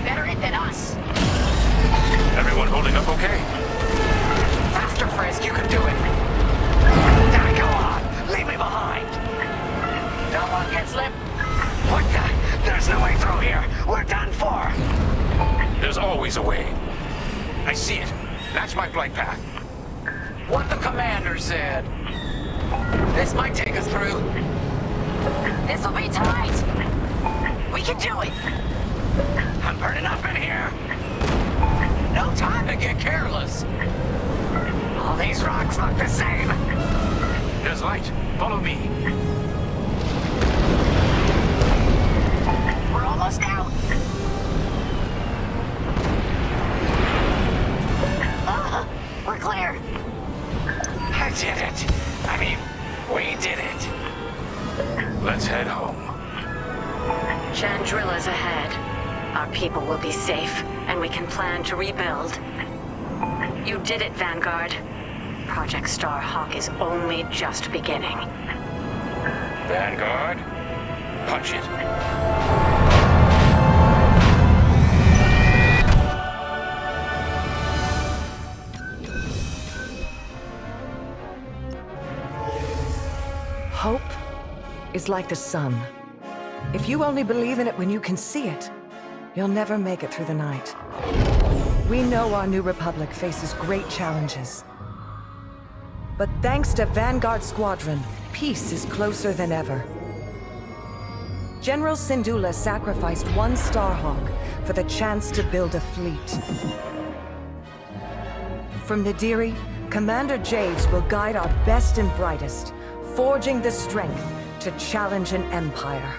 Better it than us. Everyone holding up okay? Faster, Frisk. You can do it. Now go on. Leave me behind. Don't want to get slip. What the? There's no way through here. We're done for. There's always a way. I see it. That's my flight path. What the commander said. This might take us through. This'll be tight. We can do it. I'm burning up in here. No time to get careless. All these rocks look the same. There's light. Follow me. We're almost out. We're clear. I did it. I mean, we did it. Let's head home. Chandrilla's ahead. Our people will be safe, and we can plan to rebuild. You did it, Vanguard. Project Starhawk is only just beginning. Vanguard, punch it. Hope is like the sun. If you only believe in it when you can see it, you'll never make it through the night. We know our new republic faces great challenges. But thanks to Vanguard Squadron, peace is closer than ever. General Syndulla sacrificed one Starhawk for the chance to build a fleet. From Nadiri, Commander Javes will guide our best and brightest, forging the strength to challenge an empire.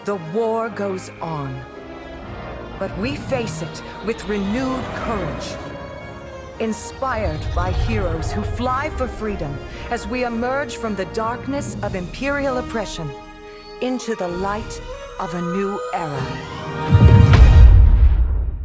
The war goes on, but we face it with renewed courage, inspired by heroes who fly for freedom as we emerge from the darkness of Imperial oppression into the light of a new era.